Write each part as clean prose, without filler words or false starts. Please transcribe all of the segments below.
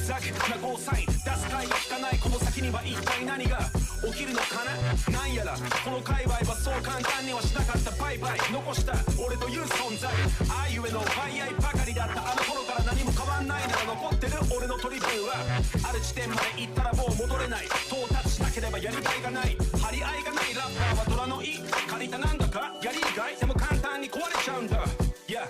ザグなゴーサイン出す回が効かないこの先には一体何が起きるのかな。なんやらこの界隈はそう簡単にはしなかった。バイバイ残した俺という存在、あいうえの倍合いばかりだったあの頃から何も変わんないなら残ってる俺の取り分はある地点まで行ったらもう戻れない。到達しなければやりがいがない、張り合いがないラッパーは虎の意借りたなんだかやりがいでも簡単に壊れちゃうんだ。Yeah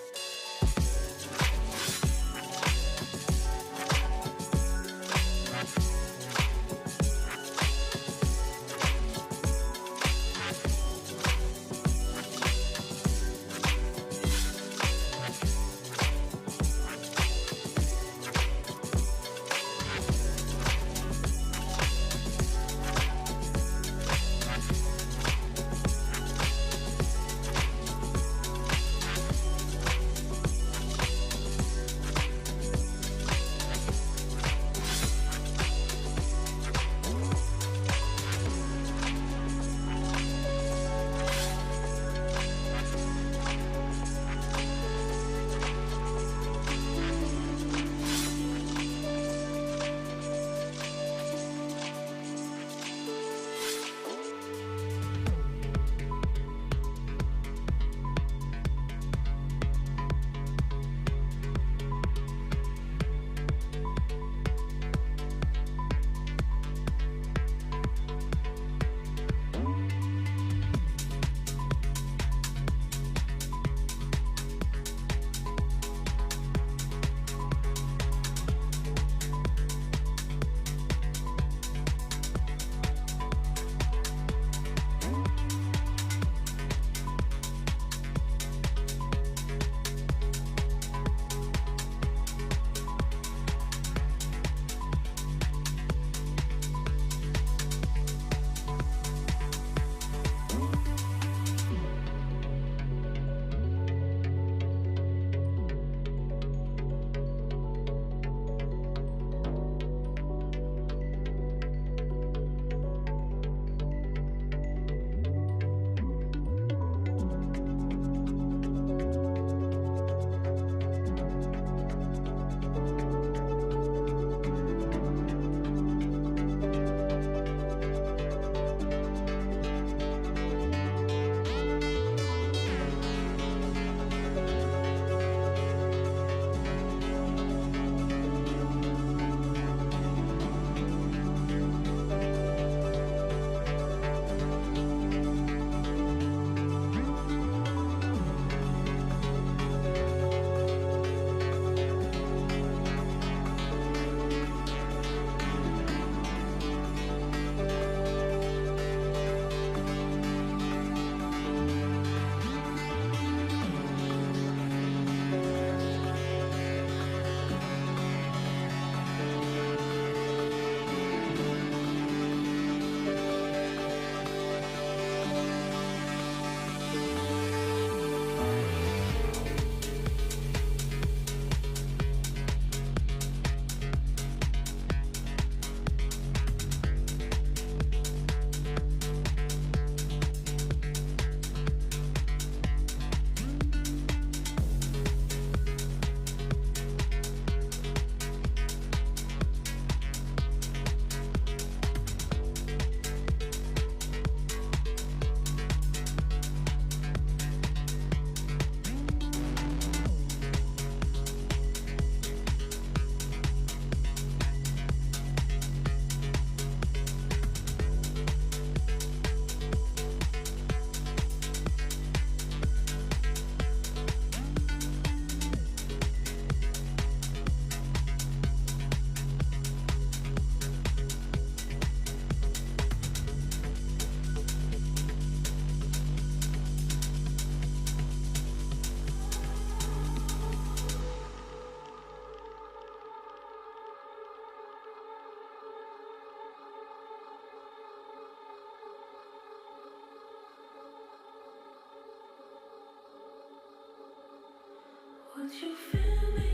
Would you feel me?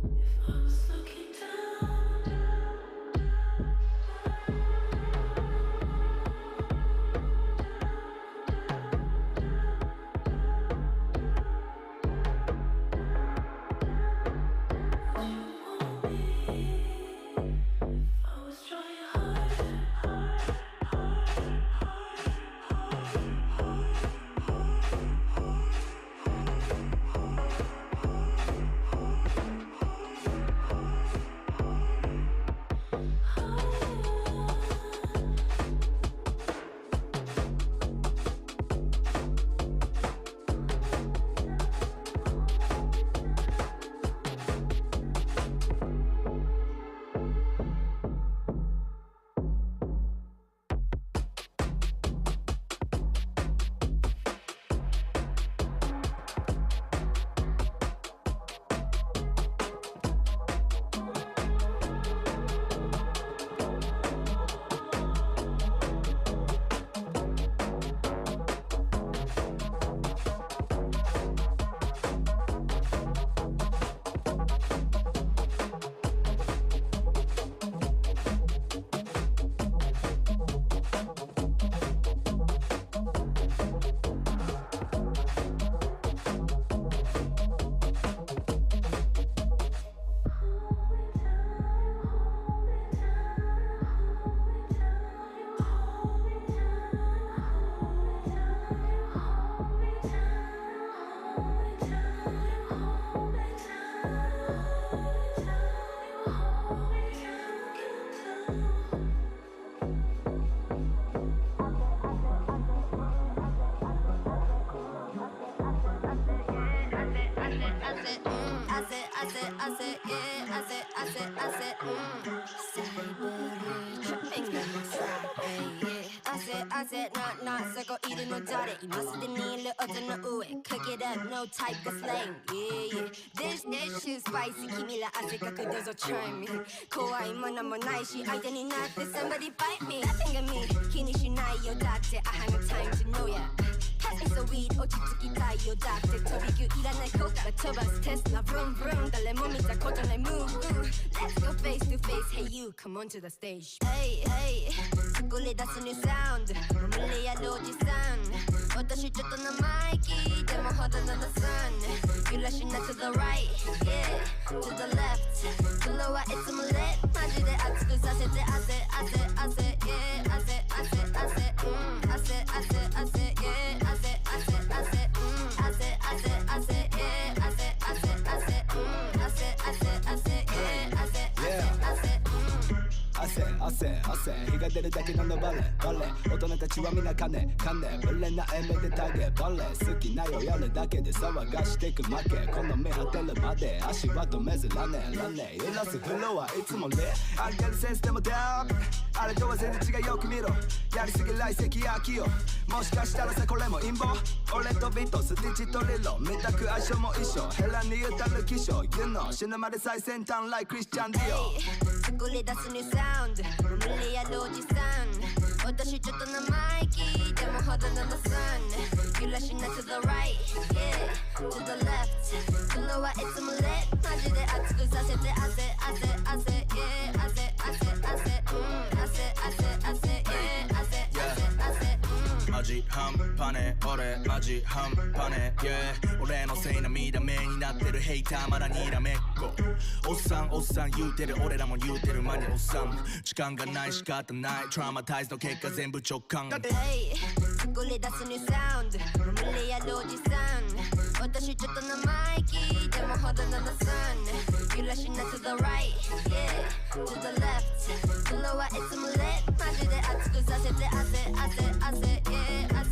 If I was looking down, 汗なそこいるの誰今すでにいる音の上 Cook it up no type of slang Yeah This too spicy 君ら汗かくどうぞ try me 怖いものもないし相手になって somebody bite me Nothing of me 気にしないよだって I have no time to know ya Pass me some weed 落ち着きたいよだって飛び級いらない子から飛ばすテスラ Vroom vroom 誰も見たことない Move Let's go face to face Hey you come on to the stage Hey hey 作り出す new sound 無理やるおじさん私ちょっと生意気でもほどの the sun 揺らしな to the right Yeah to the left 風呂はいつも lit マジで熱くさせて汗 Yeah 汗 Yeah 汗 汗日が出るだけのバレ大人たちはみんな金ブレなエメでタゲバレ好きなよやるだけで騒がしてく負けこの目果てるまで足は止めずラネ揺らすフロアいつもねあげるセンスでもダーあれとは全然違うよく見ろやりすぎ来席飽きよもしかしたらさこれも陰謀俺とビートスティッチとリロ見たく相性も一緒ヘラに歌る気象 You know 死ぬまで最先端 like クリスチャンディオ作り出す new sound 無理やるおじさん私ちょっと生意気でもほどの the sun 揺らしな to the right Yeah to the left 風呂はいつも lit マジで熱くさせて汗 Yeah 汗 Yeah マジ半端ね俺マジ半端ね Yeah 俺のせい涙目になってるヘイターまだにらめっこおっさん言うてる俺らも言うてる間におっさん時間がない仕方ないトラウマタイズの結果全部直感 Hey 作り出す new sound 無理やるおじさん私ちょっと生意気でもほどの the sun 揺らしな to the right Yeah to the left 風呂はいつも lit マジで熱くさせて汗 Yeah 汗 Yeah 「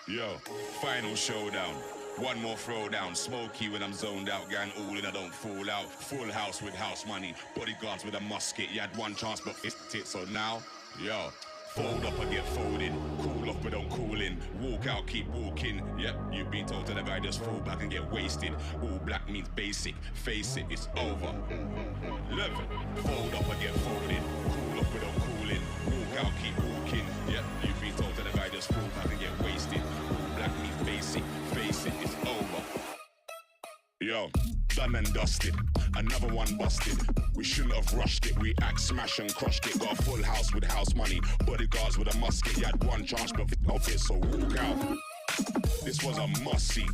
Yo, final showdown. One more throwdown. Smoky when I'm zoned out. Gang all in, I don't fall out. Full house with house money. Bodyguards with a musket. You had one chance, but it's it. So now, yo, fold up and get folded. Cool off, but don't cool in. Walk out, keep walking. Yep, you've been told to the guy just fall back and get wasted. All black means basic. Face it, it's over. 11. Fold up and get folded. Cool off, but don't cool in. Walk out, keep walking. Yep, you've been told to the guy just fall back and get wasted. All black means basic. Face it, it's over. Yo, done and dusted. Another one busted. We shouldn't have rushed it. We act smash and crushed it. Got a full house with house money. Bodyguards with a musket. You had one chance, but off it, so walk out. This was a must-see.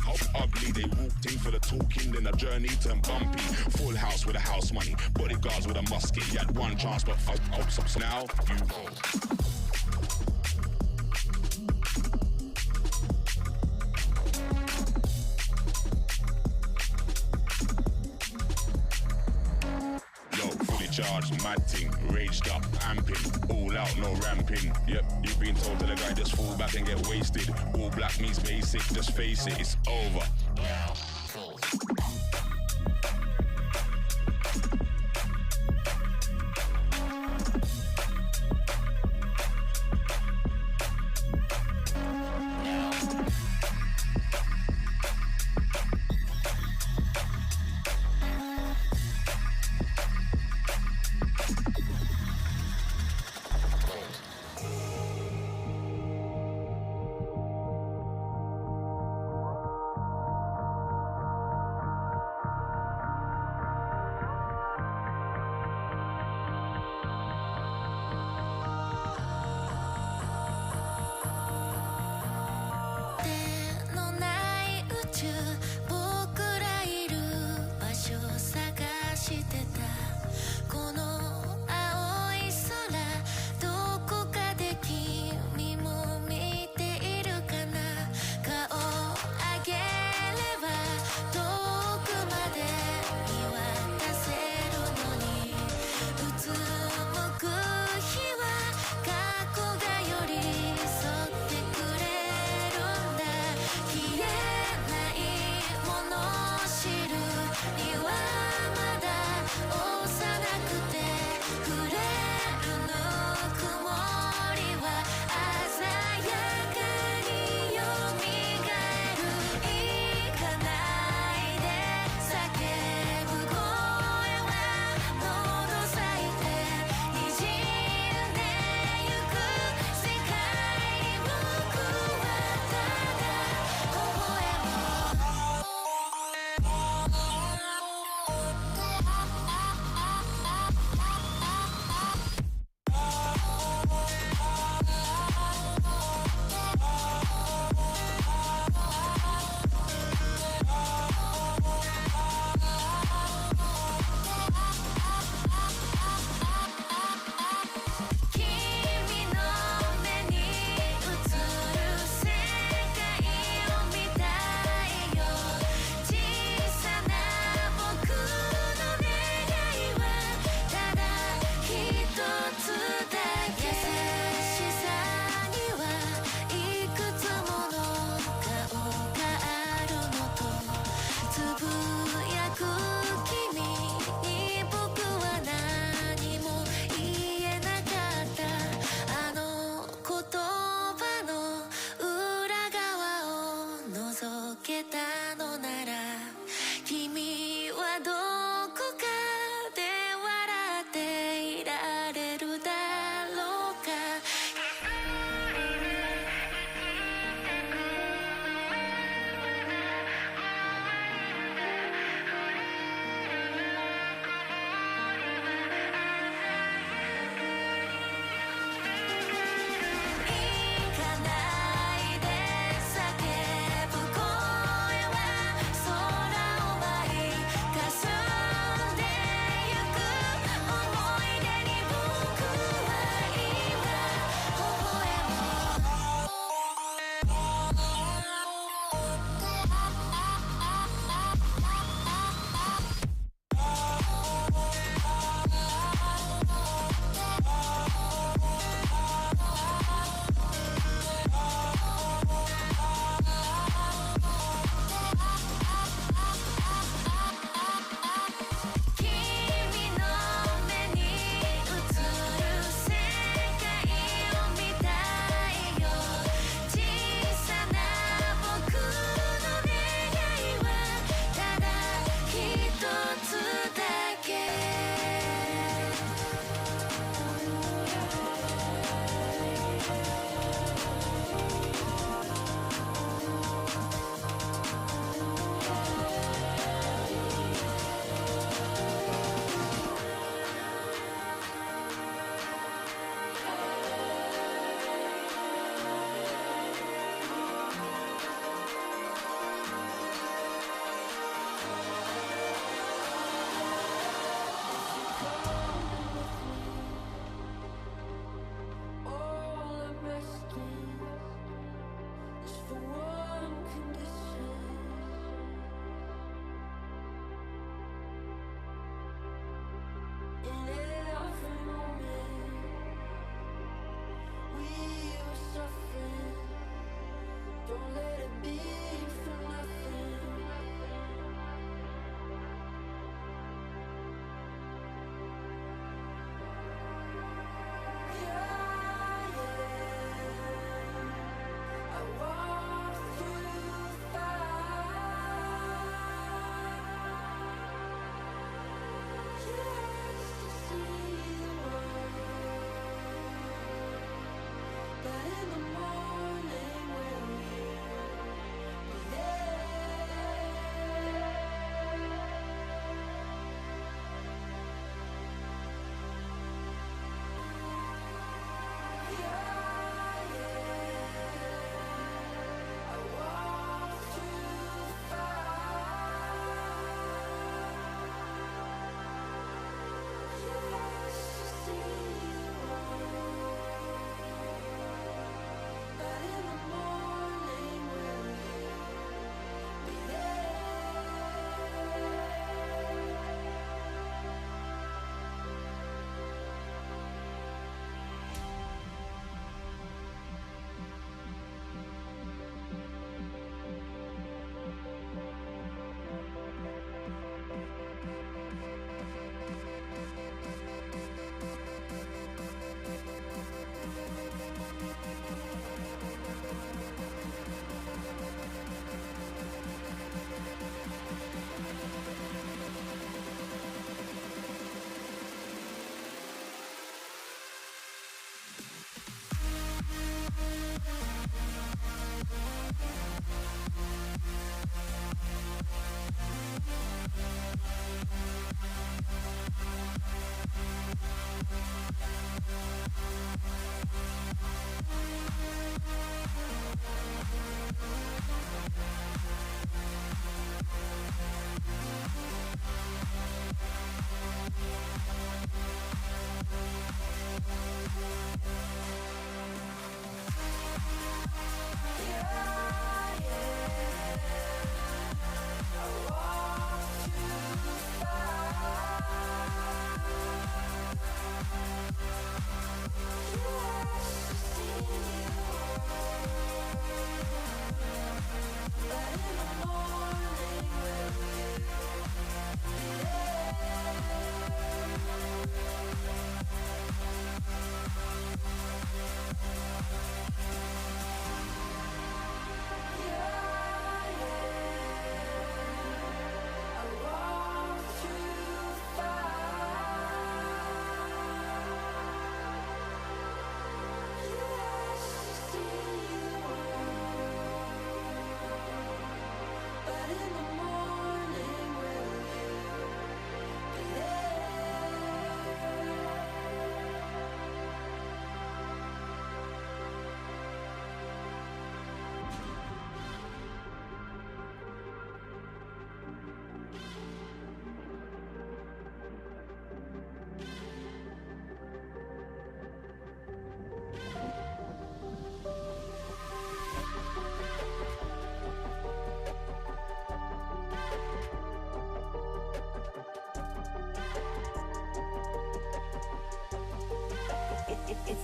How ugly they walked in for the talking, then the journey turned bumpy. Full house with a house money. Bodyguards with a musket. You had one chance, but fuck up. So now you know. Charged, mad ting, raged up, amping, all out, no ramping. Yep, you've been told to the guy just fall back and get wasted. All black means basic, just face it, it's over.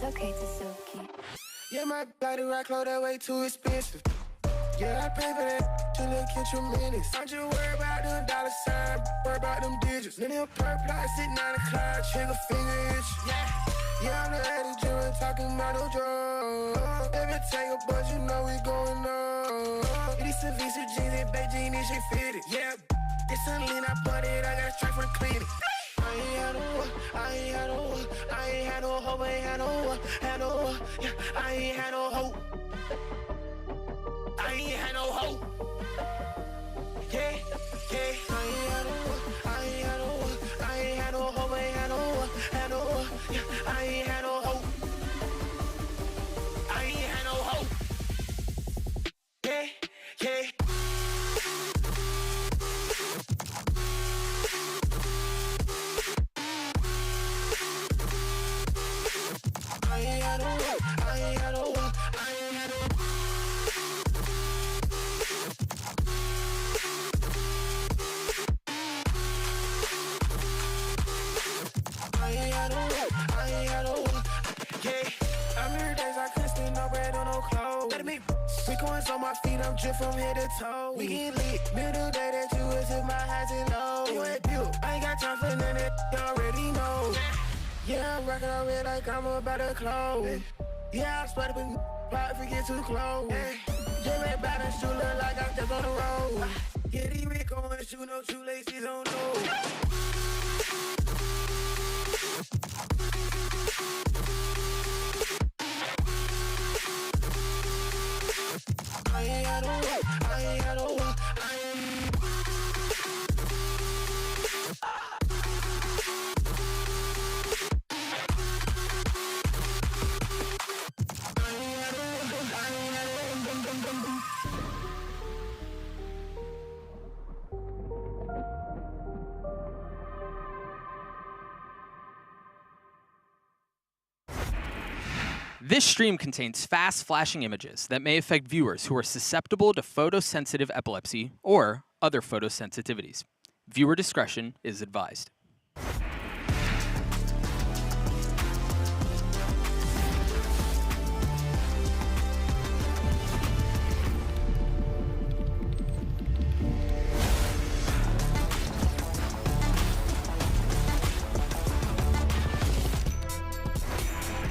okay to Silky. Yeah, my body rock clothes that way too expensive. Yeah, I pay for that till it catch your minutes. Don't you worry about them dollar sign, worry about them digits. Then they'll purple light sitting 9 o'clock, trigger finger itch. Yeah, I'm the addict, you ain't talking about no drugs. Every take a buzz, you know we going on. It is some Visa jeans and Beijing, this shit fitted. Yeah, this some lean, I bought it, I got it straight from the clinic. I ain't had no one, I ain't had no one, I ain't had no hope, I ain't had no one, yeah, I ain't had no hope. I ain't had no hope. Yeah, yeah. I ain't had no hope. I ain't had no hope. I ain't had no hope. I ain't had no hope. Yeah, I ain't had no hope. I ain't had no hope. Yeah, yeah. I ain't had no hope. I ain't had no hope. I ain't had no hope. On my feet, I'm drip from head to toe. We get lit, middle day that you is in my highs and lows. You ain't built, I ain't got time for none of that, you already know. Yeah, I'm rockin' on red like I'm about to close. Yeah, I'm spotted with plot if we get too close. Yeah, red bottom shoe look like I'm just on the road. Yeah, these Rico and shoe no shoelaces on no. I ain't had no hope, I ain't had no hope, I ain't. This stream contains fast flashing images that may affect viewers who are susceptible to photosensitive epilepsy or other photosensitivities. Viewer discretion is advised.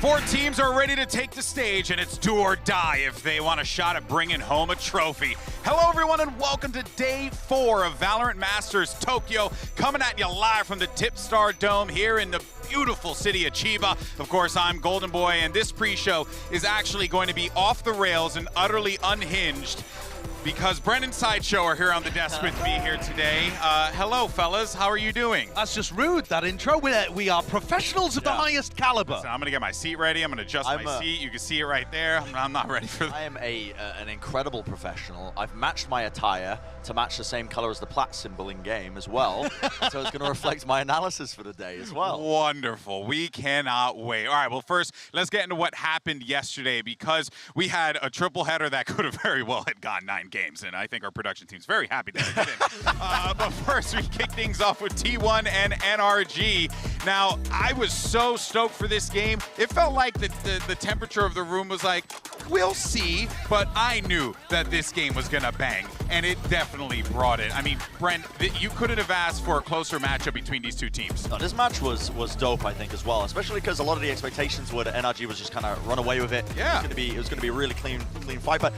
Four teams are ready to take the stage, and it's do or die if they want a shot at bringing home a trophy. Hello, everyone, and welcome to Day 4 of VALORANT Masters Tokyo, coming at you live from the Tipstar Dome here in the beautiful city of Chiba. Of course, I'm Golden Boy, and this pre-show is actually going to be off the rails and utterly unhinged because Brendan Sideshow are here on the desk with me here today. Hello, fellas. How are you doing? That's just rude, that intro. We are professionals of the highest caliber. Listen, I'm going to get my seat ready. I'm going to adjust my seat. You can see it right there. I'm not ready for that. I am an incredible professional. I've matched my attire to match the same color as the plat symbol in game as well. So it's going to reflect my analysis for the day as well. Wonderful. We cannot wait. All right, well, first, let's get into what happened yesterday because we had a triple header that could have very well had gone 9 games, and I think our production team's very happy that it didn't. But first, we kick things off with T1 and NRG. Now, I was so stoked for this game. It felt like the temperature of the room was like, we'll see, but I knew that this game was going to bang, and it definitely brought it. I mean, Brent, you couldn't have asked for a closer matchup between these two teams. No, this match was dope, I think, as well, especially because a lot of the expectations were that NRG was just kind of run away with it. Yeah. It was going to be a really clean fight, but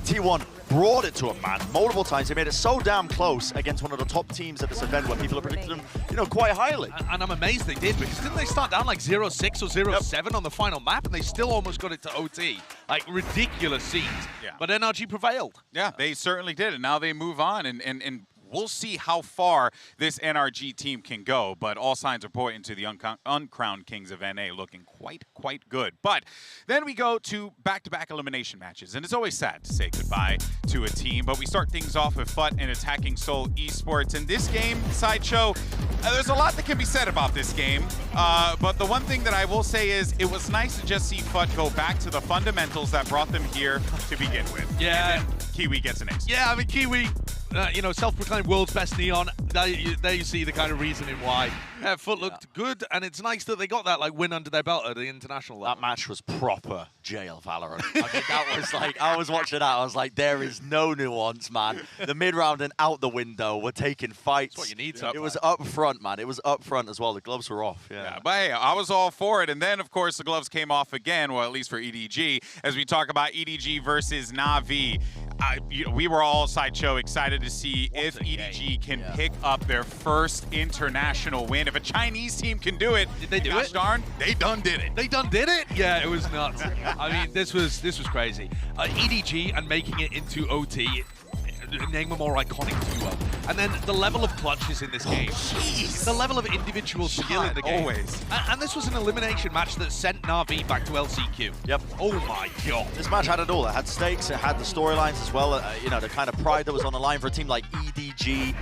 T1 brought it to a man multiple times. They made it so damn close against one of the top teams at this event where people have predicted them, quite highly. And I'm amazed they did, because didn't they start down like 0-6 or 0-7 on the final map, and they still almost got it to OT? Like, ridiculous scenes. Yeah. But NRG prevailed. Yeah, they certainly did, and now they move on, and we'll see how far this NRG team can go, but all signs are pointing to the uncrowned Kings of NA looking quite good. But then we go to back-to-back elimination matches, and it's always sad to say goodbye to a team, but we start things off with FUT and Attacking Soul Esports. And this game, Sideshow, there's a lot that can be said about this game, but the one thing that I will say is it was nice to just see FUT go back to the fundamentals that brought them here to begin with. Yeah. And then Kiwi gets an ace. Yeah, I mean, Kiwi self-proclaimed world's best Neon. There you see the kind of reasoning why. Foot looked good, and it's nice that they got that win under their belt at the international level. That match was proper jail Valorant. I mean, that was I was watching that, I was like, there is no nuance, man. The mid-round and out the window, we're taking fights. That's what you need. It was up front, man. It was up front as well. The gloves were off. Yeah, but hey, I was all for it. And then, of course, the gloves came off again, well, at least for EDG, as we talk about EDG versus Na'Vi. We were all, Sideshow, excited to see if EDG can pick up their first international win. If a Chinese team can do it, did they do gosh it? Darn, they done did it. They done did it? Yeah, it was nuts. I mean, this was crazy. EDG and making it into OT, name a more iconic duo. And then the level of clutches in this game. The level of individual skill in the game. Always. And this was an elimination match that sent Na'Vi back to LCQ. Yep. Oh my god. This match had it all. It had stakes, it had the storylines as well. The kind of pride that was on the line for a team like EDG.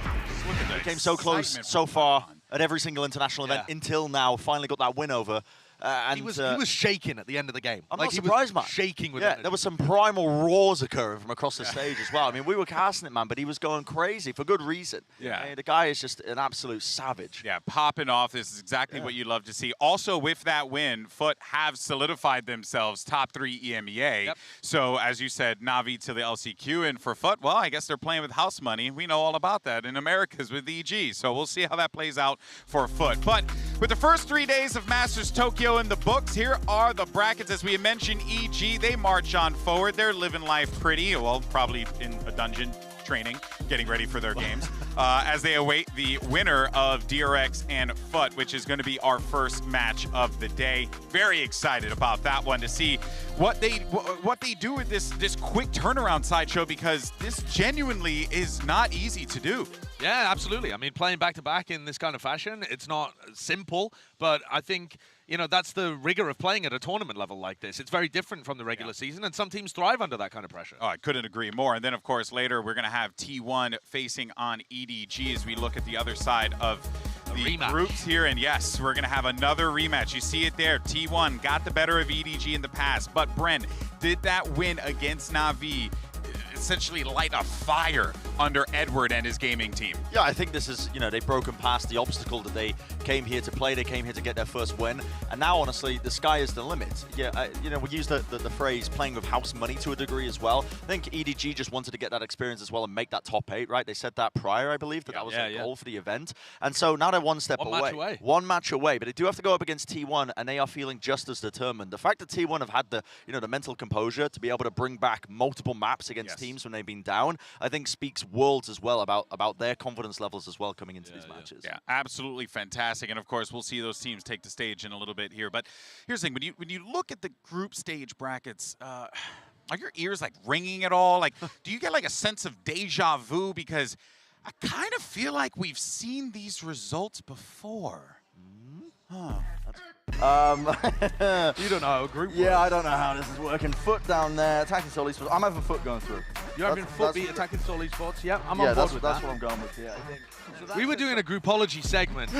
It came so close, so far at every single international event until now. Finally got that win over. And he was shaking at the end of the game. I'm not surprised, man. Shaking with there was some primal roars occurring from across the stage as well. I mean, we were casting it, man, but he was going crazy for good reason. Yeah. I mean, the guy is just an absolute savage. Yeah, popping off. This is exactly what you love to see. Also, with that win, Foot have solidified themselves top 3 EMEA. Yep. So, as you said, Na'Vi to the LCQ. And for Foot, well, I guess they're playing with house money. We know all about that in Americas with EG. So we'll see how that plays out for Foot. But with the first 3 days of Masters Tokyo in the books, here are the brackets. As we mentioned, EG, they march on forward. They're living life pretty, well, probably in a dungeon training, getting ready for their games, as they await the winner of DRX and Foot, which is going to be our first match of the day. Very excited about that one to see what they do with this quick turnaround, Sideshow, because this genuinely is not easy to do. Yeah, absolutely. I mean, playing back-to-back in this kind of fashion, it's not simple, but I think, that's the rigor of playing at a tournament level like this. It's very different from the regular season, and some teams thrive under that kind of pressure. Oh, I couldn't agree more. And then, of course, later we're going to have T1 facing on EDG as we look at the other side of the groups here. And yes, we're going to have another rematch. You see it there. T1 got the better of EDG in the past, but Bren, did that win against Na'Vi essentially light a fire under Edward and his gaming team? Yeah, I think this is, they've broken past the obstacle that they came here to play. They came here to get their first win. And now, honestly, the sky is the limit. Yeah, we use the phrase playing with house money to a degree as well. I think EDG just wanted to get that experience as well and make that top 8, right? They said that prior, I believe, that was their goal for the event. And so now they're one step away. One match away. But they do have to go up against T1, and they are feeling just as determined. The fact that T1 have had the, the mental composure to be able to bring back multiple maps against teams when they've been down, I think speaks worlds as well about their confidence levels as well coming into these matches. Yeah, absolutely fantastic. And of course, we'll see those teams take the stage in a little bit here. But here's the thing, when you look at the group stage brackets, are your ears ringing at all? Do you get a sense of deja vu? Because I kind of feel like we've seen these results before. You don't know how a group works. Yeah, I don't know how this is working. Foot down there, attacking Soul Esports. I'm having Foot going through. You're having Foot beat attacking Soul Esports? Yeah, I'm on board with that. That's what I'm going with, yeah. I think. We were doing a groupology segment.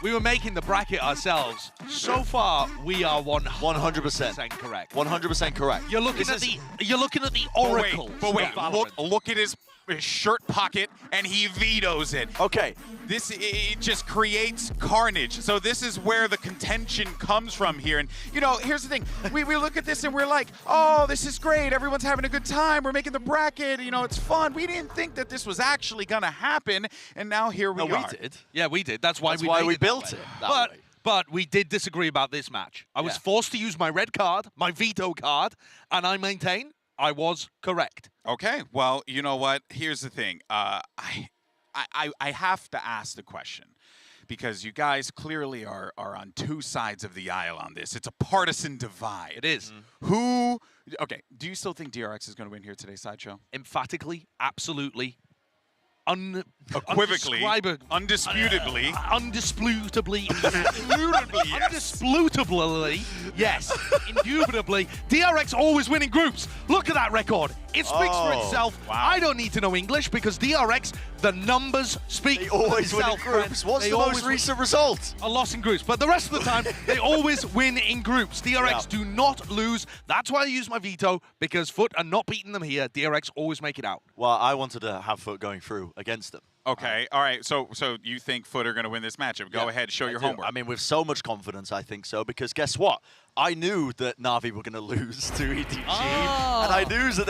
We were making the bracket ourselves. So far, we are 100% correct. 100% correct. You're looking at the oracle. But wait, look at his shirt pocket, and he vetoes it. Okay. It just creates carnage. So this is where the contention comes from here. And, here's the thing. We look at this and we're like, oh, this is great. Everyone's having a good time. We're making the bracket. It's fun. We didn't think that this was actually going to happen. And now here we are. We did. Yeah, we did. That's why we built it. But we did disagree about this match. I was forced to use my red card, my veto card, and I maintain I was correct. Okay, well, you know what? Here's the thing. I have to ask the question, because you guys clearly are on two sides of the aisle on this. It's a partisan divide. It is. Okay, do you still think DRX is going to win here today, Sideshow? Emphatically, absolutely. Unequivocally, undisputably, undisputably, yes, indubitably, DRX always winning groups. Look at that record. It speaks for itself. Wow. I don't need to know English because DRX, the numbers speak They always for win in itself. groups. What's the most recent result? A loss in groups. But the rest of the time, they always win in groups. DRX do not lose. That's why I use my veto, because Foot are not beating them here. DRX always make it out. Well, I wanted to have Foot going through against them. Okay, all right. So you think Foot are going to win this matchup? Go ahead, show your homework. I mean, with so much confidence, I think so, because guess what? I knew that Na'Vi were going to lose to EDG, and I knew that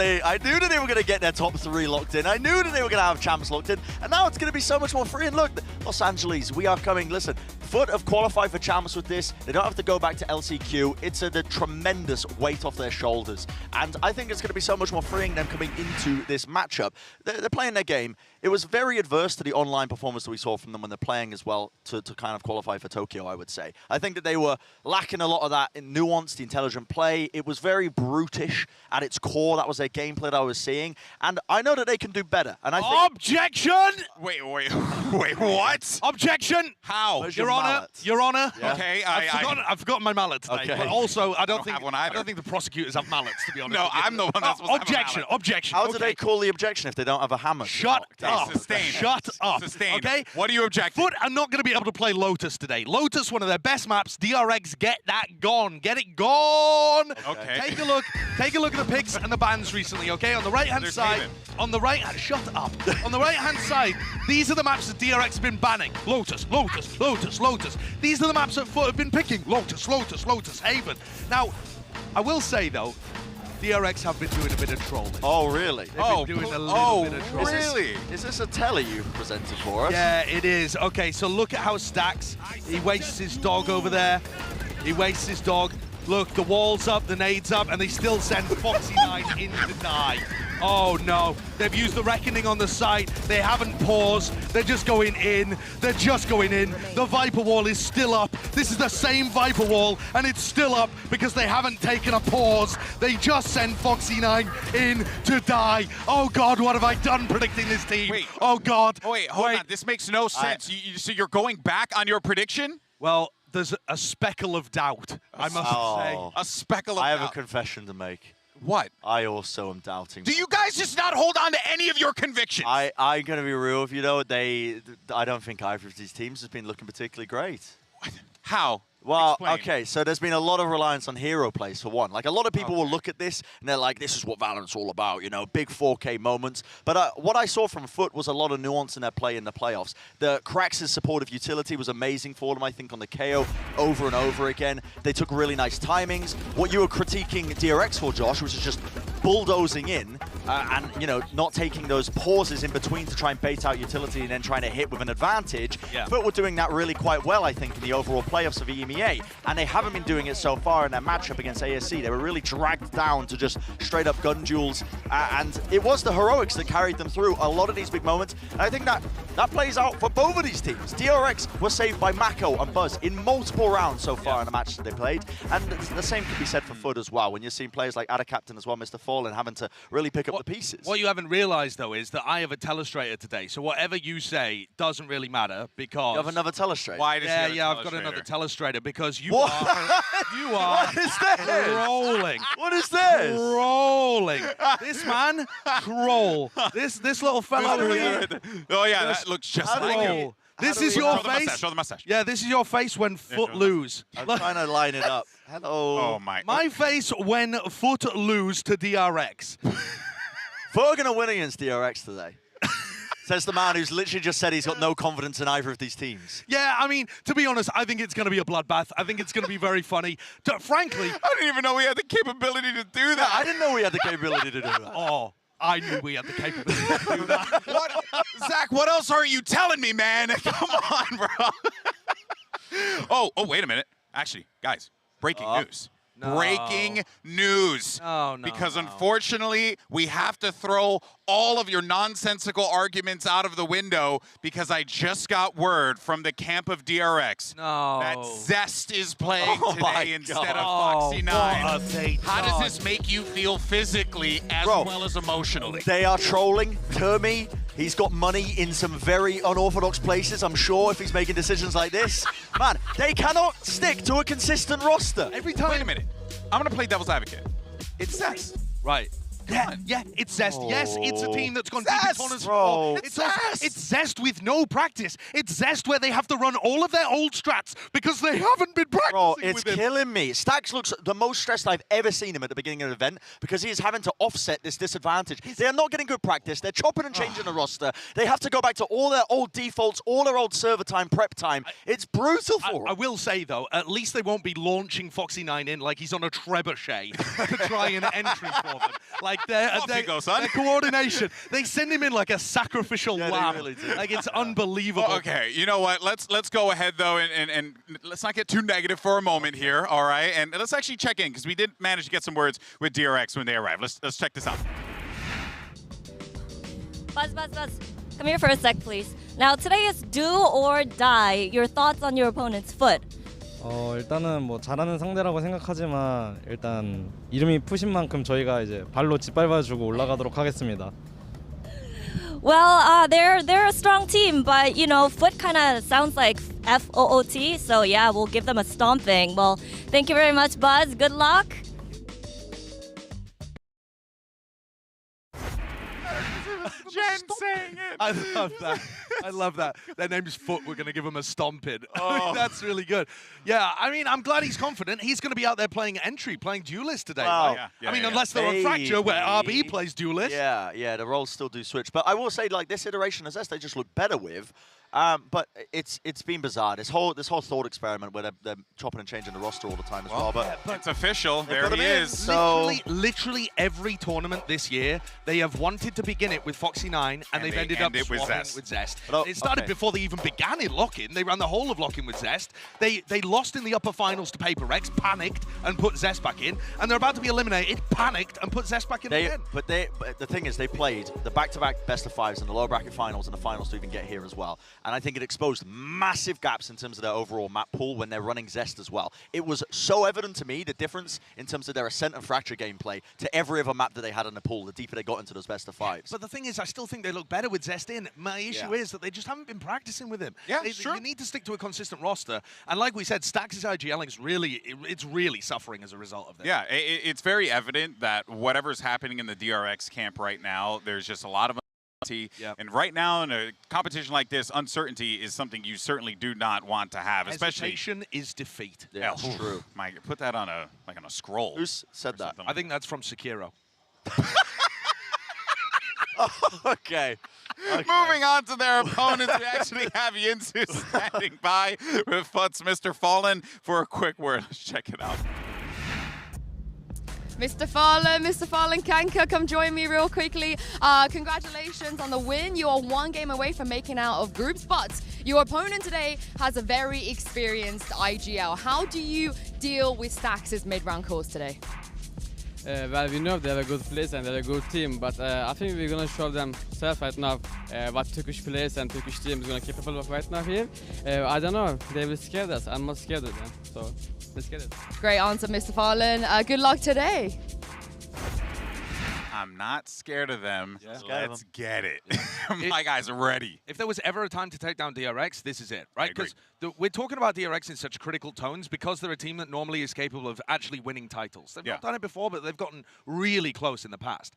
they were going to get their top 3 locked in. I knew that they were going to have champs locked in, and now it's going to be so much more free. And look, Los Angeles, we are coming. Listen, Foot have qualified for champs with this. They don't have to go back to LCQ. It's a tremendous weight off their shoulders, and I think it's going to be so much more freeing them coming into this matchup. They're playing their game. It was very adverse to the online performance that we saw from them when they're playing as well to kind of qualify for Tokyo, I would say. I think that they were lacking a lot of that in nuance, the intelligent play. It was very brutish at its core. That was their gameplay that I was seeing. And I know that they can do better. And I think Objection! Wait, what? Objection! How? Your Honor. Your Honor. Yeah. Okay, I've forgotten my mallet today. Okay. But also, I don't have one either. I don't think the prosecutors have mallets, to be honest. No, with you. I'm the one that's supposed to have a Objection! mallet. Objection! how do okay. they call the objection if they don't have a hammer? Shut up! Sustained. Shut up! Sustained. Okay. What do you object? Foot are not going to be able to play Lotus today. Lotus, one of their best maps. DRX, get that gone. Get it gone. Okay. Take a look. Take a look at the picks and the bans recently. Okay, on the right-hand There's side. Haven. On the right. Shut up. On the right-hand side, these are the maps that DRX have been banning. Lotus, Lotus, Lotus, Lotus. These are the maps that Foot have been picking. Lotus, Lotus, Lotus, Haven. Now, I will say though, DRX have been doing a bit of trolling. Oh, really? They've been doing a little bit of trolling. really? Is this a telly you presented for us? Yeah, it is. Okay, so look at how Stacks, he wastes his dog over there. He wastes his dog. Look, the wall's up, the nade's up, and they still send Foxy9 in to die. Oh no, they've used the Reckoning on the site. They haven't paused. They're just going in. They're just going in. The Viper wall is still up. This is the same Viper wall, and it's still up because they haven't taken a pause. They just send Foxy9 in to die. Oh God, what have I done predicting this team? Wait. Oh God. Oh, wait, hold on. This makes no sense. So you're going back on your prediction? Well, there's a speckle of doubt, I must say. A speckle of I have a doubt. confession to make. What? I also am doubting. Do you guys just not hold on to any of your convictions? I'm going to be real with you, though. I don't think either of these teams has been looking particularly great. How? Well, Explain. okay, so there's been a lot of reliance on hero plays, for one. Like, a lot of people will look at this, and they're like, this is what Valorant's all about, you know, big 4K moments. But what I saw from Foot was a lot of nuance in their play in the playoffs. The Krax's supportive utility was amazing for them, I think, on the KO over and over again. They took really nice timings. What you were critiquing DRX for, Josh, was just bulldozing in and, you know, not taking those pauses in between to try and bait out utility and then trying to hit with an advantage. Yeah. Foot were doing that really quite well, I think, in the overall playoffs of EMEA, and they haven't been doing it so far in their matchup against ASC. They were really dragged down to just straight up gun duels, and it was the heroics that carried them through a lot of these big moments, and I think that plays out for both of these teams. DRX were saved by Mako and Buzz in multiple rounds so far in the matches that they played, and the same can be said for Foot as well, when you're seeing players like Ada Captain as well, Mr. Fallen, having to really pick up the pieces. What you haven't realized, though, is that I have a telestrator today, so whatever you say doesn't really matter because... You have another telestrate? Why does he have a I've got telestrator? another telestrator because you What? you are What is this? trolling. What is this? Trolling. This man, troll. This little fellow here. Oh yeah, that looks just like him. Troll. This do is we- your Show the mustache, face. show the mustache. Yeah, this is your face when Foot lose. I'm trying to line it up. Hello. Oh my. My face when Foot lose to DRX. Foot are going to win against DRX today. Says the man who's literally just said he's got no confidence in either of these teams. Yeah, I mean, to be honest, I think it's going to be a bloodbath. I think it's going to be very funny. Frankly, I didn't even know we had the capability to do that. I didn't know we had the capability to do that. oh, I knew we had the capability to do that. What? Zach, what else are you telling me, man? Come on, bro. oh, wait a minute. Actually, guys, breaking news. No. Breaking news. No. Because unfortunately, we have to throw all of your nonsensical arguments out of the window because I just got word from the camp of DRX that Zest is playing today instead of Foxy9. How does this make you feel physically as well as emotionally? They are trolling. Termi, he's got money in some very unorthodox places, I'm sure, if he's making decisions like this. Man, they cannot stick to a consistent roster. Every time. Wait a minute. I'm going to play devil's advocate. It's Zest. Right. Yeah, it's Zest. Yes, it's a team that's gone deep in tournaments bro. before. It's Zest with no practice. It's Zest where they have to run all of their old strats because they haven't been practicing Bro, it's with him. killing me. Stax looks the most stressed I've ever seen him at the beginning of the event because he is having to offset this disadvantage. They are not getting good practice. They're chopping and changing the roster. They have to go back to all their old defaults, all their old server time, prep time. It's brutal for I them. will say, though, at least they won't be launching Foxy9 in like he's on a trebuchet to try an entry for them. Like their coordination. They send him in like a sacrificial lamb. Really do. Like it's unbelievable. Well, okay, you know what? Let's go ahead though, and let's not get too negative for a moment here. All right, and let's actually check in because we did manage to get some words with DRX when they arrived. Let's check this out. Buzz. Come here for a sec, please. Now, today is do or die. Your thoughts on your opponent's foot. 일단은 뭐 잘하는 상대라고 생각하지만 일단 이름이 푸신 만큼 저희가 이제 발로 짓밟아주고 올라가도록 하겠습니다. Well, they're a strong team, but you know, foot kind of sounds like FOOT. So yeah, we'll give them a stomping. Well, thank you very much, Buzz. Good luck. Jen saying it. I love that. I love that. Their name's Foot. We're going to give him a stomping. I mean, that's really good. Yeah, I mean, I'm glad he's confident. He's going to be out there playing entry, playing duelist today. Wow. Right? I mean, unless they're on Fracture where RB plays duelist. Yeah, the roles still do switch. But I will say, like, this iteration of Zest, they just look better with. But it's been bizarre. This whole thought experiment where they're chopping and changing the roster all the time as well. But it's official. There he is. So Literally every tournament this year, they have wanted to begin it with Foxy9, and they've ended up swapping with Zest. It started before they even began in Lock-In. They ran the whole of Lock-In with Zest. They lost in the upper finals to HyperX, panicked, and put Zest back in. And they're about to be eliminated, panicked, and put Zest back in again. But the thing is, they played the back-to-back best of fives in the lower bracket finals and the finals to even get here as well. And I think it exposed massive gaps in terms of their overall map pool when they're running Zest as well. It was so evident to me, the difference in terms of their Ascent and Fracture gameplay to every other map that they had in the pool, the deeper they got into those best of fives. But the thing is, I still think they look better with Zest in. My issue is that they just haven't been practicing with him. Yeah, sure. You need to stick to a consistent roster. And like we said, Stax' IGLing is really suffering as a result of this. Yeah, it's very evident that whatever's happening in the DRX camp right now, there's just a lot of uncertainty. And right now, in a competition like this, uncertainty is something you certainly do not want to have, especially. Hesitation is defeat. Yeah, that's true. Mike, put that on a scroll. Who said that? I think that's from Sekiro. Okay. Moving on to their opponents, we actually have Yinsu standing by with Futz, Mr. Fallen, for a quick word. Let's check it out. Mr. Fallen Kanka, come join me real quickly. Congratulations on the win. You are one game away from making out of groups, but your opponent today has a very experienced IGL. How do you deal with Stax' mid-round course today? Well, we know they have a good place and they're a good team, but I think we're going to show them right now what Turkish players and Turkish team is going to capable of right now here. I don't know, they will scare us. I'm not scared of them, so let's get it. Great answer, Mr. Fallen. Good luck today. I'm not scared of them. Yeah. Let's get it. My guys are ready. If there was ever a time to take down DRX, this is it, right? Because we're talking about DRX in such critical tones because they're a team that normally is capable of actually winning titles. They've not done it before, but they've gotten really close in the past.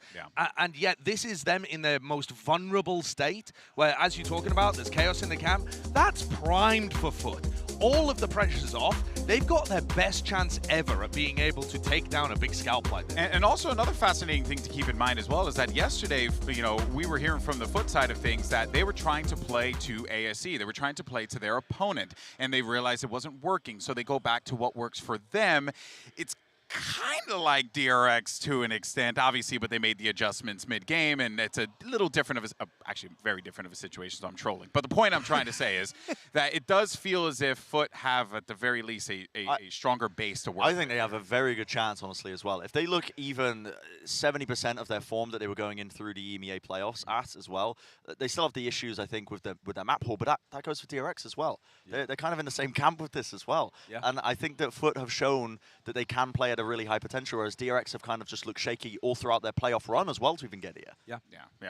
And yet this is them in their most vulnerable state, where, as you're talking about, there's chaos in the camp. That's primed for Foot. All of the pressure's off. They've got their best chance ever at being able to take down a big scalp like this. And also another fascinating thing to keep in mind as well is that yesterday, you know, we were hearing from the Foot side of things that they were trying to play to ASE. They were trying to play to their opponent, and they realized it wasn't working. So they go back to what works for them. It's kind of like DRX to an extent, obviously, but they made the adjustments mid-game, and it's a little different of a, actually very different of a situation, so I'm trolling. But the point I'm trying to say is that it does feel as if Foot have, at the very least, a stronger base to work with. I think they have a very good chance, honestly, as well. If they look even 70% of their form that they were going in through the EMEA playoffs at as well, they still have the issues, I think, with their map pool, but that goes for DRX as well. They're kind of in the same camp with this as well. And I think that Foot have shown that they can play at a really high potential, whereas DRX have kind of just looked shaky all throughout their playoff run as well to even get here. Yeah.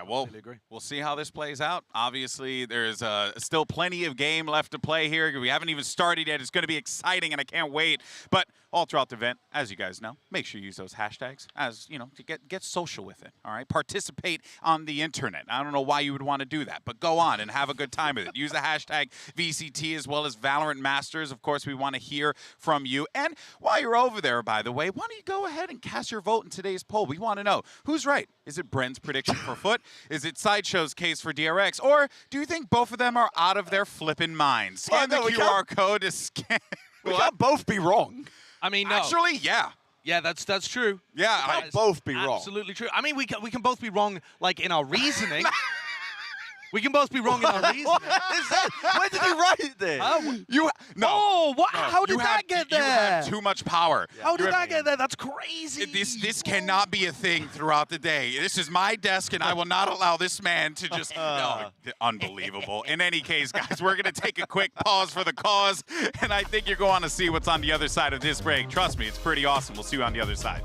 Well, we'll see how this plays out. Obviously, there's still plenty of game left to play here. We haven't even started yet. It's going to be exciting, and I can't wait. But all throughout the event, as you guys know. Make sure you use those hashtags as, you know, to get social with it, all right? Participate on the internet. I don't know why you would want to do that, but go on and have a good time with it. Use the hashtag VCT as well as Valorant Masters. Of course, we want to hear from you. And while you're over there, by the way, why don't you go ahead and cast your vote in today's poll? We want to know, who's right? Is it Bren's prediction for Foot? Is it Sideshow's case for DRX? Or do you think both of them are out of their flipping minds? Scan the QR code to scan. We can't both be wrong. I mean, no. Actually, yeah. Yeah, that's true. Yeah, I both be wrong. Absolutely true. I mean, we can both be wrong, like, in our reasoning. We can both be wrong in our reasoning. Where did you write this? No. Oh, what? How did that get there? You have too much power. How did that get there? That's crazy. This cannot be a thing throughout the day. This is my desk, and I will not allow this man to just... unbelievable. In any case, guys, we're going to take a quick pause for the cause, and I think you're going to see what's on the other side of this break. Trust me, it's pretty awesome. We'll see you on the other side.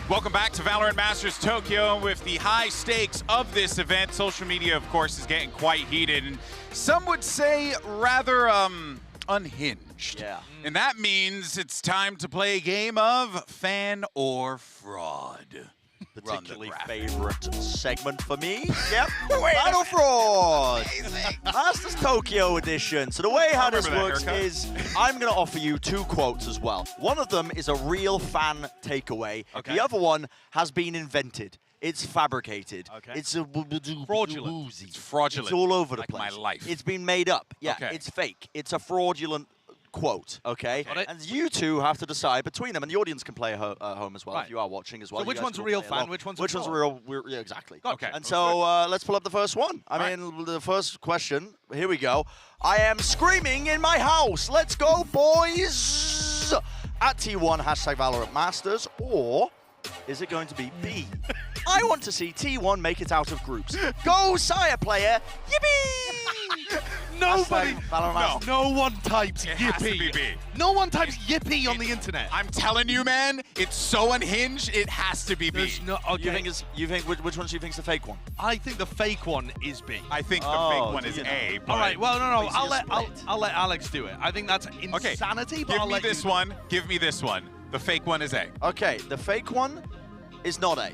Welcome back to Valorant Masters Tokyo. With the high stakes of this event, social media, of course, is getting quite heated, and some would say rather unhinged. Yeah. And that means it's time to play a game of fan or fraud. particularly favorite segment for me. Yep, Battle Fraud! Masters Tokyo edition. So the way how this works is I'm going to offer you 2 quotes as well. One of them is a real fan takeaway. Okay. The other one has been invented. It's fabricated. Okay. It's Fraudulent. It's fraudulent. It's all over the like place. my life. It's been made up. Yeah, Okay. it's fake. It's a fraudulent quote, okay? Got it. And you two have to decide between them, and the audience can play at home as well Right. if you are watching as well. So You which guys one's can a all real play fan, along. which one's which a one's a fraud? real, yeah, exactly. Okay. And so let's pull up the first one. I mean, the first question, here we go. I am screaming in my house. Let's go, boys! At T1, hashtag Valorant Masters, or is it going to be B? I want to see T1 make it out of groups. Go, Sire player! Yippee! Nobody, Valorant Masters. no one types It has to be yippee. B. No one types yippee on the internet. I'm telling you, man, it's so unhinged, it has to be B. There's no, okay. You think which one do you think is the fake one? I think the fake one is B. I think the Oh, fake one do is you know? A. But All right, well, no, We see I'll a let split. I'll let Alex do it. I think that's Okay, insanity. But give I'll me let this you. one. Give me this one. The fake one is A. Okay, the fake one is not A.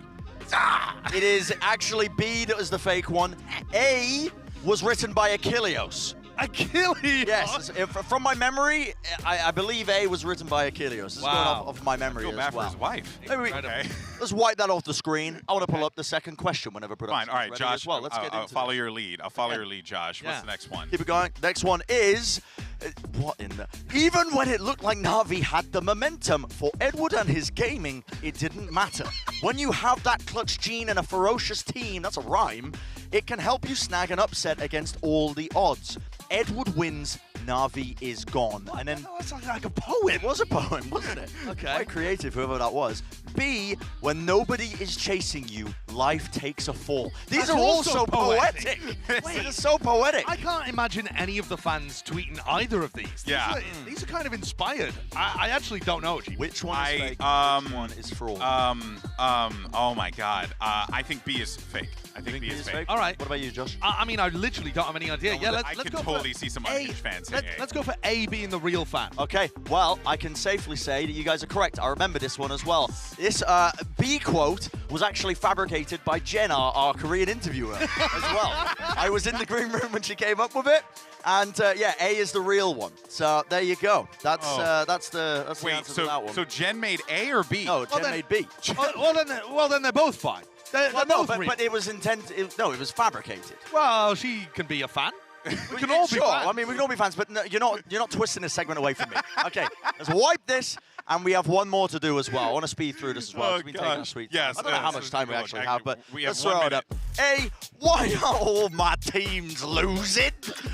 It is actually B that was the fake one. A was written by Achilles. Achilles. Yes, from my memory, I believe A was written by Achilles. This is going Wow. off of my memory Feel as bad for well. his wife. Maybe we- Okay. Let's wipe that off the screen. I want to pull up the second question whenever production Fine. All right, ready Josh. as well. Let's get I'll into follow this. your lead. I'll follow Okay. your lead, Josh. Yeah. What's the next one? Keep it going. Next one is, what in the... Even when it looked like Na'Vi had the momentum, for Edward and his gaming, it didn't matter. When you have that clutch gene and a ferocious team, that's a rhyme, it can help you snag an upset against all the odds. Edward wins, Na'Vi is gone. And then... That's like a poem. It was a poem, wasn't it? Okay. Quite creative, whoever that was. B, when nobody is chasing you, life takes a fall. These That's are also also poetic. poetic. These are so poetic. I can't imagine any of the fans tweeting either of these. Yeah. These are kind of inspired. I actually don't know. G. Which one is fake? Which one is fraud? Oh my God. I think B is fake. I think B is fake. All right. What about you, Josh? I mean, I literally don't have any idea. Yeah, I let's could go totally for see some A. unhinged fans saying A. Let's go for A being the real fan. Okay, well, I can safely say that you guys are correct. I remember this one as well. This B quote was actually fabricated by Jen, our Korean interviewer, as well. I was in the green room when she came up with it, and yeah, A is the real one. So there you go. That's the Wait, answer to that one. so Jen made A or B? No, Jen then- made B. Well, then they're both fine. They're Well, no, both real. but it was no, it was fabricated. Well, she can be a fan. We can all be Sure, fans. I mean, we can all be fans, but no, you're not twisting this segment away from me. Okay, let's wipe this, and we have one more to do as well. I want to speed through this as well. Oh, It's been taking a gosh. sweet Yes, time. I don't know how yes, much time we look, actually have, but we have let's 1 throw minute. it up. A, why are all my teams losing?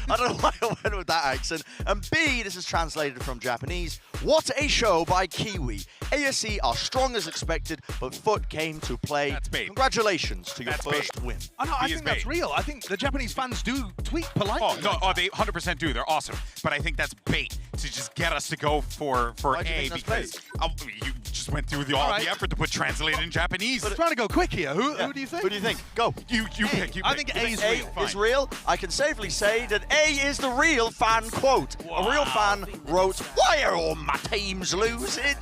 I don't know why I went with that accent. And B, this is translated from Japanese. What a show by Kiwi. ASE are strong as expected, but Foot came to play. That's bait. Congratulations to your That's first bait. win. I know. I B is think that's bait. real. I think the Japanese fans do tweet politely. Oh, no, they 100% do. They're awesome. But I think that's bait to just get us to go for Why do you A think that's because you just went through all right. the effort to put translated in Japanese. I'm trying to go quick here. Who do you think? Who do you think? Go. You pick. I think A is A real. is real. I can safely say that A is the real fan quote. A real fan wrote, "Why are all my teams losing?"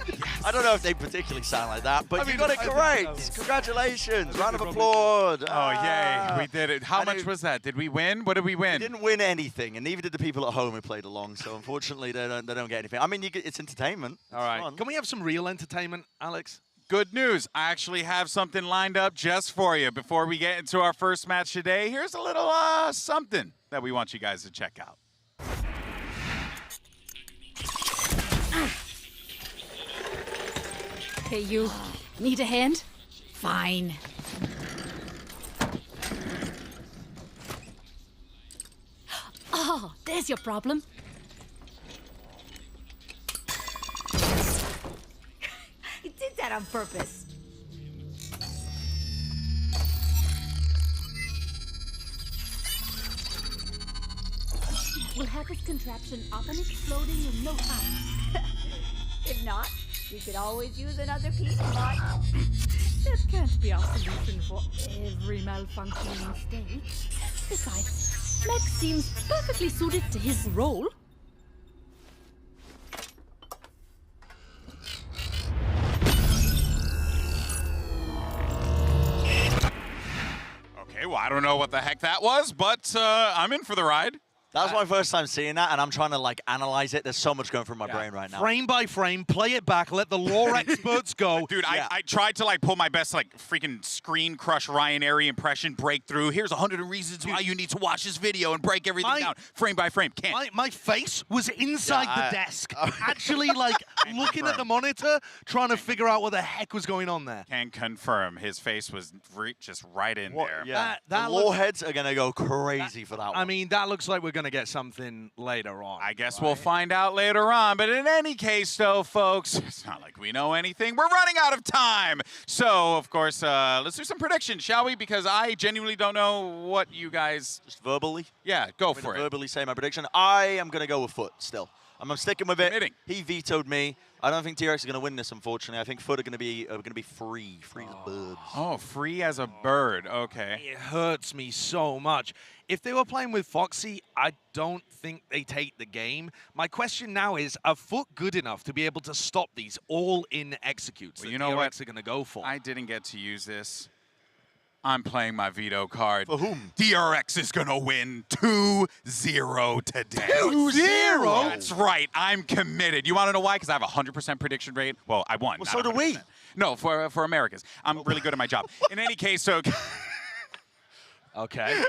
I don't know if they particularly sound like that, but I you mean, got it I think correct. so. Congratulations. Round of applause. Oh, yay. We did it. How I much knew- was that? Did we win? What did we win? We didn't win anything, and neither did the people at home who played along. So unfortunately, they don't get anything. I mean, it's entertainment. All It's right. fun. Can we have some real entertainment, Alex? Good news. I actually have something lined up just for you. Before we get into our first match today, here's a little something that we want you guys to check out. Hey, you. Need a hand? Fine. Oh, there's your problem. He did that on purpose. We'll have this contraption up and exploding in no time. If not, we could always use another piece of art. That can't be our solution for every malfunctioning state. Besides, Max seems perfectly suited to his role. Ooh, I don't know what the heck that was, but I'm in for the ride. That was my first time seeing that, and I'm trying to like analyze it. There's so much going through my brain right now. Frame by frame, play it back, let the lore experts go. Dude, I tried to like pull my best like freaking screen crush Ryan Airy impression breakthrough. Here's 100 reasons why you need to watch this video and break everything down frame by frame. Can't. My face was inside the desk, actually like looking at the monitor, trying to figure out what the heck was going on there. Can confirm his face was just right in there. Yeah, the lore heads are gonna go crazy for that one. I mean, that looks like we're gonna get something later on. I guess we'll find out later on. But in any case, though, folks, it's not like we know anything. We're running out of time. So, of course, let's do some predictions, shall we? Because I genuinely don't know what you guys... Just verbally? Yeah, go for it. Verbally say my prediction. I am going to go with Foot still. I'm sticking with it. He vetoed me. I don't think TRX is going to win this, unfortunately. I think Foot are going to be free as birds. Oh, free as a bird. Okay. It hurts me so much. If they were playing with Foxy, I don't think they take the game. My question now is, are Foot good enough to be able to stop these all-in executes that you know TRX what? are going to go for? I didn't get to use this. I'm playing my veto card. For whom? DRX is going to win 2-0 today. 2-0? That's right. I'm committed. You want to know why? Because I have a 100% prediction rate. Well, I won. Well, so do we. No, for Americas. I'm really good at my job. In any case, so... Okay.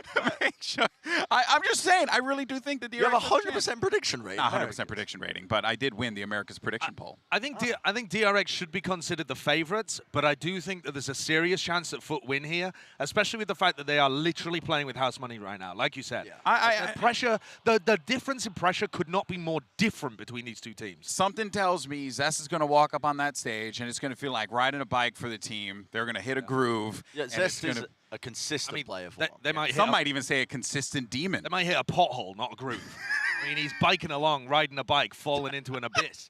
I'm just saying, I really do think that DRX... You have a 100% prediction rate. Not 100% prediction rating, but I did win the America's prediction poll. I think DRX should be considered the favorites, but I do think that there's a serious chance that Foot win here, especially with the fact that they are literally playing with house money right now, like you said. Yeah. The difference in pressure could not be more different between these two teams. Something tells me Zest is going to walk up on that stage, and it's going to feel like riding a bike for the team. They're going to hit a groove. Yeah, Zest is a consistent player for them. Some might even say a consistent demon. They might hit a pothole, not a groove. I mean, he's biking along, riding a bike, falling into an abyss.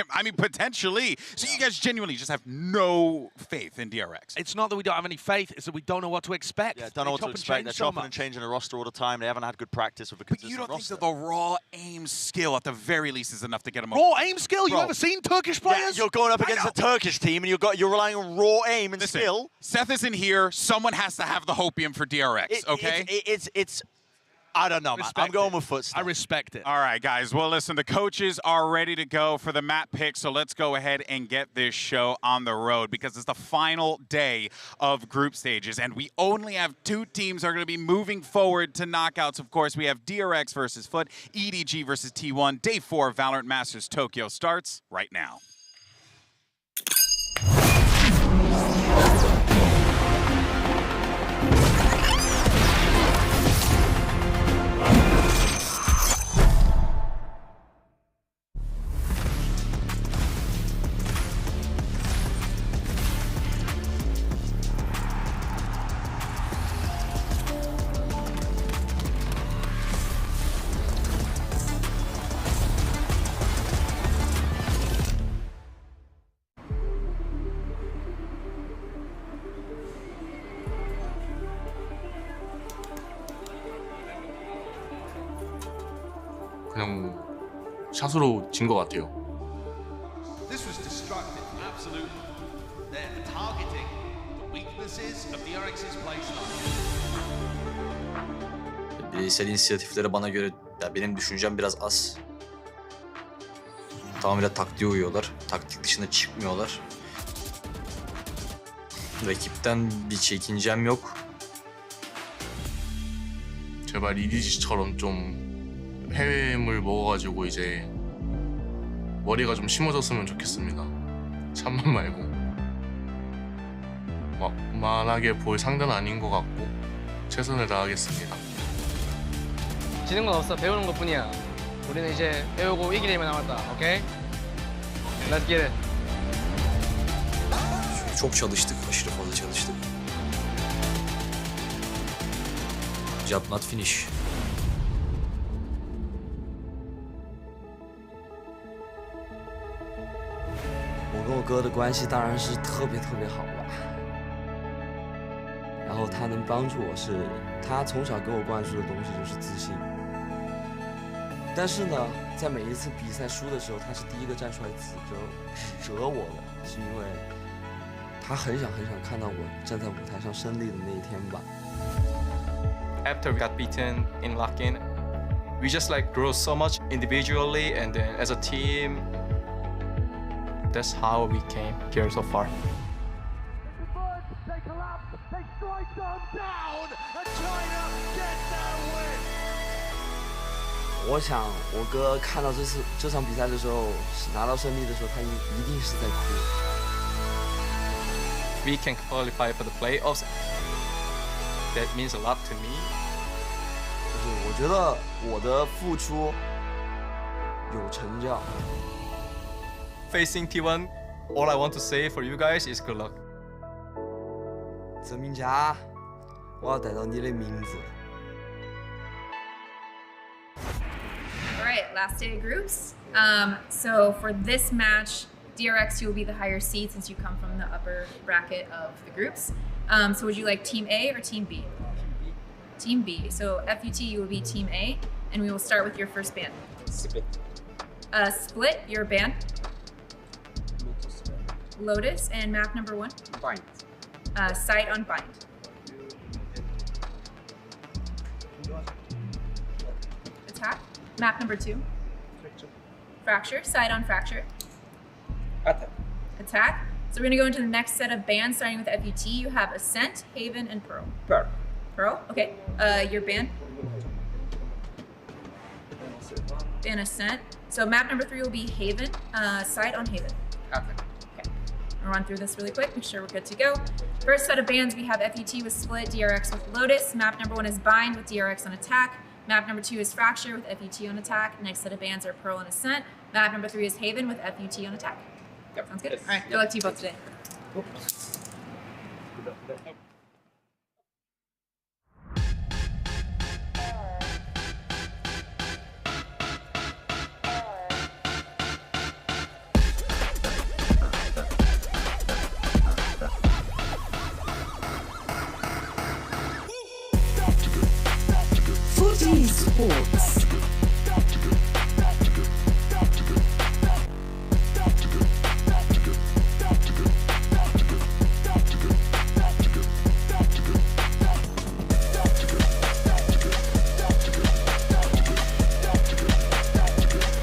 I mean, potentially. So you guys genuinely just have no faith in DRX. It's not that we don't have any faith, it's that we don't know what to expect. Yeah, don't know what to expect. They're chopping and changing the roster all the time. They haven't had good practice with a consistent roster. But you don't think that the raw aim skill, at the very least, is enough to get them raw aim skill? You ever seen Turkish players? Yeah, you're going up against a Turkish team, and you're relying on raw aim and skill. Seth isn't here. Someone has to have the hopium for DRX, okay? It's I don't know, man. I'm going with Foot. I respect it. All right, guys. Well, listen, the coaches are ready to go for the map pick, so let's go ahead and get this show on the road because it's the final day of group stages, and we only have 2 teams that are going to be moving forward to knockouts. Of course, we have DRX versus Foot, EDG versus T1. Day 4 of VALORANT Masters Tokyo starts right now. 그냥 샷으로 진 것 같아요. This was destructive, absolutely. They're targeting the weaknesses of DRX's playstyle. Bireysel inisiyatifleri bana göre, ya benim düşüncem biraz az. Tamamıyla taktiğe uyuyorlar. Taktik dışına çıkmıyorlar. Rakipten bir çekincem yok. 제발 EDG처럼 좀 해외물 먹어가지고 이제 머리가 좀 심어졌으면 좋겠습니다. 참만 말고 만하게 볼 상대는 아닌 것 같고 최선을 다하겠습니다. 지는 건 없어. 배우는 것뿐이야. 우리는 이제 배우고 이길 일만 남았다. 오케이? Let's get it. Çok çalıştık, aşırı fazla çalıştık. Job not finish.我跟我哥的关系当然是特别好吧。然后他能帮助我是，他从小给我灌输的东西就是自信。但是呢，在每一次比赛输的时候，他是第一个站出来指责我的，是因为他很想看到我站在舞台上胜利的那一天吧。after we got beaten in lock-in, we just like grew so much individually and then as a team. That's how we came here so far. They collapse, they strike them down, and China get their win. 我想我哥看到这场比赛的时候，拿到胜利的时候，他一定是在哭。We can qualify for the playoffs. That means a lot to me. 就是我觉得我的付出有成效。Facing T1, all I want to say for you guys is good luck. 泽明霞，我要带到你的名字。 All right, last day of groups. So for this match, DRX, you will be the higher seed since you come from the upper bracket of the groups. So would you like Team A or Team B? Team B. So FUT, you will be Team A, and we will start with your first band. Split. Split, your band. Lotus, and map number 1? Bind. Sight on bind. Attack. Map number 2. Fracture. Sight on fracture. Attack. Attack. So we're going to go into the next set of bands, starting with FUT. You have Ascent, Haven, and Pearl. Pearl. Pearl. Okay. Your band. Band Ascent. So map number 3 will be Haven. Sight on Haven. Attack. I'll run through this really quick, make sure we're good to go. First set of bands, we have FUT with Split, DRX with Lotus. Map number 1 is Bind with DRX on attack. Map number 2 is Fracture with FUT on attack. Next set of bands are Pearl and Ascent. Map number 3 is Haven with FUT on attack. Yep. Sounds good? Yes. All right, good luck to you both today. Footy Sports.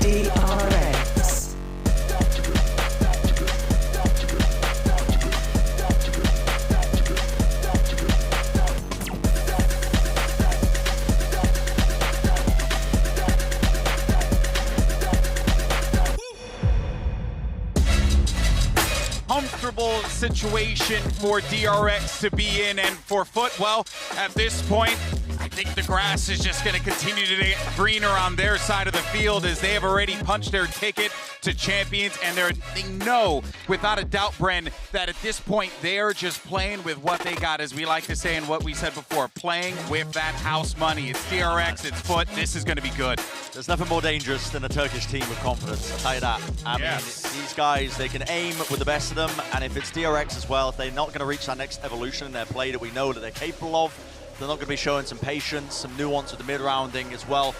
DRX. Comfortable situation for DRX to be in, and for Foot, well, at this point, I think the grass is just going to continue to get greener on their side of the field as they have already punched their ticket to Champions, and they know, without a doubt, Bren, that at this point, they're just playing with what they got, as we like to say and what we said before, playing with that house money. It's DRX, it's Foot, this is going to be good. There's nothing more dangerous than a Turkish team with confidence, I'll tell you that. I mean, these guys, they can aim with the best of them, and if it's DRX as well, if they're not going to reach that next evolution in their play that we know that they're capable of, they're not going to be showing some patience, some nuance with the mid-rounding as well,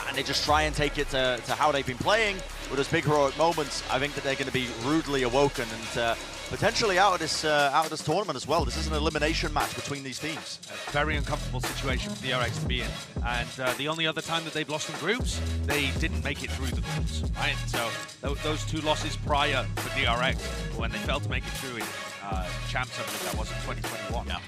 and they just try and take it to how they've been playing with those big heroic moments. I think that they're going to be rudely awoken and potentially out of this tournament as well. This is an elimination match between these teams. A very uncomfortable situation for DRX to be in, and the only other time that they've lost in groups, they didn't make it through the groups, right? So those 2 losses prior for DRX, when they failed to make it through in Champs, I believe that was in 2021. Yeah.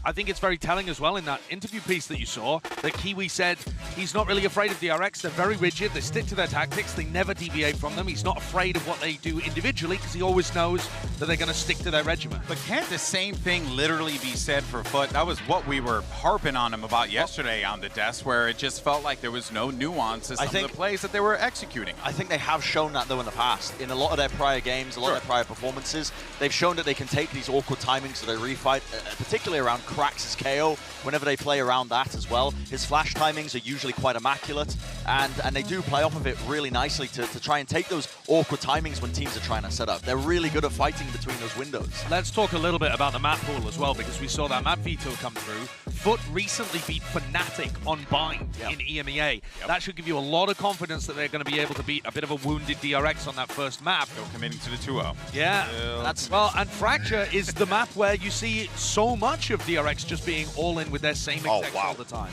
I think it's very telling as well in that interview piece that you saw that Kiwi said he's not really afraid of DRX. They're very rigid, they stick to their tactics, they never deviate from them. He's not afraid of what they do individually because he always knows that they're going to stick to their regimen. But can't the same thing literally be said for Foot? That was what we were harping on him about yesterday on the desk, where it just felt like there was no nuance to some of the plays that they were executing. I think they have shown that though in the past. In a lot of their prior games, a lot of their prior performances, they've shown that they can take these awkward timings that they refight, particularly around Krax's KO, whenever they play around that as well. His flash timings are usually quite immaculate, and they do play off of it really nicely to try and take those awkward timings when teams are trying to set up. They're really good at fighting between those windows. Let's talk a little bit about the map pool as well, because we saw that map veto come through. Foot recently beat Fnatic on Bind in EMEA. That should give you a lot of confidence that they're going to be able to beat a bit of a wounded DRX on that first map. Still committing to the 2-0. Yeah, and Fracture is the map where you see so much of DRX just being all in with their same execs all the time.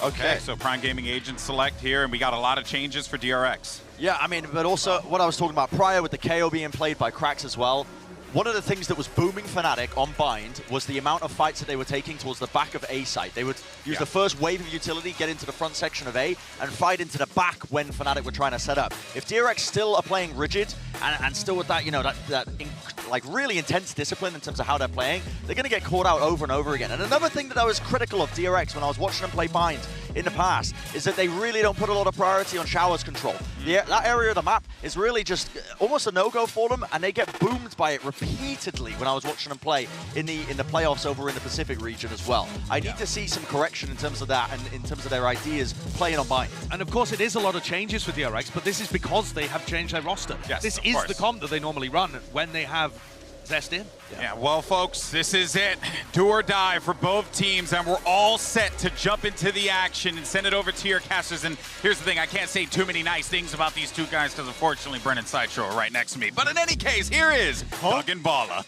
Okay, so Prime Gaming Agent select here, and we got a lot of changes for DRX. Yeah, I mean, but also what I was talking about prior with the KO being played by Cracks as well. One of the things that was booming Fnatic on Bind was the amount of fights that they were taking towards the back of A site. They would use the first wave of utility, get into the front section of A, and fight into the back when Fnatic were trying to set up. If DRX still are playing rigid and still with that, you know, like really intense discipline in terms of how they're playing, they're going to get caught out over and over again. And another thing that I was critical of DRX when I was watching them play Bind in the past is that they really don't put a lot of priority on showers control. That area of the map is really just almost a no-go for them, and they get boomed by it repeatedly when I was watching them play in the playoffs over in the Pacific region as well. I need to see some correction in terms of that and in terms of their ideas playing on Bind. And of course it is a lot of changes for DRX, but this is because they have changed their roster. Yes, this is the comp that they normally run when they have Zest in. Yeah, well, folks, this is it. Do or die for both teams, and we're all set to jump into the action and send it over to your casters. And here's the thing, I can't say too many nice things about these two guys because, unfortunately, Brennan Sideshow are right next to me. But in any case, here is Hug and Bala.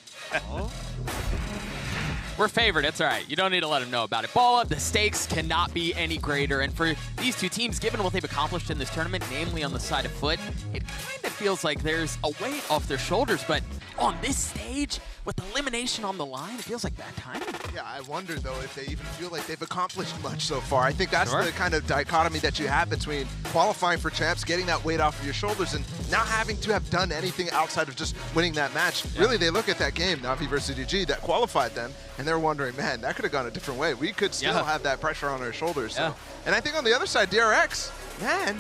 We're favored, it's all right. You don't need to let them know about it. Bala, the stakes cannot be any greater. And for these two teams, given what they've accomplished in this tournament, namely on the side of Foot, it kind of feels like there's a weight off their shoulders. But on this stage, with elimination on the line, it feels like bad timing. Yeah, I wonder, though, if they even feel like they've accomplished much so far. I think that's the kind of dichotomy that you have between qualifying for champs, getting that weight off of your shoulders, and not having to have done anything outside of just winning that match. Yeah. Really, they look at that game, Na'Vi versus EDG, that qualified them, and they're wondering, man, that could have gone a different way. We could still have that pressure on our shoulders. So. And I think on the other side, DRX, man,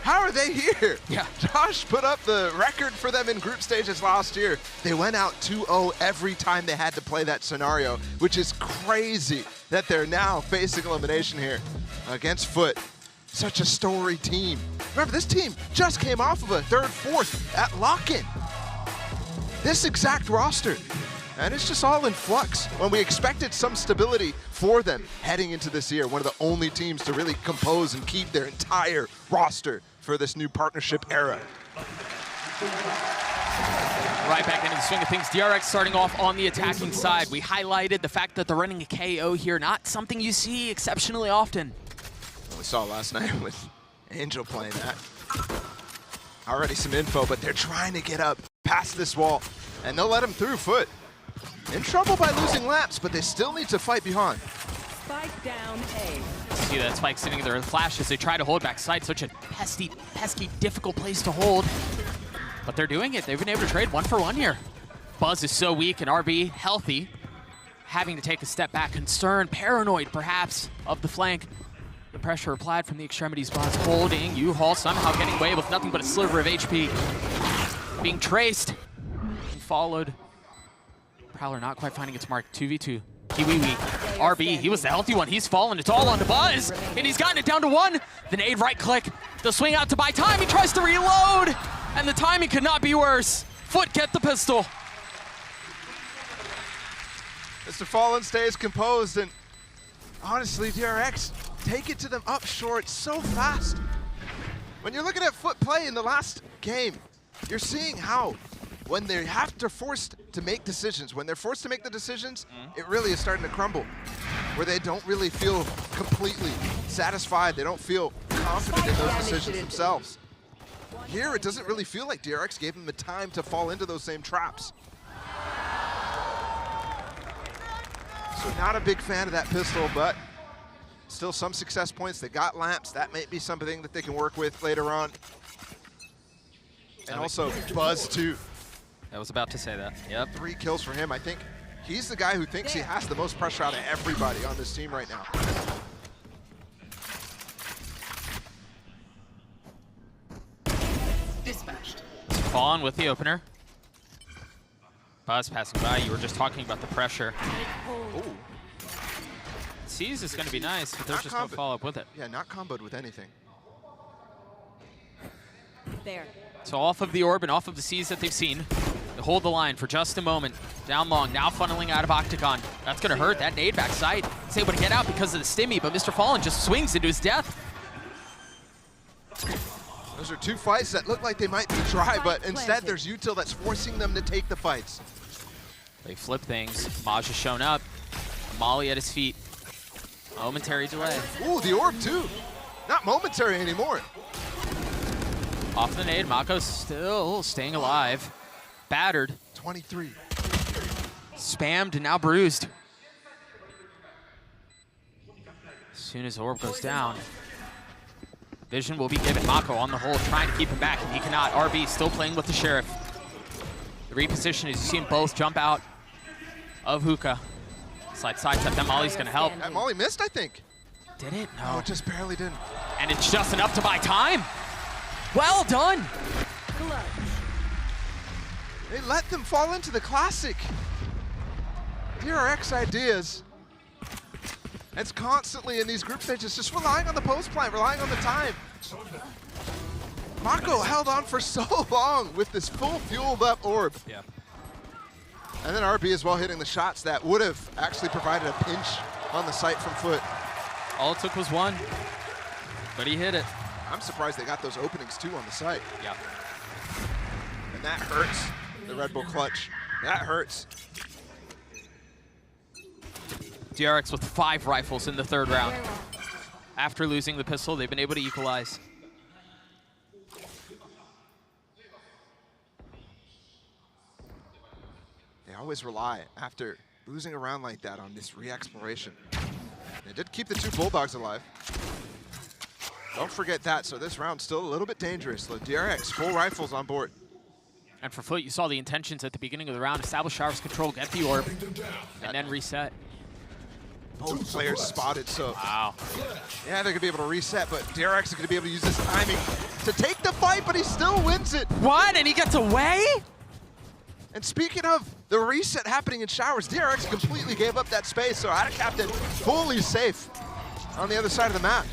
how are they here? Yeah. Josh put up the record for them in group stages last year. They went out 2-0 every time they had to play that scenario, which is crazy that they're now facing elimination here against Foot. Such a storied team. Remember, this team just came off of a 3rd, 4th at lock-in. This exact roster. And it's just all in flux when we expected some stability for them heading into this year. One of the only teams to really compose and keep their entire roster for this new partnership era. Right back into the swing of things. DRX starting off on the attacking side. We highlighted the fact that they're running a KO here, not something you see exceptionally often. We saw last night with Angel playing that. Already some info, but they're trying to get up past this wall, and they'll let him through. Foot in trouble by losing laps, but they still need to fight behind. Spike down A. See that Spike sitting there with flash as they try to hold back side. Such a pesky, difficult place to hold. But they're doing it. They've been able to trade 1-for-1 here. Buzz is so weak and RB healthy, having to take a step back. Concerned, paranoid perhaps, of the flank. The pressure applied from the extremities. Buzz holding. U-Haul somehow getting away with nothing but a sliver of HP. Being traced and followed. Prowler not quite finding its mark. 2v2. Kiwiwi. RB, he was the healthy one. He's fallen. It's all on to Buzz. And he's gotten it down to 1. The nade right click. The swing out to buy time. He tries to reload. And the timing could not be worse. Foot get the pistol. Mr. Fallen stays composed, and honestly, DRX take it to them up short so fast. When you're looking at Foot play in the last game, you're seeing how when they have to forced to make decisions, when they're forced to make the decisions, it really is starting to crumble, where they don't really feel completely satisfied. They don't feel confident in those decisions themselves. Here, it doesn't really feel like DRX gave them the time to fall into those same traps. So not a big fan of that pistol, but still some success points. They got lamps. That may be something that they can work with later on. And also Buzz too. I was about to say that. Yep. 3 kills for him. I think he's the guy who thinks he has the most pressure out of everybody on this team right now. Dispatched. Fawn with the opener. Buzz passing by. You were just talking about the pressure. Ooh. Seize is going to be nice, but there's just no follow-up with it. Yeah, not comboed with anything. There. So off of the orb and off of the Seize that they've seen, the hold the line for just a moment. Down long, now funneling out of Octagon. That's gonna hurt, that nade backside. He's able to get out because of the stimmy, but Mr. Fallen just swings into his death. Those are two fights that look like they might be dry, but instead there's Util that's forcing them to take the fights. They flip things. Maj has shown up. Molly at his feet. Momentary delay. Ooh, the orb too. Not momentary anymore. Off the nade, Mako's still staying alive. Battered. 23. Spammed and now bruised. As soon as orb goes down, vision will be given. Mako on the hold, trying to keep him back, and he cannot. RB still playing with the Sheriff. The reposition is you see them both jump out of hookah. Side step, that Molly's gonna help. That Molly missed, I think. Did it? No, it just barely didn't. And it's just enough to buy time. Well done. They let them fall into the classic. DRX ideas. It's constantly in these group stages, just relying on the post plant, relying on the time. Mako held on for so long with this full fueled up orb. Yeah. And then RB as well hitting the shots that would have actually provided a pinch on the site from foot. All it took was one, but he hit it. I'm surprised they got those openings too on the site. Yeah. And that hurts, the Red Bull clutch. That hurts. DRX with 5 rifles in the 3rd round. After losing the pistol, they've been able to equalize. They always rely, after losing a round like that, on this re-exploration. They did keep the 2 Bulldogs alive. Don't forget that, so this round's still a little bit dangerous. The DRX, full rifles on board. And for Foot, you saw the intentions at the beginning of the round. Establish Shower's control, get the orb, and then reset. Both players spotted, so. Wow. Yeah, they're gonna be able to reset, but DRX is gonna be able to use this timing to take the fight, but he still wins it. What, and he gets away? And speaking of the reset happening in Showers, DRX completely gave up that space, so Out of Captain fully safe on the other side of the map.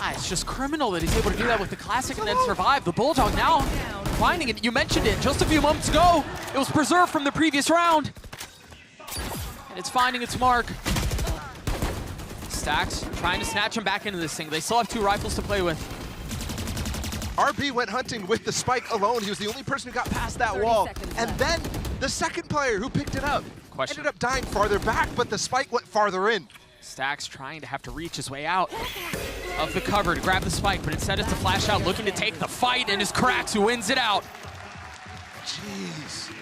It's just criminal that he's able to do that with the Classic and then survive. The Bulldog now finding it. You mentioned it just a few moments ago. It was preserved from the previous round. And it's finding its mark. Stacks trying to snatch him back into this thing. They still have 2 rifles to play with. RB went hunting with the spike alone. He was the only person who got past that wall. And then the second player who picked it up ended up dying farther back, but the spike went farther in. Stacks trying to have to reach his way out of the cover to grab the spike, but instead it's a flash out looking to take the fight, and it's Krax who wins it out. Jeez.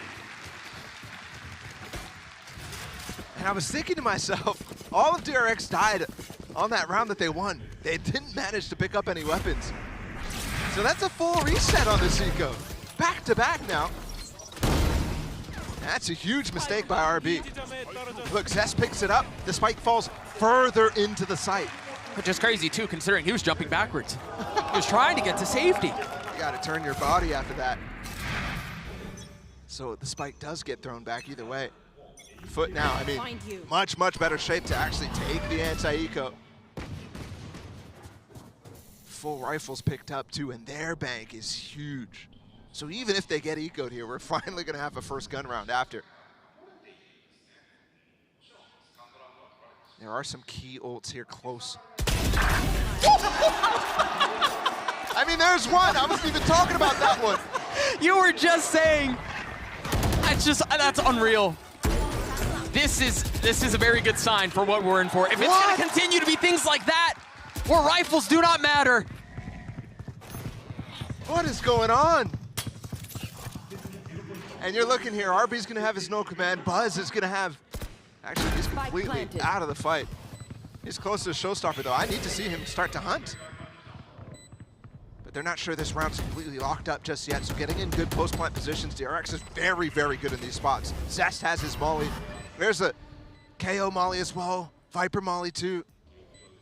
And I was thinking to myself, all of DRX died on that round that they won. They didn't manage to pick up any weapons. So that's a full reset on this eco. Back to back now. That's a huge mistake by RB. Look, Zest picks it up. The spike falls further into the site. Which is crazy too, considering he was jumping backwards. He was trying to get to safety. You gotta turn your body after that. So the spike does get thrown back either way. Foot now, I mean, much, much better shape to actually take the anti-eco. Full rifles picked up too, and their bank is huge. So even if they get ecoed here, we're finally gonna have a first gun round after. There are some key ults here close. I mean, there's one. I wasn't even talking about that one. You were just saying. That's unreal. This is a very good sign for what we're in for. If it's gonna continue to be things like that, where rifles do not matter. What is going on? And you're looking here, RB's gonna have his no command. Buzz is gonna have, actually he's completely out of the fight. He's close to a showstopper though. I need to see him start to hunt. But they're not sure this round's completely locked up just yet, so getting in good post-plant positions. DRX is very, very good in these spots. Zest has his molly. There's a KO molly as well. Viper molly too.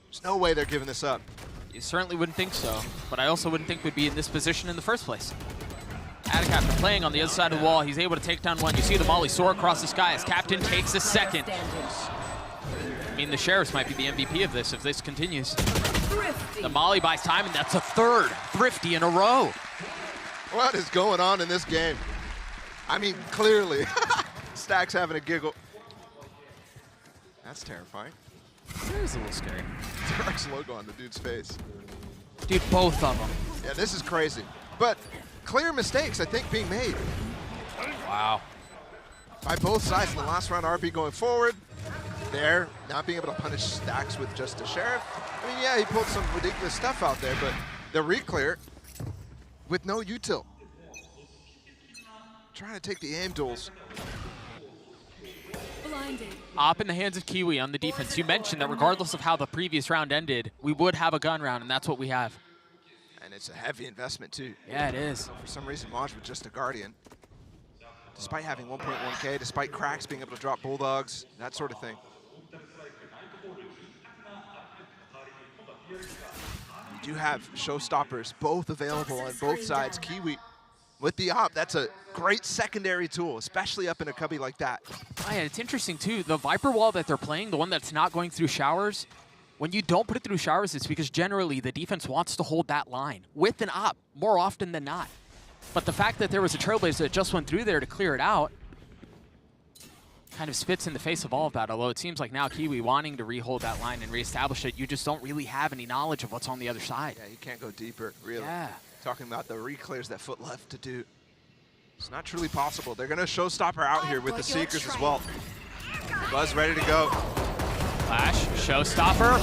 There's no way they're giving this up. You certainly wouldn't think so, but I also wouldn't think we'd be in this position in the first place. Captain playing on the other side of the wall. He's able to take down one. You see the molly soar across the sky as Captain takes a second. I mean, the Sheriffs might be the MVP of this if this continues. The molly buys time, and that's a 3rd Thrifty in a row. What is going on in this game? I mean, clearly. Stack's having a giggle. That's terrifying. It is a little scary. DRX logo on the dude's face. Dude, both of them. Yeah, this is crazy. But clear mistakes, I think, being made. Wow. By both sides in the last round, RB going forward. There, not being able to punish Stacks with just a Sheriff. I mean, yeah, he pulled some ridiculous stuff out there, but the reclear with no util. Trying to take the aim duels. Op in the hands of Kiwi on the defense. You mentioned that regardless of how the previous round ended, we would have a gun round, and that's what we have. And it's a heavy investment, too. Yeah, it is. For some reason, Maj with just a Guardian. Despite having 1.1K, despite cracks being able to drop Bulldogs, that sort of thing. We do have showstoppers, both available on both sides. Kiwi with the op, that's a great secondary tool, especially up in a cubby like that. Oh, yeah, it's interesting, too. The Viper wall that they're playing, the one that's not going through showers, when you don't put it through showers, it's because generally the defense wants to hold that line with an op more often than not. But the fact that there was a Trailblazer that just went through there to clear it out kind of spits in the face of all of that, although it seems like now Kiwi wanting to rehold that line and reestablish it, you just don't really have any knowledge of what's on the other side. Yeah, you can't go deeper, really. Yeah. Talking about the reclears that Foot left to do. It's not truly possible. They're going to showstopper out here with the Seekers as well. Buzz ready to go. Flash, showstopper,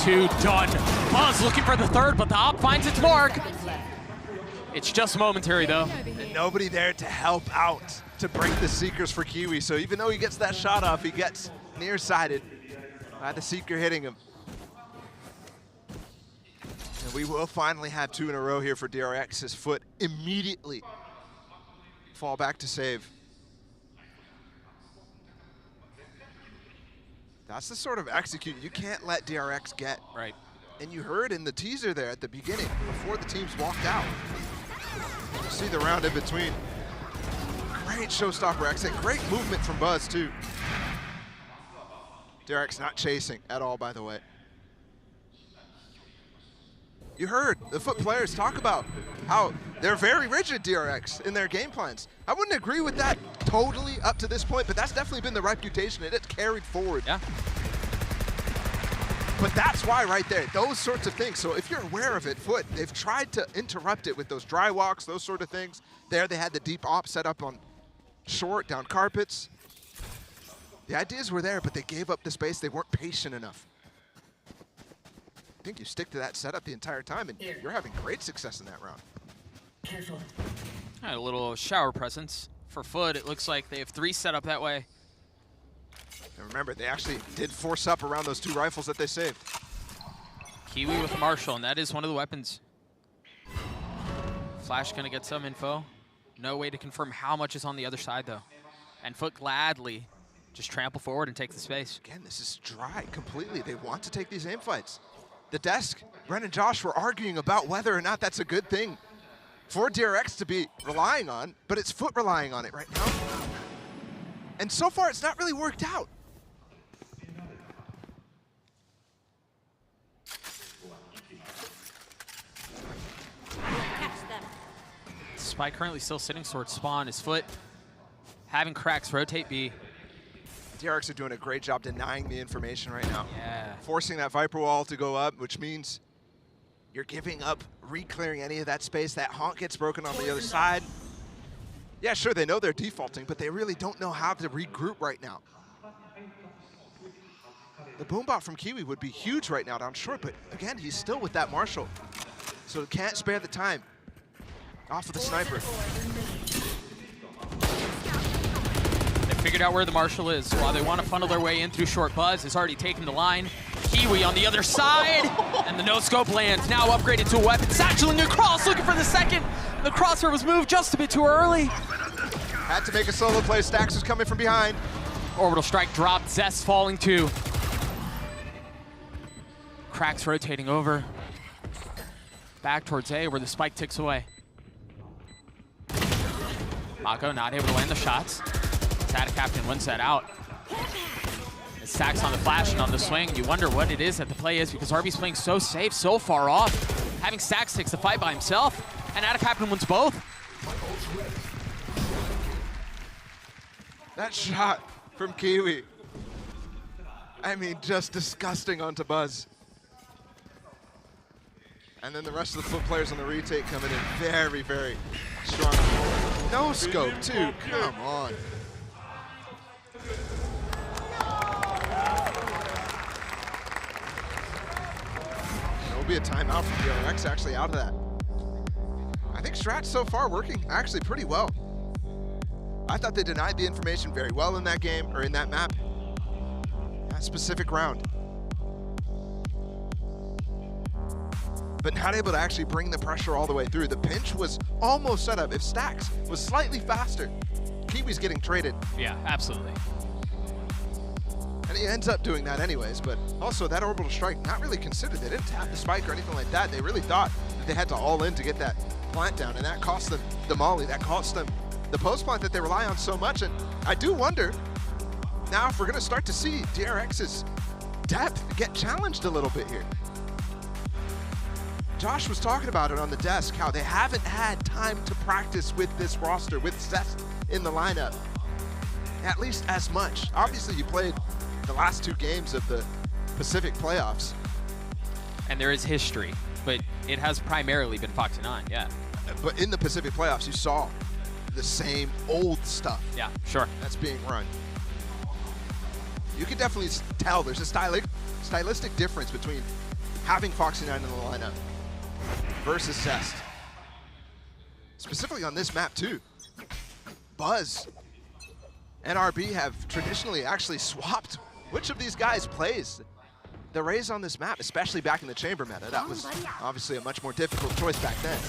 2 done. Buzz looking for the third, but the op finds its mark. It's just momentary, though. And nobody there to help out to break the Seekers for Kiwi. So even though he gets that shot off, he gets nearsighted by the Seeker hitting him. And we will finally have 2 in a row here for DRX. His Foot immediately fall back to save. That's the sort of execute you can't let DRX get. Right. And you heard in the teaser there at the beginning, before the teams walked out. You see the round in between. Great showstopper exit, great movement from Buzz too. DRX not chasing at all, by the way. You heard the Foot players talk about how they're very rigid, DRX, in their game plans. I wouldn't agree with that totally up to this point, but that's definitely been the reputation, and it's carried forward. Yeah. But that's why right there, those sorts of things. So if you're aware of it, Foot, they've tried to interrupt it with those dry walks, those sort of things. There they had the deep op set up on short, down carpets. The ideas were there, but they gave up the space. They weren't patient enough. I think you stick to that setup the entire time, and you're having great success in that round. Careful. A little shower presence for Foot. It looks like they have 3 set up that way. And remember, they actually did force up around those 2 rifles that they saved. Kiwi with Marshall, and that is one of the weapons. Flash gonna get some info. No way to confirm how much is on the other side, though. And Foot gladly just trample forward and take the space. Again, this is dry completely. They want to take these aim fights. The desk, Ren and Josh were arguing about whether or not that's a good thing for DRX to be relying on, but it's Foot relying on it right now. And so far, it's not really worked out. Spike currently still sitting towards spawn. His Foot having cracks rotate B. DRX are doing a great job denying the information right now. Yeah. Forcing that Viper wall to go up, which means you're giving up re-clearing any of that space. That honk gets broken on the other side. Yeah, sure, they know they're defaulting, but they really don't know how to regroup right now. The boombot from Kiwi would be huge right now down short, but again, he's still with that Marshall. So can't spare the time. Off of the sniper. Figured out where the Marshall is. While they want to funnel their way in through short, Buzz has already taken the line. Kiwi on the other side, and the no-scope lands, now upgraded to a weapon. Satcheling across, looking for the second. The crosshair was moved just a bit too early. Had to make a solo play. Stax was coming from behind. Orbital strike dropped, Zest falling too. Cracks rotating over. Back towards A, where the spike ticks away. Mako not able to land the shots. Tata Captain wins that out. Stacks on the flash and on the swing. You wonder what it is that the play is because RB's playing so safe, so far off. Having Stacks takes the fight by himself, and Tata Captain wins both. That shot from Kiwi. I mean, just disgusting onto Buzz. And then the rest of the Foot players on the retake coming in very, very strong. No scope, too. Come on. There'll be a timeout from VALORANT actually out of that. I think Strat's so far working actually pretty well. I thought they denied the information very well in that game, or in that map. That specific round. But not able to actually bring the pressure all the way through. The pinch was almost set up. If Stacks was slightly faster, Kiwi's getting traded. Yeah, absolutely. And he ends up doing that anyways, but also that orbital strike, not really considered. They didn't tap the spike or anything like that. They really thought that they had to all in to get that plant down, and that cost them the molly. That cost them the post plant that they rely on so much. And I do wonder now if we're gonna start to see DRX's depth get challenged a little bit here. Josh was talking about it on the desk, how they haven't had time to practice with this roster, with Zest in the lineup, at least as much. Obviously, you played the last 2 games of the Pacific playoffs. And there is history, but it has primarily been Fox9, yeah. But in the Pacific playoffs, you saw the same old stuff. Yeah, sure. That's being run. You can definitely tell there's a stylistic difference between having Fox9 in the lineup versus Zest. Specifically on this map too. Buzz and RB have traditionally actually swapped which of these guys plays the Rays on this map, especially back in the chamber meta. That was obviously a much more difficult choice back then.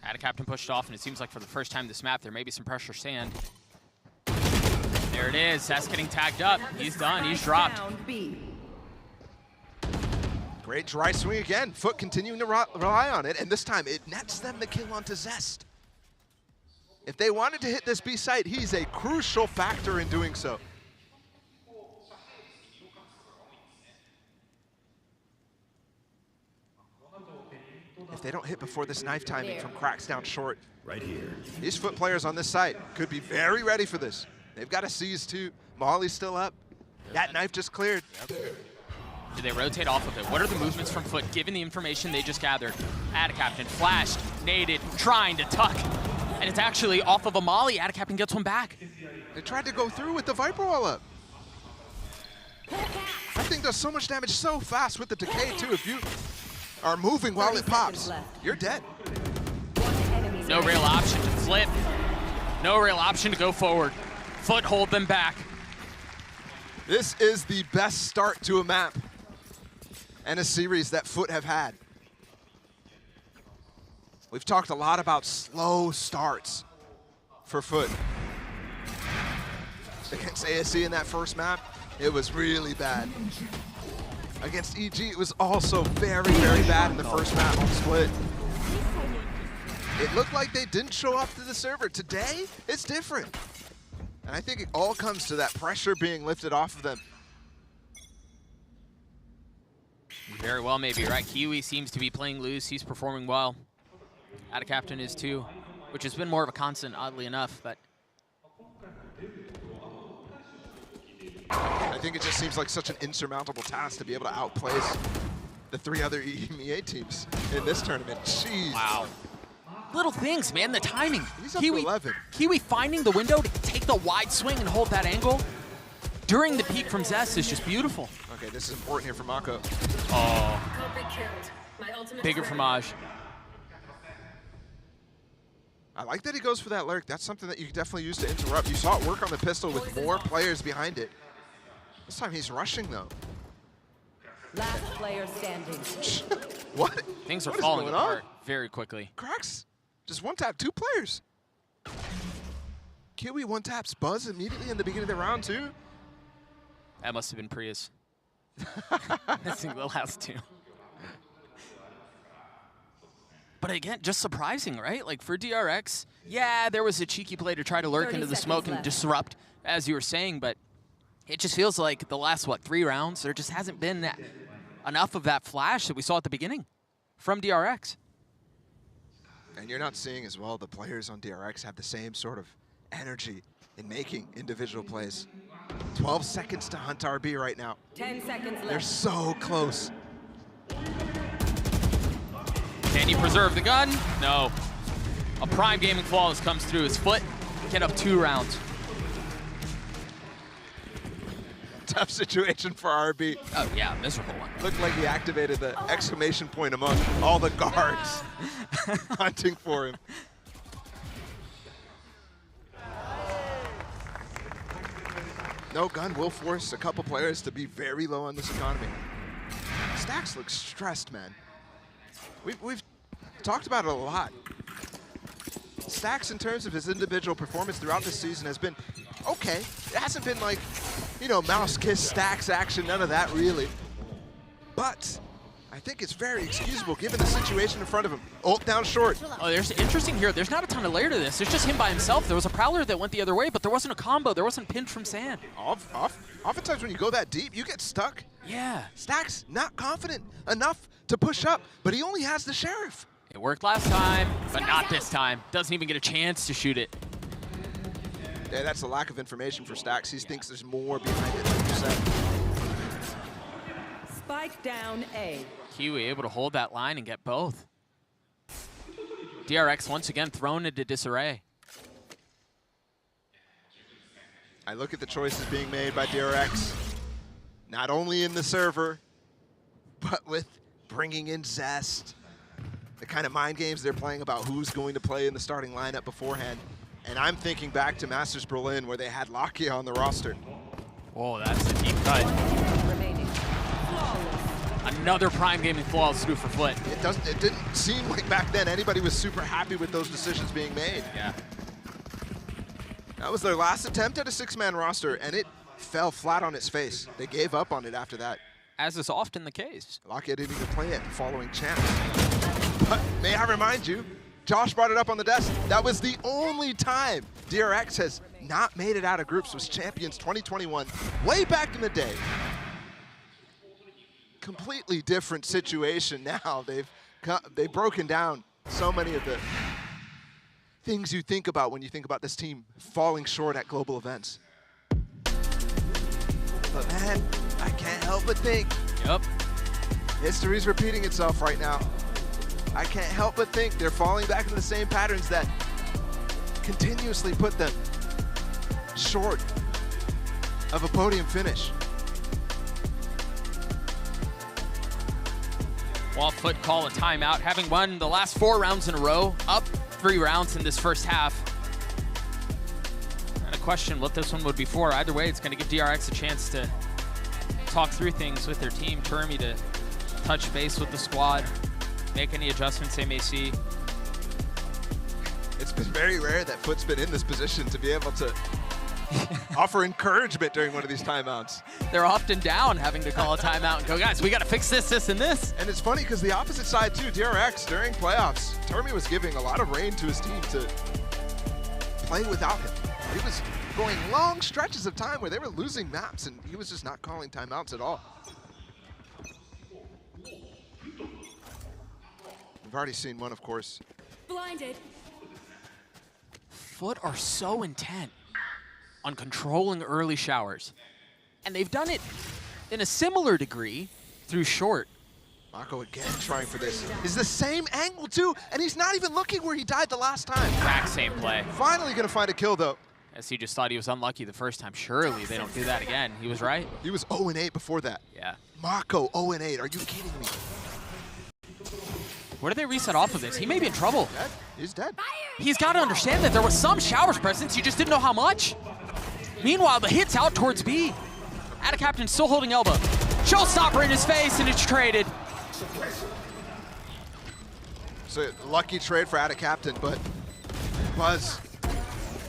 Had a captain pushed off, and it seems like for the first time this map, there may be some pressure stand. There it is, Zest getting tagged up. He's done, he's dropped. Great dry swing again. Foot continuing to rely on it, and this time it nets them the kill onto Zest. If they wanted to hit this B site, he's a crucial factor in doing so. If they don't hit before this knife timing from Cracks down short, right here. These Foot players on this side could be very ready for this. They've got a seize too. Molly's still up. That knife just cleared. Do they rotate off of it? What are the movements from Foot, given the information they just gathered? Captain flashed, naded, trying to tuck. And it's actually off of a molly. Captain gets one back. They tried to go through with the Viper wall up. That thing does so much damage so fast with the decay too. If you are moving while it pops, you're dead. No real option to flip. No real option to go forward. Foot hold them back. This is the best start to a map and a series that Foot have had. We've talked a lot about slow starts for Foot. Against ASC in that first map, it was really bad. Against EG, it was also very, very bad in the first map on Split. It looked like they didn't show up to the server. Today, it's different. And I think it all comes to that pressure being lifted off of them. Very well, maybe, right? Kiwi seems to be playing loose. He's performing well. Captain is too, which has been more of a constant, oddly enough, but I think it just seems like such an insurmountable task to be able to outplace the 3 other EMEA teams in this tournament. Jeez. Wow. Little things, man, the timing. He's up to 11. Kiwi finding the window to take the wide swing and hold that angle during the peak from Zest is just beautiful. Okay, this is important here for Mako. Oh. Bigger fromage. I like that he goes for that lurk. That's something that you can definitely use to interrupt. You saw it work on the pistol with more players behind it. This time he's rushing though. Last player standing. What? Things are what falling apart very quickly. Cracks just one tap 2 players. Kiwi one taps Buzz immediately in the beginning of the round too. That must have been Prius. Missing the last 2. But again, just surprising, right? Like for DRX, yeah, there was a cheeky play to try to lurk into the smoke and disrupt, as you were saying, but it just feels like the last, 3 rounds, there just hasn't been enough of that flash that we saw at the beginning from DRX. And you're not seeing as well the players on DRX have the same sort of energy in making individual plays. 12 seconds to hunt RB right now. 10 seconds left. They're so close. Can you preserve the gun? No. A prime gaming flawless comes through his foot. Get up 2 rounds. Tough situation for RB. Oh yeah, miserable one. Looked like he activated the exclamation point among all the guards hunting for him. No gun will force a couple players to be very low on this economy. Stax looks stressed, man. We've talked about it a lot. Stax, in terms of his individual performance throughout this season, has been okay. It hasn't been like, you know, mouse kiss Stax action, none of that really. But I think it's very excusable given the situation in front of him. Ult down short. Oh, there's interesting here. There's not a ton of layer to this. There's just him by himself. There was a Prowler that went the other way, but there wasn't a combo. There wasn't pinned from sand. Oftentimes when you go that deep, you get stuck. Yeah. Stax not confident enough to push up, but he only has the Sheriff. It worked last time, but not this time. Doesn't even get a chance to shoot it. Yeah, that's a lack of information for Stax. He thinks there's more behind it, like you said. Spike down A. Kiwi able to hold that line and get both. DRX once again thrown into disarray. I look at the choices being made by DRX, not only in the server, but with bringing in Zest, the kind of mind games they're playing about who's going to play in the starting lineup beforehand. And I'm thinking back to Masters Berlin where they had Lakia on the roster. Whoa, that's a deep cut. Remaining. Another prime gaming flawless through for Foot. It didn't seem like back then anybody was super happy with those decisions being made. Yeah. That was their last attempt at a 6-man roster, and it fell flat on its face. They gave up on it after that. As is often the case. Lakia didn't even play it the following champ. But may I remind you, Josh brought it up on the desk, that was the only time DRX has not made it out of groups, was Champions 2021, way back in the day. Completely different situation now. They've broken down so many of the things you think about when you think about this team falling short at global events. But man, I can't help but think. Yep. History's repeating itself right now. I can't help but think they're falling back into the same patterns that continuously put them short of a podium finish. While Foot call a timeout, having won the last 4 rounds in a row, up 3 rounds in this first half. And a question what this one would be for. Either way, it's going to give DRX a chance to talk through things with their team. Termi to touch base with the squad, make any adjustments they may see. It's been very rare that Foot's been in this position to be able to offer encouragement during one of these timeouts. They're often down having to call a timeout and go, guys, we got to fix this, this, and this. And it's funny because the opposite side too, DRX, during playoffs, Termi was giving a lot of reign to his team to play without him. He was going long stretches of time where they were losing maps and he was just not calling timeouts at all. We've already seen one, of course. Blinded. Foot are so intent on controlling early showers. And they've done it in a similar degree through short. Mako again trying for this. It's the same angle too, and he's not even looking where he died the last time. Exact same play. Finally gonna find a kill though. As he just thought he was unlucky the first time. Surely they don't do that again. He was right. He was 0-8 before that. Yeah. Mako 0-8, are you kidding me? Where do they reset off of this? He may be in trouble. Dead? He's dead. He's got to understand that there was some showers presence, he just didn't know how much. Meanwhile, the hit's out towards B. Attacaptain still holding elbow. Showstopper in his face, and it's traded. It's a lucky trade for Attacaptain, but Buzz,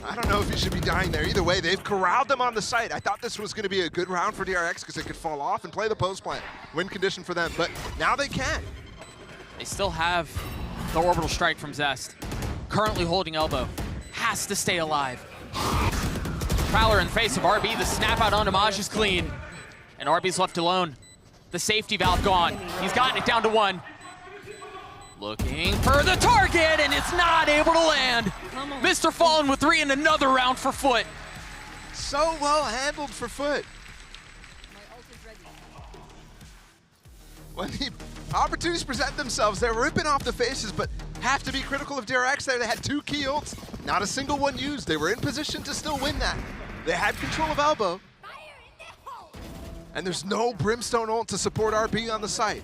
I don't know if he should be dying there. Either way, they've corralled them on the site. I thought this was going to be a good round for DRX because they could fall off and play the post plant. Win condition for them, but now they can't. They still have the orbital strike from Zest. Currently holding elbow. Has to stay alive. Prowler in the face of RB. The snap out on Homage is clean. And RB's left alone. The safety valve gone. He's gotten it down to 1. Looking for the target, and it's not able to land. Mr. Fallen with 3 in another round for Foot. So well handled for Foot. When the opportunities present themselves, they're ripping off the faces, but have to be critical of DRX there. They had 2 key ults, not a single one used. They were in position to still win that. They had control of elbow. And there's no Brimstone ult to support RB on the site.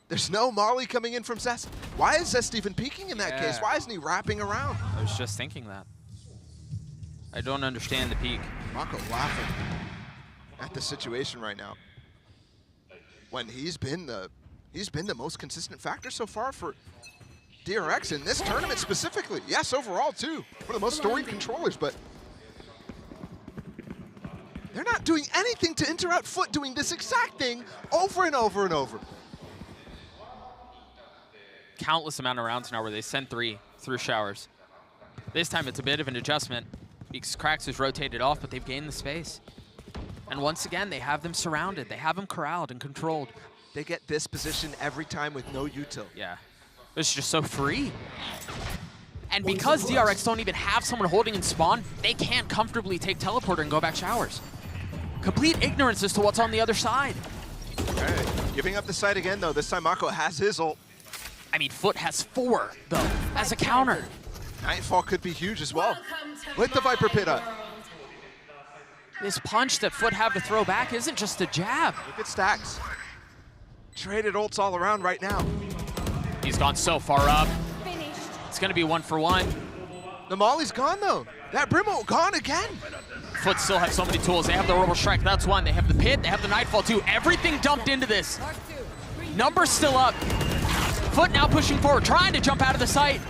There's no Molly coming in from Zest. Why is Zest even peeking in that case? Why isn't he wrapping around? I was just thinking that. I don't understand the peek. Mako laughing at the situation right now. When he's been the most consistent factor so far for DRX in this tournament specifically. Yes, overall too. One of the most storied controllers, but they're not doing anything to interrupt Foot doing this exact thing over and over and over. Countless amount of rounds now where they send 3 through showers. This time it's a bit of an adjustment because Krax is rotated off, but they've gained the space. And once again, they have them surrounded. They have them corralled and controlled. They get this position every time with no util. Yeah, it's just so free. And because DRX don't even have someone holding in spawn, they can't comfortably take teleporter and go back showers. Complete ignorance as to what's on the other side. Okay. Giving up the site again though. This time Mako has his ult. I mean, Foot has 4 though, as a counter. Nightfall could be huge as well. With the Viper Pit up. This punch that Foot have to throw back isn't just a jab. Look at Stacks. Traded ults all around right now. He's gone so far up. It's gonna be 1 for 1. The Molly's gone though. That Brim ult gone again. Foot still have so many tools. They have the Orbital Strike, that's 1. They have the Pit, they have the Nightfall too. Everything dumped into this. Numbers still up. Foot now pushing forward, trying to jump out of the site.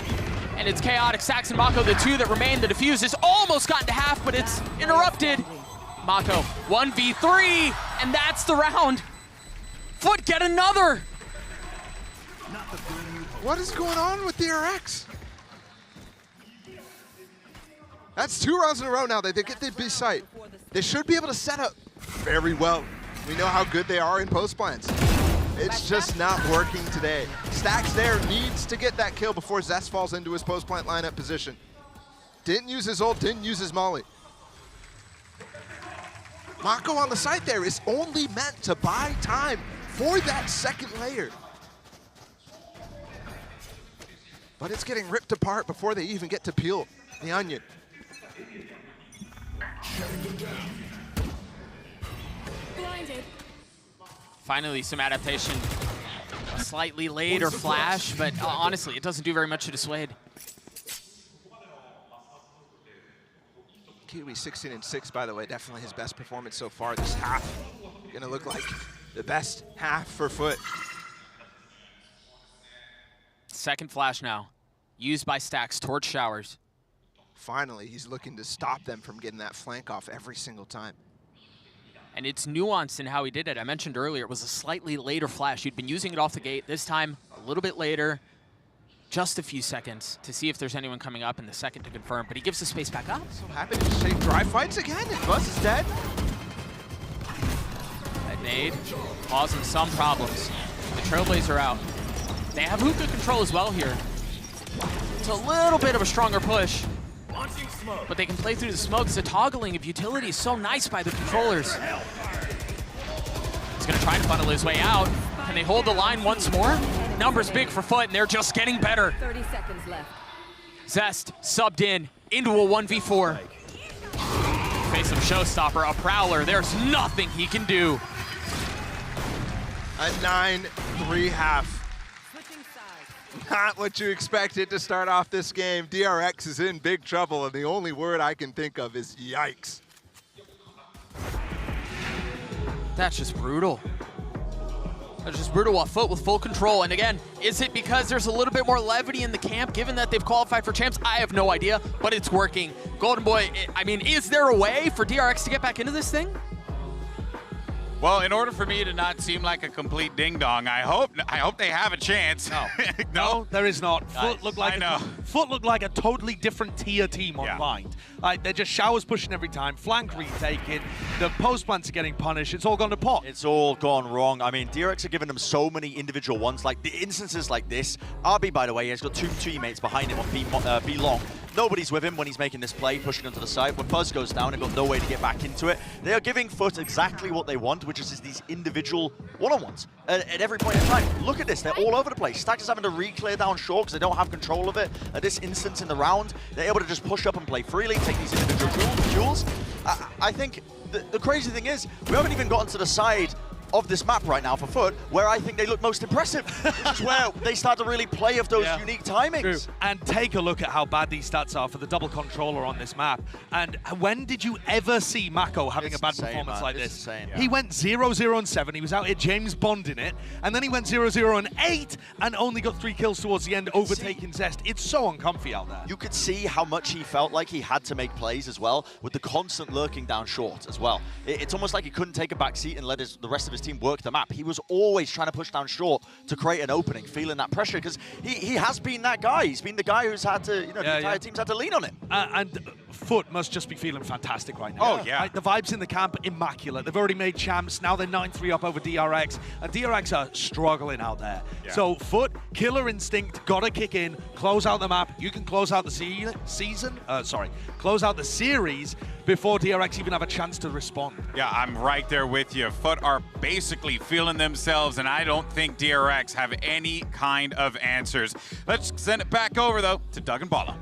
And it's chaotic. Stacks and Mako, the 2 that remain. The defuse is almost gotten to half, but it's interrupted. Mako, 1v3, and that's the round. Foot get another. What is going on with DRX? That's 2 rounds in a row now that they get the B site. They should be able to set up very well. We know how good they are in post plants. It's just not working today. Stacks there needs to get that kill before Zest falls into his post plant lineup position. Didn't use his ult, didn't use his Molly. Mako on the site there is only meant to buy time for that second layer. But it's getting ripped apart before they even get to peel the onion. Blinded. Finally, some adaptation. A slightly later flash, but honestly, it doesn't do very much to dissuade. Kiwi 16-6, by the way, definitely his best performance so far this half. Gonna look like the best half for Foot. Second flash now, used by Stacks towards showers. Finally, he's looking to stop them from getting that flank off every single time. And it's nuanced in how he did it. I mentioned earlier, it was a slightly later flash. He'd been using it off the gate. This time, a little bit later, just a few seconds to see if there's anyone coming up, and the second to confirm. But he gives the space back up. So happy to shake dry fights again, and Buzz is dead. That nade causing some problems. The Trailblazer out. They have hookah control as well here. It's a little bit of a stronger push. But they can play through the smokes. The toggling of utility is so nice by the controllers. He's gonna try to funnel his way out. Can they hold the line once more? Numbers big for Foot, and they're just getting better. 30 seconds left. Zest subbed in into a 1v4. Face of Showstopper, a Prowler. There's nothing he can do. A 9-3 half. Not what you expected to start off this game. DRX is in big trouble, and the only word I can think of is yikes. That's just brutal. That's just brutal while Foot with full control. And again, is it because there's a little bit more levity in the camp, given that they've qualified for champs? I have no idea, but it's working. Golden Boy, I mean, is there a way for DRX to get back into this thing? Well, in order for me to not seem like a complete ding-dong, I hope they have a chance. No, No? there is not. Nice. Foot looked like I know. Foot looked like a totally different tier team on blind. Like they're just showers pushing every time, flank retaking, the post plants are getting punished. It's all gone to pot. It's all gone wrong. I mean, DRX are giving them so many individual ones, like the instances like this. RB, by the way, has got 2 teammates behind him on B long. Nobody's with him when he's making this play, pushing onto the side. When Buzz goes down, they've got no way to get back into it. They are giving Foot exactly what they want, which is these individual one-on-ones at every point in time. Look at this, they're all over the place. Stack is having to re-clear down short because they don't have control of it. At this instance in the round, they're able to just push up and play freely, take these individual duels. I think the crazy thing is, we haven't even gotten to the side of this map right now for Foot, where I think they look most impressive. Which is where they start to really play of those unique timings. True. And take a look at how bad these stats are for the double controller on this map. And when did you ever see Mako having a bad performance like this? Insane. He went 0-0-7, he was out here James Bonding it, and then he went 0-0-8 and only got 3 kills towards the end, overtaking Zest. It's so uncomfy out there. You could see how much he felt like he had to make plays as well, with the constant lurking down short as well. It's almost like he couldn't take a back seat and let the rest of his team work the map. He was always trying to push down short to create an opening, feeling that pressure, because he has been that guy. He's been the guy who's had to, the entire team's had to lean on him. And Foot must just be feeling fantastic right now. Oh, yeah. Like, the vibes in the camp, immaculate. They've already made champs. Now they're 9-3 up over DRX. And DRX are struggling out there. Yeah. So Foot, killer instinct, gotta kick in, close out the map. You can close out the close out the series before DRX even have a chance to respond. Yeah, I'm right there with you. Foot are basically feeling themselves, and I don't think DRX have any kind of answers. Let's send it back over, though, to Doug and Bala.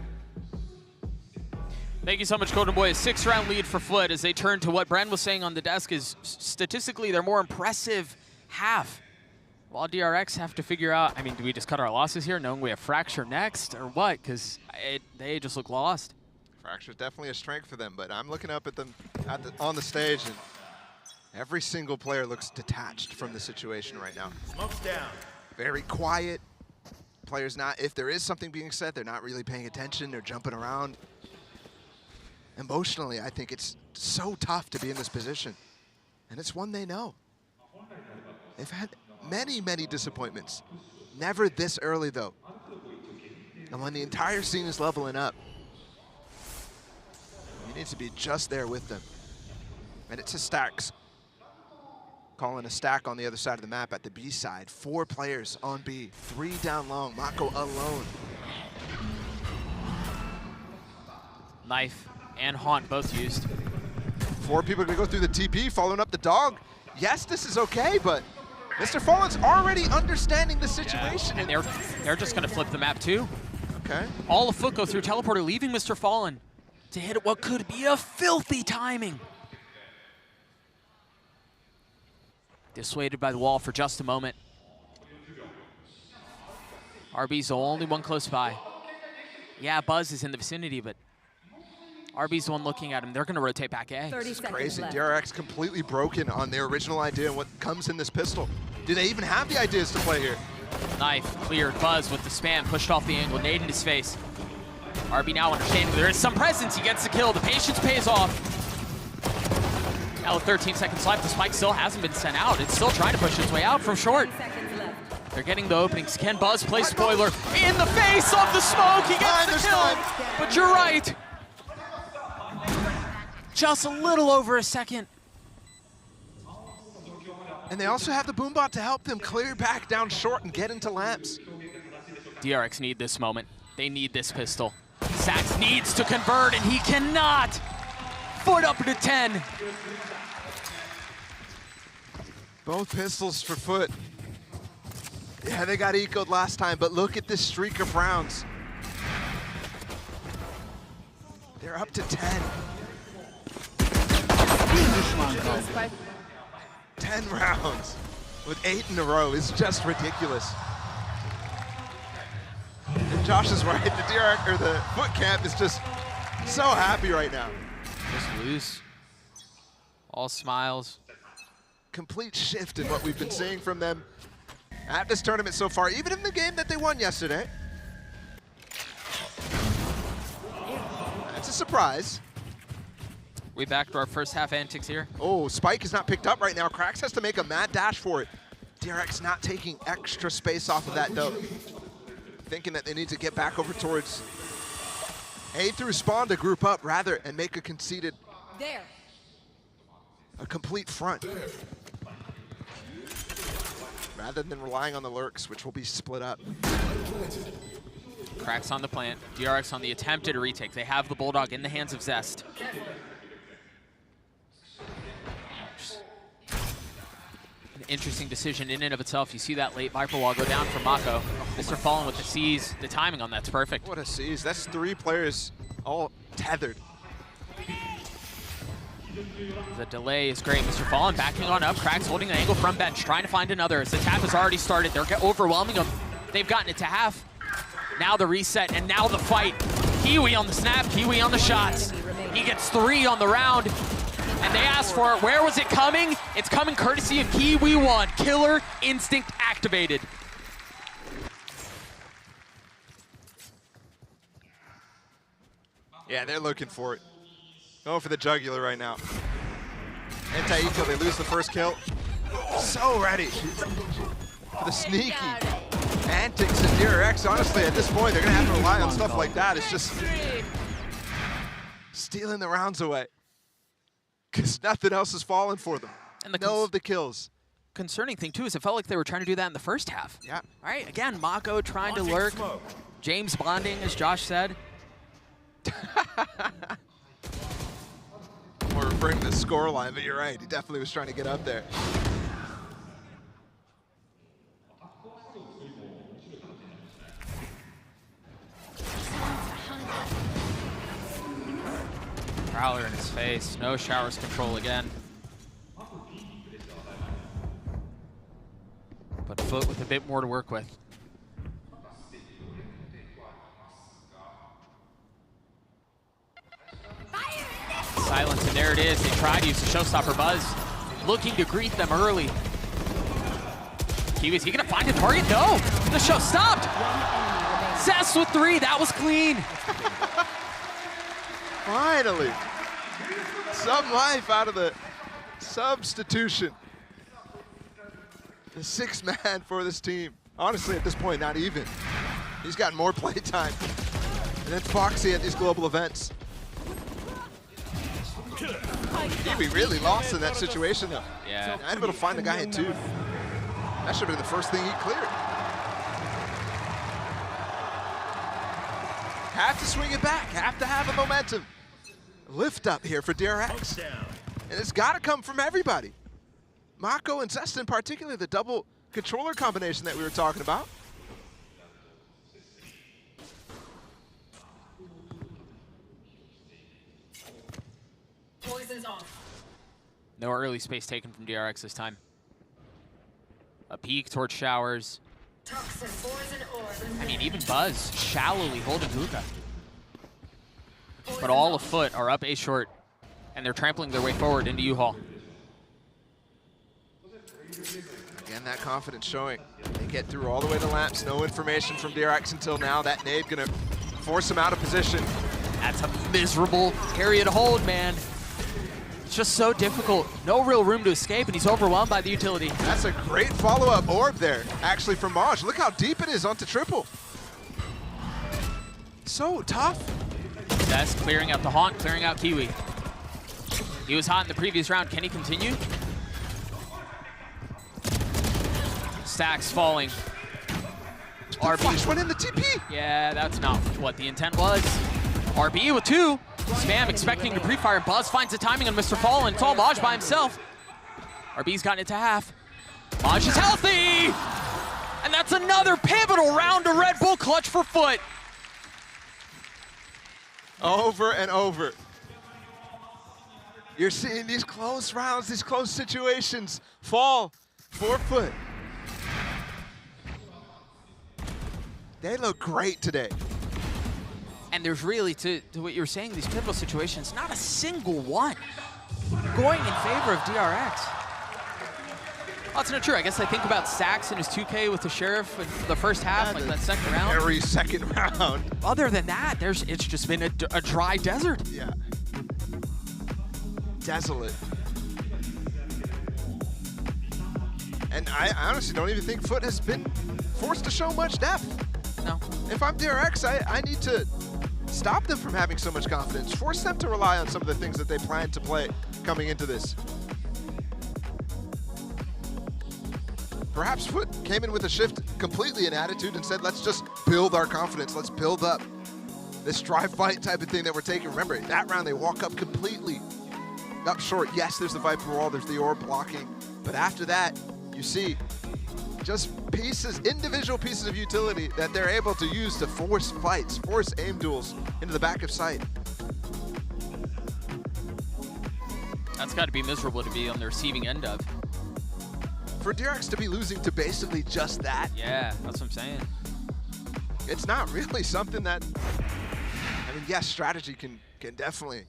Thank you so much, Golden Boy. A 6-round lead for Foot as they turn to what Bren was saying on the desk is statistically their more impressive half. While DRX have to figure out, I mean, do we just cut our losses here knowing we have Fracture next or what? Because they just look lost. Fracture's definitely a strength for them, but I'm looking up at them on the stage, and every single player looks detached from the situation right now. Smoke's down. Very quiet. Players not, if there is something being said, they're not really paying attention. They're jumping around. Emotionally, I think it's so tough to be in this position, and it's one they know. They've had many, many disappointments. Never this early, though. And when the entire scene is leveling up, you need to be just there with them. And it's a stacks. Calling a stack on the other side of the map at the B side. 4 players on B, 3 down long. Mako alone. Knife and Haunt both used. 4 people gonna go through the TP, following up the dog. Yes, this is okay, but Mr. Fallen's already understanding the situation. And they're just gonna flip the map too. Okay. All of Foot go through teleporter, leaving Mr. Fallen to hit what could be a filthy timing. Dissuaded by the wall for just a moment. RB's the only one close by. Yeah, Buzz is in the vicinity, but RB's the one looking at him. They're gonna rotate back A. It's crazy. DRX completely broken on their original idea and what comes in this pistol. Do they even have the ideas to play here? Knife cleared. Buzz with the spam, pushed off the angle, nade in his face. RB now understanding there is some presence. He gets the kill. The patience pays off. Now with 13 seconds left, the spike still hasn't been sent out. It's still trying to push its way out from short. They're getting the openings. Can Buzz play spoiler in the face of the smoke? He gets the kill. But you're right. Just a little over a second. And they also have the boombot to help them clear back down short and get into lamps. DRX need this moment. They need this pistol. Sax needs to convert, and he cannot. Foot up to 10. Both pistols for Foot. Yeah, they got ecoed last time, but look at this streak of rounds. They're up to 10. 10 rounds with 8 in a row is just ridiculous. And Josh is right, the DRX, or the Foot camp is just so happy right now. Just loose. All smiles. Complete shift in what we've been seeing from them at this tournament so far, even in the game that they won yesterday. That's a surprise. We back to our first half antics here. Oh, Spike is not picked up right now. Krax has to make a mad dash for it. DRX not taking extra space off of that though. Thinking that they need to get back over towards A through spawn to group up rather and make a conceded, a complete front. Rather than relying on the lurks, which will be split up. Krax on the plant, DRX on the attempted retake. They have the Bulldog in the hands of Zest. An interesting decision in and of itself. You see that late Viper wall go down for Mako. Mr. Fallen with the seize. The timing on that's perfect. What a seize. That's 3 players all tethered. The delay is great. Mr. Fallen backing on up. Krax holding an angle from bench, trying to find another. As the tap has already started, they're overwhelming them. They've gotten it to half. Now the reset, and now the fight. Kiwi on the snap, Kiwi on the shots. He gets 3 on the round, and they asked for it. Where was it coming? It's coming courtesy of Kiwi 1. Killer instinct activated. Yeah, they're looking for it. Going for the jugular right now. And Taiko, they lose the first kill. So ready for the sneaky antics of DRX. Honestly, at this point, they're going to have to rely on stuff like that. It's just stealing the rounds away. Because nothing else is falling for them. And no of the kills. Concerning thing, too, is it felt like they were trying to do that in the first half. Yeah. All right, again, Mako trying to lurk. James bonding, as Josh said. We're referring to the score line, but you're right. He definitely was trying to get up there. Prowler in his face. No showers control again. But Foot with a bit more to work with. Silence, and there it is. They tried to use the showstopper Buzz. Looking to greet them early. Is he gonna find a target? No! The show stopped! Zest with 3, that was clean. Finally. Some life out of the substitution. The 6th man for this team. Honestly, at this point, not even. He's got more play time. And then Foxy at these global events. Kiwi really lost in that situation, though. Yeah. Not able to find the guy in 2. That should have been the first thing he cleared. Have to swing it back. Have to have a momentum. Lift up here for DRX. And it's got to come from everybody. Mako and Zest in particular, the double controller combination that we were talking about. Poison's off. No early space taken from DRX this time. A peek towards showers. Toxin, poison, or I mean, even Buzz shallowly holding hookah. But all of Foot are up A short, and they're trampling their way forward into U-Haul. Again, that confidence showing. They get through all the way to laps. No information from DRX until now. That nade gonna force him out of position. That's a miserable area to hold, man. It's just so difficult. No real room to escape, and he's overwhelmed by the utility. That's a great follow-up orb there, actually, from Maj. Look how deep it is onto triple. So tough. Zest clearing out the Haunt, clearing out Kiwi. He was hot in the previous round. Can he continue? Stacks falling. RB. Flash went in the TP. Yeah, that's not what the intent was. RB with 2. Spam expecting to pre-fire. Buzz finds the timing on Mr. Fallen. It's all Maj by himself. RB's gotten it to half. Maj is healthy! And that's another pivotal round to Red Bull clutch for Foot. Over and over. You're seeing these close rounds, these close situations fall for Foot. They look great today. And there's really, to what you were saying, these pivotal situations, not a single one going in favor of DRX. Well, that's not true. I guess I think about Sax and his 2K with the Sheriff in the first half, like that second round. Every second round. Other than that, it's just been a dry desert. Yeah. desolate. And I honestly don't even think Foot has been forced to show much depth. No. If I'm DRX, I need to stop them from having so much confidence. Force them to rely on some of the things that they plan to play coming into this. Perhaps Foot came in with a shift completely in attitude and said, let's just build our confidence. Let's build up this drive fight type of thing that we're taking. Remember, that round they walk up completely up short. Yes, there's the Viper wall, there's the orb blocking. But after that, you see just pieces, individual pieces of utility that they're able to use to force fights, force aim duels into the back of sight. That's got to be miserable to be on the receiving end of. For DRX to be losing to basically just that. Yeah, that's what I'm saying. It's not really something that, I mean, yes, strategy can definitely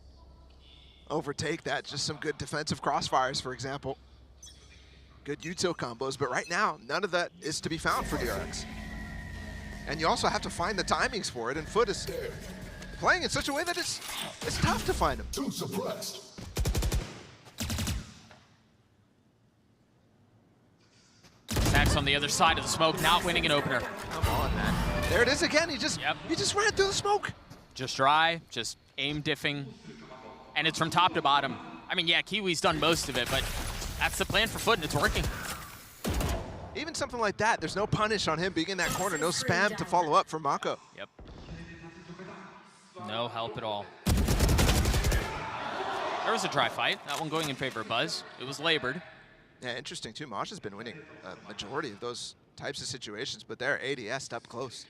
overtake that. Just some good defensive crossfires, for example. Good util combos, but right now, none of that is to be found for DRX. And you also have to find the timings for it, and Foot is playing in such a way that it's tough to find them. Too suppressed. Sax on the other side of the smoke, not winning an opener. Come on, man. There it is again. He just ran through the smoke. Just dry, just aim diffing, and it's from top to bottom. I mean, yeah, Kiwi's done most of it, but that's the plan for Foot, and it's working. Even something like that, there's no punish on him being in that corner, no spam to follow up from Mako. Yep. No help at all. There was a dry fight, that one going in favor of Buzz. It was labored. Yeah, interesting too. Mosh has been winning a majority of those types of situations, but they're ADS'd up close.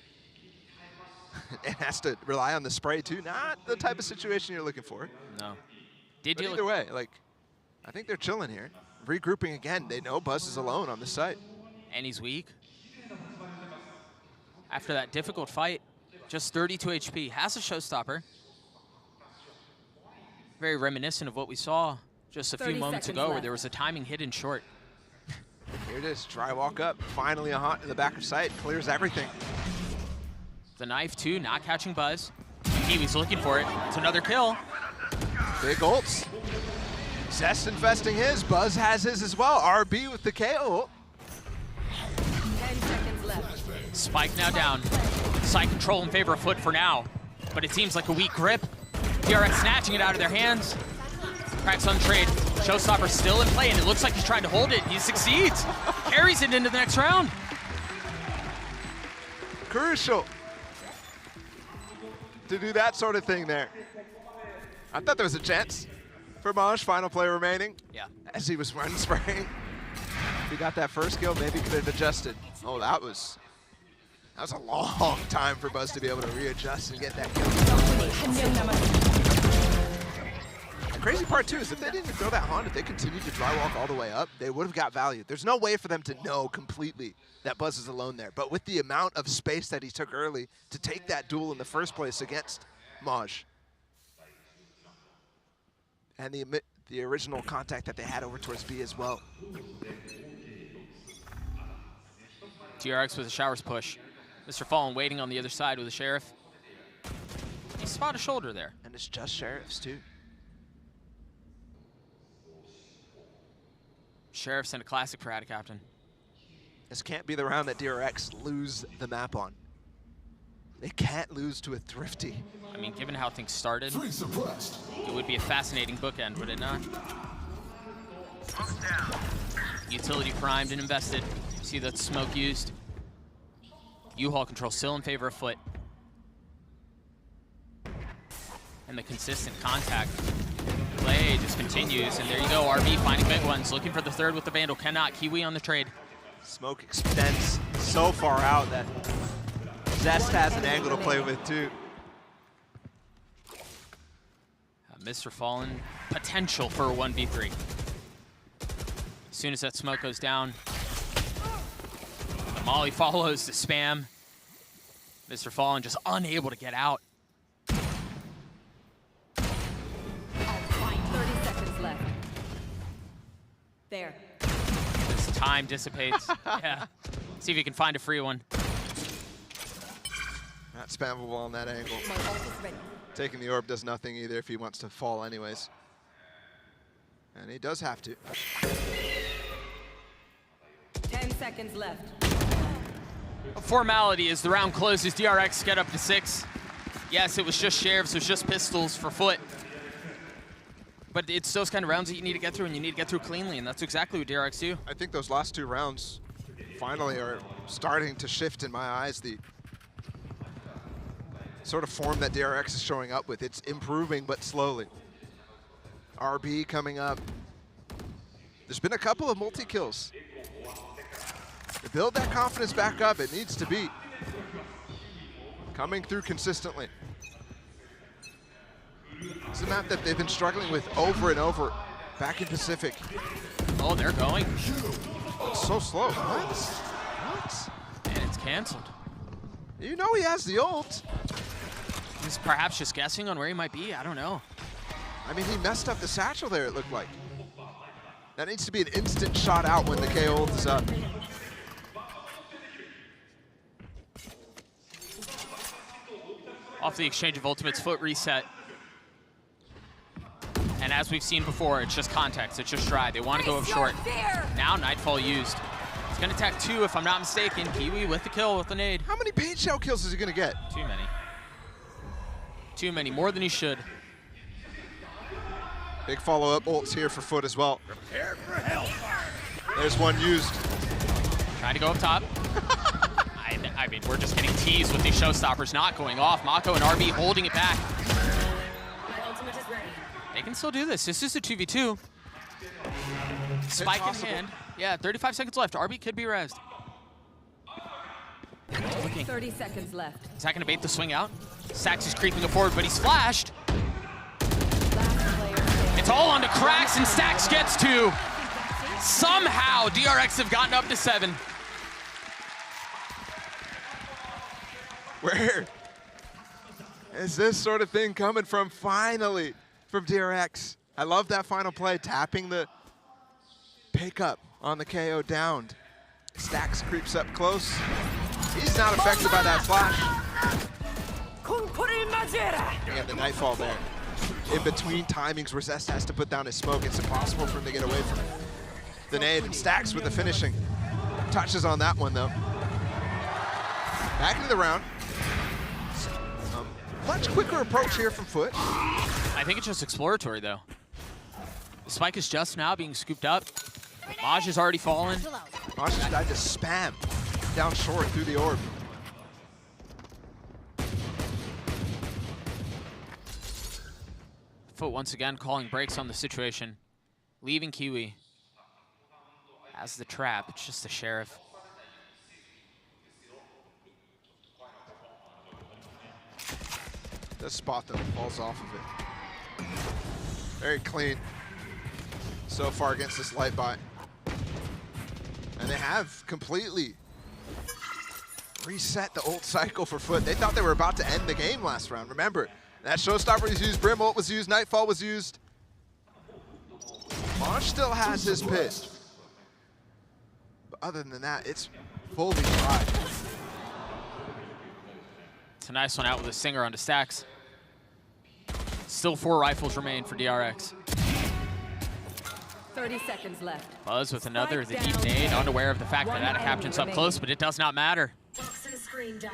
It has to rely on the spray too, not the type of situation you're looking for. No. But either way, like, I think they're chilling here. Regrouping again. They know Buzz is alone on the site. And he's weak. After that difficult fight, just 32 HP, has a showstopper. Very reminiscent of what we saw just a few moments ago where there was a timing hidden short. Here it is, dry walk up. Finally a haunt in the back of sight, clears everything. The knife too, not catching Buzz. Kiwi's looking for it. It's another kill. Big ults. Zest infesting his, Buzz has his as well. RB with the KO. 10 seconds left. Spike now down. Side control in favor of Foot for now, but it seems like a weak grip. DRX snatching it out of their hands. Cracks on trade. Showstopper still in play, and it looks like he's trying to hold it. He succeeds. Carries it into the next round. Crucial to do that sort of thing there. I thought there was a chance for Mosh, final play remaining. Yeah. As he was run spraying. If he got that first kill, maybe could have adjusted. Oh, that was a long time for Buzz to be able to readjust and get that kill. The crazy part too is if they didn't throw that Haunt, if they continued to dry walk all the way up, they would have got value. There's no way for them to know completely that Buzz is alone there. But with the amount of space that he took early to take that duel in the first place against Maj, and the original contact that they had over towards B as well. DRX with a showers push. Mr. Fallen waiting on the other side with the Sheriff. He spot a shoulder there. And it's just Sheriffs too. Sheriff's in a classic for Ada Captain. This can't be the round that DRX lose the map on. They can't lose to a Thrifty. I mean, given how things started, it would be a fascinating bookend, would it not? Utility primed and invested. See that smoke used. U-Haul control still in favor of Foot. And the consistent contact play just continues. And there you go, RB finding big ones. Looking for the third with the Vandal. Cannot. Kiwi on the trade. Smoke extends so far out that Zest has an angle to play with too. Mr. Fallen, potential for a 1v3. As soon as that smoke goes down, the molly follows the spam. Mr. Fallen just unable to get out. 30 seconds left. There. As time dissipates. Yeah. See if you can find a free one. Not spammable on that angle. Taking the orb does nothing either if he wants to fall anyways. And he does have to. 10 seconds left. A formality as the round closes. DRX get up to 6. Yes, it was just sheriffs, it was just pistols for Foot. But it's those kind of rounds that you need to get through, and you need to get through cleanly, and that's exactly what DRX do. I think those last 2 rounds finally are starting to shift in my eyes. The sort of form that DRX is showing up with. It's improving, but slowly. RB coming up. There's been a couple of multi-kills. To build that confidence back up, it needs to be coming through consistently. It's a map that they've been struggling with over and over back in Pacific. Oh, they're going. It's so slow. What? And it's canceled. You know he has the ult. He's perhaps just guessing on where he might be. I don't know. I mean, he messed up the satchel there, it looked like. That needs to be an instant shot out when the KO ult is up. Off the exchange of ultimates, Foot reset. And as we've seen before, it's just context, it's just stride. They want to go up short. Now Nightfall used. He's gonna attack 2 if I'm not mistaken. Kiwi with the kill with the nade. How many paint shell kills is he gonna get? Too many. Too many, more than he should. Big follow-up ults here for Foot as well. There's one used. Trying to go up top. I mean, we're just getting teased with these showstoppers not going off. Mako and RB holding it back. They can still do this. This is a 2v2. Spike in hand. Yeah, 35 seconds left. RB could be rezzed. 30 seconds left. Is that going to bait the swing out? Sax is creeping up forward, but he's flashed. It's all onto Cracks, and Stax gets 2. Somehow, DRX have gotten up to 7. Where is this sort of thing coming from finally from DRX? I love that final play, tapping the pickup on the KO downed. Stax creeps up close. He's not affected by that flash. And the Nightfall there. In between timings where Zest has to put down his smoke, it's impossible for him to get away from the nade. And Stax with the finishing. Touches on that one though. Back into the round. Much quicker approach here from Foot. I think it's just exploratory, though. The spike is just now being scooped up. Maj has already fallen. Maj just died to spam down short through the orb. Foot once again calling breaks on the situation. Leaving Kiwi. As the trap, it's just the Sheriff. Does spot them, falls off of it. Very clean so far against this light buy. And they have completely reset the ult cycle for Foot. They thought they were about to end the game last round. Remember, that showstopper was used, Brim ult was used, Nightfall was used. Maj still has his pit. But other than that, it's fully dry. It's a nice one out with a Singer onto Stax. Still 4 rifles remain for DRX. 30 seconds left. Buzz with another, the deep nade, unaware of the fact that that captain's up close, but it does not matter. Toxin screen down.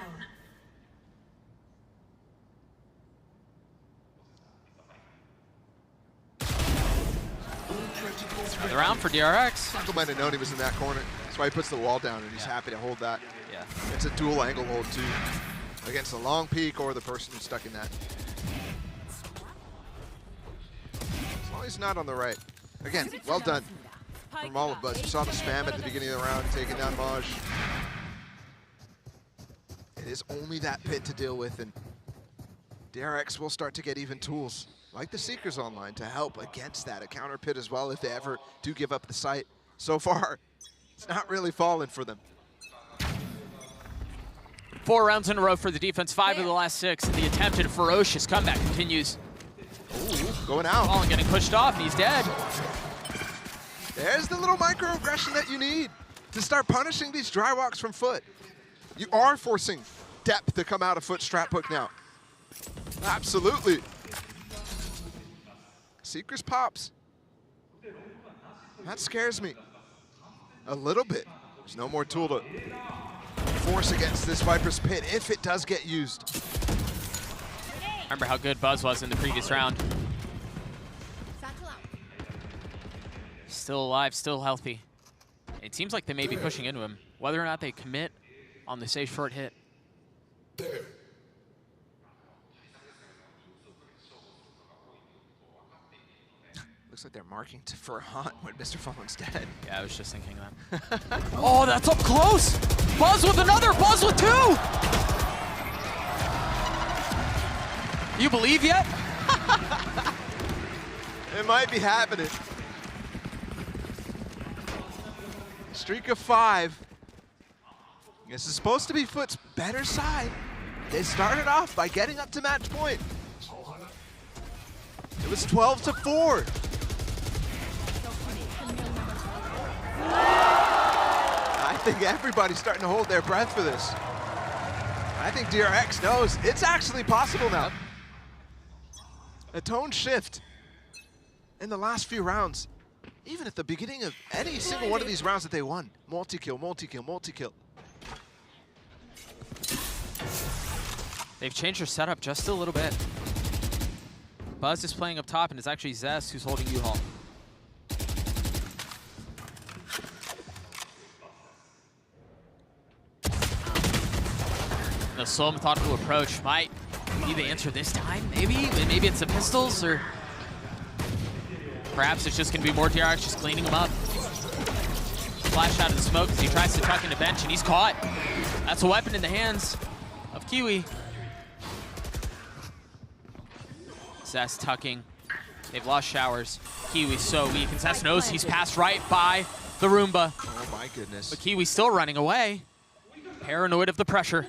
The round for DRX. Michael might have known he was in that corner. That's why he puts the wall down, and he's happy to hold that. Yeah. It's a dual angle hold too, against the long peak or the person who's stuck in that. As long as he's not on the right. Again, well done from all of us. You saw the spam at the beginning of the round, taking down Maj. It is only that pit to deal with, and DRX will start to get even tools, like the Seekers online, to help against that. A counter pit as well if they ever do give up the site. So far, it's not really falling for them. 4 rounds in a row for the defense, 5 of the last 6. The attempted ferocious comeback continues. Ooh, going out. Fallen getting pushed off, and he's dead. There's the little microaggression that you need to start punishing these dry walks from Foot. You are forcing depth to come out of Foot strap hook now. Absolutely. Seekers pops. That scares me a little bit. There's no more tool to force against this Viper's Pit if it does get used. Remember how good Buzz was in the previous round. Still alive, still healthy. It seems like they may be pushing into him. Whether or not they commit on the safe short hit. Looks like they're marking to Farhan when Mr. Fallen's dead. Yeah, I was just thinking that. Oh, that's up close! Buzz with another! Buzz with 2! You believe yet? It might be happening. Streak of 5. This is supposed to be Foot's better side. They started off by getting up to match point. It was 12-4. I think everybody's starting to hold their breath for this. I think DRX knows it's actually possible now. A tone shift in the last few rounds. Even at the beginning of any single one of these rounds that they won. Multi-kill, multi-kill, multi-kill. They've changed their setup just a little bit. Buzz is playing up top, and it's actually Zest who's holding U-Haul. The slow, methodical approach might be the answer this time, maybe? Maybe it's the pistols, or perhaps it's just going to be more DRX just cleaning him up. Flash out of the smoke as he tries to tuck into bench, and he's caught. That's a weapon in the hands of Kiwi. Zest tucking. They've lost showers. Kiwi's so weak, and Zest knows he's passed right by the Roomba. Oh my goodness. But Kiwi's still running away. Paranoid of the pressure.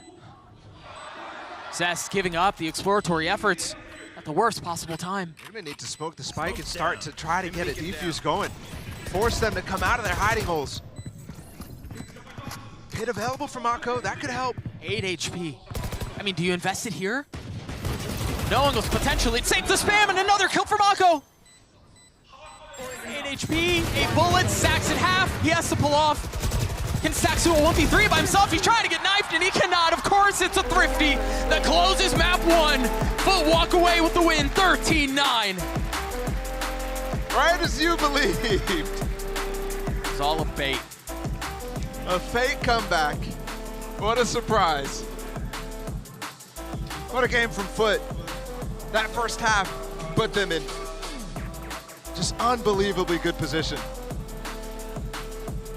Zest giving up the exploratory efforts at the worst possible time. They're gonna need to smoke the spike and start to try to get a defuse going. Force them to come out of their hiding holes. Pit available for Mako, that could help. 8 HP. I mean, do you invest it here? No angles, potentially. It's safe to spam, and another kill for Mako. 8 HP, 8 bullets, Stacks in half. He has to pull off. Can Stacks do a 1v3 by himself? He's trying to get knifed, and he cannot. Of course, it's a Thrifty that closes map 1. Foot walk away with the win, 13-9. Right as you believed. It's all a bait. A fake comeback. What a surprise. What a game from Foot. That first half put them in just unbelievably good position.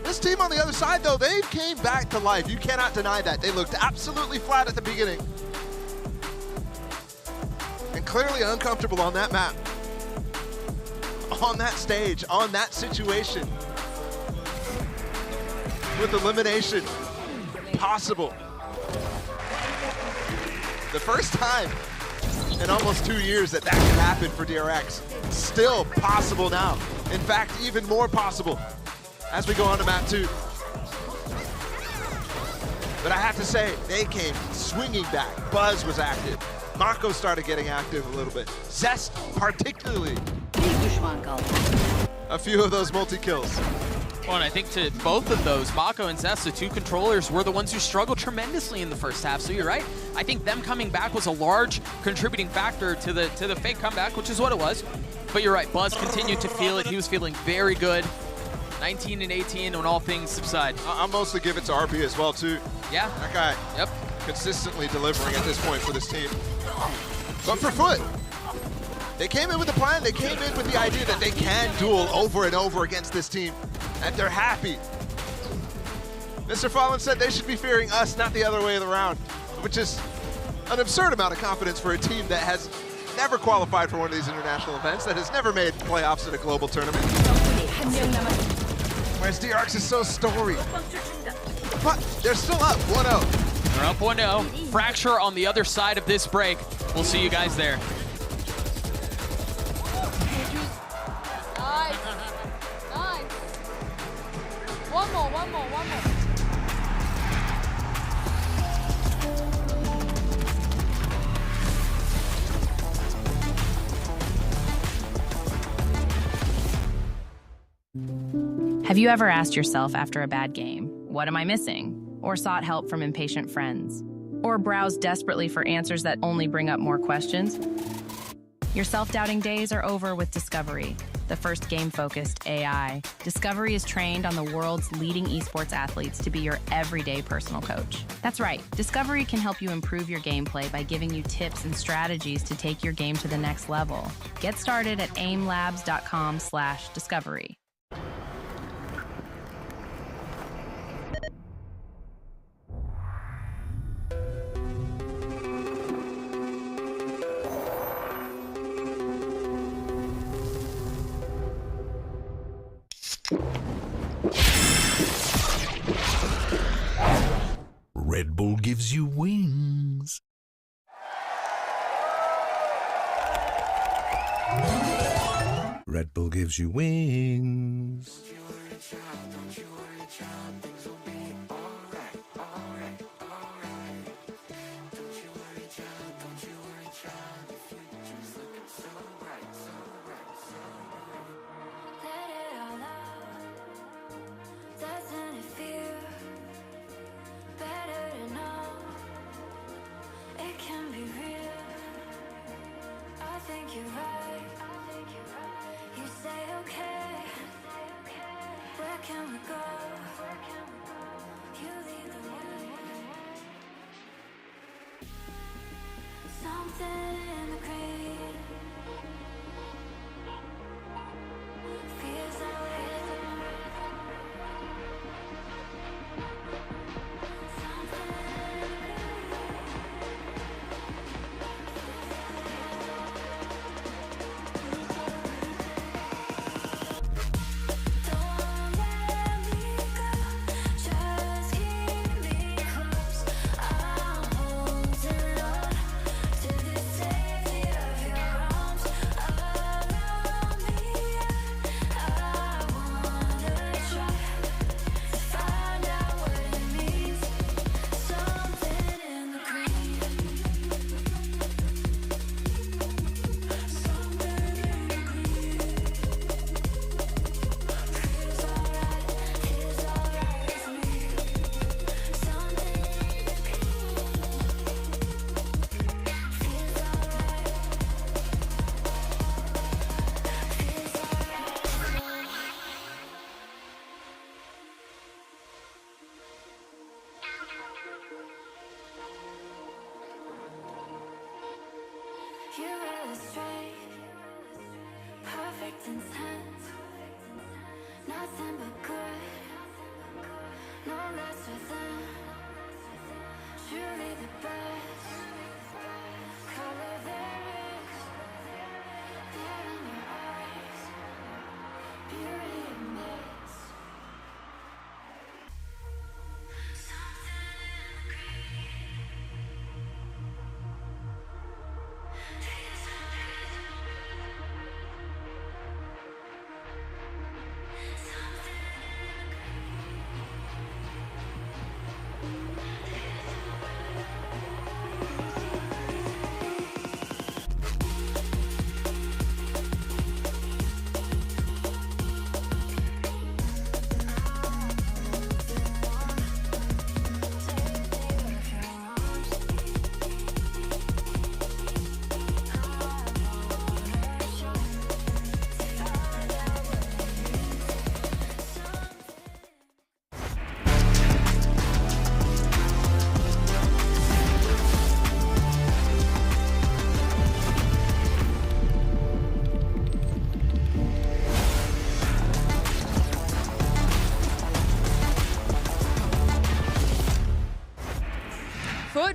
This team on the other side, though, they came back to life. You cannot deny that. They looked absolutely flat at the beginning. And clearly uncomfortable on that map. On that stage, on that situation. With elimination possible. The first time in almost 2 years that could happen for DRX. Still possible now. In fact, even more possible as we go on to map 2. But I have to say, they came swinging back. Buzz was active. Mako started getting active a little bit. Zest particularly. A few of those multi-kills. Well, and I think to both of those, Mako and Zest, the two controllers, were the ones who struggled tremendously in the first half. So you're right. I think them coming back was a large contributing factor to the fake comeback, which is what it was. But you're right, Buzz continued to feel it. He was feeling very good. 19 and 18 when all things subside. I'll mostly give it to RB as well, too. Yeah. That guy, yep, consistently delivering at this point for this team. But for Foot, they came in with a plan. They came in with the idea that they can duel over and over against this team, and they're happy. Mr. Fallen said they should be fearing us, not the other way around, which is an absurd amount of confidence for a team that has never qualified for one of these international events, that has never made playoffs at a global tournament. Whereas DRX is so storied. But they're still up 1-0. They're up 1-0. Fracture on the other side of this break. We'll see you guys there. Nice. Nice. One more. Have you ever asked yourself after a bad game, what am I missing? Or sought help from impatient friends? Or browsed desperately for answers that only bring up more questions? Your self-doubting days are over with Discovery, the first game-focused AI. Discovery is trained on the world's leading esports athletes to be your everyday personal coach. That's right, Discovery can help you improve your gameplay by giving you tips and strategies to take your game to the next level. Get started at aimlabs.com/discovery. Red Bull gives you wings. Red Bull gives you wings.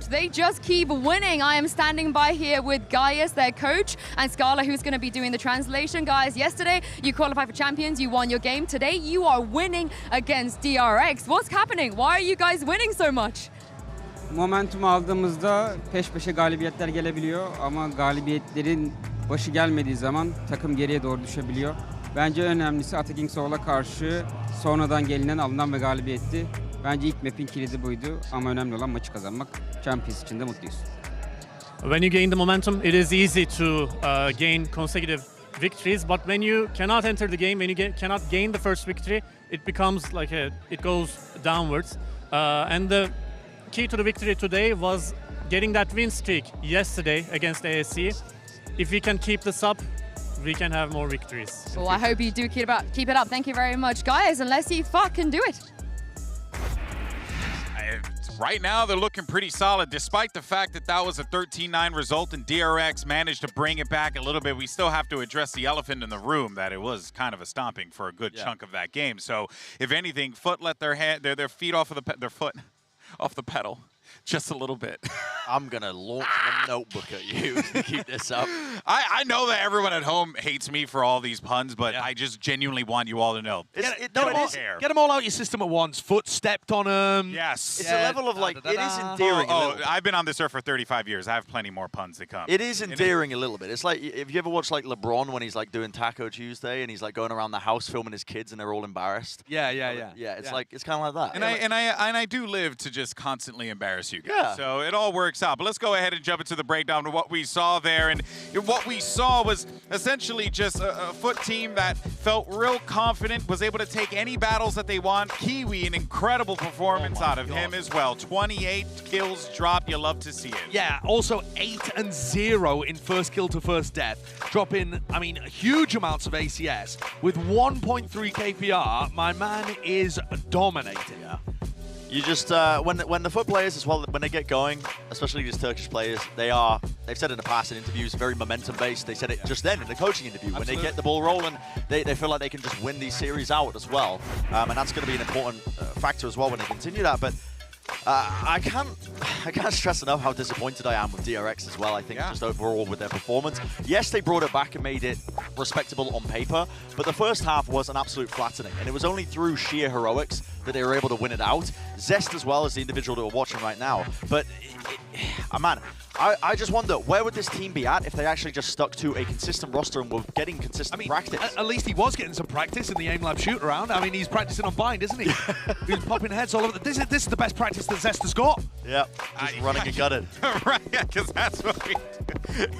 They just keep winning. I am standing by here with Gaius, their coach, and Scala, who's going to be doing the translation. Guys, yesterday you qualified for Champions, you won your game. Today you are winning against DRX. What's happening? Why are you guys winning so much? Momentum aldığımızda peş peşe galibiyetler gelebiliyor ama galibiyetlerin başı gelmediği zaman takım geriye doğru düşebiliyor. Bence önemlisi Attacking Soul'a karşı sonradan gelinen alınan ve galibiyetti. Bence ilk map'in kilidi buydu ama önemli olan maçı kazanmak. Champions için de mutluyuz. When you gain the momentum, it is easy to gain consecutive victories, but when you cannot enter the game, when you cannot gain the first victory, it becomes like it goes downwards. And the key to the victory today was getting that win streak yesterday against ASC. If we can keep this up, we can have more victories. Well, I hope you do keep it up. Thank you very much, guys, and let's see if FUT can do it. Right now, they're looking pretty solid, despite the fact that that was a 13-9 result and DRX managed to bring it back a little bit. We still have to address the elephant in the room that it was kind of a stomping for a good chunk of that game. So, if anything, FUT let their feet off of their foot off the pedal just a little bit. I'm going to launch a notebook at you to keep this up. I know that everyone at home hates me for all these puns, but I just genuinely want you all to know. Get them all out your system at once. FUT stepped on them. Yes. It's a level of like, it is endearing a little. I've been on this earth for 35 years. I have plenty more puns to come. It is endearing a little bit. It's like, if you ever watch like LeBron when he's like doing Taco Tuesday and he's like going around the house filming his kids and they're all embarrassed. Yeah, it's like, it's kind of like that. And I do live to just constantly embarrass you guys. Yeah. So it all works out. But let's go ahead and jump into the breakdown of what we saw there. And what we saw was essentially just a FUT team that felt real confident, was able to take any battles that they want. Kiwi, an incredible performance out of him as well. 28 kills dropped. You love to see it. Yeah, also 8 and 0 in first kill to first death. Dropping, I mean, huge amounts of ACS. With 1.3 KPR, my man is dominating. Yeah. You just, when the FUT players as well, when they get going, especially these Turkish players, they've said in the past in interviews, very momentum-based. They said it just then in the coaching interview. Absolutely. When they get the ball rolling, they feel like they can just win these series out as well. And that's going to be an important factor as well when they continue that. But I can't stress enough how disappointed I am with DRX as well. I think just overall with their performance. Yes, they brought it back and made it respectable on paper, but the first half was an absolute flattening, and it was only through sheer heroics that they were able to win it out. Zest as well as the individual that we're watching right now. But, man, I just wonder, where would this team be at if they actually just stuck to a consistent roster and were getting consistent practice? At least he was getting some practice in the aim lab shoot around. I mean, he's practicing on bind, isn't he? He's popping heads all over. This is the best practice that Zest has got. Yeah, just running and gutted. Right, yeah, because that's what we...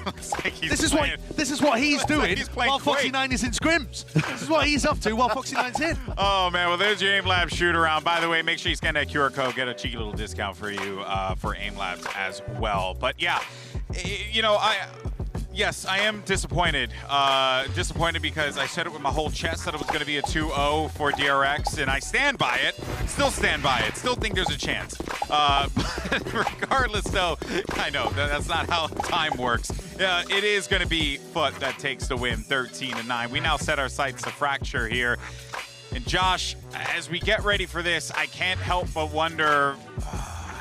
looks like he's this is what he's doing while great. Foxy9 is in scrims. This is what he's up to while Foxy9's in. Oh, man, well, there's your aim lab shoot around. By the way, make sure you scan that QR code, get a cheeky little discount for you for aim labs as well. But, yeah, you know, yes, I am disappointed. Disappointed because I said it with my whole chest that it was going to be a 2-0 for DRX, and I stand by it. Still stand by it. Still think there's a chance. But regardless, though, I know that's not how time works. It is going to be FUT that takes the win, 13-9. We now set our sights to Fracture here. And Josh, as we get ready for this, I can't help but wonder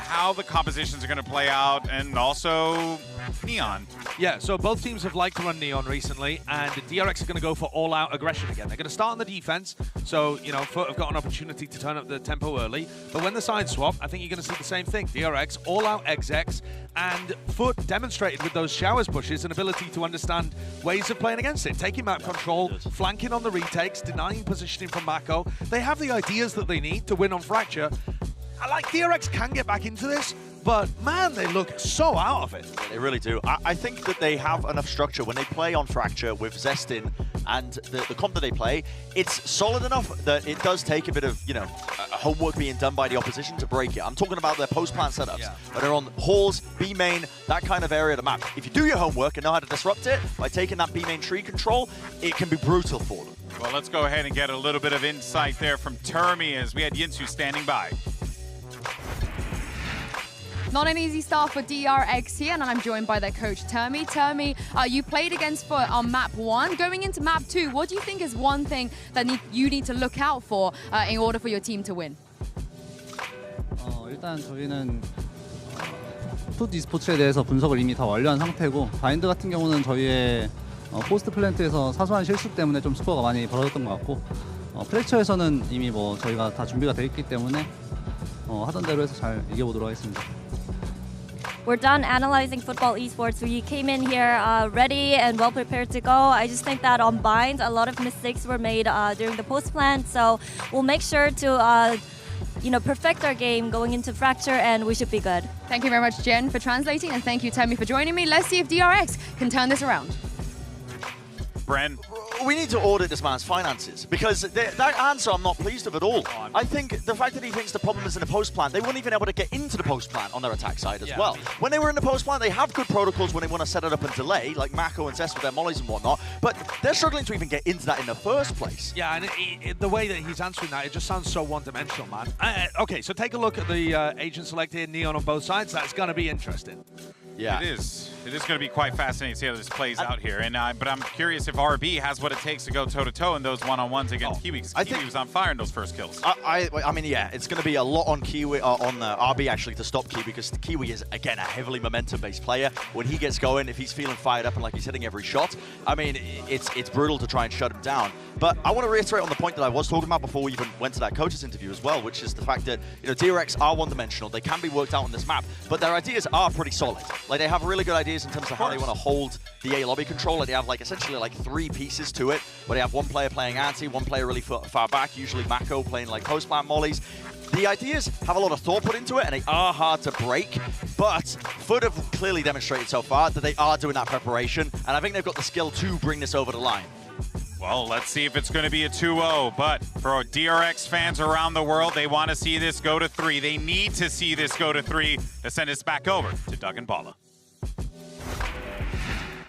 how the compositions are going to play out, and also Neon. Yeah, so both teams have liked to run Neon recently, and DRX are going to go for all-out aggression again. They're going to start on the defense, so, you know, FUT have got an opportunity to turn up the tempo early. But when the sides swap, I think you're going to see the same thing. DRX, all-out execs, and FUT demonstrated with those showers pushes an ability to understand ways of playing against it. Taking map control, flanking on the retakes, denying positioning from Mako. They have the ideas that they need to win on Fracture. I like DRX can get back into this, but man, they look so out of it. Yeah, they really do. I think that they have enough structure when they play on Fracture with Zest in and the comp that they play. It's solid enough that it does take a bit of, you know, homework being done by the opposition to break it. I'm talking about their post-plant setups. When they're on halls, B main, that kind of area of the map. If you do your homework and know how to disrupt it by taking that B main tree control, it can be brutal for them. Well, let's go ahead and get a little bit of insight there from Termi as we had Yinsu standing by. Not an easy start for DRX here, and I'm joined by their coach, Termi. Termi, you played against FUT on map 1. Going into map 2, what do you think is one thing that you need to look out for in order for your team to win? 일단 저희는 풋 e스포츠에 대해서 분석을 이미 다 완료한 상태고, 바인드 같은 경우는 저희의 포스트 플랜트에서 사소한 실수 때문에 좀 스코어가 많이 벌어졌던 것 같고, 프랙처에서는 이미 뭐 저희가 다 준비가 돼 있기 때문에 하던 대로 해서 잘 이겨보도록 하겠습니다. We're done analyzing football esports. We came in here ready and well prepared to go. I just think that on Bind, a lot of mistakes were made during the post plan. So we'll make sure to perfect our game going into Fracture, and we should be good. Thank you very much, Jen, for translating, and thank you, Termi, for joining me. Let's see if DRX can turn this around. Bren? We need to audit this man's finances, because that answer I'm not pleased with at all. I think the fact that he thinks the problem is in the post plant, they weren't even able to get into the post plant on their attack side as well. When they were in the post plant, they have good protocols when they want to set it up and delay, like Mako and Zest with their mollies and whatnot, but they're struggling to even get into that in the first place. Yeah, and the way that he's answering that, it just sounds so one-dimensional, man. Okay, so take a look at the agent selected, Neon on both sides. That's going to be interesting. Yeah, it is. It is going to be quite fascinating to see how this plays out here. And but I'm curious if RB has what it takes to go toe-to-toe in those one-on-ones against Kiwi. I think he was on fire in those first kills. I mean, yeah, it's going to be a lot on Kiwi, on RB actually to stop Kiwi, because Kiwi is, again, a heavily momentum-based player. When he gets going, if he's feeling fired up and like he's hitting every shot, I mean, it's brutal to try and shut him down. But I want to reiterate on the point that I was talking about before we even went to that coach's interview as well, which is the fact that, you know, DRX are one-dimensional. They can be worked out on this map, but their ideas are pretty solid. Like, they have really good ideas in terms of how they want to hold the A lobby control. Like, they have, like, essentially, like, 3 pieces to it, where they have one player playing anti, one player really far back, usually Mako playing, like, post-plant mollies. The ideas have a lot of thought put into it, and they are hard to break, but FUT have clearly demonstrated so far that they are doing that preparation, and I think they've got the skill to bring this over the line. Well, let's see if it's going to be a 2-0, but for DRX fans around the world, they want to see this go to 3. They need to see this go to 3 to send us back over to Doug and Bala.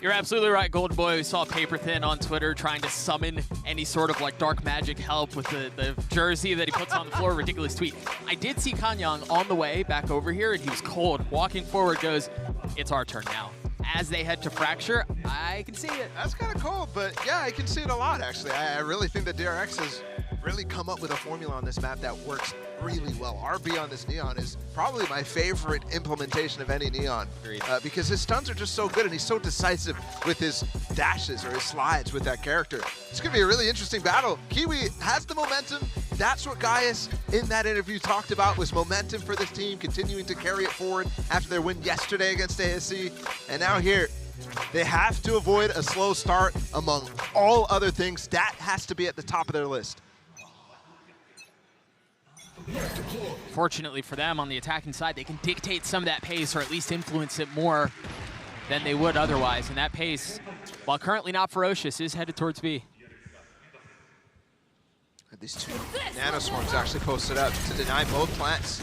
You're absolutely right, Golden Boy. We saw Paper Thin on Twitter trying to summon any sort of like dark magic help with the jersey that he puts on the floor. Ridiculous tweet. I did see Kanyang on the way back over here, and he was cold. Walking forward goes, it's our turn now. As they head to Fracture, I can see it. That's kind of cold, but yeah, I can see it a lot, actually. I really think that DRX has really come up with a formula on this map that works really well. RB on this Neon is probably my favorite implementation of any Neon, because his stuns are just so good, and he's so decisive with his dashes or his slides with that character. It's going to be a really interesting battle. Kiwi has the momentum. That's what Gaius in that interview talked about, was momentum for this team, continuing to carry it forward after their win yesterday against ASC. And now here, they have to avoid a slow start among all other things. That has to be at the top of their list. Fortunately for them, on the attacking side, they can dictate some of that pace, or at least influence it more than they would otherwise. And that pace, while currently not ferocious, is headed towards B. These 2 nanoswarms actually posted up to deny both plants.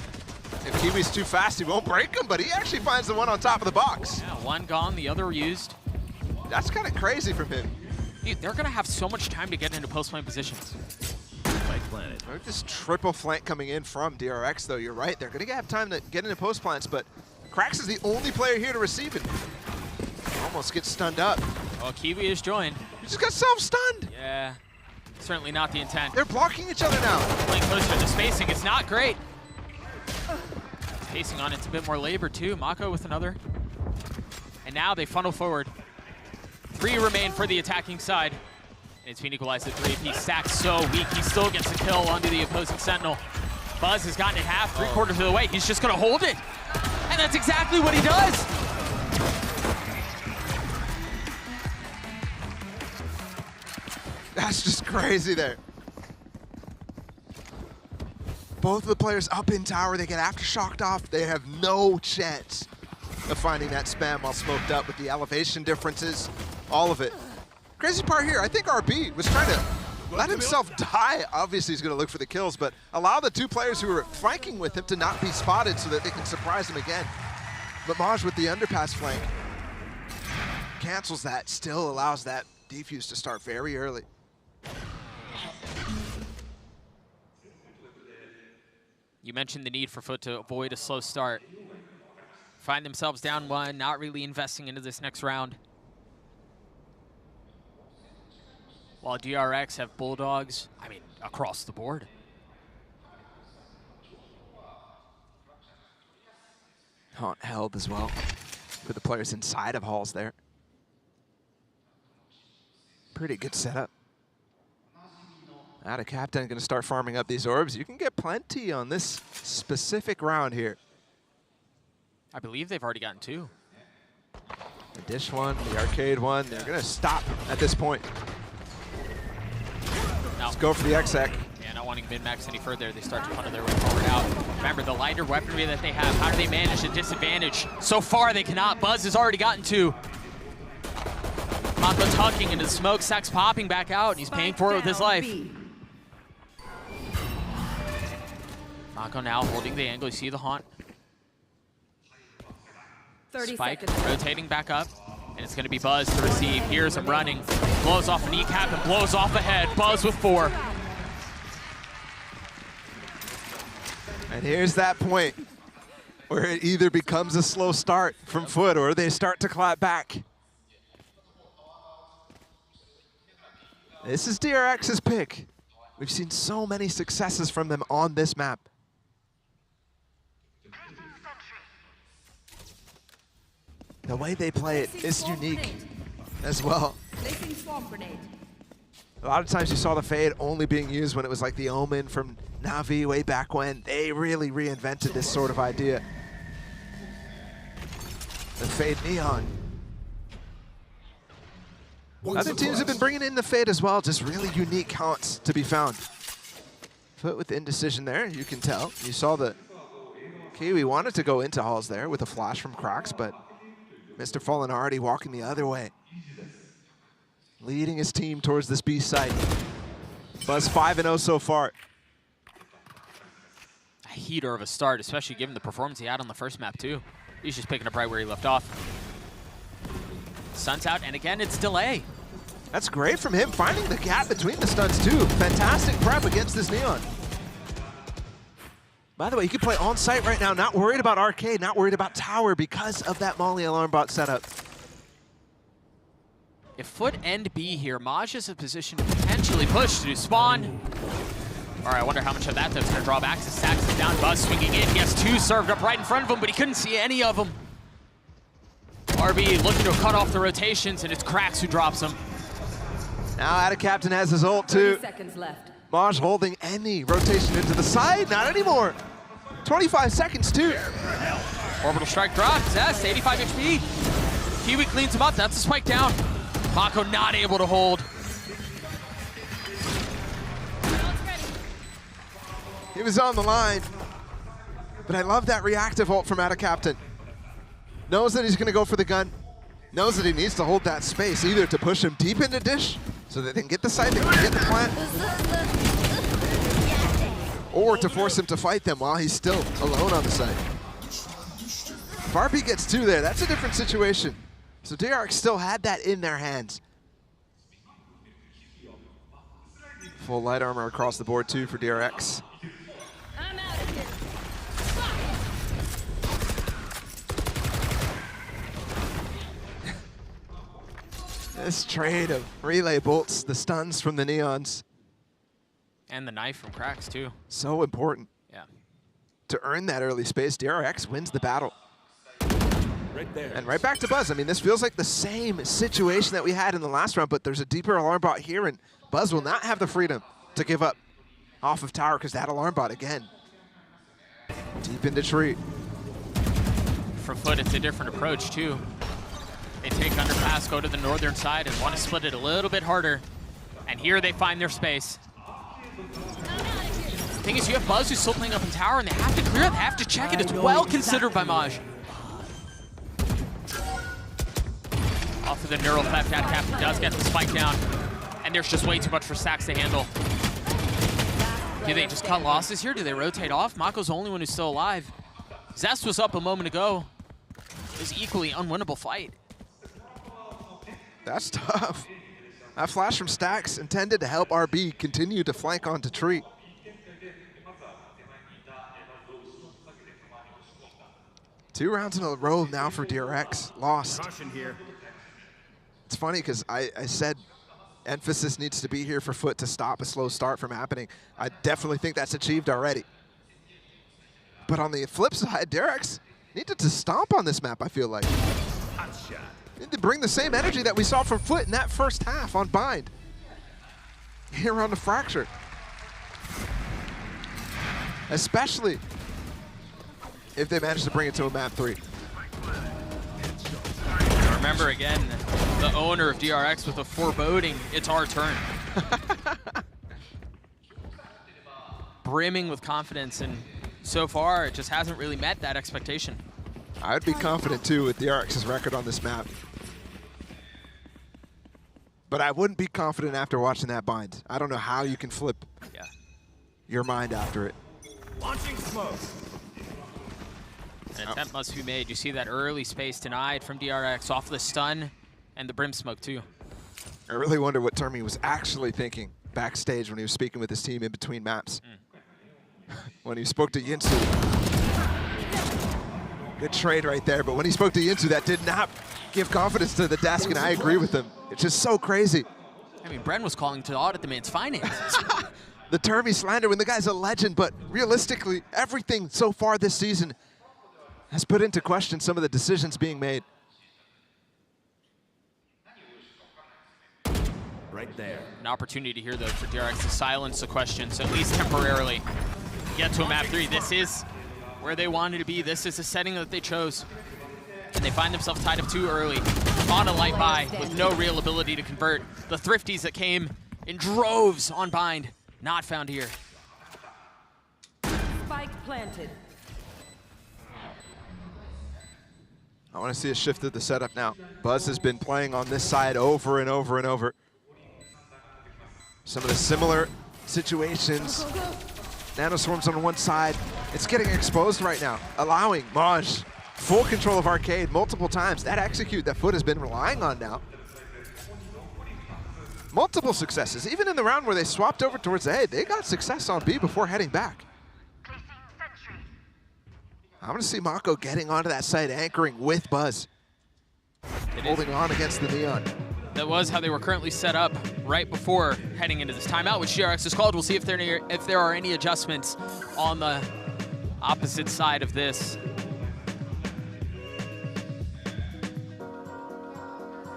If Kiwi's too fast, he won't break them, but he actually finds the one on top of the box. Yeah, one gone, the other used. That's kind of crazy from him. Dude, they're going to have so much time to get into post-plant positions. Planet. This triple flank coming in from DRX, though. You're right. They're going to have time to get into post plants, but Krax is the only player here to receive it. Almost gets stunned up. Oh, Kiwi is joined. He just got self-stunned. Yeah, certainly not the intent. They're blocking each other now. Playing closer to the spacing. It's not great. Spacing on it's a bit more labor, too. Mako with another. And now they funnel forward. 3 remain for the attacking side. And it's been equalized at 3. He stacks so weak. He still gets a kill onto the opposing Sentinel. Buzz has gotten it half, 3/4 of the way. He's just going to hold it. And that's exactly what he does. That's just crazy there. Both of the players up in tower. They get aftershocked off. They have no chance of finding that spam while smoked up with the elevation differences. All of it. Crazy part here, I think RB was trying to let himself die. Obviously, he's going to look for the kills, but allow the 2 players who are flanking with him to not be spotted so that they can surprise him again. But Maj with the underpass flank cancels that, still allows that defuse to start very early. You mentioned the need for FUT to avoid a slow start. Find themselves down 1, not really investing into this next round. While DRX have Bulldogs, I mean, across the board. Haunt held as well for the players inside of halls there. Pretty good setup. Out of Captain, going to start farming up these orbs. You can get plenty on this specific round here. I believe they've already gotten 2. The dish one, the arcade one. They're going to stop at this point. Let's go for the exec. Yeah, not wanting min-max any further, they start to funnel their way forward out. Remember, the lighter weaponry that they have, how do they manage the disadvantage? So far, they cannot. Buzz has already gotten 2. Mako tucking into the smoke, Sax popping back out, and he's paying for it with his life. Mako now holding the angle, you see the haunt. Spike rotating back up, and it's gonna be Buzz to receive. Here's him running, blows off a kneecap and blows off a head. Buzz with 4. And here's that point where it either becomes a slow start from Foot or they start to clap back. This is DRX's pick. We've seen so many successes from them on this map. The way they play it is unique as well. A lot of times you saw the Fade only being used when it was like the Omen from Na'Vi way back when. They really reinvented this sort of idea. The Fade Neon. Other teams have been bringing in the Fade as well, just really unique haunts to be found. Foot with indecision there, you can tell. You saw the Kiwi wanted to go into halls there with a flash from Crocs, but Mr. Fallen already walking the other way. Leading his team towards this B site. Buzz 5-0 so far. A heater of a start, especially given the performance he had on the first map too. He's just picking up right where he left off. Sun's out, and again, it's delay. That's great from him, finding the gap between the stuns too. Fantastic prep against this Neon. By the way, you can play on site right now, not worried about arcade, not worried about tower because of that Molly alarm bot setup. If Foot end B here, Maj is in a position to potentially push to spawn. All right, I wonder how much of that that's going to draw back. Sax is down, Buzz swinging in. He has 2 served up right in front of him, but he couldn't see any of them. RB looking to cut off the rotations, and it's Cracks who drops him. Now Ada Captain has his ult too. 30 seconds left. Maj holding any rotation into the side, not anymore. 25 seconds too. Orbital strike dropped, Zest, 85 HP. Kiwi cleans him up, that's a spike down. Mako not able to hold. He was on the line, but I love that reactive ult from Ada Captain. Knows that he's gonna go for the gun, knows that he needs to hold that space, either to push him deep into dish, so that they can get the site, they can get the plant, or to force him to fight them while he's still alone on the site. If RB gets 2 there, that's a different situation. So DRX still had that in their hands. Full light armor across the board too for DRX. I'm out of here. This trade of relay bolts, the stuns from the Neons. And the knife from Cracks too. So important. Yeah. To earn that early space, DRX wins the battle. Right there. And right back to Buzz. I mean, this feels like the same situation that we had in the last round, but there's a deeper alarm bot here, and Buzz will not have the freedom to give up off of tower because that alarm bot again. Deep into tree. For Foot, it's a different approach too. They take underpass, go to the northern side, and want to split it a little bit harder. And here they find their space. The thing is, you have Buzz who's still playing up in tower, and they have to clear it, they have to check it. It's well considered by Maj. Off of the neural theft, Ada Captain does get the spike down. And there's just way too much for Sax to handle. Do they just cut losses here? Do they rotate off? Mako's the only one who's still alive. Zest was up a moment ago. It was equally unwinnable fight. That's tough. That flash from Stax intended to help RB continue to flank onto tree. Two rounds in a row now for DRX, lost. It's funny because I said emphasis needs to be here for Foot to stop a slow start from happening. I definitely think that's achieved already. But on the flip side, DRX needed to stomp on this map, I feel like. Need to bring the same energy that we saw from Foot in that first half on Bind. Here on the Fracture. Especially if they manage to bring it to a map 3. Remember again, the owner of DRX with a foreboding, it's our turn. Brimming with confidence, and so far it just hasn't really met that expectation. I'd be confident too with DRX's record on this map. But I wouldn't be confident after watching that bind. I don't know how you can flip your mind after it. Launching smoke. An attempt must be made. You see that early space denied from DRX off the stun and the brim smoke too. I really wonder what Termi was actually thinking backstage when he was speaking with his team in between maps. When he spoke to Yinsu. Good trade right there, but when he spoke to Yinsu, that did not give confidence to the desk, and I agree with him. It's just so crazy. I mean, Bren was calling to audit the man's finances. The Termi slander when the guy's a legend, but realistically, everything so far this season has put into question some of the decisions being made. Right there. An opportunity here, though, for DRX to silence the questions, at least temporarily. Get to a map 3. This is where they wanted to be. This is the setting that they chose. And they find themselves tied up too early on a light buy with no real ability to convert. The thrifties that came in droves on bind, not found here. Spike planted. I want to see a shift of the setup now. Buzz has been playing on this side over and over and over. Some of the similar situations. Nanoswarms on one side. It's getting exposed right now, allowing Maj full control of Arcade multiple times. That execute that Foot has been relying on now. Multiple successes. Even in the round where they swapped over towards A, they got success on B before heading back. I'm going to see Mako getting onto that site, anchoring with Buzz. Holding on against the Neon. That was how they were currently set up right before heading into this timeout, which DRX has called. We'll see if there are any adjustments on the opposite side of this.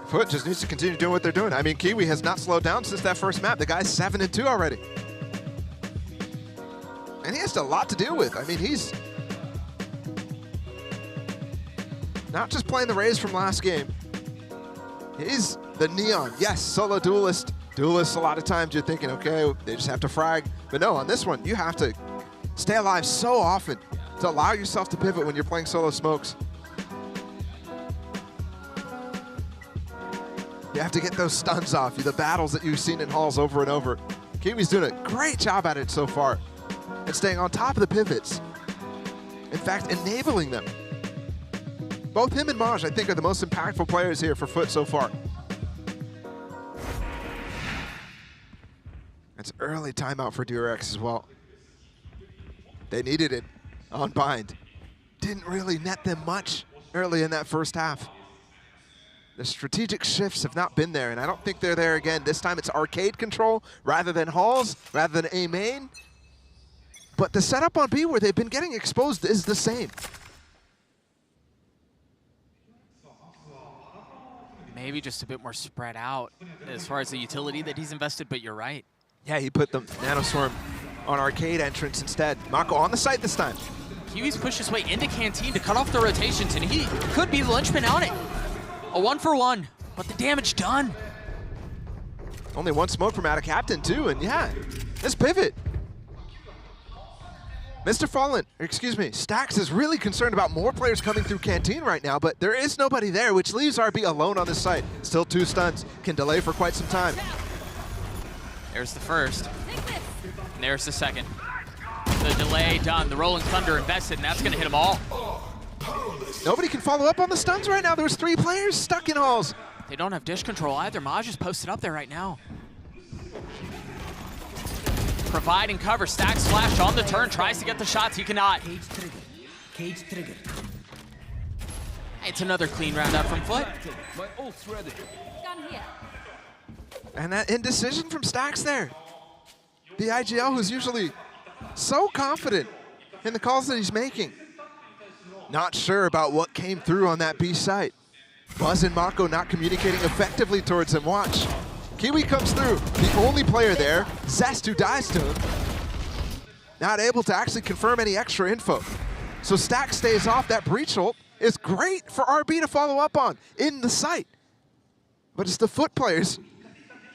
Foot just needs to continue doing what they're doing. I mean, Kiwi has not slowed down since that first map. The guy's 7-2 already. And he has a lot to deal with. I mean, he's not just playing the Rays from last game. He's the Neon. Yes, solo duelist. Duelists, a lot of times you're thinking, okay, they just have to frag. But no, on this one, you have to stay alive so often to allow yourself to pivot when you're playing solo smokes. You have to get those stuns off, the battles that you've seen in halls over and over. Kiwi's doing a great job at it so far and staying on top of the pivots. In fact, enabling them. Both him and Maj, I think, are the most impactful players here for Foot so far. It's early timeout for DRX as well. They needed it on bind. Didn't really net them much early in that first half. The strategic shifts have not been there, and I don't think they're there again. This time it's arcade control rather than halls, rather than A main. But the setup on B where they've been getting exposed is the same. Maybe just a bit more spread out as far as the utility that he's invested, but you're right. Yeah, he put the Nanoswarm on arcade entrance instead. Mako on the site this time. Kiwi's pushed his way into Canteen to cut off the rotations, and he could be the linchpin on it. A 1-for-1, but the damage done. Only one smoke from out of Captain too, and yeah, this pivot. Mr. Fallen, or excuse me, Stax is really concerned about more players coming through Canteen right now, but there is nobody there, which leaves RB alone on this site. Still 2 stuns, can delay for quite some time. There's the first, and there's the second. The delay done, the Rolling Thunder invested, and that's gonna hit them all. Nobody can follow up on the stuns right now. There's 3 players stuck in halls. They don't have dish control either. Maj is posted up there right now. Providing cover, Stax flash on the turn, tries to get the shots, he cannot. Cage trigger. It's another clean round up from Foot. My ult's ready. Gun here. And that indecision from Stax there. The IGL who's usually so confident in the calls that he's making. Not sure about what came through on that B site. Buzz and Mako not communicating effectively towards him. Watch. Kiwi comes through. The only player there, Zest, who dies to him. Not able to actually confirm any extra info. So Stack stays off. That breach ult is great for RB to follow up on in the site. But it's the Foot players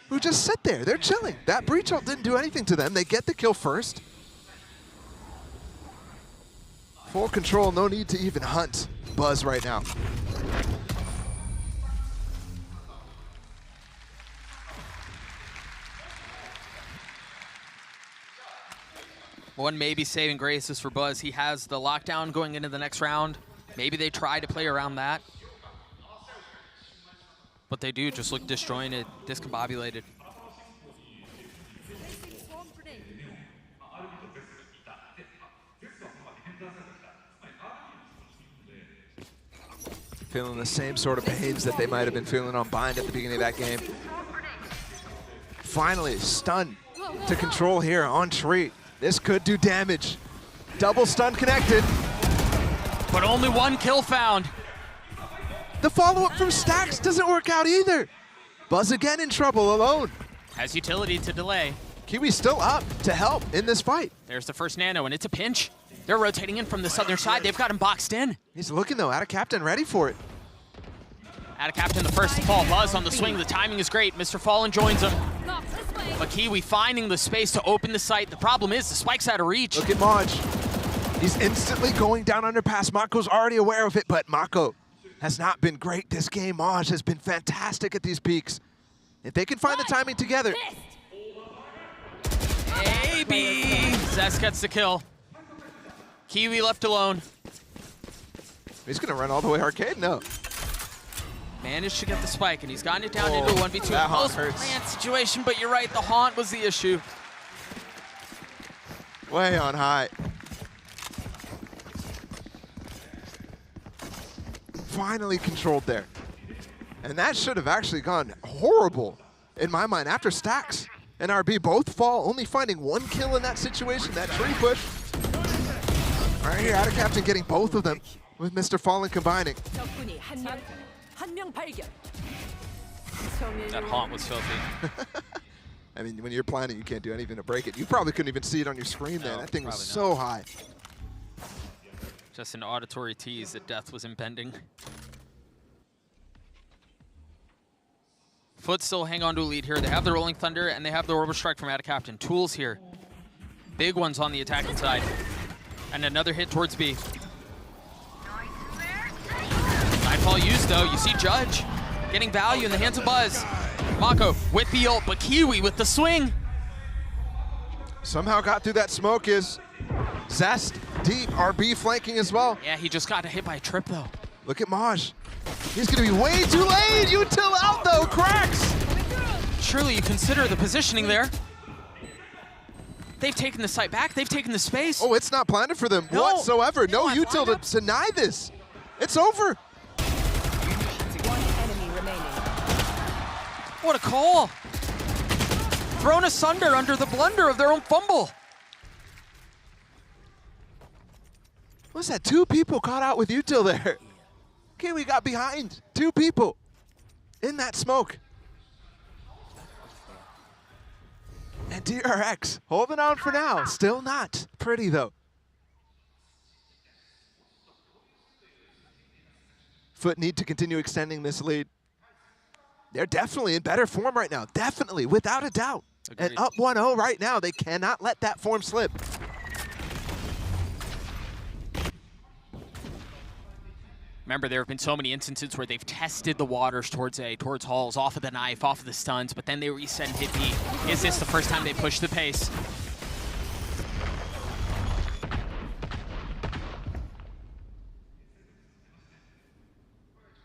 who just sit there. They're chilling. That breach ult didn't do anything to them. They get the kill first. Full control, no need to even hunt Buzz right now. One maybe saving grace is for Buzz. He has the lockdown going into the next round. Maybe they try to play around that. But they do just look disjointed, discombobulated. Feeling the same sort of pains that they might have been feeling on Bind at the beginning of that game. Finally, stun to control here on Tree. This could do damage. Double stun connected. But only one kill found. The follow-up from Stacks doesn't work out either. Buzz again in trouble alone. Has utility to delay. Kiwi still up to help in this fight. There's the first nano, and it's a pinch. They're rotating in from the southern side. They've got him boxed in. He's looking, though, out of Captain, ready for it. Out of Captain, the first to fall. Buzz on the swing. The timing is great. Mr. Fallen joins him. But Kiwi finding the space to open the site. The problem is the spike's out of reach. Look at Maj. He's instantly going down underpass. Mako's already aware of it, but Mako has not been great this game. Maj has been fantastic at these peaks. If they can find the timing together. Maybe. Zest gets the kill. Kiwi left alone. He's going to run all the way arcade? No. Managed to get the spike, and he's gotten it down into a 1v2. That haunt Close hurts. planned situation, but you're right, the haunt was the issue. Way on high. Finally controlled there. And that should have actually gone horrible in my mind after Stacks and RB both fall, only finding one kill in that situation, that tree push. Right here, out of Captain getting both of them with Mr. Fallen combining. That haunt was filthy. I mean, when you're planning, you can't do anything to break it. You probably couldn't even see it on your screen there. That thing was so high. Just an auditory tease that death was impending. Foot still hang on to a lead here. They have the Rolling Thunder and they have the Orbital Strike from out of Captain. Tools here. Big ones on the attacking side. And another hit towards B. Nightfall used though. You see Judge getting value in the hands of Buzz. Mako with the ult, but Kiwi with the swing. Somehow got through that smoke is Zest deep, RB flanking as well. Yeah, he just got hit by a trip though. Look at Maj. He's gonna be way too late. Util out though, cracks. Surely you consider the positioning there. They've taken the site back. They've taken the space. Oh, it's not planted for them whatsoever. No util to deny this. It's over. What a call. Thrown asunder under the blunder of their own fumble. What's that? 2 people caught out with util there. Okay, we got behind 2 people in that smoke. And DRX holding on for now. Still not pretty though. Foot need to continue extending this lead. They're definitely in better form right now. Definitely, without a doubt. Agreed. And up 1-0 right now. They cannot let that form slip. Remember, there have been so many instances where they've tested the waters towards A, towards Halls, off of the knife, off of the stuns, but then they reset and hit B. Is this the first time they push the pace?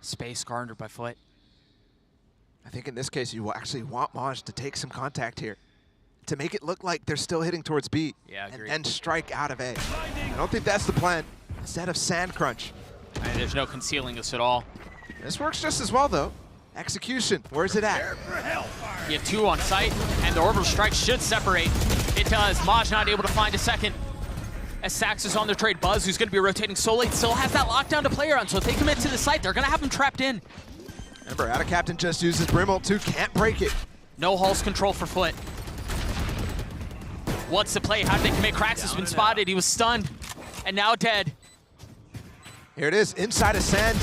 Space garnered by Foot. I think in this case, you will actually want Maj to take some contact here to make it look like they're still hitting towards B. Yeah, and agreed. then strike out of A. I don't think that's the plan. Instead of Sand Crunch. And there's no concealing this at all. This works just as well, though. Execution, where's it at? You have 2 on site, and the Orbital Strike should separate. It does. Maj not able to find a second. As Sax is on their trade, Buzz, who's going to be rotating so late, still has that lockdown to play around, so if they commit to the site, they're going to have him trapped in. Remember, out of Captain just uses Brim ult too, can't break it. No Halls control for Foot. What's the play? How did they commit? Cracks has been spotted. He was stunned, and now dead. Here it is, inside of Sand.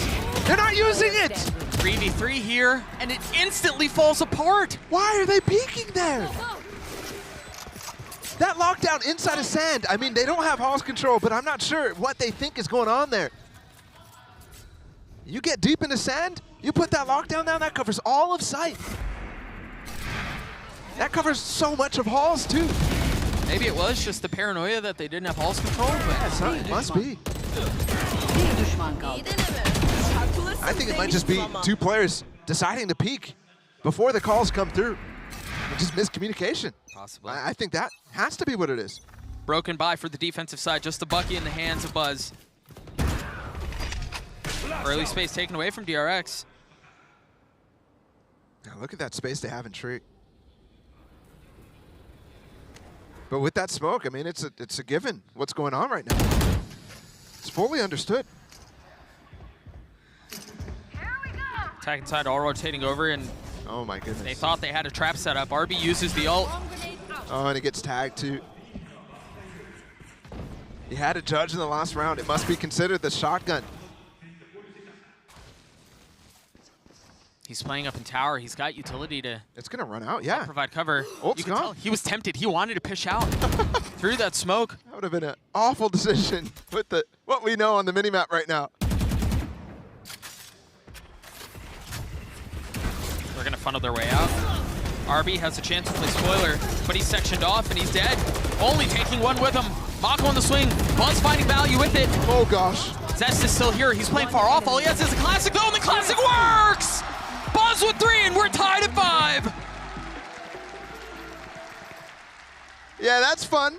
They're not using it! 3v3 here, and it instantly falls apart. Why are they peeking there? That lockdown inside of Sand, I mean, they don't have Halls control, but I'm not sure what they think is going on there. You get deep into Sand, you put that lockdown down, that covers all of site. That covers so much of Halls, too. Maybe it was just the paranoia that they didn't have pulse control, but It must be. I think it might just be two players deciding to peek before the calls come through. Just miscommunication. Possibly. I think that has to be what it is. Broken by for the defensive side, just the Bucky in the hands of Buzz. Early space taken away from DRX. Now look at that space they have in Tree. But with that smoke, I mean, it's a given what's going on right now. It's fully understood. Attack inside, all rotating over, and oh my goodness. They thought they had a trap set up. RB uses the ult. Oh, and it gets tagged too. He had a judge in the last round. It must be considered the shotgun. He's playing up in tower. He's got utility to. It's gonna run out, yeah. Provide cover. Ult's You can gone. tell he was tempted. He wanted to push out through that smoke. That would have been an awful decision with what we know on the minimap right now. They're gonna funnel their way out. RB has a chance to play spoiler, but he's sectioned off and he's dead. Only taking one with him. Mako on the swing. Buzz finding value with it. Oh gosh. Zest is still here. He's playing far off. All he has is a classic though, and the classic works! Buzz with 3, and we're tied at 5. Yeah, that's fun.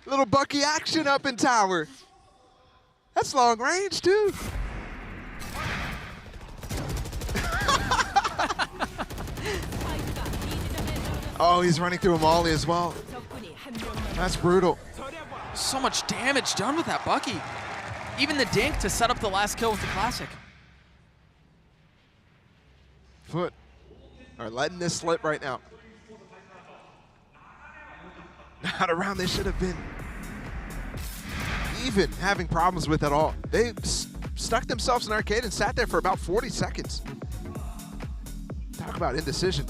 Little Bucky action up in tower. That's long range too. Oh, he's running through a molly as well. That's brutal. So much damage done with that Bucky. Even the dink to set up the last kill with the classic. Foot are letting this slip right now. Not around they should have been even having problems with at all. They stuck themselves in arcade and sat there for about 40 seconds. Talk about indecision.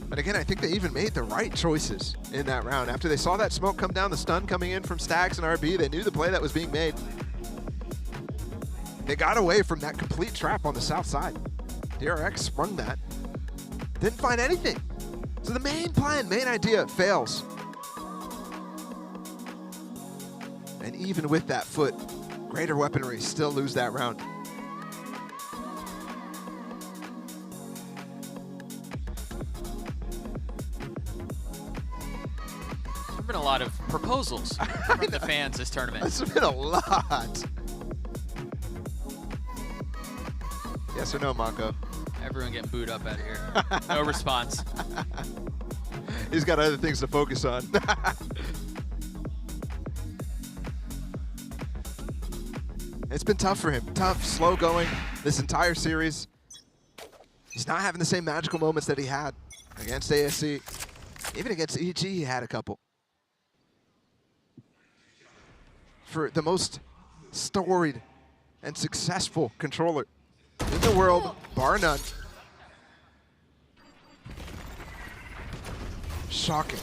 But again, I think they even made the right choices in that round. After they saw that smoke come down, the stun coming in from Stax and RB, they knew the play that was being made. They got away from that complete trap on the south side. DRX sprung that. Didn't find anything. So the main plan, main idea fails. And even with that foot, greater weaponry still lose that round. There've been a lot of proposals from the fans this tournament. It's been a lot. Yes or no, Mako? Everyone getting booed up out of here. No response. He's got other things to focus on. It's been tough for him. Tough, slow going this entire series. He's not having the same magical moments that he had against ASC. Even against EDG, he had a couple. For the most storied and successful controller in the world, bar none. Shocking.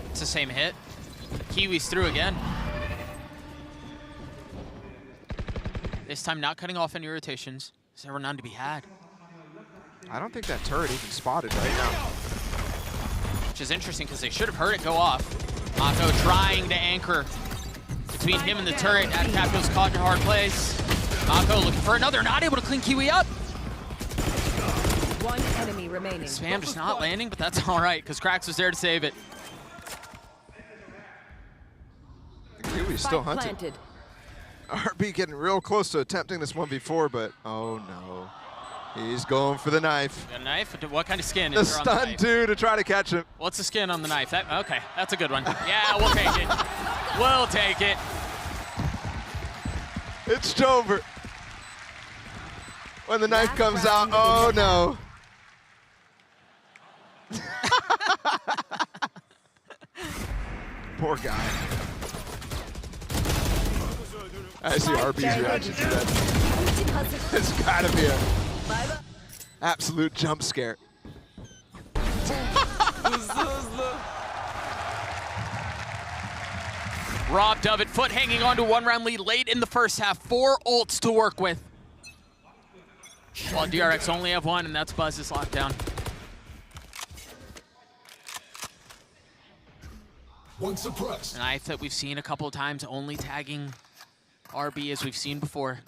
It's the same hit. Kiwi's through again. This time not cutting off any rotations. There were none to be had. I don't think that turret even spotted right now. Which is interesting because they should have heard it go off. Mako trying to anchor between him and the turret. Adcap caught in a hard place. Mako looking for another, not able to clean Kiwi up. One enemy remaining. Spam just not landing, but that's all right because Krax was there to save it. Kiwi's still hunting. Planted. RB getting real close to attempting this 1v4, but oh no. He's going for the knife. Got a knife? What kind of skin The is there on the stun knife? too to try to catch him. What's the skin on the knife? Okay, that's a good one. Yeah, we'll take it. We'll take it. It's over. When the knife comes out, oh no. Poor guy. I see RB's reaction to that. It's gotta be an absolute jump scare. Robbed of it, Foot hanging on to 1-round lead late in the first half. 4 ults to work with. While DRX only have 1, and that's Buzz's lockdown. An knife that we've seen a couple of times, only tagging RB as we've seen before.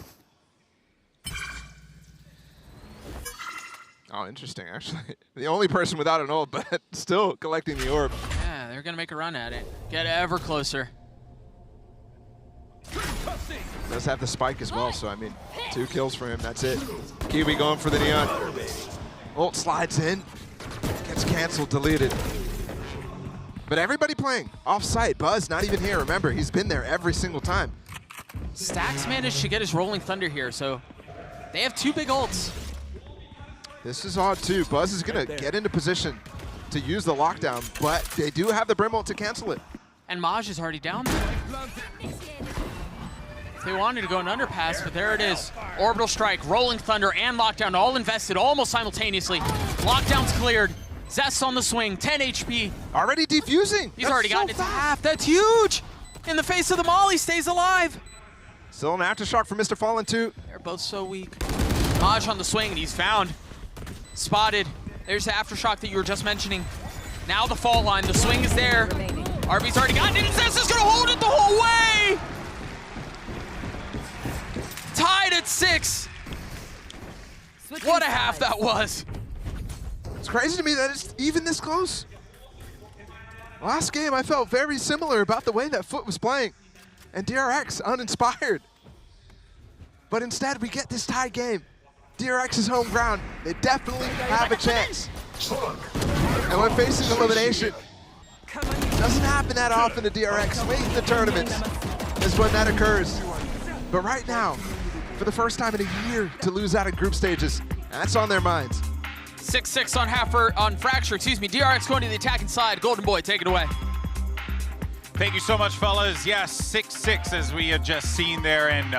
Oh, interesting, actually. The only person without an ult, but still collecting the orb. Yeah, they're gonna make a run at it. Get ever closer. Does have the spike as well, so I mean, 2 kills for him, that's it. Kiwi going for the Neon. Ult slides in, gets canceled, deleted. But everybody playing off-site. Buzz not even here, remember, he's been there every single time. Stax managed to get his Rolling Thunder here, so they have 2 big ults. This is odd too. Buzz is gonna get into position to use the lockdown, but they do have the Brim ult to cancel it. And Maj is already down there. They wanted to go an underpass, but there it is. Orbital Strike, Rolling Thunder, and Lockdown all invested almost simultaneously. Lockdown's cleared. Zest on the swing, 10 HP. Already defusing. He's already gotten it to half. That's huge. In the face of the Molly, stays alive. Still an aftershock for Mr. Fallen too. They're both so weak. Maj on the swing, and he's found. Spotted. There's the aftershock that you were just mentioning. Now the fall line, the swing is there. RB's already gotten it, and Zest is gonna hold it the whole way! Tied at 6. What a half that was. It's crazy to me that it's even this close. Last game I felt very similar about the way that Foot was playing. And DRX uninspired. But instead we get this tie game. DRX's home ground, they definitely have a chance. And when facing elimination, doesn't happen that often to DRX. Late in the tournaments is when that occurs. But right now, for the first time in a year to lose out in group stages, that's on their minds. 6-6 on Fracture, excuse me. DRX going to the attacking side. Golden Boy, take it away. Thank you so much, fellas. Yes, 6-6 as we had just seen there. And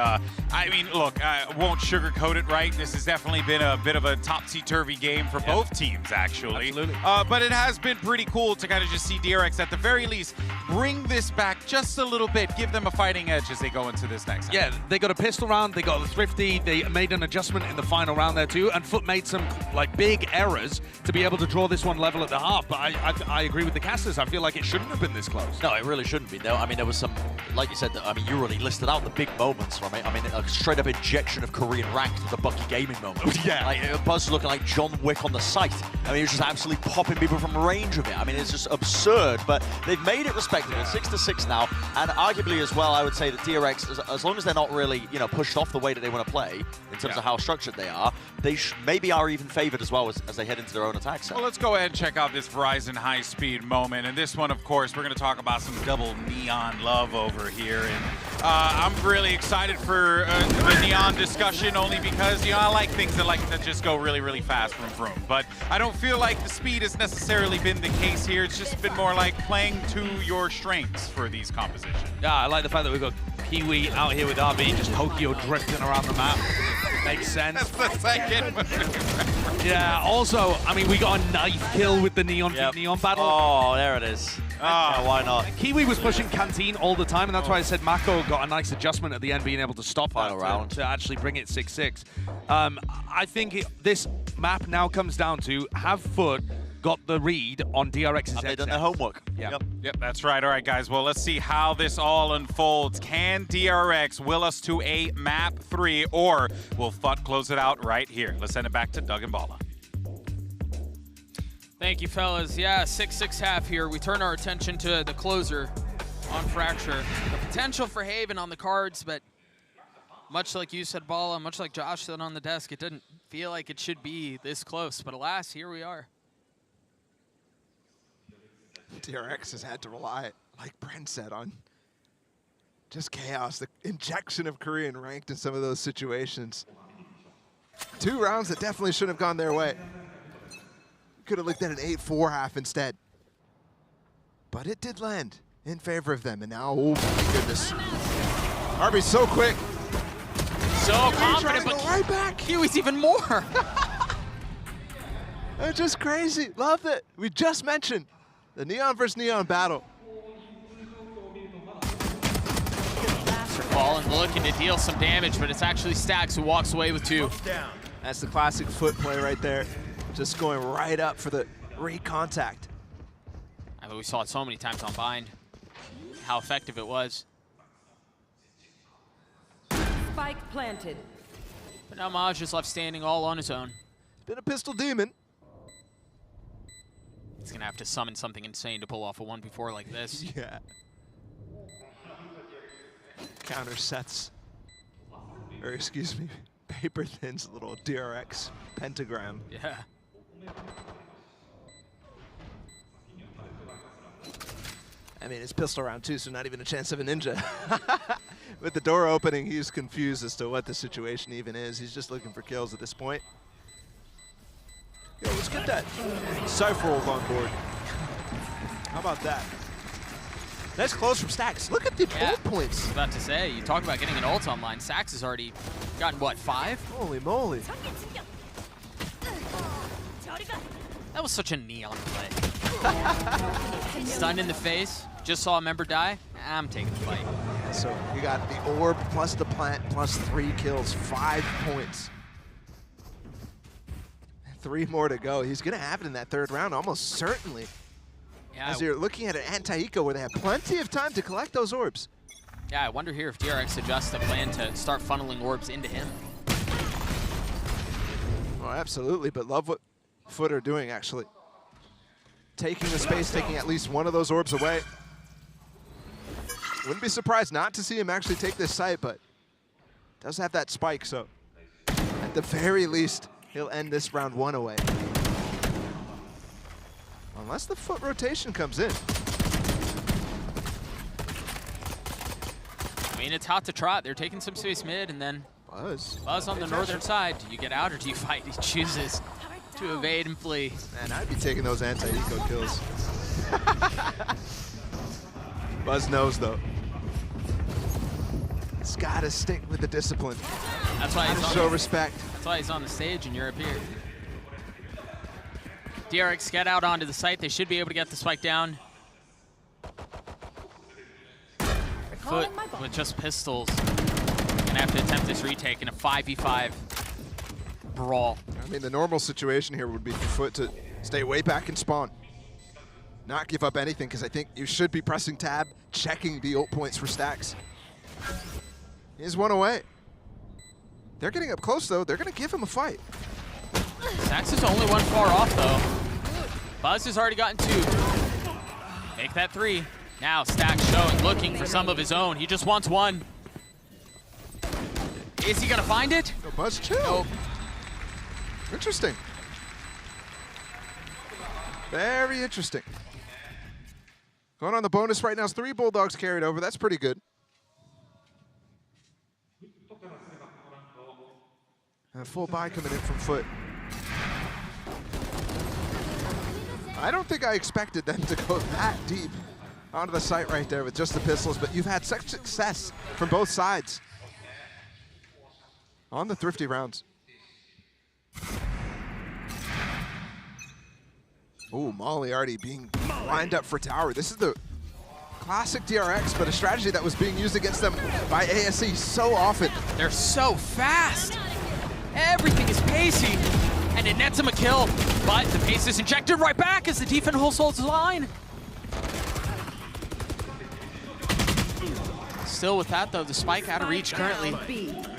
I mean, look, I won't sugarcoat it, right? This has definitely been a bit of a topsy-turvy game for both teams, actually. Absolutely. But it has been pretty cool to kind of just see DRX, at the very least, bring this back just a little bit, give them a fighting edge as they go into this next Yeah, they got a pistol round, they got the Thrifty, they made an adjustment in the final round there too, and Foot made some like big errors to be able to draw this one level at the half. But I agree with the casters. I feel like it shouldn't have been this close. No, it really shouldn't be. No, I mean, there was some, like you said, I mean, you really listed out the big moments from it. I mean, a straight up injection of Korean rank to the Bucky Gaming moment. Yeah. Like, Buzz looking like John Wick on the site. I mean, he was just absolutely popping people from range of it. I mean, it's just absurd, but they've made it respectable. 6-6 now, and arguably as well, I would say that DRX, as long as they're not really, you know, pushed off the way that they want to play, in terms of how structured they are, they maybe are even favored as well as they head into their own attack set. Well, let's go ahead and check out this Verizon high-speed moment. And this one, of course, we're going to talk about some double neon love over here. And I'm really excited for the neon discussion, only because, you know, I like things that just go really, really fast from vroom. But I don't feel like the speed has necessarily been the case here. It's just been more like playing to your strengths for these compositions. Yeah, I like the fact that we've got Kiwi out here with RB, just Tokyo drifting around the map. Makes sense. That's the second move. Yeah, also, I mean, we got a knife kill with the neon battle. Oh, there it is. Yeah, why not? Kiwi was pushing Canteen all the time, and that's why I said Mako got a nice adjustment at the end, being able to stop Final round to actually bring it 6-6. I think this map now comes down to have Foot got the read on DRX's Have they done their homework? Yeah. Yep, that's right. All right, guys. Well, let's see how this all unfolds. Can DRX will us to a map 3, or will FUT close it out right here? Let's send it back to Doug and Bala. Thank you, fellas. Yeah, 6-6 half here. We turn our attention to the closer on Fracture. The potential for Haven on the cards, but much like you said, Bala, much like Josh said on the desk, it didn't feel like it should be this close. But alas, here we are. DRX has had to rely, like Brent said, on just chaos, the injection of Korean ranked in some of those situations. 2 rounds that definitely shouldn't have gone their way. Could have looked at an 8-4 half instead. But it did land in favor of them, and now, oh my goodness. RB's so quick. So confident, but right back. Kiwi's even more. That's just crazy. Love it. We just mentioned the Neon versus Neon battle. Fallen looking to deal some damage, but it's actually Stax who walks away with 2. That's the classic Foot play right there. Just going right up for the recontact. I mean, we saw it so many times on Bind. how effective it was. Spike planted. But now Maj is left standing all on his own. Been a pistol demon. He's gonna have to summon something insane to pull off a 1v4 like this. Yeah. Counter sets. Or excuse me, Paper Thin's little DRX pentagram. Yeah. I mean, it's pistol round 2, so not even a chance of a ninja. With the door opening, he's confused as to what the situation even is. He's just looking for kills at this point. Yo, let's get that Cypher ult on board. How about that? Nice close from Stax. Look at the ult points. I was about to say, you talk about getting an ult online. Sax has already gotten, what, 5? Holy moly. That was such a neon play. Stunned in the face. Just saw a member die. I'm taking the fight. So you got the orb plus the plant plus 3 kills, 5 points. 3 more to go. He's gonna have it in that 3rd round, almost certainly. Yeah, as you're looking at an anti-eco where they have plenty of time to collect those orbs. Yeah, I wonder here if DRX adjusts the plan to start funneling orbs into him. Oh, absolutely, but love what Foot are doing, actually. Taking the space, taking at least one of those orbs away. Wouldn't be surprised not to see him actually take this site, but does have that spike, so at the very least, he'll end this round 1 away. Unless the Foot rotation comes in. I mean, it's hot to trot. They're taking some space mid, and then Buzz on the northern side. Do you get out or do you fight? He chooses to evade and flee. Man, I'd be taking those anti-eco kills. Buzz knows, though. It's gotta stick with the discipline. That's why he's show respect. That's why he's on the stage in Europe here. DRX get out onto the site. They should be able to get the spike down. Foot with just pistols. Gonna have to attempt this retake in a 5v5 brawl. I mean, the normal situation here would be for Foot to stay way back and spawn. Not give up anything, because I think you should be pressing tab, checking the ult points for Stacks. He's 1 away. They're getting up close, though. They're going to give him a fight. Stacks is only 1 far off, though. Buzz has already gotten 2. Make that 3. Now Stacks showing, looking for some of his own. He just wants 1. Is he going to find it? No, Buzz, chill. Nope. Interesting. Very interesting. Going on the bonus right now is 3 Bulldogs carried over. That's pretty good. A full buy coming in from Foot. I don't think I expected them to go that deep onto the site right there with just the pistols, but you've had such success from both sides on the thrifty rounds. Ooh, Molly already being lined up for tower. This is the classic DRX, but a strategy that was being used against them by ASE so often. They're so fast. Everything is pacey, and it nets him a kill. But the pace is injected right back as the defense holds the line. Still with that, though, the spike out of reach currently.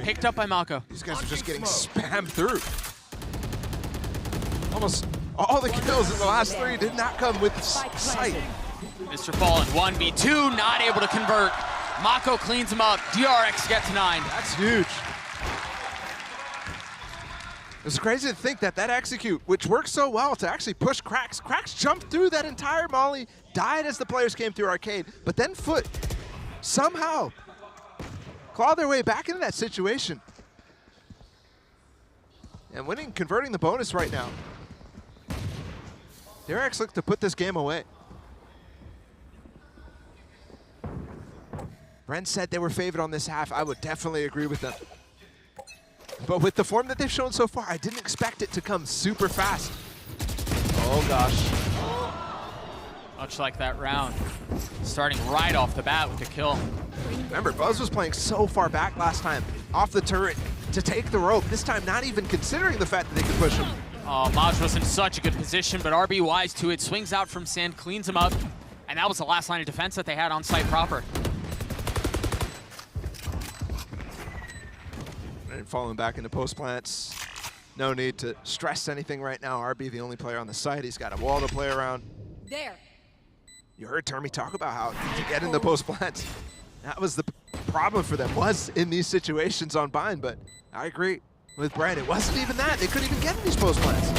Picked up by Mako. These guys are just getting spammed through. Almost all the kills in the last 3 did not come with sight. Mr. Fallen, 1v2, not able to convert. Mako cleans him up. DRX get to 9. That's huge. It's crazy to think that execute, which worked so well to actually push Cracks. Cracks jumped through that entire molly, died as the players came through arcade, but then Foot somehow clawed their way back into that situation. And converting the bonus right now. DRX look to put this game away. Brent said they were favored on this half. I would definitely agree with them. But with the form that they've shown so far, I didn't expect it to come super fast. Oh gosh. Much like that round. Starting right off the bat with the kill. Remember, Buzz was playing so far back last time, off the turret to take the rope. This time, not even considering the fact that they could push him. Oh, Maj was in such a good position, but RB wise to it. Swings out from sand, cleans him up. And that was the last line of defense that they had on site proper. And falling back into post plants. No need to stress anything right now. RB, the only player on the site. He's got a wall to play around. There. You heard Termi talk about how to get in the post plants. That was the problem for them, was in these situations on Bind, but I agree with Brand. It wasn't even that. They couldn't even get in these post plants.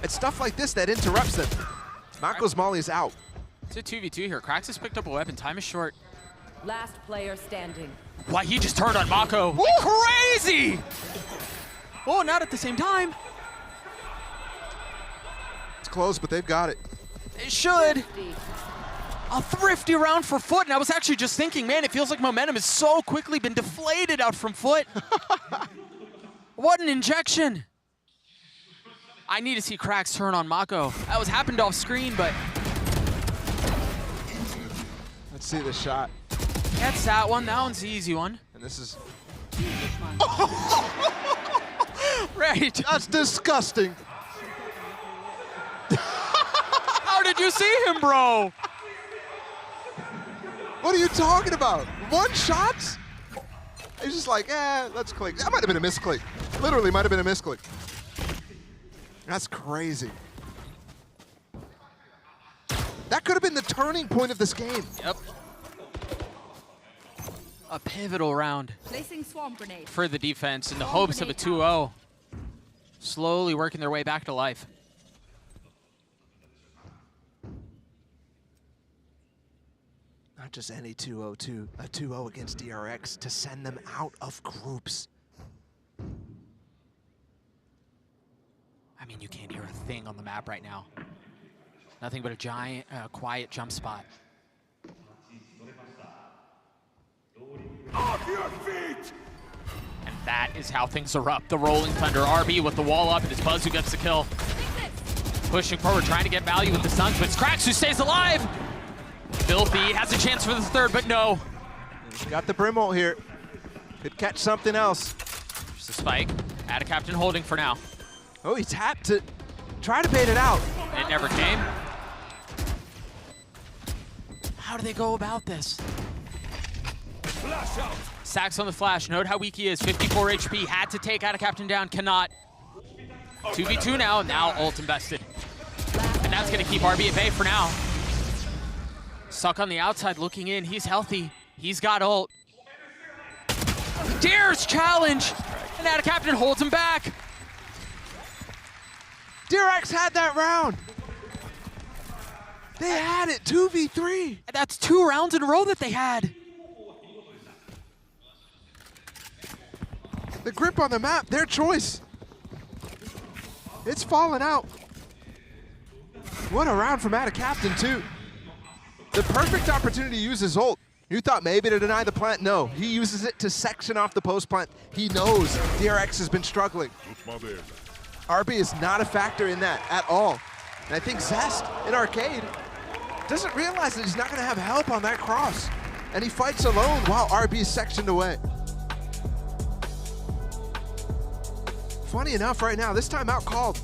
It's stuff like this that interrupts them. Mako's Molly is out. It's a 2v2 here. Krax has picked up a weapon. Time is short. Last player standing. Why, he just turned on Mako. Woo! Crazy! Oh, not at the same time. It's close, but they've got it. It should. A thrifty round for Foot, and I was actually just thinking, man, it feels like momentum has so quickly been deflated out from Foot. What an injection. I need to see Krax turn on Mako. That was happened off screen, but... Let's see the shot. That's that one. That one's the easy one. And this is... Right. That's disgusting. How did you see him, bro? What are you talking about? One shot? He's just like, let's click. That might have been a misclick. Literally might have been a misclick. That's crazy. That could have been the turning point of this game. Yep. A pivotal round Placing swarm grenade. for the defense in the hopes of a 2-0. Slowly working their way back to life. Not just any 2-0, a 2-0 against DRX to send them out of groups. I mean, you can't hear a thing on the map right now. Nothing but a giant, quiet jump spot. Off your feet! And that is how things erupt. The Rolling Thunder, RB with the wall up, and it's Buzz who gets the kill. Pushing forward, trying to get value with the Suns, but it's Krax who stays alive! Filthy has a chance for the third, but no. Got the Brim ult here. Could catch something else. There's a spike. Add a captain holding for now. Oh, he tapped to try to bait it out. It never came. How do they go about this? Flash out! Sacks on the flash. Note how weak he is. 54 HP. Had to take out a captain down. Cannot. 2v2 now. Now ult invested. And that's going to keep RB at bay for now. Suck on the outside looking in. He's healthy. He's got ult. Dares challenge. And now a captain holds him back. DRX had that round. They had it, 2v3. That's 2 rounds in a row that they had. The grip on the map, their choice. It's fallen out. What a round from Ada Captain, too. The perfect opportunity to use his ult. You thought maybe to deny the plant? No, he uses it to section off the post plant. He knows DRX has been struggling. RB is not a factor in that at all. And I think Zest in Arcade doesn't realize that he's not going to have help on that cross. And he fights alone while RB is sectioned away. Funny enough right now, this timeout called.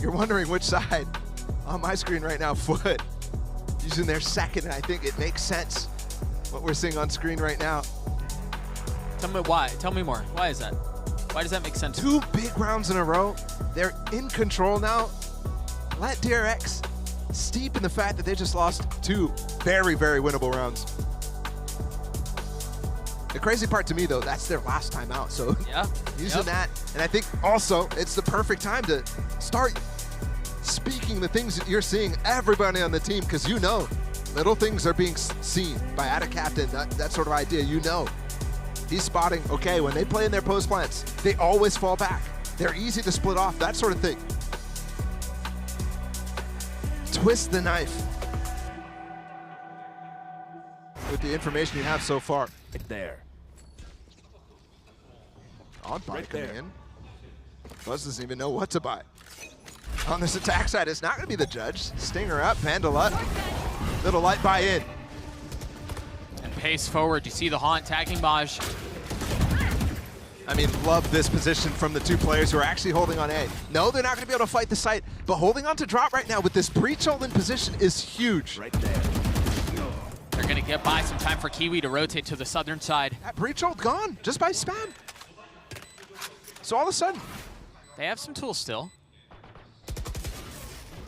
You're wondering which side. On my screen right now, Foot using their second, and I think it makes sense what we're seeing on screen right now. Tell me why. Tell me more. Why is that? Why does that make sense? 2 big rounds in a row. They're in control now. Let DRX steep in the fact that they just lost 2 very, very winnable rounds. The crazy part to me, though, that's their last time out. So yeah, using that, and I think also it's the perfect time to start speaking the things that you're seeing everybody on the team, because you know little things are being seen by Ada Captain, that sort of idea, you know. He's spotting, okay, when they play in their post plants, they always fall back. They're easy to split off, that sort of thing. Twist the knife with the information you have so far. Right there. On buy coming in. Buzz doesn't even know what to buy. On this attack side, it's not going to be the judge. Stinger up, Vandal up. Little light buy in. And pace forward. You see the Haunt tagging Maj. I mean, love this position from the two players who are actually holding on A. No, they're not going to be able to fight the site, but holding on to drop right now with this breach hold in position is huge. Right there. They're going to get by some time for Kiwi to rotate to the southern side. That breach hold gone just by spam. So all of a sudden, they have some tools still.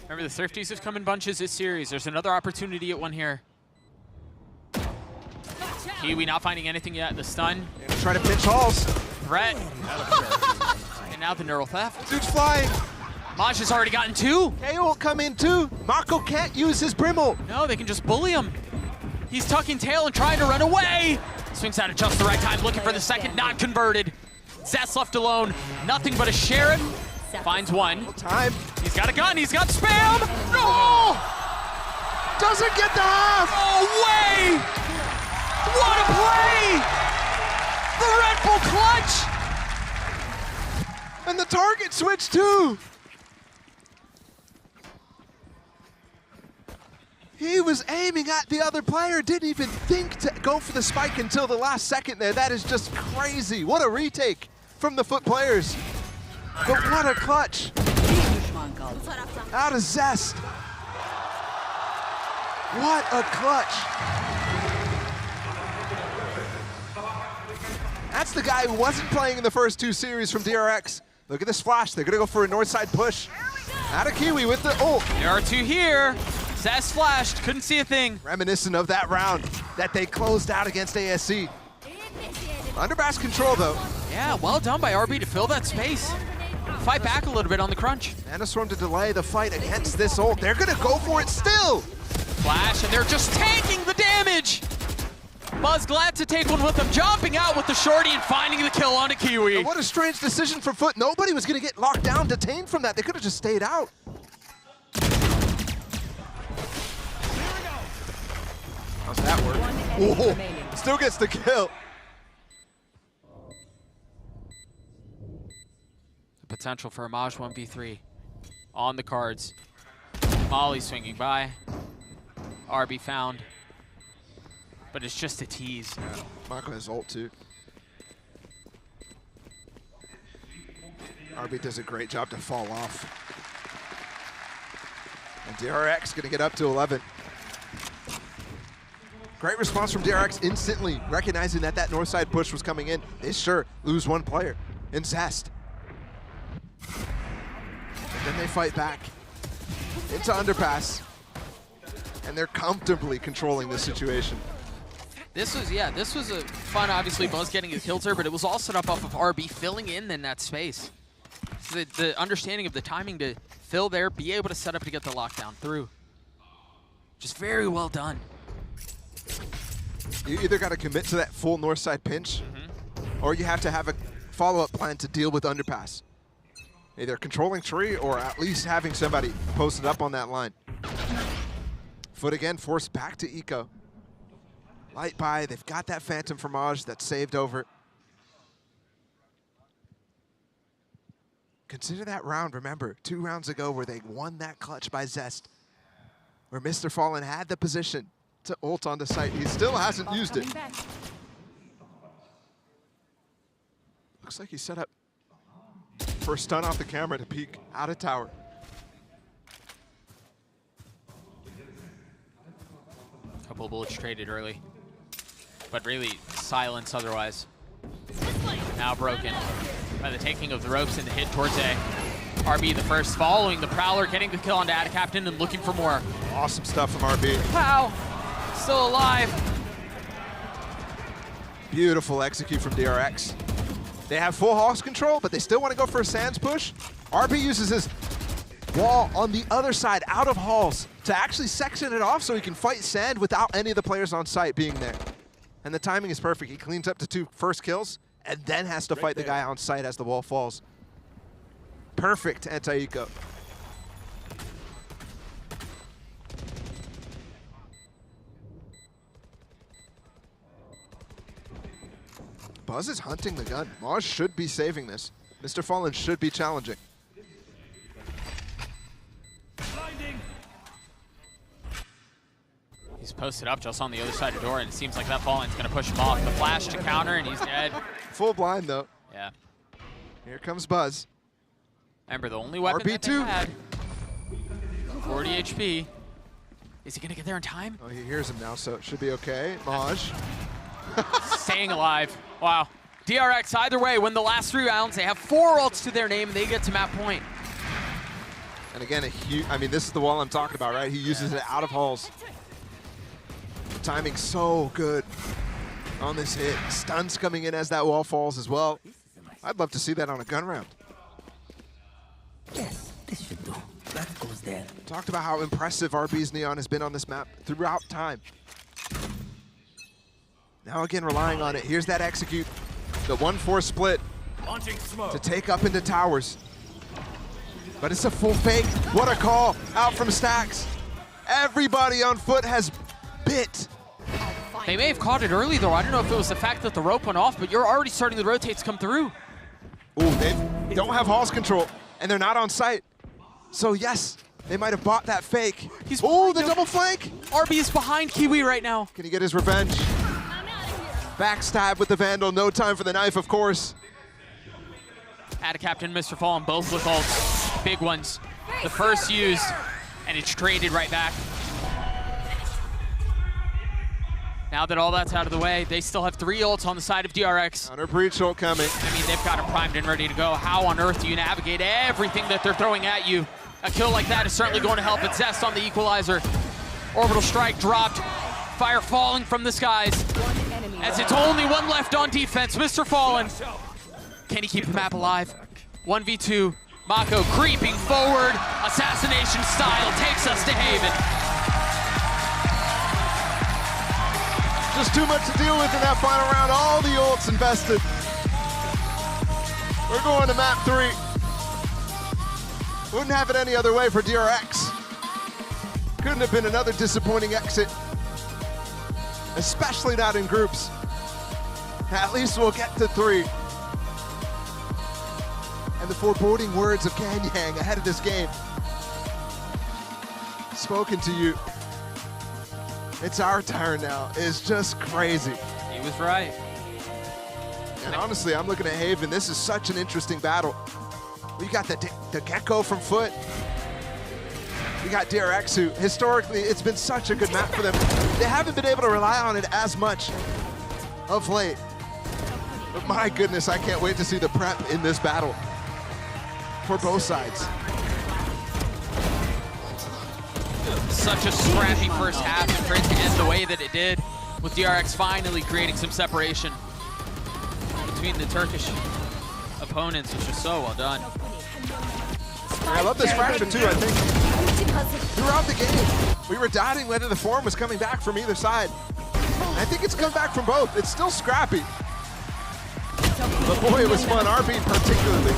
Remember, the Thrifties have come in bunches this series. There's another opportunity at one here. Kiwi not finding anything yet. The stun. Try to pinch halls. Threat. And now the neural theft. Dude's flying. Maj has already gotten 2. KO will come in too. Mako can't use his Brimble. No, they can just bully him. He's tucking tail and trying to run away. Swings out at just the right time, looking for the second, not converted. Zest left alone. Nothing but a Sharon. Finds one. Time. He's got a gun. He's got spam. No! Doesn't get the half. No way! What a play! The Red Bull clutch! And the target switch too. He was aiming at the other player, didn't even think to go for the spike until the last second there. That is just crazy. What a retake from the Foot players. But what a clutch. Out of Zest. What a clutch. That's the guy who wasn't playing in the first 2 series from DRX. Look at this flash. They're going to go for a north side push. Out of Kiwi with the ult. There are 2 here. Zest flashed. Couldn't see a thing. Reminiscent of that round that they closed out against ASC. Underpass control, though. Yeah, well done by RB to fill that space. Fight back a little bit on the crunch. Manastorm to delay the fight against this ult. They're going to go for it still. Flash, and they're just tanking the damage. Buzz glad to take one with them, jumping out with the shorty and finding the kill onto Kiwi. And what a strange decision from Foot. Nobody was going to get locked down, detained from that. They could have just stayed out. How's that work? Whoa. Still gets the kill. The potential for a Maj 1v3 on the cards. Molly swinging by. RB found. But it's just a tease. Yeah. Marco has ult too. RB does a great job to fall off. And DRX gonna get up to 11. Great response from DRX instantly, recognizing that that north side push was coming in. They sure lose 1 player in Zest. And then they fight back into underpass. And they're comfortably controlling this situation. This was a fun, obviously, Buzz getting his kills there, but it was all set up off of RB filling in that space. So the understanding of the timing to fill there, be able to set up to get the lockdown through. Just very well done. You either got to commit to that full north side pinch, or you have to have a follow-up plan to deal with underpass. Either controlling tree or at least having somebody posted up on that line. Foot again forced back to Eco. Light by, they've got that Phantom Fromage that's saved over. Consider that round, remember, 2 rounds ago where they won that clutch by Zest, where Mr. Fallen had the position to ult onto site. He still hasn't used it. Looks like he set up for a stun off the camera to peek out of tower. Couple of bullets traded early, but really silence otherwise. Now broken by the taking of the ropes and the hit towards A. RB the first, following the Prowler, getting the kill on Data Captain and looking for more. Awesome stuff from RB. Wow, still alive. Beautiful execute from DRX. They have full Hawks control, but they still want to go for a Sands push. RB uses his wall on the other side, out of halls, to actually section it off so he can fight Sand without any of the players on site being there. And the timing is perfect. He cleans up to 2 first kills and then has to fight the guy on site as the wall falls. Perfect anti-eco. Buzz is hunting the gun. Maj should be saving this. Mr. Fallen should be challenging. He's posted up just on the other side of the door, and it seems like that Fallen's going to push him off. The flash to counter, and he's dead. Full blind, though. Yeah, Yeah. Here comes Buzz. Remember, the only weapon that they RB2. had, 40 HP. Is he going to get there in time? Oh, he hears him now, so it should be okay. Maj. Staying alive. Wow. DRX, either way, win the last 3 rounds. They have 4 ults to their name, and they get to map point. And again, I mean, this is the wall I'm talking about, right? He uses it out of halls. Timing so good on this hit. Stuns coming in as that wall falls as well. I'd love to see that on a gun round. Yes, this should do. That goes there. Talked about how impressive RB's Neon has been on this map throughout time. Now again, relying on it. Here's that execute. The 1-4 split to take up into towers. But it's a full fake. What a call out from Stacks. Everybody on foot has bit. They may have caught it early, though. I don't know if it was the fact that the rope went off, but you're already starting the rotates come through. Ooh, they don't have halls control, and they're not on site. So yes, they might have bought that fake. Oh, the double flank. RB is behind Kiwi right now. Can he get his revenge? Backstab with the Vandal. No time for the knife, of course. Add a Captain, Mr. Fallen, both with ults. Big ones. The first used, and it's traded right back. Now that all that's out of the way, they still have 3 ults on the side of DRX. Counter breach ult coming. I mean, they've got it primed and ready to go. How on earth do you navigate everything that they're throwing at you? A kill like that is certainly going to help. It's Zest on the equalizer. Orbital strike dropped. Fire falling from the skies. As it's only 1 left on defense. Mr. Fallen. Can he keep the map alive? 1v2. Mako creeping forward. Assassination style takes us to Haven. Just too much to deal with in that final round. All the ults invested. We're going to map 3. Wouldn't have it any other way for DRX. Couldn't have been another disappointing exit. Especially not in groups. At least we'll get to 3. And the foreboding words of Kanyang ahead of this game. Spoken to you. It's our turn now. It's just crazy. He was right. And honestly, I'm looking at Haven. This is such an interesting battle. We got the Gecko from foot. We got DRX, who historically, it's been such a good map for them. They haven't been able to rely on it as much of late. But my goodness, I can't wait to see the prep in this battle for both sides. Such a scrappy first half, and for it to end the way that it did, with DRX finally creating some separation between the Turkish opponents, which is so well done. I love this fraction too, I think. Throughout the game, we were doubting whether the form was coming back from either side. I think it's come back from both. It's still scrappy. But boy, it was fun, RB particularly.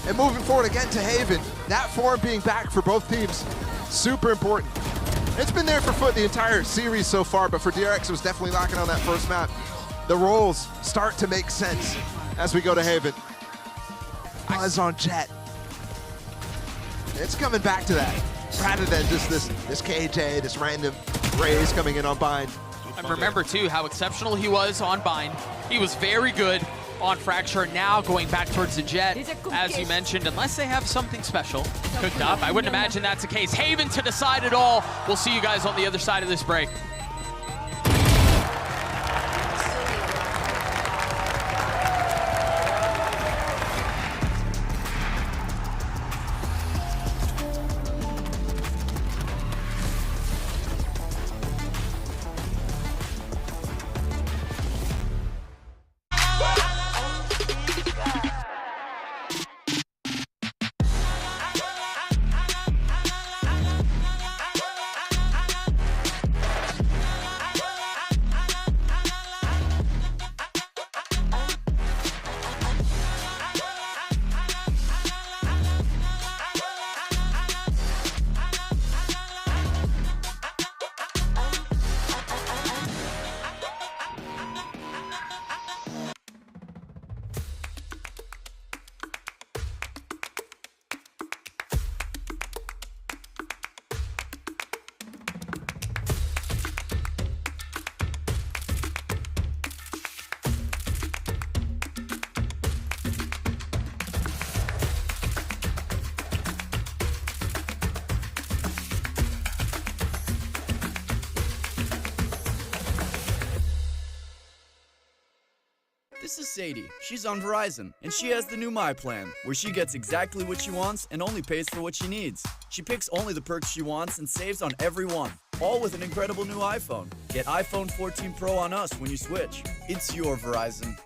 And moving forward again to Haven, that form being back for both teams, super important. It's been there for Foot the entire series so far, but for DRX, it was definitely lacking on that first map. The roles start to make sense as we go to Haven. Buzz on Jet. It's coming back to that, rather than just this KJ, this random Raze coming in on Bind. And remember too how exceptional he was on Bind. He was very good on Fracture, now going back towards the Jet, as you mentioned, unless they have something special cooked up. I wouldn't imagine that's the case. Haven to decide it all. We'll see you guys on the other side of this break. This is Sadie. She's on Verizon, and she has the new My Plan, where she gets exactly what she wants and only pays for what she needs. She picks only the perks she wants and saves on every one, all with an incredible new iPhone. Get iPhone 14 Pro on us when you switch. It's your Verizon.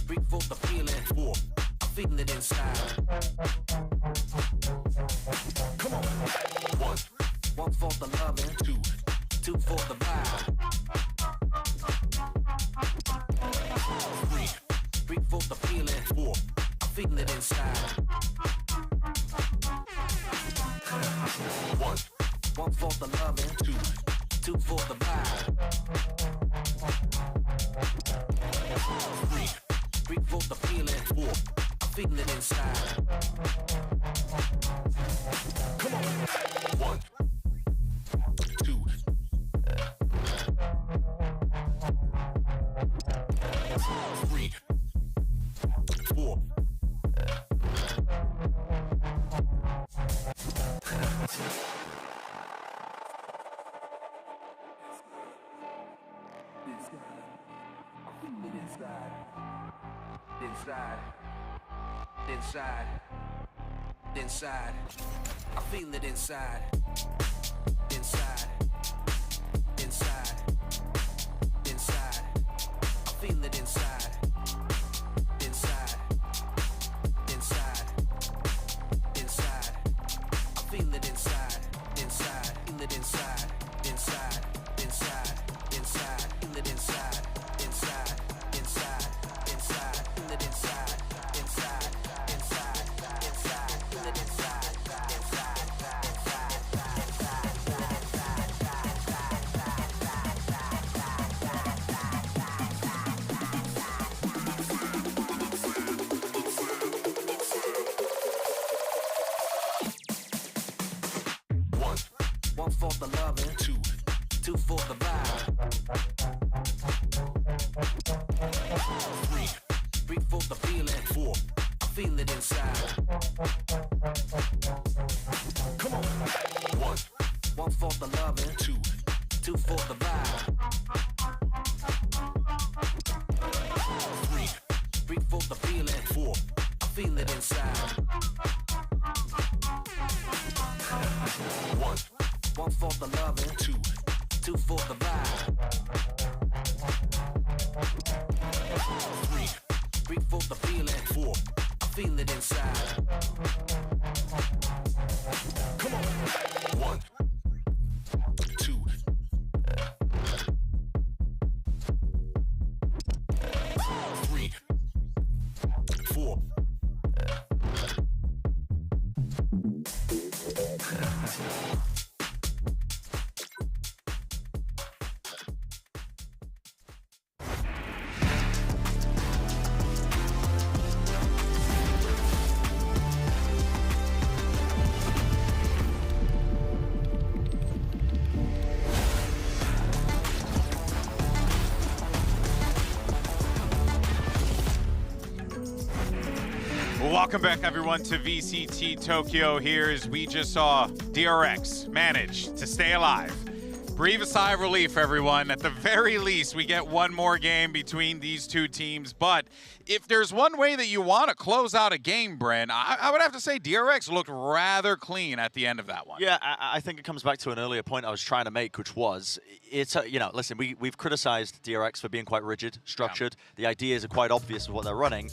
Freak for the feeling. 4. I'm feeling it inside. Come on. 1. 1 for the loving. 2. 2 for the vibe. 3. Freak for the feeling. 4. I'm feeling it inside. 1. 1 for the loving. 2. 2 for the vibe. 3. Freak for the feeling. 4. I'm feeling it inside. Come on. 1. 2. 3. 4. Inside, I feel it inside. Inside, inside, inside, I feel it inside. Inside, inside, inside, I feel it inside. Inside, feel it inside. Inside, inside, inside, feel it inside. Inside, inside, inside, feel it inside. Inside, inside, inside, feel it inside. One for the loving, 2 for the vibe. 3 for the feeling. 4 I feel it inside. Come on. 1 for the loving, 2 for the vibe. 3 for the feeling. 4 I feel it inside. 1 for the loving, 2 for the vibe. 3 for the feeling. 4 I feel it inside. Come on. 1, 2. 3, 4. Welcome back, everyone, to VCT Tokyo. Here, as we just saw DRX manage to stay alive. Breathe a sigh of relief, everyone. At the very least, we get one more game between these two teams. But if there's one way that you want to close out a game, Bren, I would have to say DRX looked rather clean at the end of that one. Yeah, I think it comes back to an earlier point I was trying to make, which was it's you know, listen, we've criticized DRX for being quite rigid, structured. The ideas are quite obvious of what they're running.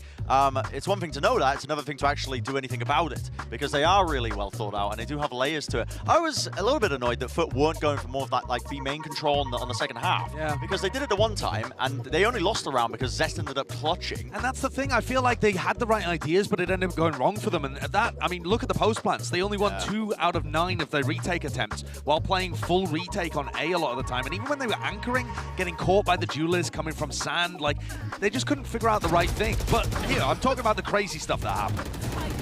It's one thing to know that, it's another thing to actually do anything about it, because they are really well thought out and they do have layers to it. I was a little bit annoyed that Foot weren't going for more of that like B main control on the second half, because they did it the one time and they only lost a round because Zest ended up clutching. And that's the thing, I feel like they had the right ideas, but it ended up going wrong for them. And that, I mean, look at the post plants. They only won 2 out of 9 of their retake attempts while playing full retake on A a lot of the time. And even when they were anchoring, getting caught by the duelists coming from sand, like, they just couldn't figure out the right thing. But here, I'm talking about the crazy stuff that happened.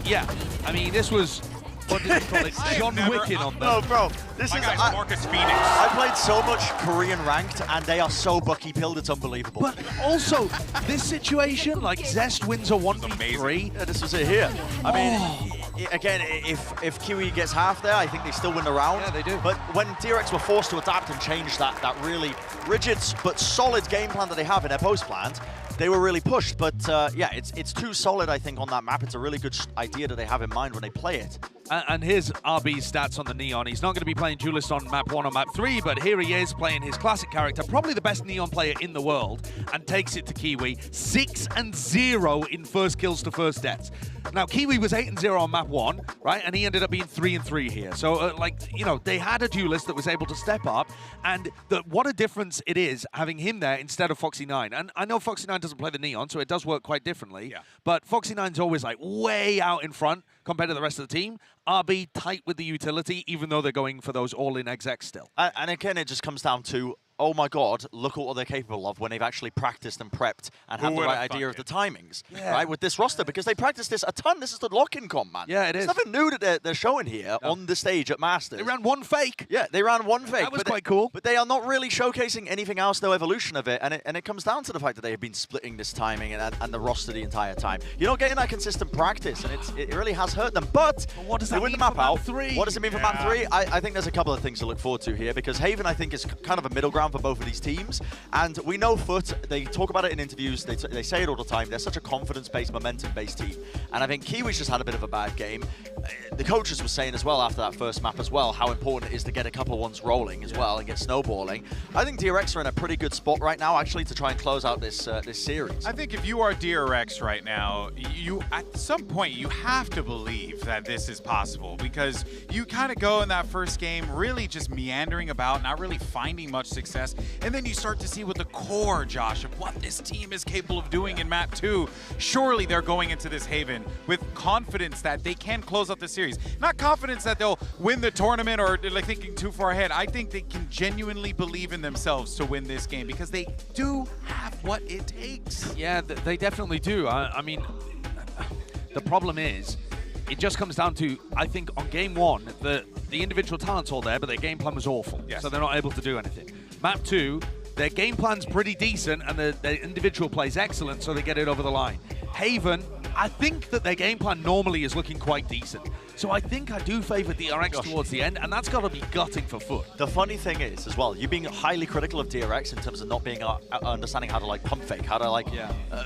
Yeah, I mean, this was, what did you call it? John Wicking on them. No, bro, this My is guy's Marcus Phoenix. I played so much Korean ranked and they are so Bucky pilled, it's unbelievable. But also, this situation, like Zest wins a 1v3. Yeah, this was it here. I mean, again, if Kiwi gets half there, I think they still win the round. Yeah, they do. But when DRX were forced to adapt and change that really rigid but solid game plan that they have in their post plant, they were really pushed. But yeah, it's too solid, I think, on that map. It's a really good idea that they have in mind when they play it. And here's RB's stats on the Neon. He's not going to be playing Duelist on map 1 or map 3, but here he is playing his classic character, probably the best Neon player in the world, and takes it to Kiwi. 6-0 in first kills to first deaths. Now, Kiwi was 8-0 on map 1, right? And he ended up being 3-3 here. So, like, you know, they had a Duelist that was able to step up, and what a difference it is having him there instead of Foxy9. And I know Foxy9 doesn't play the Neon, so it does work quite differently. But Foxy9's always, like, way out in front compared to the rest of the team. RB tight with the utility, even though they're going for those all-in execs still. And again, it just comes down to, oh my god, look at what they're capable of when they've actually practiced and prepped and have the right idea of the timings, right, with this roster, because they practice this a ton. This is the lock-in comp, man. Yeah, it is. It's nothing new that they're showing here on the stage at Masters. They ran one fake. Yeah, they ran one fake. That was quite cool. But they are not really showcasing anything else, no evolution of it, and it comes down to the fact that they have been splitting this timing and the roster the entire time. You're not getting that consistent practice, and it really has hurt them. But what does they that win mean the map for map out. 3? What does it mean for map 3? I think there's a couple of things to look forward to here, because Haven, I think, is kind of a middle ground for both of these teams. And we know Foot, they talk about it in interviews, they say it all the time, they're such a confidence-based, momentum-based team. And I think Kiwi's just had a bit of a bad game. The coaches were saying as well after that first map as well how important it is to get a couple of ones rolling as well and get snowballing. I think DRX are in a pretty good spot right now, actually, to try and close out this this series. I think if you are DRX right now, you at some point you have to believe that this is possible, because you kind of go in that first game really just meandering about, not really finding much success, and then you start to see what the core, Josh, of what this team is capable of doing in map 2. Surely they're going into this Haven with confidence that they can close out the series. Not confidence that they'll win the tournament or like thinking too far ahead. I think they can genuinely believe in themselves to win this game, because they do have what it takes. Yeah, they definitely do. I mean, the problem is, it just comes down to, I think on game 1, the individual talent's all there, but their game plan was awful. So they're not able to do anything. Map 2, their game plan's pretty decent and their individual play's excellent, so they get it over the line. Haven, I think that their game plan normally is looking quite decent. So I think I do favor DRX towards the end, and that's got to be gutting for Foot. The funny thing is, as well, you're being highly critical of DRX in terms of not being understanding how to like pump fake, how to like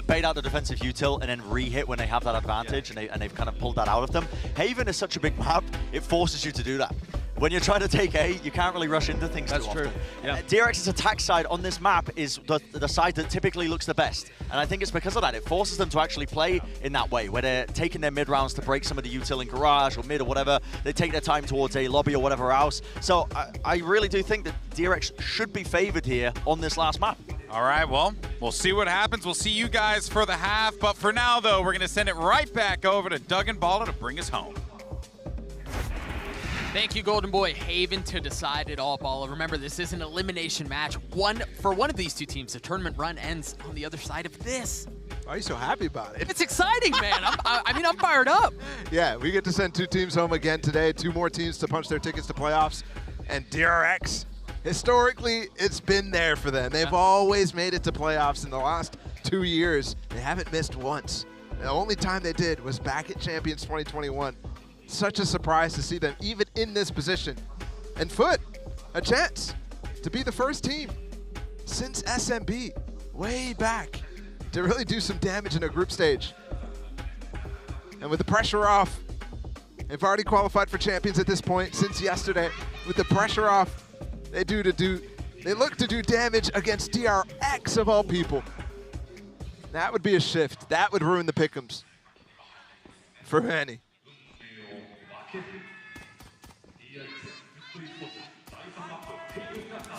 bait out the defensive util and then re-hit when they have that advantage, and they've kind of pulled that out of them. Haven is such a big map, it forces you to do that. When you're trying to take A, you can't really rush into things too often. That's true. Yeah. DRX's attack side on this map is the side that typically looks the best. And I think it's because of that. It forces them to actually play in that way, where they're taking their mid rounds to break some of the util in garage or mid or whatever. They take their time towards A lobby or whatever else. So I really do think that DRX should be favored here on this last map. All right, well, we'll see what happens. We'll see you guys for the half. But for now, though, we're going to send it right back over to Doug and Baller to bring us home. Thank you, Golden Boy. Haven to decide it all, Baller. Remember, this is an elimination match. For one of these two teams, the tournament run ends on the other side of this. Why are you so happy about it? It's exciting, man. I'm fired up. Yeah, we get to send 2 teams home again today. 2 more teams to punch their tickets to playoffs. And DRX, historically, it's been there for them. They've always made it to playoffs in the last 2 years. They haven't missed once. The only time they did was back at Champions 2021. Such a surprise to see them even in this position. And Foot, a chance to be the first team since SMB way back to really do some damage in a group stage. And with the pressure off, they've already qualified for Champions at this point since yesterday. With the pressure off, they do They look to do damage against DRX of all people. That would be a shift. That would ruin the pick'ems for Manny.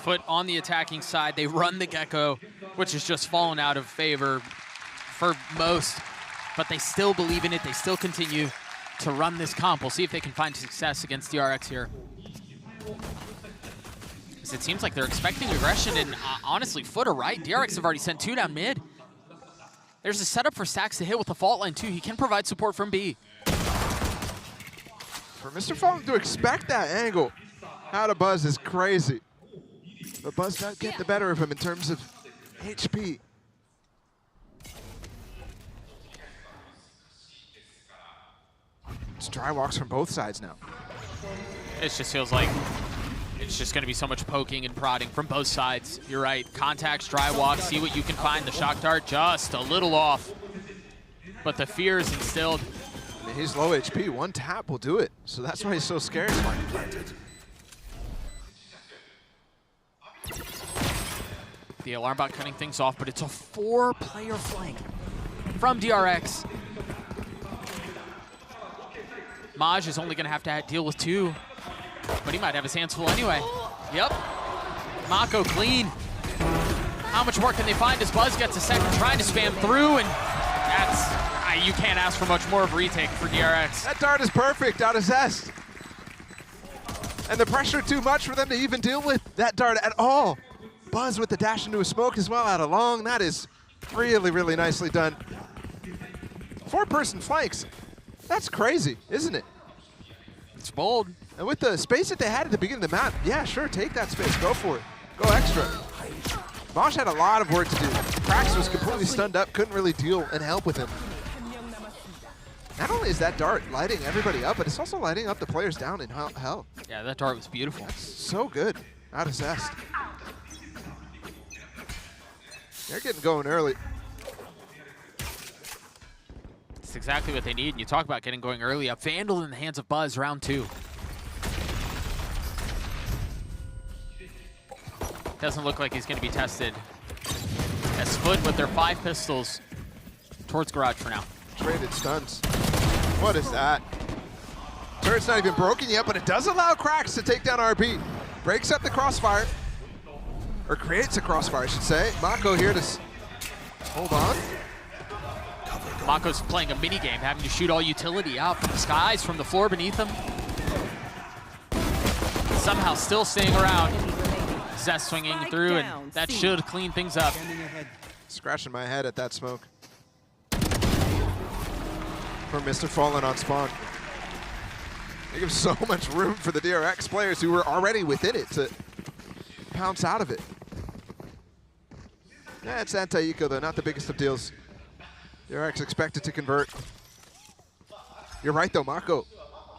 Foot on the attacking side. They run the Gecko, which has just fallen out of favor for most, but they still believe in it. They still continue to run this comp. We'll see if they can find success against DRX here. Because it seems like they're expecting aggression, and honestly, Foot are right. DRX have already sent 2 down mid. There's a setup for Stacks to hit with the fault line too. He can provide support from B. For Mr. Fallen to expect that angle out of Buzz is crazy. But Buzz does get the better of him in terms of HP. It's dry walks from both sides now. It just feels like it's just going to be so much poking and prodding from both sides. You're right. Contacts, dry walks, see what you can find. The shock dart just a little off. But the fear is instilled. I mean, he's low HP. 1 tap will do it. So that's why he's so scared. The alarm bot cutting things off, but it's a 4-player flank from DRX. Maj is only going to have to deal with 2, but he might have his hands full anyway. Yep. Mako clean. How much more can they find as Buzz gets a second, trying to spam through, and that's, you can't ask for much more of a retake for DRX. That dart is perfect out of Zest. And the pressure too much for them to even deal with that dart at all. Buzz with the dash into a smoke as well out of long. That is really, really nicely done. 4-person flanks. That's crazy, isn't it? It's bold. And with the space that they had at the beginning of the map, yeah, sure, take that space, go for it. Go extra. Mosh had a lot of work to do. Krax was completely stunned up, couldn't really deal and help with him. Not only is that dart lighting everybody up, but it's also lighting up the players down in hell. Yeah, that dart was beautiful. That's so good out of Zest. They're getting going early. It's exactly what they need. And you talk about getting going early. A Vandal in the hands of Buzz, round 2. Doesn't look like he's going to be tested. As Foot with their 5 pistols towards Garage for now. Traded stuns. What is that? Turret's not even broken yet, but it does allow Krax to take down RB. Breaks up the crossfire. Or creates a crossfire, I should say. Mako here to hold on. Mako's playing a mini game, having to shoot all utility out from the skies, from the floor beneath him. Somehow still staying around. Zest swinging through, and that should clean things up. Scratching my head at that smoke. For Mr. Fallen on spawn. They give so much room for the DRX players who were already within it to pounce out of it. Yeah, it's anti-eco though, not the biggest of deals. DRX expected to convert. You're right though, Mako.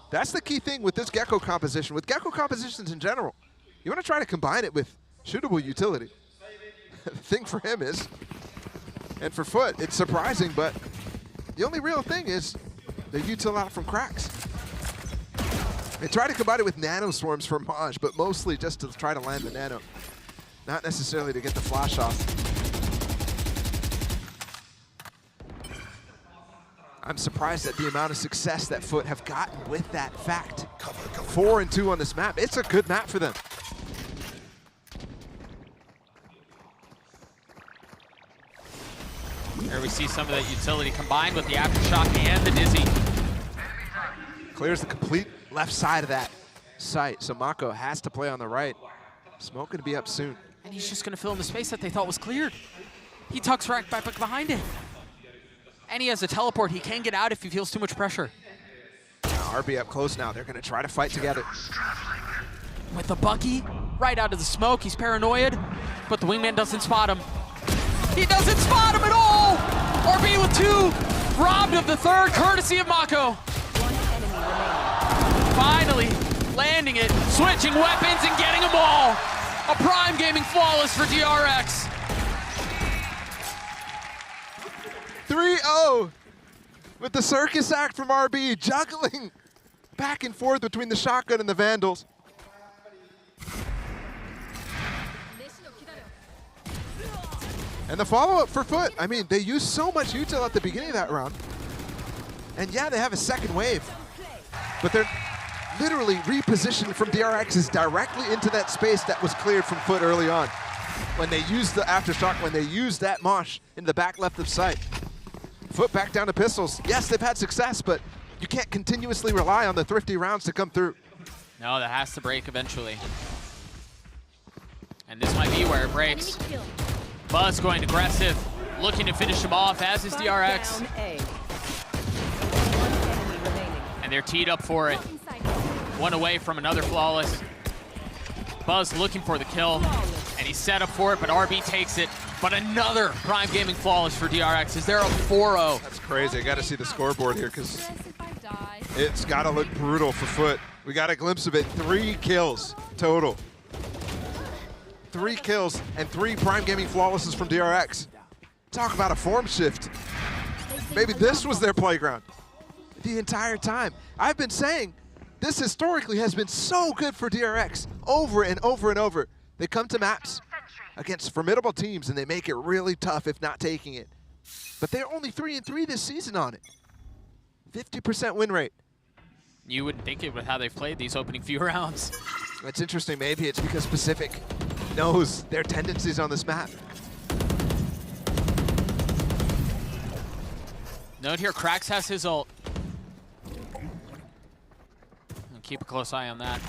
That's the key thing with this Gecko composition, with Gecko compositions in general. You want to try to combine it with shootable utility. The thing for him is, and for Foot, it's surprising, but the only real thing is the util out from Krax. They try to combine it with nano swarms for Maj, but mostly just to try to land the nano. Not necessarily to get the flash off. I'm surprised at the amount of success that Foot have gotten with that fact. 4-2 on this map. It's a good map for them. There we see some of that utility combined with the aftershock and the dizzy. Clears the complete left side of that site, so Mako has to play on the right. Smoke gonna be up soon. And he's just gonna fill in the space that they thought was cleared. He tucks right back behind it. And he has a teleport. He can get out if he feels too much pressure. RB up close now. They're gonna try to fight together. With the Bucky right out of the smoke, he's paranoid, but the wingman doesn't spot him. He doesn't spot him at all! RB with 2, robbed of the 3rd, courtesy of Mako. Finally landing it, switching weapons and getting them all. A prime gaming flawless for DRX. 3-0 with the circus act from RB, juggling back and forth between the shotgun and the Vandals. And the follow-up for Foot, I mean, they used so much util at the beginning of that round. And yeah, they have a second wave, but they're literally repositioned from DRX's directly into that space that was cleared from Foot early on. When they used the Aftershock, when they used that mosh in the back left of sight. Foot back down to pistols. Yes, they've had success, but you can't continuously rely on the thrifty rounds to come through. No, that has to break eventually. And this might be where it breaks. Buzz going aggressive, looking to finish him off, as is DRX. And they're teed up for it. One away from another flawless. Buzz looking for the kill, and he's set up for it, but RB takes it. But another Prime Gaming flawless for DRX. Is there a 4-0? That's crazy. I got to see the scoreboard here because it's got to look brutal for Foot. We got a glimpse of it. 3 kills total. 3 kills and 3 Prime Gaming flawlesses from DRX. Talk about a form shift. Maybe this was their playground the entire time. I've been saying this historically has been so good for DRX over and over and over. They come to maps against formidable teams and they make it really tough if not taking it. But they're only 3-3 this season on it. 50% win rate. You wouldn't think it with how they've played these opening few rounds. That's interesting. Maybe it's because Pacific knows their tendencies on this map. Note here, Krax has his ult. And keep a close eye on that.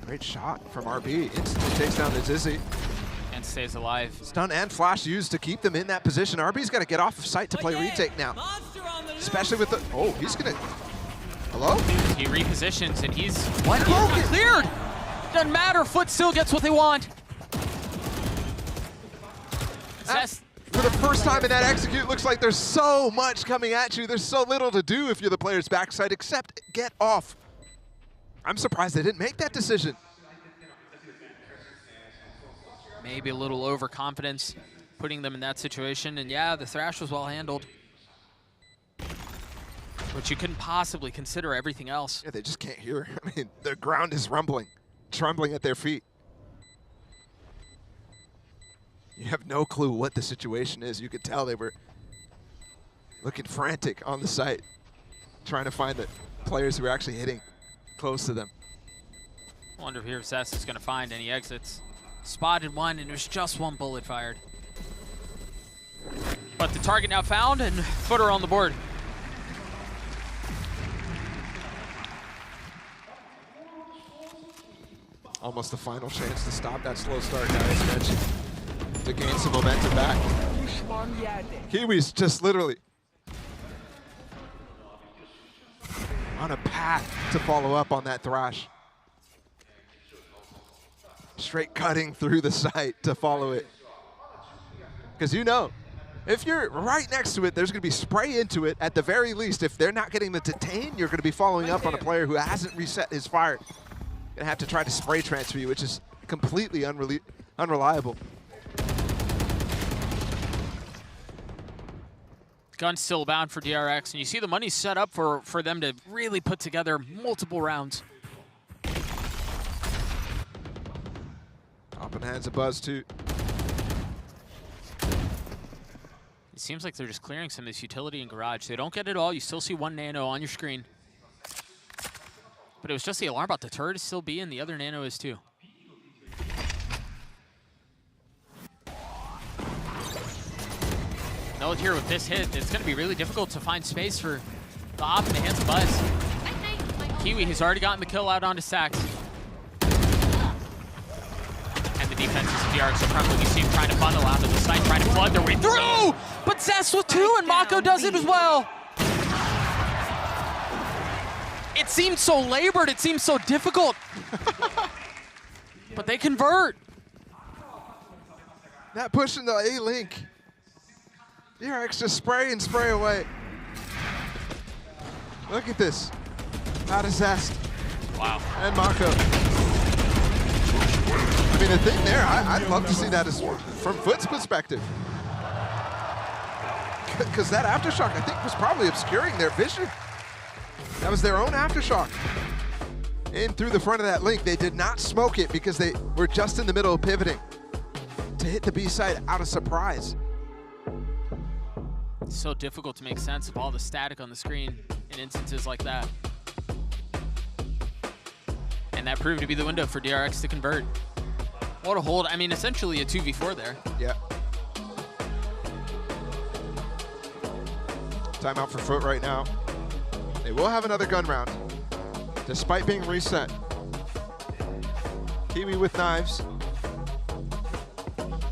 Great shot from RB. Instantly takes down the Zizzy. And stays alive. Stun and flash used to keep them in that position. RB's got to get off of site to play retake now. Especially with the, oh, he's gonna, hello? He repositions and he's cleared. Doesn't matter, Foot still gets what they want. Zest. For the first time in that execute, looks like there's so much coming at you. There's so little to do if you're the player's backside except get off. I'm surprised they didn't make that decision. Maybe a little overconfidence putting them in that situation. And yeah, the Thrash was well handled. But you couldn't possibly consider everything else. Yeah, they just can't hear. I mean, the ground is rumbling, trembling at their feet. You have no clue what the situation is. You could tell they were looking frantic on the site, trying to find the players who were actually hitting close to them. I wonder if Zest is going to find any exits. Spotted one, and there's just 1 bullet fired. But the target now found, and Footer on the board. Almost the final chance to stop that slow start, guys. Mentioned to gain some momentum back. Kiwi's just literally on a path to follow up on that Thrash. Straight cutting through the site to follow it. Because you know, if you're right next to it, there's going to be spray into it at the very least. If they're not getting the detain, you're going to be following up on a player who hasn't reset his fire. Going to have to try to spray transfer you, which is completely unreliable. Gun's still bound for DRX, and you see the money set up for them to really put together multiple rounds. Open hands of Buzz too. It seems like they're just clearing some of this utility in garage. They don't get it all. You still see 1 nano on your screen. But it was just the alarm bot. The turret is still B, and the other nano is too. Note here with this hit, it's going to be really difficult to find space for the op in the hands of Buzz. Kiwi has already gotten the kill out onto Sax. And the defenses of DRX are crumbling. You see him trying to funnel out of the site, trying to flood their way through! But Zest with 2, and Mako does it as well. It seemed so labored, it seemed so difficult. But they convert. That push in the A-Link. DRX just spray and spray away. Look at this. Out of Zest. Wow. And Mako. I mean, the thing there, I'd love to see that as from Foot's perspective. Because that Aftershock, I think, was probably obscuring their vision. That was their own Aftershock. In through the front of that link. They did not smoke it because they were just in the middle of pivoting. to hit the B side out of surprise. It's so difficult to make sense of all the static on the screen in instances like that. And that proved to be the window for DRX to convert. What a hold. I mean, essentially a 2v4 there. Yeah. Timeout for Foot right now. They will have another gun round, despite being reset. Kiwi with knives.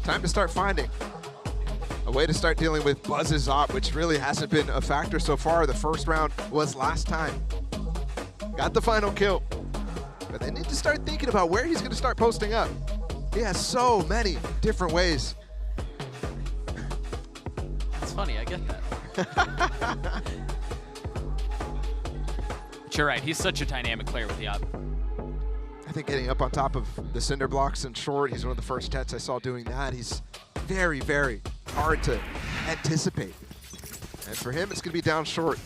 Time to start finding a way to start dealing with Buzz's op, which really hasn't been a factor so far. The first round was last time. Got the final kill, but they need to start thinking about where he's going to start posting up. He has so many different ways. It's funny, I get that. But you're right, he's such a dynamic player with the op. I think getting up on top of the cinder blocks and short, he's one of the first Jets I saw doing that. He's very, very hard to anticipate. And for him, it's going to be down short.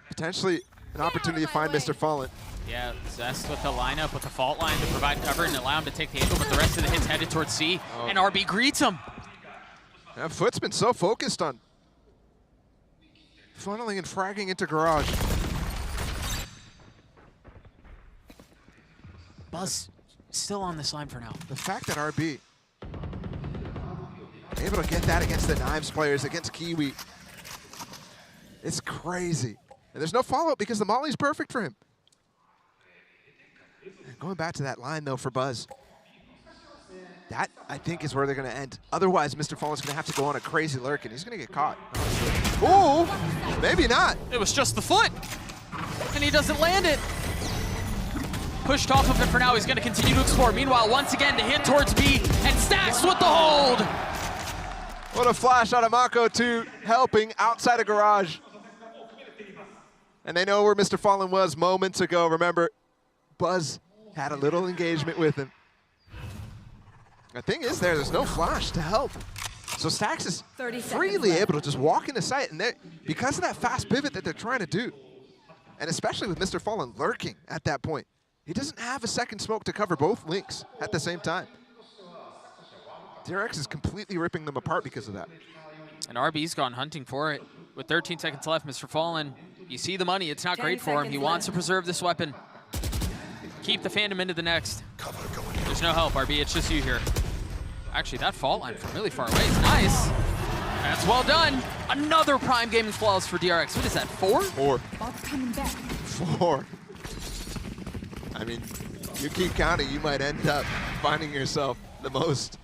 Potentially an opportunity to find Mr. Fallen. Yeah, Zest with the lineup, with the fault line to provide cover and allow him to take the angle, but the rest of the hits headed towards C, and RB greets him. Yeah, Foot's been so focused on funneling and fragging into garage. Buzz still on this line for now. The fact that RB able to get that against the Knives players, against Kiwi, it's crazy. And there's no follow-up because the Molly's perfect for him. And going back to that line, though, for Buzz, that, I think, is where they're going to end. Otherwise, Mr. Fallen's going to have to go on a crazy lurk, and he's going to get caught. Ooh, maybe not. It was just the foot, and he doesn't land it. Pushed off of it for now. He's going to continue to explore. Meanwhile, once again, the hit towards B, and Stacks with the hold. What a flash out of Mako, too, helping outside of garage. And they know where Mr. Fallen was moments ago. Remember, Buzz had a little engagement with him. The thing is there's no flash to help. So Stacks is freely able to just walk into sight, and because of that fast pivot that they're trying to do, and especially with Mr. Fallen lurking at that point, he doesn't have a second smoke to cover both links at the same time. DRX is completely ripping them apart because of that. And RB's gone hunting for it. With 13 seconds left, Mr. Fallen, you see the money. It's not great for him. He wants to preserve this weapon. Keep the Phantom into the next. There's no help, RB. It's just you here. Actually, that fault line from really far away is nice. That's well done. Another Prime Gaming Flawless for DRX. What is that, 4? 4. 4. I mean, you keep counting, you might end up finding yourself the most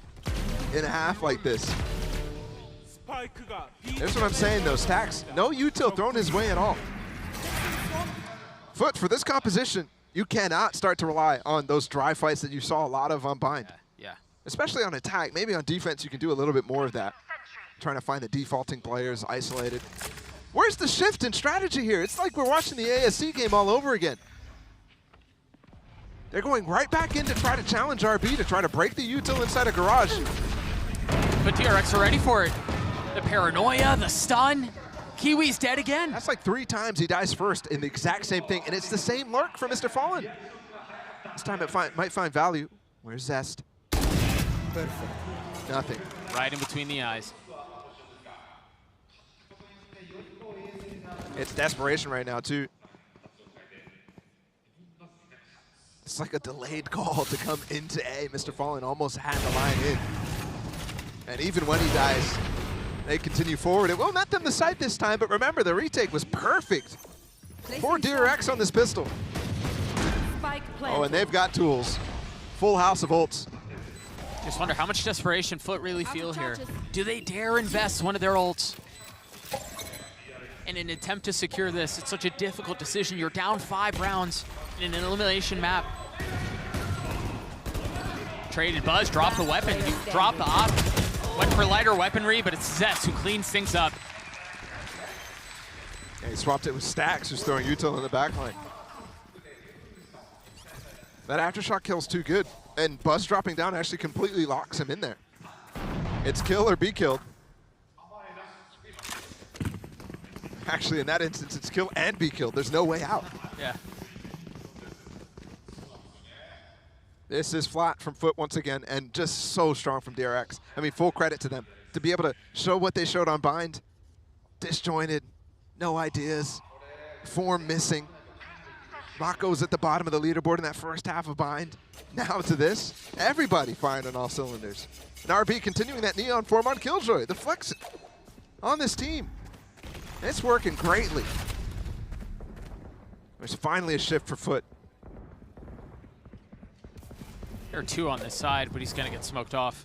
in a half like this. That's what I'm saying, though. Stacks, no util thrown his way at all. Foot, for this composition, you cannot start to rely on those dry fights that you saw a lot of on Bind. Yeah. Especially on attack. Maybe on defense, you can do a little bit more of that. Trying to find the defaulting players isolated. Where's the shift in strategy here? It's like we're watching the ASC game all over again. They're going right back in to try to challenge RB, to try to break the util inside a garage. But DRX are ready for it. The paranoia, the stun. Kiwi's dead again. That's like 3 times he dies first in the exact same thing, and it's the same lurk for Mr. Fallen. This time it might find value. Where's Zest? Nothing. Right in between the eyes. It's desperation right now, too. It's like a delayed call to come into A. Mr. Fallen almost had the line in. And even when he dies, they continue forward. It won't let them the sight this time, but remember, the retake was perfect for DRX on this pistol. Oh, and they've got tools. Full house of ults. Just wonder how much desperation Foot really feel here. Do they dare invest one of their ults in an attempt to secure this? It's such a difficult decision. You're down 5 rounds in an elimination map. Traded Buzz, dropped the weapon. He dropped the op. Went for lighter weaponry, but it's Zest who cleans things up. Yeah, he swapped it with Stacks, who's throwing util in the backline. That aftershock kill's too good, and Buzz dropping down actually completely locks him in there. It's kill or be killed. Actually, in that instance, it's kill and be killed. There's no way out. Yeah. This is flat from Foot once again, and just so strong from DRX. I mean, full credit to them. To be able to show what they showed on Bind, disjointed, no ideas, form missing. Mako's at the bottom of the leaderboard in that first half of Bind. Now to this, everybody firing on all cylinders. And RB continuing that Neon form on Killjoy, the flex on this team. It's working greatly. There's finally a shift for Foot. There are 2 on this side, but he's going to get smoked off.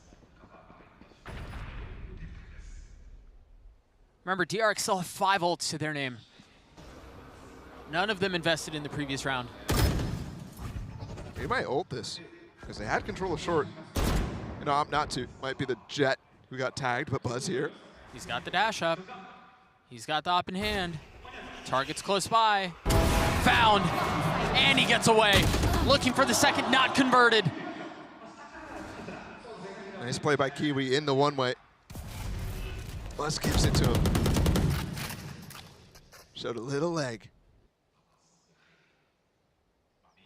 Remember, DRX still have 5 ults to their name. None of them invested in the previous round. They might ult this, because they had control of short. And opt not to. Might be the Jet who got tagged, but Buzz here. He's got the dash up. He's got the op in hand. Target's close by. Found. And he gets away. Looking for the second, not converted. Nice play by Kiwi in the one-way. Buzz gives it to him. Showed a little leg.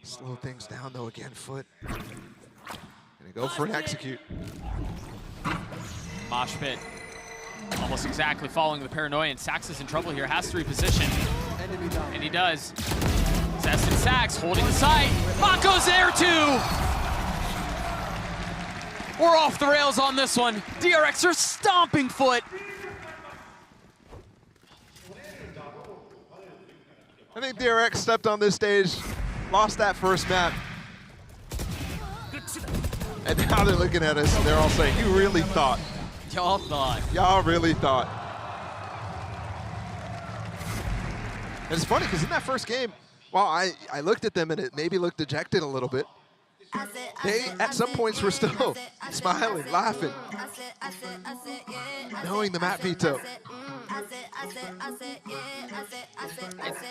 Slow things down though again, Foot. Gonna go for an execute. Mosh pit. Almost exactly following the paranoia, and Sax is in trouble here, has to reposition. And he does. Zest and Sax holding the site. Mako's there too! We're off the rails on this one. DRX are stomping Foot. I think DRX stepped on this stage, lost that first map. And now they're looking at us and they're all saying, you really thought. Y'all thought. Y'all really thought. And it's funny because in that first game, while I looked at them and it maybe looked dejected a little bit, they at some points were still smiling, laughing, knowing the map veto.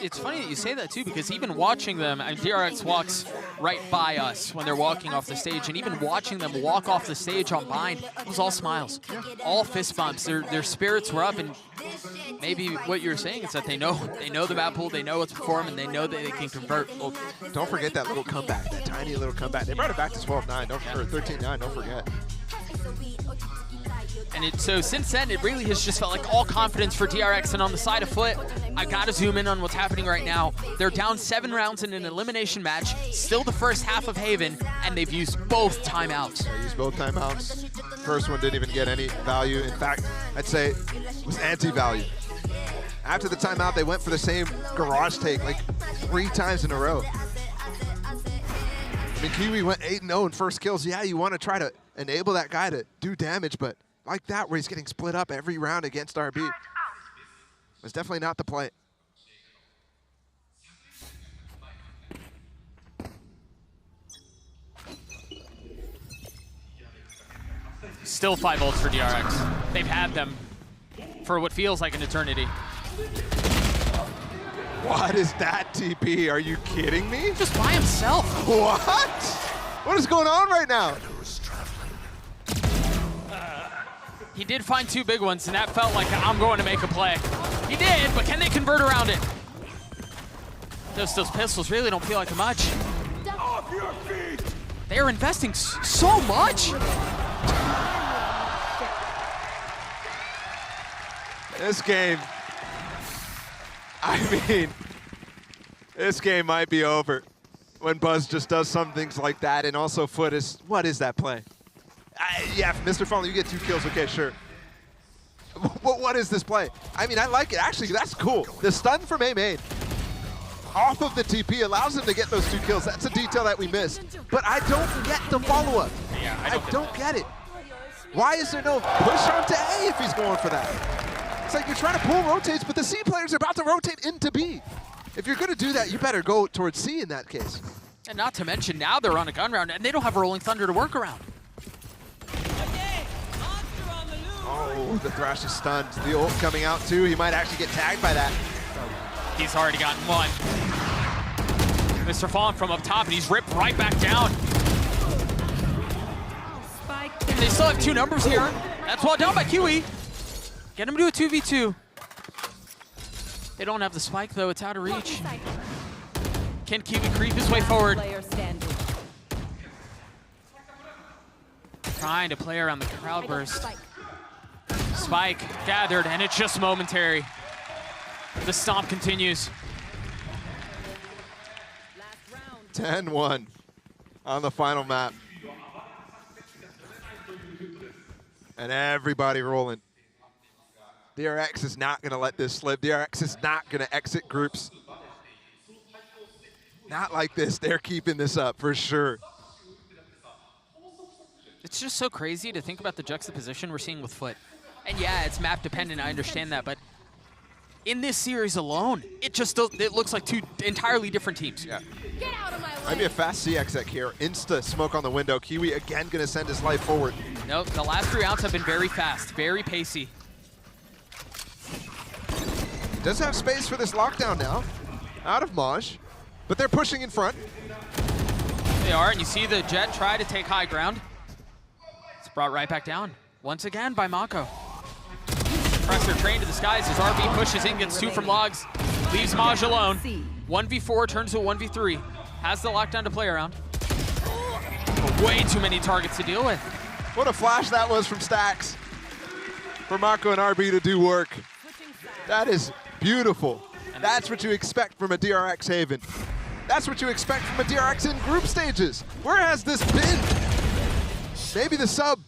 It's funny that you say that too, because even watching them, DRX walks right by us when they're walking off the stage, and even watching them walk off the stage on Bind, it was all smiles, all fist bumps. Their spirits were up, and maybe what you're saying is that they know the map pool, they know what's performing, and they know that they can convert. Well, don't forget that little comeback, that tiny little comeback. They brought it back to 12-9, or 13-9, don't forget. And so since then, it really has just felt like all confidence for DRX. And on the side of Foot, I've got to zoom in on what's happening right now. They're down 7 rounds in an elimination match, still the first half of Haven, and they've used both timeouts. They used both timeouts. First one didn't even get any value. In fact, I'd say it was anti-value. After the timeout, they went for the same garage take like 3 times in a row. I mean, Kiwi went 8-0 in first kills. Yeah, you want to try to enable that guy to do damage, but like that, where he's getting split up every round against RB, was definitely not the play. Still 5 ults for DRX. They've had them for what feels like an eternity. What is that TP? Are you kidding me? Just by himself. What? What is going on right now? He did find 2 big ones, and that felt like I'm going to make a play. He did, but can they convert around it? Those pistols really don't feel like much. Off your feet! They're investing so much. This game, I mean, this game might be over when Buzz just does some things like that, and also Foot is, what is that play? Yeah, Mr. Fallen, you get 2 kills, okay, sure. What is this play? I mean, I like it. Actually, that's cool. The stun from A-Main off of the TP allows him to get those 2 kills. That's a detail that we missed. But I don't get the follow-up. Yeah, I don't get it. Why is there no push onto A if he's going for that? It's like you're trying to pull rotates, but the C players are about to rotate into B. If you're going to do that, you better go towards C in that case. And not to mention, now they're on a gun round, and they don't have a Rolling Thunder to work around. Oh, the Thrash is stunned. The ult coming out too. He might actually get tagged by that. He's already gotten 1. Mr. Fallen from up top, and he's ripped right back down. And they still have 2 numbers here. That's well done by Kiwi. Get him to a 2v2. They don't have the spike though, it's out of reach. Can Kiwi creep his way forward? Trying to play around the crowd burst. Spike gathered, and it's just momentary. The stomp continues. 10-1 on the final map. And everybody rolling. DRX is not going to let this slip. DRX is not going to exit groups. Not like this. They're keeping this up for sure. It's just so crazy to think about the juxtaposition we're seeing with Foot. And yeah, it's map dependent, I understand that, but in this series alone, it looks like two entirely different teams. Yeah. Get out of my way. Might be a fast CX exec here. Insta smoke on the window. Kiwi again going to send his life forward. Nope, the last 3 rounds have been very fast, very pacey. Does have space for this lockdown now. Out of Maj. But they're pushing in front. They are, and you see the Jet try to take high ground. It's brought right back down. Once again by Mako. Pressure train to the skies as RB pushes in, gets 2 from Logs. Leaves Maj alone. 1v4 turns to a 1v3. Has the lockdown to play around. But way too many targets to deal with. What a flash that was from Stacks. For Mako and RB to do work. That is beautiful. That's what you expect from a DRX Haven. That's what you expect from a DRX in group stages. Where has this been? Maybe the sub,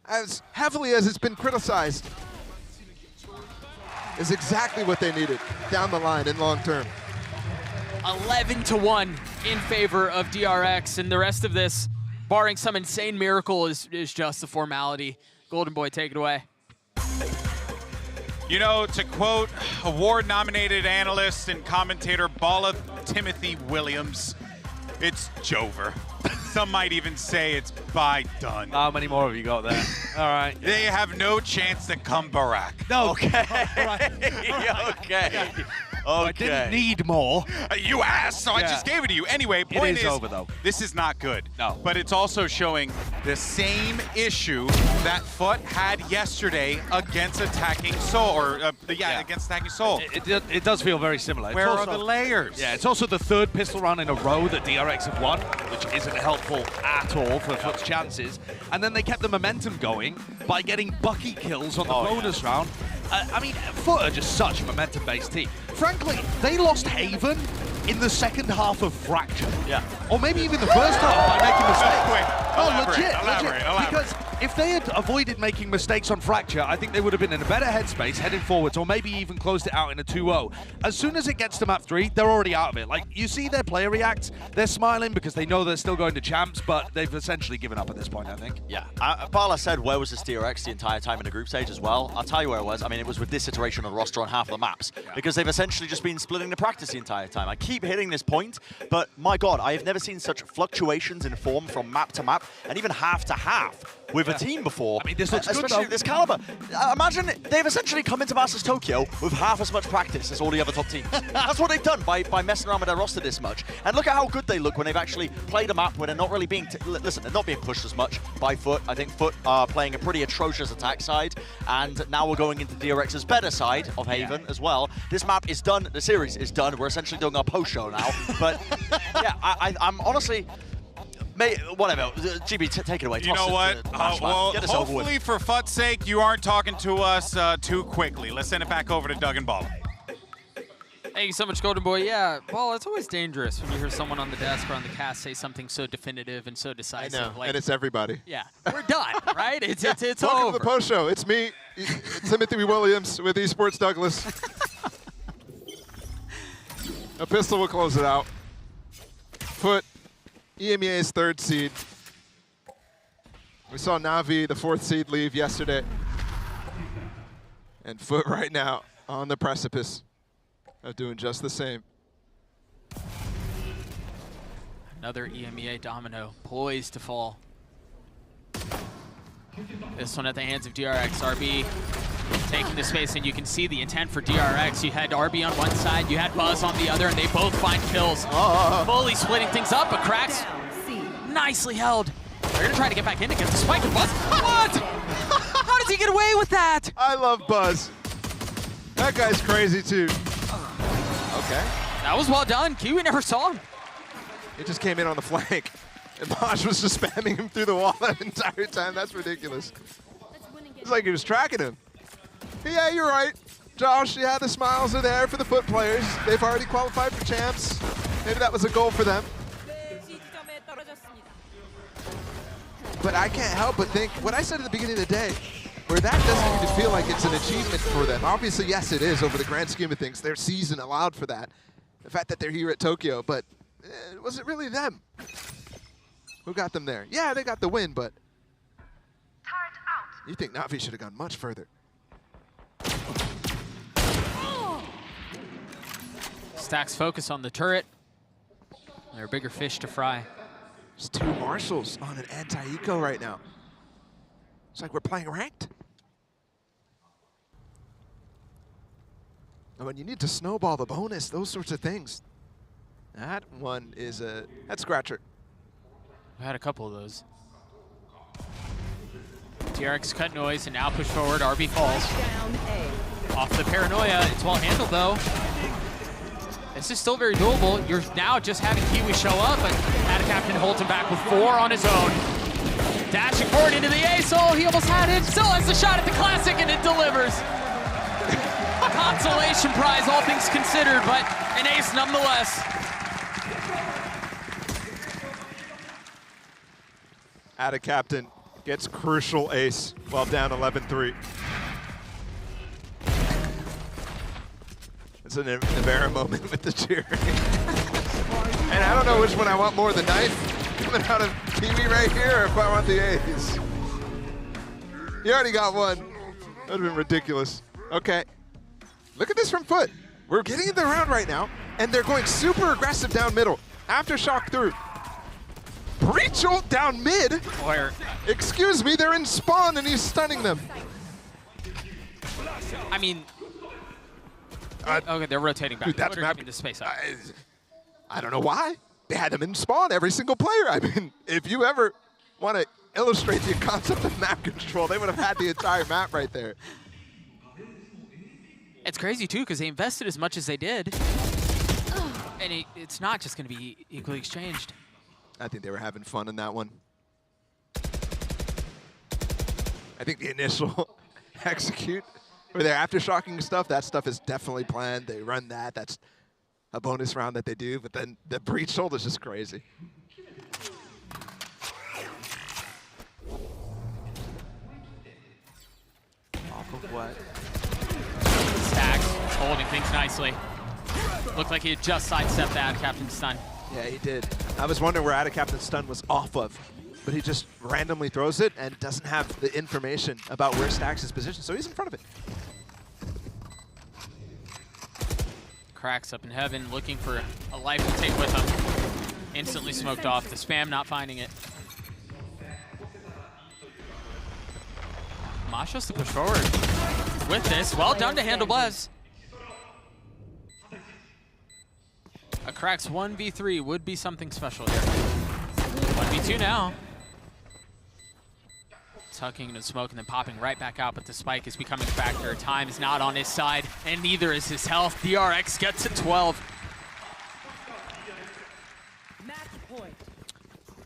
as heavily as it's been criticized, is exactly what they needed down the line in long term. 11-1 in favor of DRX, and the rest of this, barring some insane miracle, is just a formality. Golden Boy, take it away. You know, to quote award-nominated analyst and commentator Bala Timothy Williams, it's Jover. Some might even say it's by done. How many more have you got there? All right. They have no chance to come back. No. Okay. Okay. I didn't need more. You asked, so I just gave it to you. Anyway, point is over, though. This is not good. No. But it's also showing the same issue that Foot had yesterday against attacking Soul, or against attacking Soul. It does feel very similar. Where It's are the layers? Yeah, it's also the 3rd pistol round in a row that DRX have won, which isn't helpful at all for Foot's chances. And then they kept the momentum going by getting Bucky kills on the bonus round. I mean, Foot are just such a momentum-based team. Frankly, they lost Haven in the second half of Fracture. Yeah. Or maybe even the first half by making mistakes. Elaborate. Because if they had avoided making mistakes on Fracture, I think they would have been in a better headspace heading forwards, or maybe even closed it out in a 2-0. As soon as it gets to map 3, they're already out of it. Like, you see their player react, they're smiling because they know they're still going to champs, but they've essentially given up at this point, I think. Yeah. Bala said, where was this DRX the entire time in the group stage as well? I'll tell you where it was. I mean, it was with this iteration of the roster on half of the maps, because they've essentially just been splitting the practice the entire time. I keep hitting this point, but my God, I have never seen such fluctuations in form from map to map, and even half to half with a team before. I mean, this looks good, especially though. this caliber. Imagine they've essentially come into Masters Tokyo with half as much practice as all the other top teams. That's what they've done by messing around with their roster this much. And look at how good they look when they've actually played a map where they're not really being... Listen, they're not being pushed as much by Foot. I think Foot are playing a pretty atrocious attack side, and now we're going into DRX's better side of Haven as well. This map is done. The series is done. We're essentially doing our post-show now. But yeah, I'm honestly... Whatever. GB, take it away. You know what? Well, get this over with. Hopefully, for Fut's sake, you aren't talking to us too quickly. Let's send it back over to Doug and Ball. Thank you so much, Golden Boy. Yeah, well, it's always dangerous when you hear someone on the desk or on the cast say something so definitive and so decisive. I know, like, and it's everybody. Yeah, we're done, right? It's Welcome over. to the post show. It's me, Timothy Williams with Esports Douglas. A pistol will close it out. Foot, EMEA's 3rd seed. We saw Na'Vi, the 4th seed, leave yesterday. And Foot right now on the precipice of doing just the same. Another EMEA domino poised to fall. This one at the hands of DRX. RB taking the space, and you can see the intent for DRX. You had RB on one side, you had Buzz on the other, and they both find kills. Fully splitting things up, but Cracks nicely held. They're gonna try to get back in against the spike of Buzz. What? How does he get away with that? I love Buzz. That guy's crazy too. Okay. That was well done. Kiwi never saw him. It just came in on the flank. And Maj was just spamming him through the wall that entire time. That's ridiculous. It's like he was tracking him. Yeah, you're right, Josh. Yeah, the smiles are there for the foot players. They've already qualified for champs. Maybe that was a goal for them. But I can't help but think, what I said at the beginning of the day, where that doesn't even feel like it's an achievement for them. Obviously, yes, it is over the grand scheme of things. Their season allowed for that. The fact that they're here at Tokyo, but was it really them? Who got them there? Yeah, they got the win, but you think Na'Vi should have gone much further. Stacks focus on the turret. There are bigger fish to fry. There's 2 marshals on an anti-eco right now. It's like we're playing ranked. And when you need to snowball the bonus, those sorts of things. That one is a head scratcher. We had a couple of those. DRX cut noise and now push forward. RB falls. Off the paranoia. It's well handled though. This is still very doable. You're now just having Kiwi show up, but Captain holds him back with 4 on his own. Dashing forward into the ace. Oh, he almost had it. Still has the shot at the classic, and it delivers. Consolation prize, all things considered, but an ace nonetheless. Captain gets crucial ace while down 11-3. It's an Navera moment with the cheering. And I don't know which one I want more, the knife coming out of Kiwi right here, or if I want the ace. You already got one. That would have been ridiculous. Okay. Look at this from Foot. We're getting in the round right now, and they're going super aggressive down middle. Aftershock through. Breach ult down mid. Or, excuse me, they're in spawn and he's stunning them. I mean, okay, they're rotating back. Dude, that's map into space. I don't know why. They had them in spawn, every single player. I mean, if you ever want to illustrate the concept of map control, they would have had the entire map right there. It's crazy too, because they invested as much as they did. And it's not just going to be equally exchanged. I think they were having fun in that one. I think the initial execute, where they're aftershocking stuff, that stuff is definitely planned. They run that. That's a bonus round that they do. But then the breach ult is just crazy. Off of what? Stacks holding things nicely. Looked like he had just sidestepped that Captain's stun. Yeah, he did. I was wondering where Captain's stun was off of, but he just randomly throws it and doesn't have the information about where Stacks is positioned, so he's in front of it. Cracks up in heaven, looking for a life to take with him. Instantly smoked off. The spam not finding it. Mashos to push forward with this. Well done to handle Blez. A Cracks 1v3 would be something special here. 1v2 now. Tucking into smoke and then popping right back out, but the spike is becoming a factor. Time is not on his side, and neither is his health. DRX gets to 12.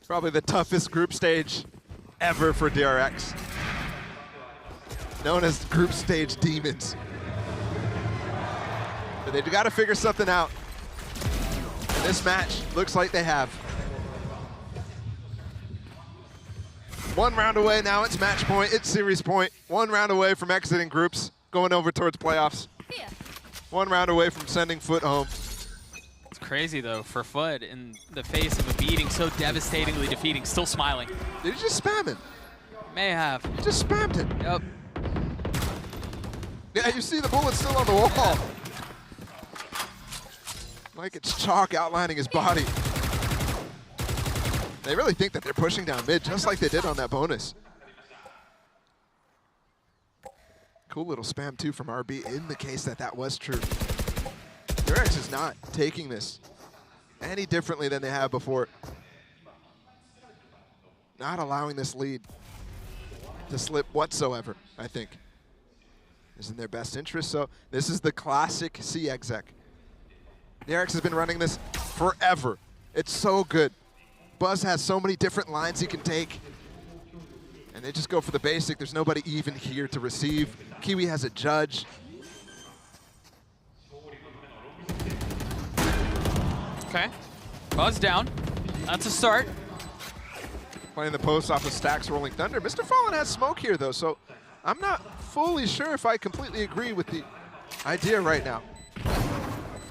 Probably the toughest group stage ever for DRX. Known as group stage demons. But they've got to figure something out. This match looks like they have. 1 round away now, it's match point, it's series point. 1 round away from exiting groups, going over towards playoffs. 1 round away from sending Foot home. It's crazy though, for Foot in the face of a beating so devastatingly defeating, still smiling. Did he just spam him? May have. He just spammed him. Yep. Yeah, you see the bullet still on the wall. Like it's chalk outlining his body. They really think that they're pushing down mid, just like they did on that bonus. Cool little spam too from RB in the case that that was true. DRX is not taking this any differently than they have before. Not allowing this lead to slip whatsoever, I think. Is in their best interest, so this is the classic C exec. DRX has been running this forever. It's so good. Buzz has so many different lines he can take. And they just go for the basic. There's nobody even here to receive. Kiwi has a judge. Okay. Buzz down. That's a start. Playing the post off of Stacks Rolling Thunder. Mr. Fallen has smoke here, though, so I'm not fully sure if I completely agree with the idea right now.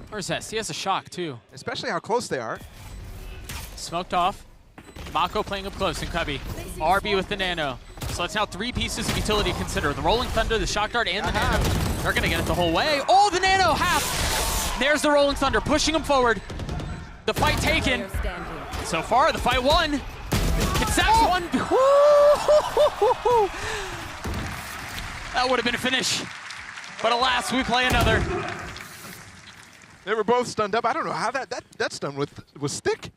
Where's Zest? He has a shock, too. Especially how close they are. Smoked off. Mako playing up close in Cubby. RB with the Nano. So it's now 3 pieces of utility to consider. The Rolling Thunder, the Shock Dart, and the Nano. They're going to get it the whole way. Oh, the Nano, half! There's the Rolling Thunder, pushing him forward. The fight taken. So far, the fight won. It's Zach's one. That would have been a finish. But alas, we play another. They were both stunned up. I don't know how that stun was thick.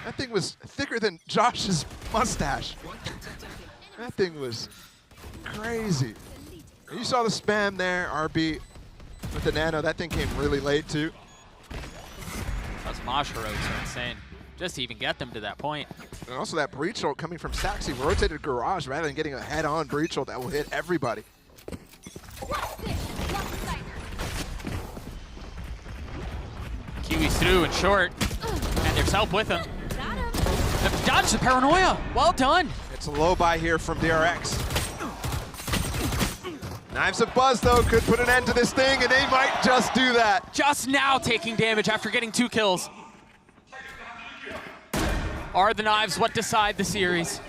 That thing was thicker than Josh's mustache. That thing was crazy. And you saw the spam there, RB with the Nano. That thing came really late too. Those Mosh heroics are insane. Just to even get them to that point. And also that breach ult coming from Stacks. He rotated Garage rather than getting a head-on breach ult that will hit everybody. Kiwi's through and short. And there's help with him. Dodge the paranoia. Well done. It's a low buy here from DRX. Knives of Buzz, though, could put an end to this thing, and they might just do that. Just now taking damage after getting 2 kills. Are the knives what decide the series?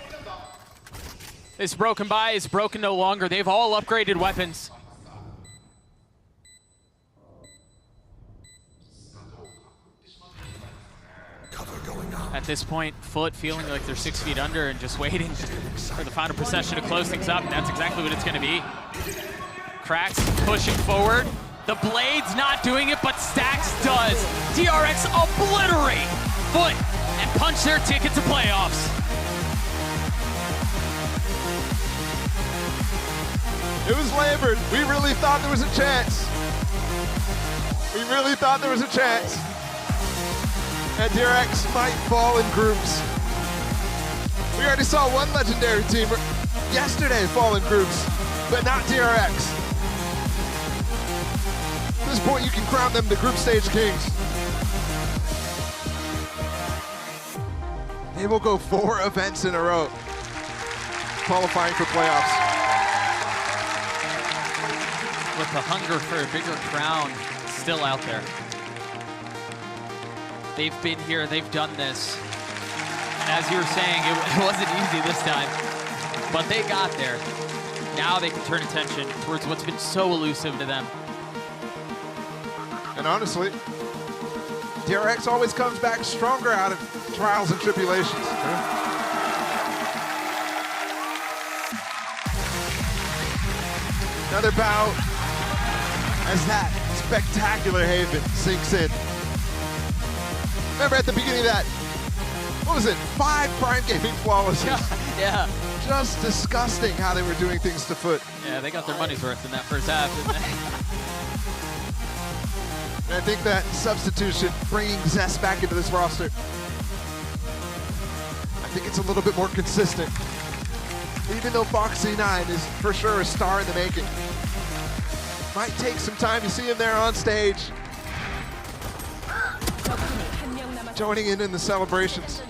This broken buy is broken no longer. They've all upgraded weapons. At this point, Foot feeling like they're 6 feet under and just waiting for the final procession to close things up, and that's exactly what it's going to be. Cracks pushing forward. The Blade's not doing it, but Stacks does. DRX obliterate Foot and punch their ticket to playoffs. It was labored. We really thought there was a chance. We really thought there was a chance. And DRX might fall in groups. We already saw one legendary team yesterday fall in groups, but not DRX. At this point, you can crown them the group stage kings. They will go 4 events in a row, qualifying for playoffs. With the hunger for a bigger crown still out there. They've been here, they've done this. And as you were saying, it wasn't easy this time, but they got there. Now they can turn attention towards what's been so elusive to them. And honestly, DRX always comes back stronger out of trials and tribulations. Another bout as that spectacular Haven sinks in. Remember at the beginning of that, what was it, 5 Prime Gaming flawlesses? Yeah. Just disgusting how they were doing things to Foot. Yeah, they got their money's worth in that first half, didn't they? And I think that substitution, bringing Zest back into this roster, I think it's a little bit more consistent. Even though Foxy9 is for sure a star in the making. Might take some time. You see him there on stage. Joining in the celebrations.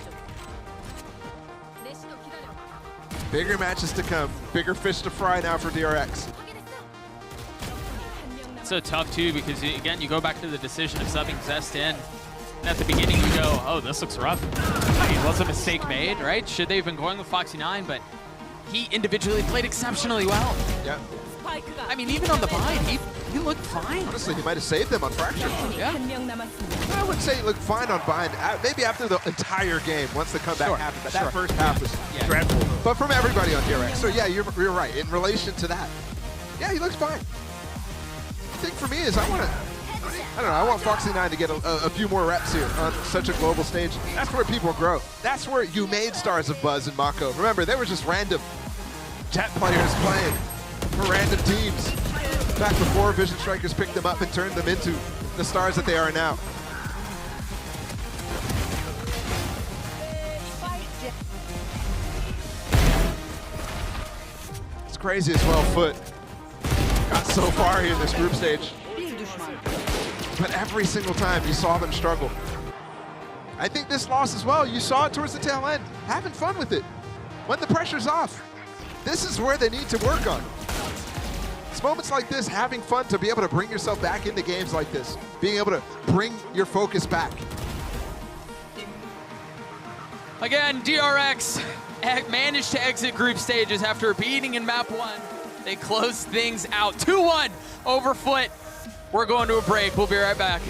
Bigger matches to come. Bigger fish to fry now for DRX. So tough too, because again, you go back to the decision of subbing Zest in. And at the beginning you go, oh, this looks rough. I mean, was a mistake made, right? Should they have been going with Foxy9? But he individually played exceptionally well. Yeah. I mean, even on the bind, he looked fine. Honestly, he might have saved them on Fracture. Yeah. I wouldn't say he looked fine on bind. Maybe after the entire game, once the comeback happened. But that first half was dreadful. But from everybody on DRX. So yeah, you're right. In relation to that, yeah, he looks fine. The thing for me is I want Foxy9 to get a few more reps here on such a global stage. That's where people grow. That's where you made stars of Buzz and Mako. Remember, they were just random Jet players playing for random teams back before Vision Strikers picked them up and turned them into the stars that they are now. crazy as well. Foot got so far here in this group stage, but every single time you saw them struggle. I think this loss as well, you saw it towards the tail end, having fun with it. When the pressure's off, this is where they need to work on. It's moments like this, having fun, to be able to bring yourself back into games like this, being able to bring your focus back. Again, DRX managed to exit group stages after beating in map 1. They closed things out 2-1 over Foot. We're going to a break. We'll be right back.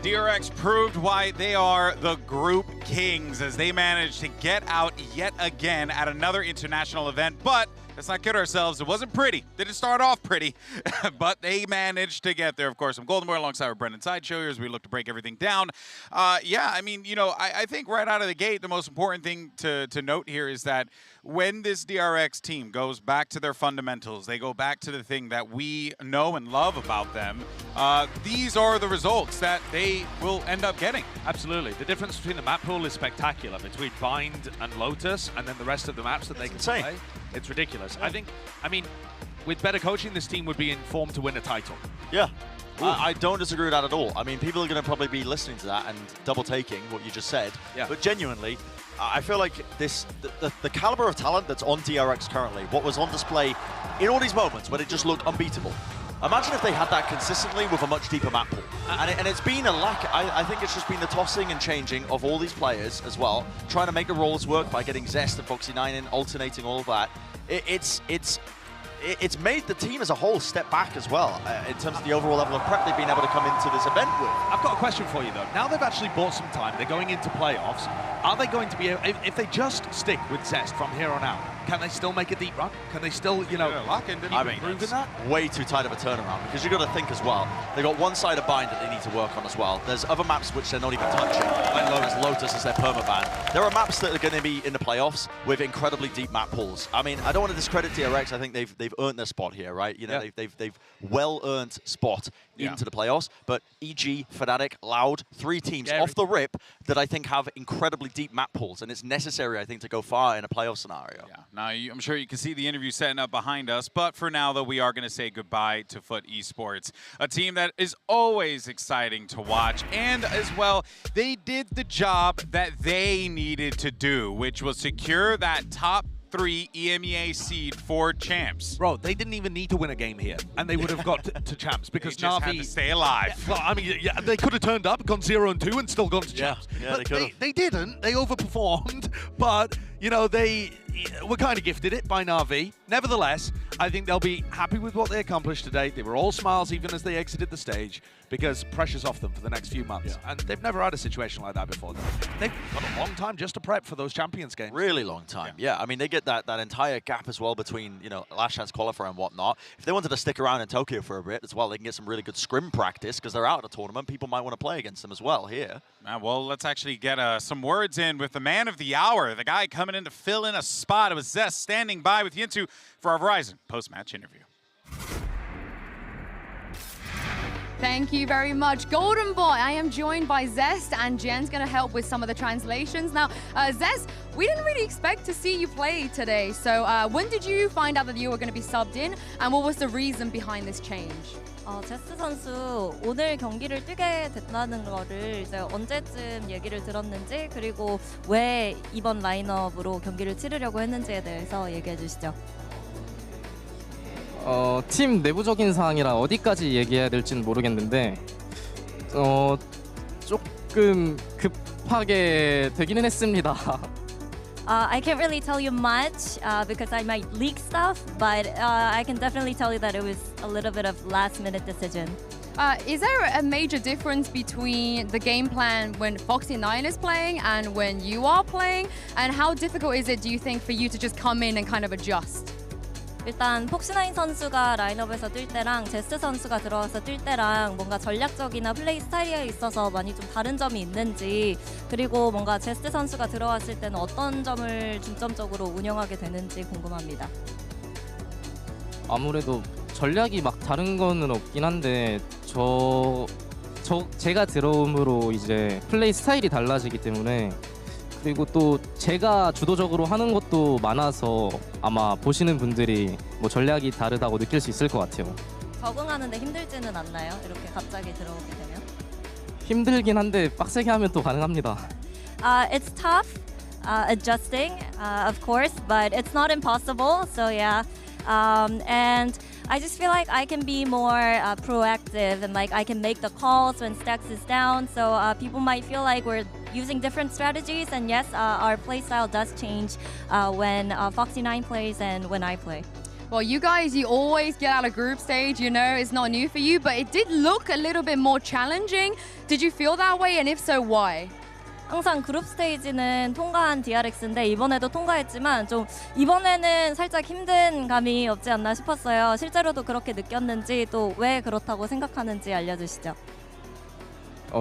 DRX proved why they are the group kings as they managed to get out yet again at another international event. But let's not kid ourselves, it wasn't pretty. Didn't start off pretty, but they managed to get there. Of course, I'm Golden Boy alongside with Brendan Sideshow here as we look to break everything down. Yeah, I mean, you know, I think right out of the gate, the most important thing to note here is that when this DRX team goes back to their fundamentals, they go back to the thing that we know and love about them, these are the results that they will end up getting. Absolutely. The difference between the map pool is spectacular between Bind and Lotus and then the rest of the maps that they can play. It's ridiculous. Yeah. I mean, with better coaching, this team would be informed to win a title. Yeah. I don't disagree with that at all. I mean, people are going to probably be listening to that and double-taking what you just said. Yeah. But genuinely, I feel like the caliber of talent that's on DRX currently, what was on display in all these moments when it just looked unbeatable. Imagine if they had that consistently with a much deeper map pool. And it's been a lack, I think it's just been the tossing and changing of all these players as well, trying to make the roles work by getting Zest and Foxy9 in, alternating all of that. It's made the team as a whole step back as well in terms of the overall level of prep they've been able to come into this event with. I've got a question for you though. Now they've actually bought some time, they're going into playoffs. Are they going to be, if they just stick with Zest from here on out, can they still make a deep run? Can they still, you know, I mean, it's way too tight of a turnaround because you've got to think as well. They've got one side of bind that they need to work on as well. There's other maps which they're not even touching, let alone as Lotus as their permaban. There are maps that are going to be in the playoffs with incredibly deep map pools. I mean, I don't want to discredit DRX. I think they've earned their spot here, right? You know, they've well-earned spot into the playoffs. But EG, Fnatic, Loud, 3 teams off the rip that I think have incredibly deep map pools, and it's necessary, I think, to go far in a playoff scenario. Yeah. Now, I'm sure you can see the interview setting up behind us, but for now, though, we are going to say goodbye to Foot Esports, a team that is always exciting to watch, and as well, they did the job that they needed to do, which was secure that top 3 EMEA seed for champs. Bro, they didn't even need to win a game here, and they would have got to champs because they just Na'Vi had to stay alive. Well, I mean, yeah, they could have turned up, gone 0-2, and still gone to champs. Yeah, but they didn't. They overperformed, but you know they were kind of gifted it by Na'Vi. Nevertheless, I think they'll be happy with what they accomplished today. They were all smiles even as they exited the stage because pressure's off them for the next few months, and they've never had a situation like that before. They've got a long time just to prep for those Champions games. Really long time, yeah. I mean, they get that entire gap as well between, you know, last chance qualifier and whatnot. If they wanted to stick around in Tokyo for a bit as well, they can get some really good scrim practice because they're out of the tournament. People might want to play against them as well here. Well, let's actually get some words in with the man of the hour, the guy coming in to fill in a spot. It was Zest standing by with Yintu for our Verizon post-match interview. Thank you very much, Golden Boy. I am joined by Zest, and Jen's going to help with some of the translations. Now, Zest, we didn't really expect to see you play today. So when did you find out that you were going to be subbed in, and what was the reason behind this change? 제스 선수 오늘 경기를 뛰게 됐다는 거를 이제 언제쯤 얘기를 들었는지, 그리고 왜 이번 라인업으로 경기를 치르려고 했는지에 대해서 얘기해 주시죠. 팀 내부적인 사항이라 어디까지 얘기해야 될지는 모르겠는데 조금 급하게 되기는 했습니다. I can't really tell you much because I might leak stuff, but I can definitely tell you that it was a little bit of last-minute decision. Is there a major difference between the game plan when Foxy9 is playing and when you are playing? And how difficult is it, do you think, for you to just come in and kind of adjust? 일단 폭시9 선수가 라인업에서 뛸 때랑 제스 선수가 들어와서 뛸 때랑 뭔가 전략적이나 플레이 스타일에 있어서 많이 좀 다른 점이 있는지, 그리고 뭔가 제스 선수가 들어왔을 때는 어떤 점을 중점적으로 운영하게 되는지 궁금합니다. 아무래도 전략이 막 다른 거는 없긴 한데 제가 들어옴으로 이제 플레이 스타일이 달라지기 때문에, 그리고 또 제가 주도적으로 하는 것도 많아서 아마 보시는 분들이 뭐 전략이 다르다고 느낄 수 있을 것 같아요. 적응하는데 힘들지는 않나요? 이렇게 갑자기 들어오게 되면? 힘들긴 한데 빡세게 하면 또 가능합니다. It's tough adjusting, of course, but it's not impossible. So yeah, and I just feel like I can be more proactive, and like I can make the calls when Stacks is down. So people might feel like we're using different strategies, and yes, our play style does change when Foxy9 plays and when I play. Well, you guys, you always get out of group stage, you know, it's not new for you, but it did look a little bit more challenging. Did you feel that way, and if so, why? 항상 그룹 스테이지는 통과한 DRX인데 이번에도 통과했지만 좀 이번에는 살짝 힘든 감이 없지 않나 싶었어요. 실제로도 그렇게 느꼈는지, 또 왜 그렇다고 생각하는지 알려주시죠.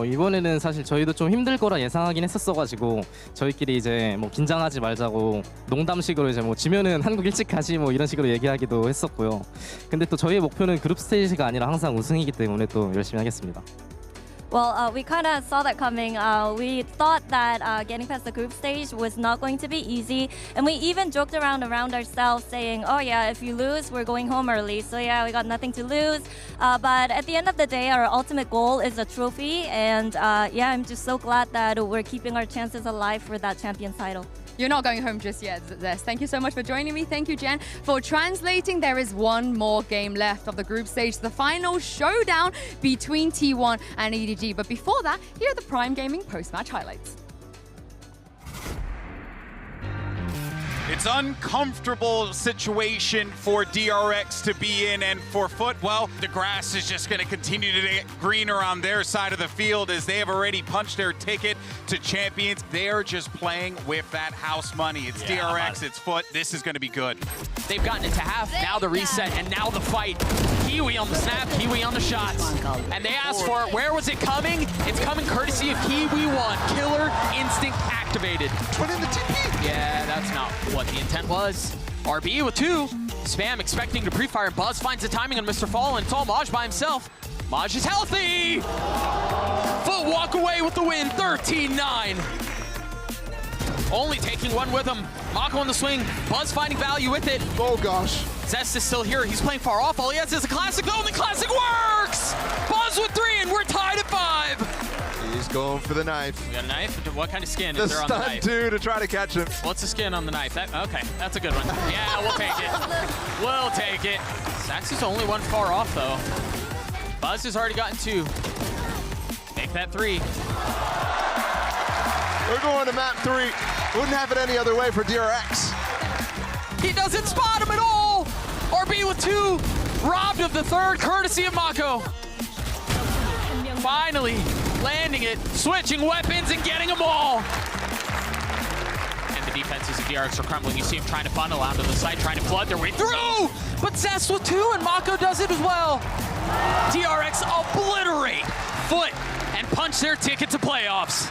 이번에는 사실 저희도 좀 힘들 거라 예상하긴 했었어가지고 저희끼리 이제 뭐 긴장하지 말자고 농담식으로 이제 뭐 지면은 한국 일찍 가지 뭐 이런 식으로 얘기하기도 했었고요. 근데 또 저희의 목표는 그룹 스테이지가 아니라 항상 우승이기 때문에 또 열심히 하겠습니다. Well, we kind of saw that coming. We thought that getting past the group stage was not going to be easy. And we even joked around ourselves saying, oh yeah, if you lose, we're going home early. So yeah, we got nothing to lose. But at the end of the day, our ultimate goal is a trophy. And yeah, I'm just so glad that we're keeping our chances alive for that Champions title. You're not going home just yet, Zest. Thank you so much for joining me. Thank you, Jen, for translating. There is one more game left of the group stage, the final showdown between T1 and EDG. But before that, here are the Prime Gaming post-match highlights. It's uncomfortable situation for DRX to be in, and for Foot, well, the grass is just going to continue to get greener on their side of the field as they have already punched their ticket to Champions. They're just playing with that house money. It's DRX, it's Foot. This is going to be good. They've gotten it to half, now the reset, and now the fight. Kiwi on the snap, Kiwi on the shots. And they asked for it. Where was it coming? It's coming courtesy of Kiwi 1. Killer instinct activated. Twin in the TP. Yeah, that's not what the intent was. RB with 2. Spam expecting to pre-fire. Buzz finds the timing on Mr. Fallen. It's all Maj by himself. Maj is healthy. Foot walk away with the win, 13-9. Only taking one with him. Mako on the swing. Buzz finding value with it. Oh gosh. Zest is still here. He's playing far off. All he has is a classic though, and the classic works! Buzz with 3, and we're tied at 5. He's going for the knife. We got a knife? What kind of skin The is there on the stun knife? two to try to catch him. What's the skin on the knife? Okay, that's a good one. Yeah, we'll take it. We'll take it. Saxy's only one far off though. Buzz has already gotten 2. Make that 3. We're going to map 3. Wouldn't have it any other way for DRX. He doesn't spot him at all. RB with 2. Robbed of the 3rd, courtesy of Mako. Finally landing it, switching weapons and getting them all. And the defenses of DRX are crumbling. You see him trying to funnel out of the site, trying to flood their way through. But Zest with 2, and Mako does it as well. DRX obliterate Foot and punch their ticket to playoffs.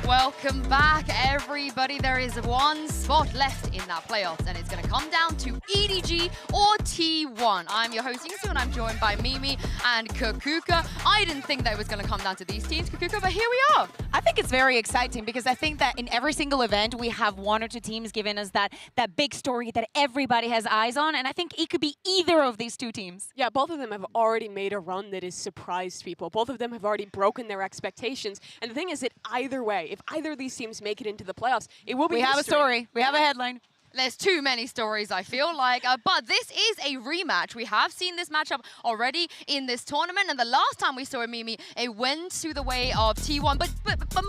Welcome back, everybody. There is one spot left in that playoffs, and it's going to come down to EDG or T1. I'm your host, Yingsu, and I'm joined by Mimi and Kakuka. I didn't think that it was going to come down to these teams, Kakuka, but here we are. I think it's very exciting because I think that in every single event, we have one or two teams giving us that big story that everybody has eyes on, and I think it could be either of these two teams. Yeah, both of them have already made a run that has surprised people. Both of them have already broken their expectations, and the thing is that either way, if either of these teams make it into the playoffs, it will be We have a history. story. We have a headline. There's too many stories, I feel like, but this is a rematch. We have seen this matchup already in this tournament, and the last time we saw it, Mimi, it went to the way of T1, but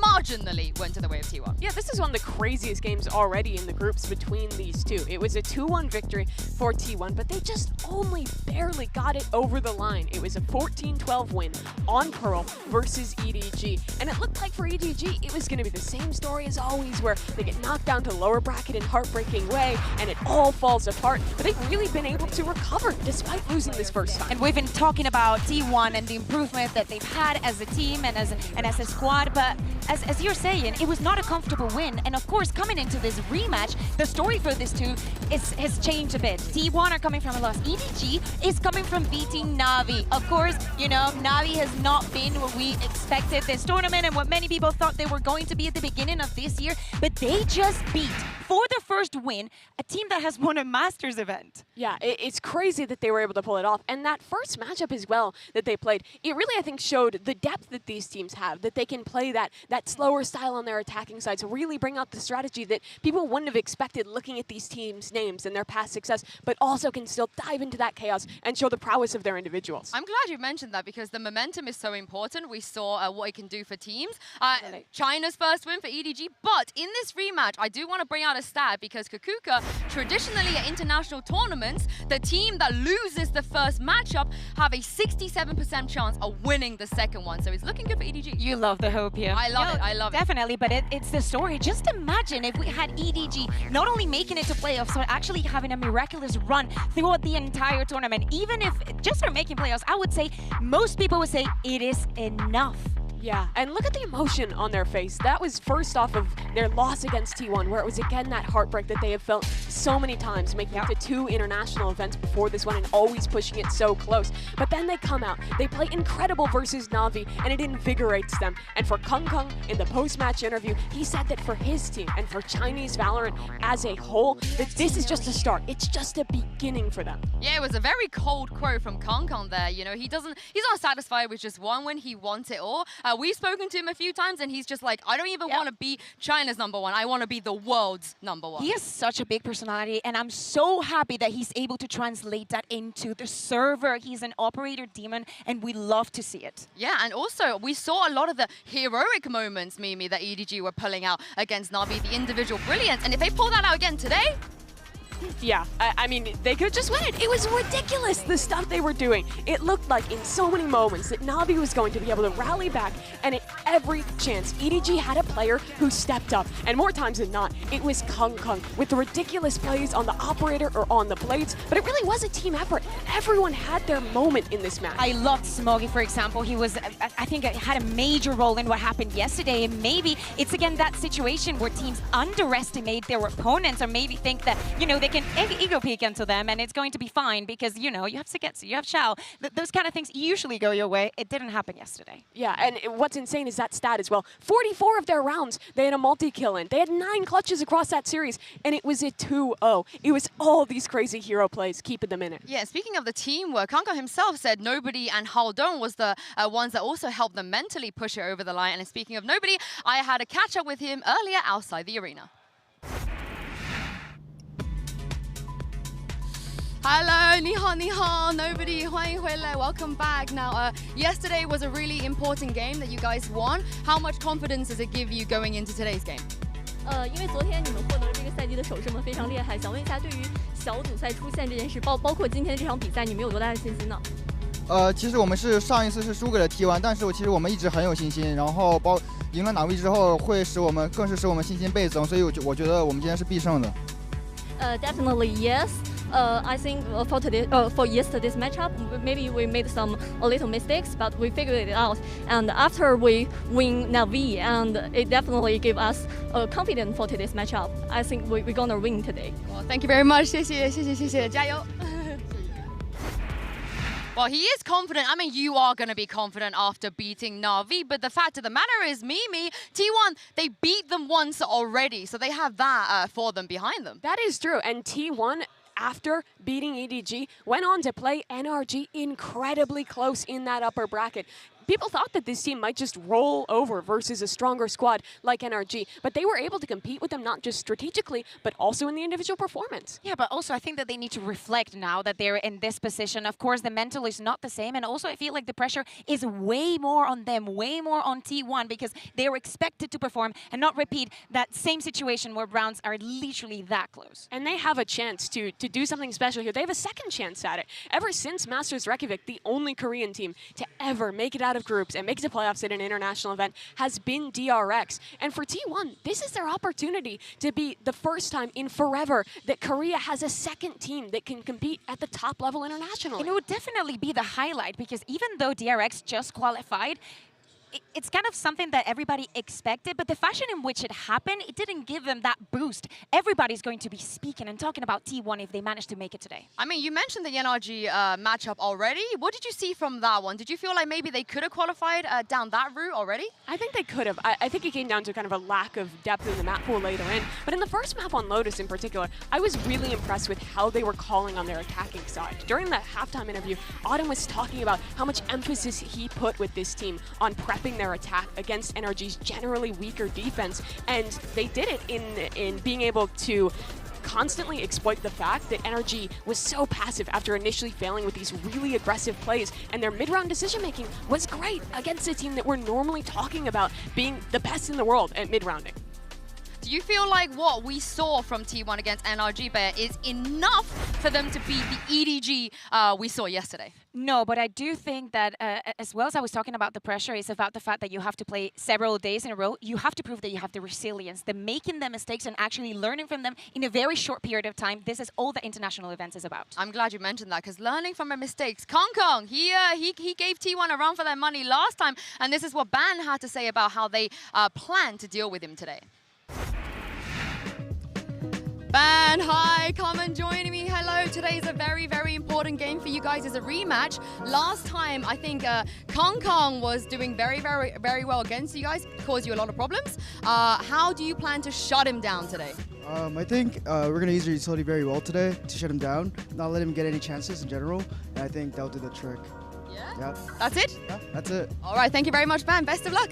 marginally went to the way of T1. Yeah, this is one of the craziest games already in the groups between these two. It was a 2-1 victory for T1, but they just only barely got it over the line. It was a 14-12 win on Pearl versus EDG, and it looked like for EDG, it was going to be the same story as always, where they get knocked down to lower bracket in heartbreaking way, and it all falls apart. But they've really been able to recover despite losing this first time. And we've been talking about T1 and the improvement that they've had as a team and as a squad, but as you're saying, it was not a comfortable win. And of course, coming into this rematch, the story for this two has changed a bit. T1 are coming from a loss. EDG is coming from beating Na'Vi. Of course, you know, Na'Vi has not been what we expected this tournament and what many people thought they were going to be at the beginning of this year, but they just beat, for the first win, a team that has won a Masters event. Yeah, it's crazy that they were able to pull it off. And that first matchup as well that they played, it really, I think, showed the depth that these teams have, that they can play that slower style on their attacking sides, really bring out the strategy that people wouldn't have expected looking at these teams' names and their past success, but also can still dive into that chaos and show the prowess of their individuals. I'm glad you mentioned that because the momentum is so important. We saw what it can do for teams. China's first win for EDG, but in this rematch, I do want to bring out a stat because Kakuka, traditionally at international tournaments, the team that loses the first matchup have a 67% chance of winning the second one. So it's looking good for EDG. You love the hope here. I love it. I love it. Definitely, but it's the story. Just imagine if we had EDG not only making it to playoffs, but actually having a miraculous run throughout the entire tournament. Even if just for making playoffs, I would say most people would say it is enough. Yeah, and look at the emotion on their face. That was first off of their loss against T1, where it was again that heartbreak that they have felt so many times, making it to 2 international events before this one and always pushing it so close. But then they come out, they play incredible versus Na'Vi, and it invigorates them. And for Kung Kung, in the post-match interview, he said that for his team and for Chinese Valorant as a whole, that this is just a start. It's just a beginning for them. Yeah, it was a very cold quote from Kung Kung there. You know, he's not satisfied with just one win. He wants it all. We've spoken to him a few times and he's just like, I don't even want to be China's #1. I want to be the world's #1. He has such a big personality and I'm so happy that he's able to translate that into the server. He's an operator demon and we love to see it. Yeah, and also we saw a lot of the heroic moments, Mimi, that EDG were pulling out against Na'Vi, the individual brilliance. And if they pull that out again today, yeah, I mean, they could just win it. It was ridiculous, the stuff they were doing. It looked like in so many moments that Na'Vi was going to be able to rally back, and at every chance, EDG had a player who stepped up. And more times than not, it was Kung Kung with the ridiculous plays on the operator or on the blades, but it really was a team effort. Everyone had their moment in this match. I loved Smoggy, for example. He was, I think, had a major role in what happened yesterday, and maybe it's again that situation where teams underestimate their opponents or maybe think that, you know, they can ego peek into them and it's going to be fine because, you know, you have Seketsu, you have Shao. Those kind of things usually go your way. It didn't happen yesterday. Yeah, and what's insane is that stat as well. 44 of their rounds, they had a multi-kill in. They had 9 clutches across that series, and it was a 2-0. It was all these crazy hero plays keeping them in it. Yeah, speaking of the teamwork, Kang Kang himself said Nobody and Hao Dong was the ones that also helped them mentally push it over the line. And speaking of Nobody, I had a catch-up with him earlier outside the arena. Hello, 你好, 你好, Nobody, 欢迎回来, welcome back. Now, yesterday was a really important game that you guys won. How much confidence does it give you going into today's game? 因为昨天你们获得了这个赛季的首胜嘛，非常厉害。想问一下，对于小组赛出现这件事，包括今天这场比赛，你们有多大的信心呢？其实我们是上一次是输给了 T1， 但是其实我们一直很有信心，然后赢了Na'Vi之后，会使我们信心倍增，所以我觉得我们今天是必胜的。Definitely yes. I think for yesterday's matchup, maybe we made a little mistakes, but we figured it out. And after we win Na'Vi, and it definitely gave us confidence for today's matchup. I think we're gonna win today. Well, thank you very much. 谢谢，加油。Well, he is confident. I mean, you are going to be confident after beating Na'Vi, but the fact of the matter is, Mimi, T1, they beat them once already, so they have that for them behind them. That is true, and T1, after beating EDG, went on to play NRG incredibly close in that upper bracket. People thought that this team might just roll over versus a stronger squad like NRG, but they were able to compete with them not just strategically, but also in the individual performance. Yeah, but also I think that they need to reflect now that they're in this position. Of course, the mental is not the same, and also I feel like the pressure is way more on them, way more on T1, because they're expected to perform and not repeat that same situation where rounds are literally that close. And they have a chance to do something special here. They have a second chance at it. Ever since Masters Reykjavik, the only Korean team to ever make it out of of groups and make it to playoffs at an international event has been DRX. And for T1, this is their opportunity to be the first time in forever that Korea has a second team that can compete at the top level internationally. And it would definitely be the highlight, because even though DRX just qualified, it's kind of something that everybody expected, but the fashion in which it happened, it didn't give them that boost. Everybody's going to be speaking and talking about T1 if they manage to make it today. I mean, you mentioned the NRG matchup already. What did you see from that one? Did you feel like maybe they could have qualified down that route already? I think they could have. I think it came down to kind of a lack of depth in the map pool later in. But in the first map on Lotus in particular, I was really impressed with how they were calling on their attacking side. During that halftime interview, Autumn was talking about how much emphasis he put with this team on prepping their attack against NRG's generally weaker defense, and they did it in being able to constantly exploit the fact that NRG was so passive after initially failing with these really aggressive plays, and their mid-round decision-making was great against a team that we're normally talking about being the best in the world at mid-rounding. Do you feel like what we saw from T1 against NRG Bear is enough for them to beat the EDG we saw yesterday? No, but I do think that as well as I was talking about the pressure, it's about the fact that you have to play several days in a row. You have to prove that you have the resilience, the making the mistakes and actually learning from them in a very short period of time. This is all the international events is about. I'm glad you mentioned that, because learning from our mistakes. Kong, he gave T1 a run for their money last time, and this is what Ban had to say about how they plan to deal with him today. Ban, hi, come and join me. Hello, today is a very, very important game for you guys. It's a rematch. Last time, I think Kong was doing very, very, very well against you guys, caused you a lot of problems. How do you plan to shut him down today? I think we're going to use your utility very well today to shut him down, not let him get any chances in general, and I think that'll do the trick. Yeah? Yeah. That's it? Yeah, that's it. All right, thank you very much, Ban. Best of luck.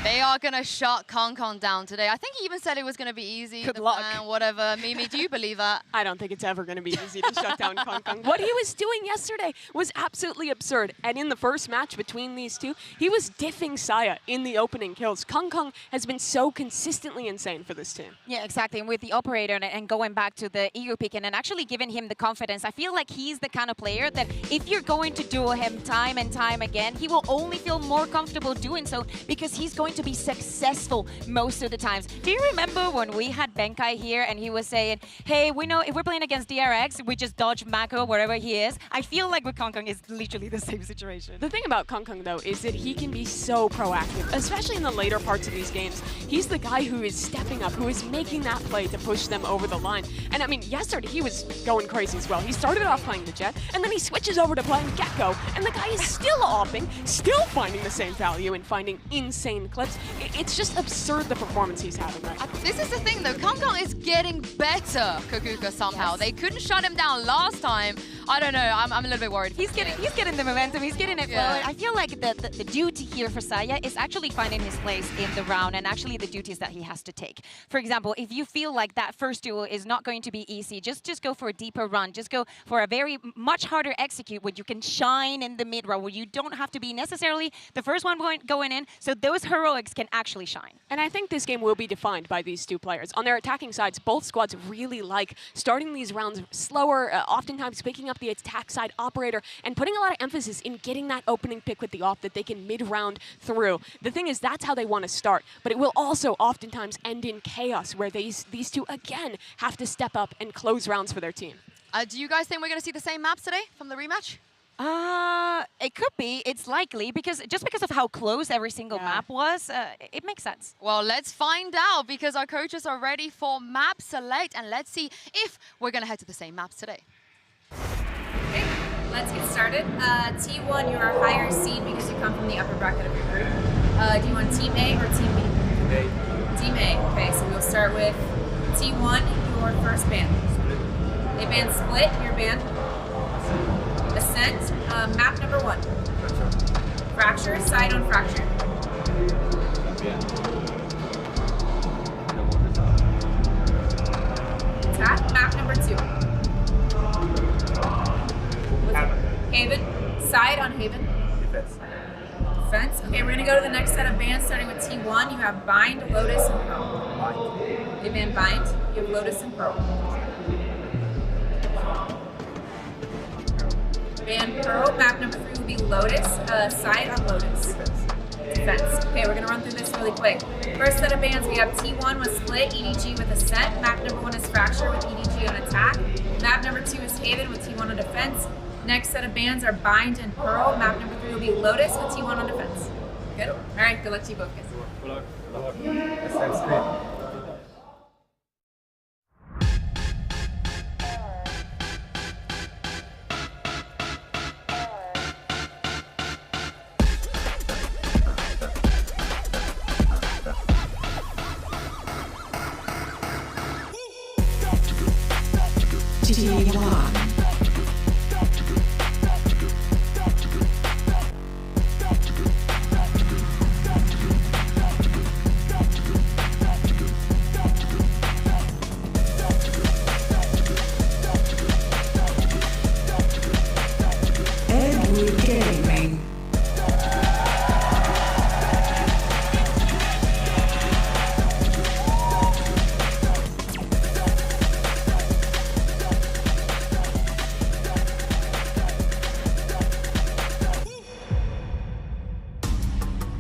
They are going to shut Kong down today. I think he even said it was going to be easy. Good luck. Whatever. Mimi, do you believe that? I don't think it's ever going to be easy to shut down Kong. What he was doing yesterday was absolutely absurd. And in the first match between these two, he was diffing Saya in the opening kills. Kong has been so consistently insane for this team. Yeah, exactly. And with the operator and going back to the EU pick and actually giving him the confidence, I feel like he's the kind of player that if you're going to duel him time and time again, he will only feel more comfortable doing so because he's going to be successful most of the times. Do you remember when we had Benkai here and he was saying, hey, we know if we're playing against DRX, we just dodge Mako wherever he is? I feel like with Kong is literally the same situation. The thing about Kong though is that he can be so proactive, especially in the later parts of these games. He's the guy who is stepping up, who is making that play to push them over the line. And I mean, yesterday he was going crazy as well. He started off playing the Jet, and then he switches over to playing Gecko, and the guy is still opping, still finding the same value and finding insane clips. It's just absurd the performance he's having right now. This is the thing though, Kong is getting better, Kakuka, somehow. Yes. They couldn't shut him down last time. I don't know, I'm a little bit worried. He's getting the momentum, he's getting it forward. I feel like the duty here for Saya is actually finding his place in the round and actually the duties that he has to take. For example, if you feel like that first duel is not going to be easy, just go for a deeper run. Just go for a very much harder execute where you can shine in the mid round, where you don't have to be necessarily the first one going in, so those heroics can actually shine. And I think this game will be defined by these two players. On their attacking sides, both squads really like starting these rounds slower, oftentimes picking up the attack side operator and putting a lot of emphasis in getting that opening pick with the off that they can mid-round through. The thing is, that's how they want to start, but it will also oftentimes end in chaos where these two, again, have to step up and close rounds for their team. Do you guys think we're going to see the same maps today from the rematch? It could be. It's likely because of how close every single map was, it makes sense. Well, let's find out because our coaches are ready for map select, and let's see if we're going to head to the same maps today. Okay, let's get started. T1, you are higher seed because you come from the upper bracket of your group. Do you want Team A or Team B? Team A. Team A. Okay, so we'll start with T1, your first ban. Split. They ban Split, your ban. Ascent, map number 1. Fracture, side on fracture. Attack, map number 2. Haven, side on Haven. Defense. Defense. Okay, we're gonna go to the next set of bans starting with T1. You have Bind, Lotus, and Pearl. Bind. They ban Bind, you have Lotus and Pearl. Ban Pearl. Map number 3 will be Lotus. Side on Lotus. Defense. Okay, we're gonna run through this really quick. First set of bans, we have T1 with Split, EDG with Ascent. Map number 1 is Fracture with EDG on Attack. Map number 2 is Haven with T1 on Defense. Next set of bans are Bind and Pearl. Map number 3 will be Lotus with T1 on Defense. Good? Alright, good luck to you both, guys.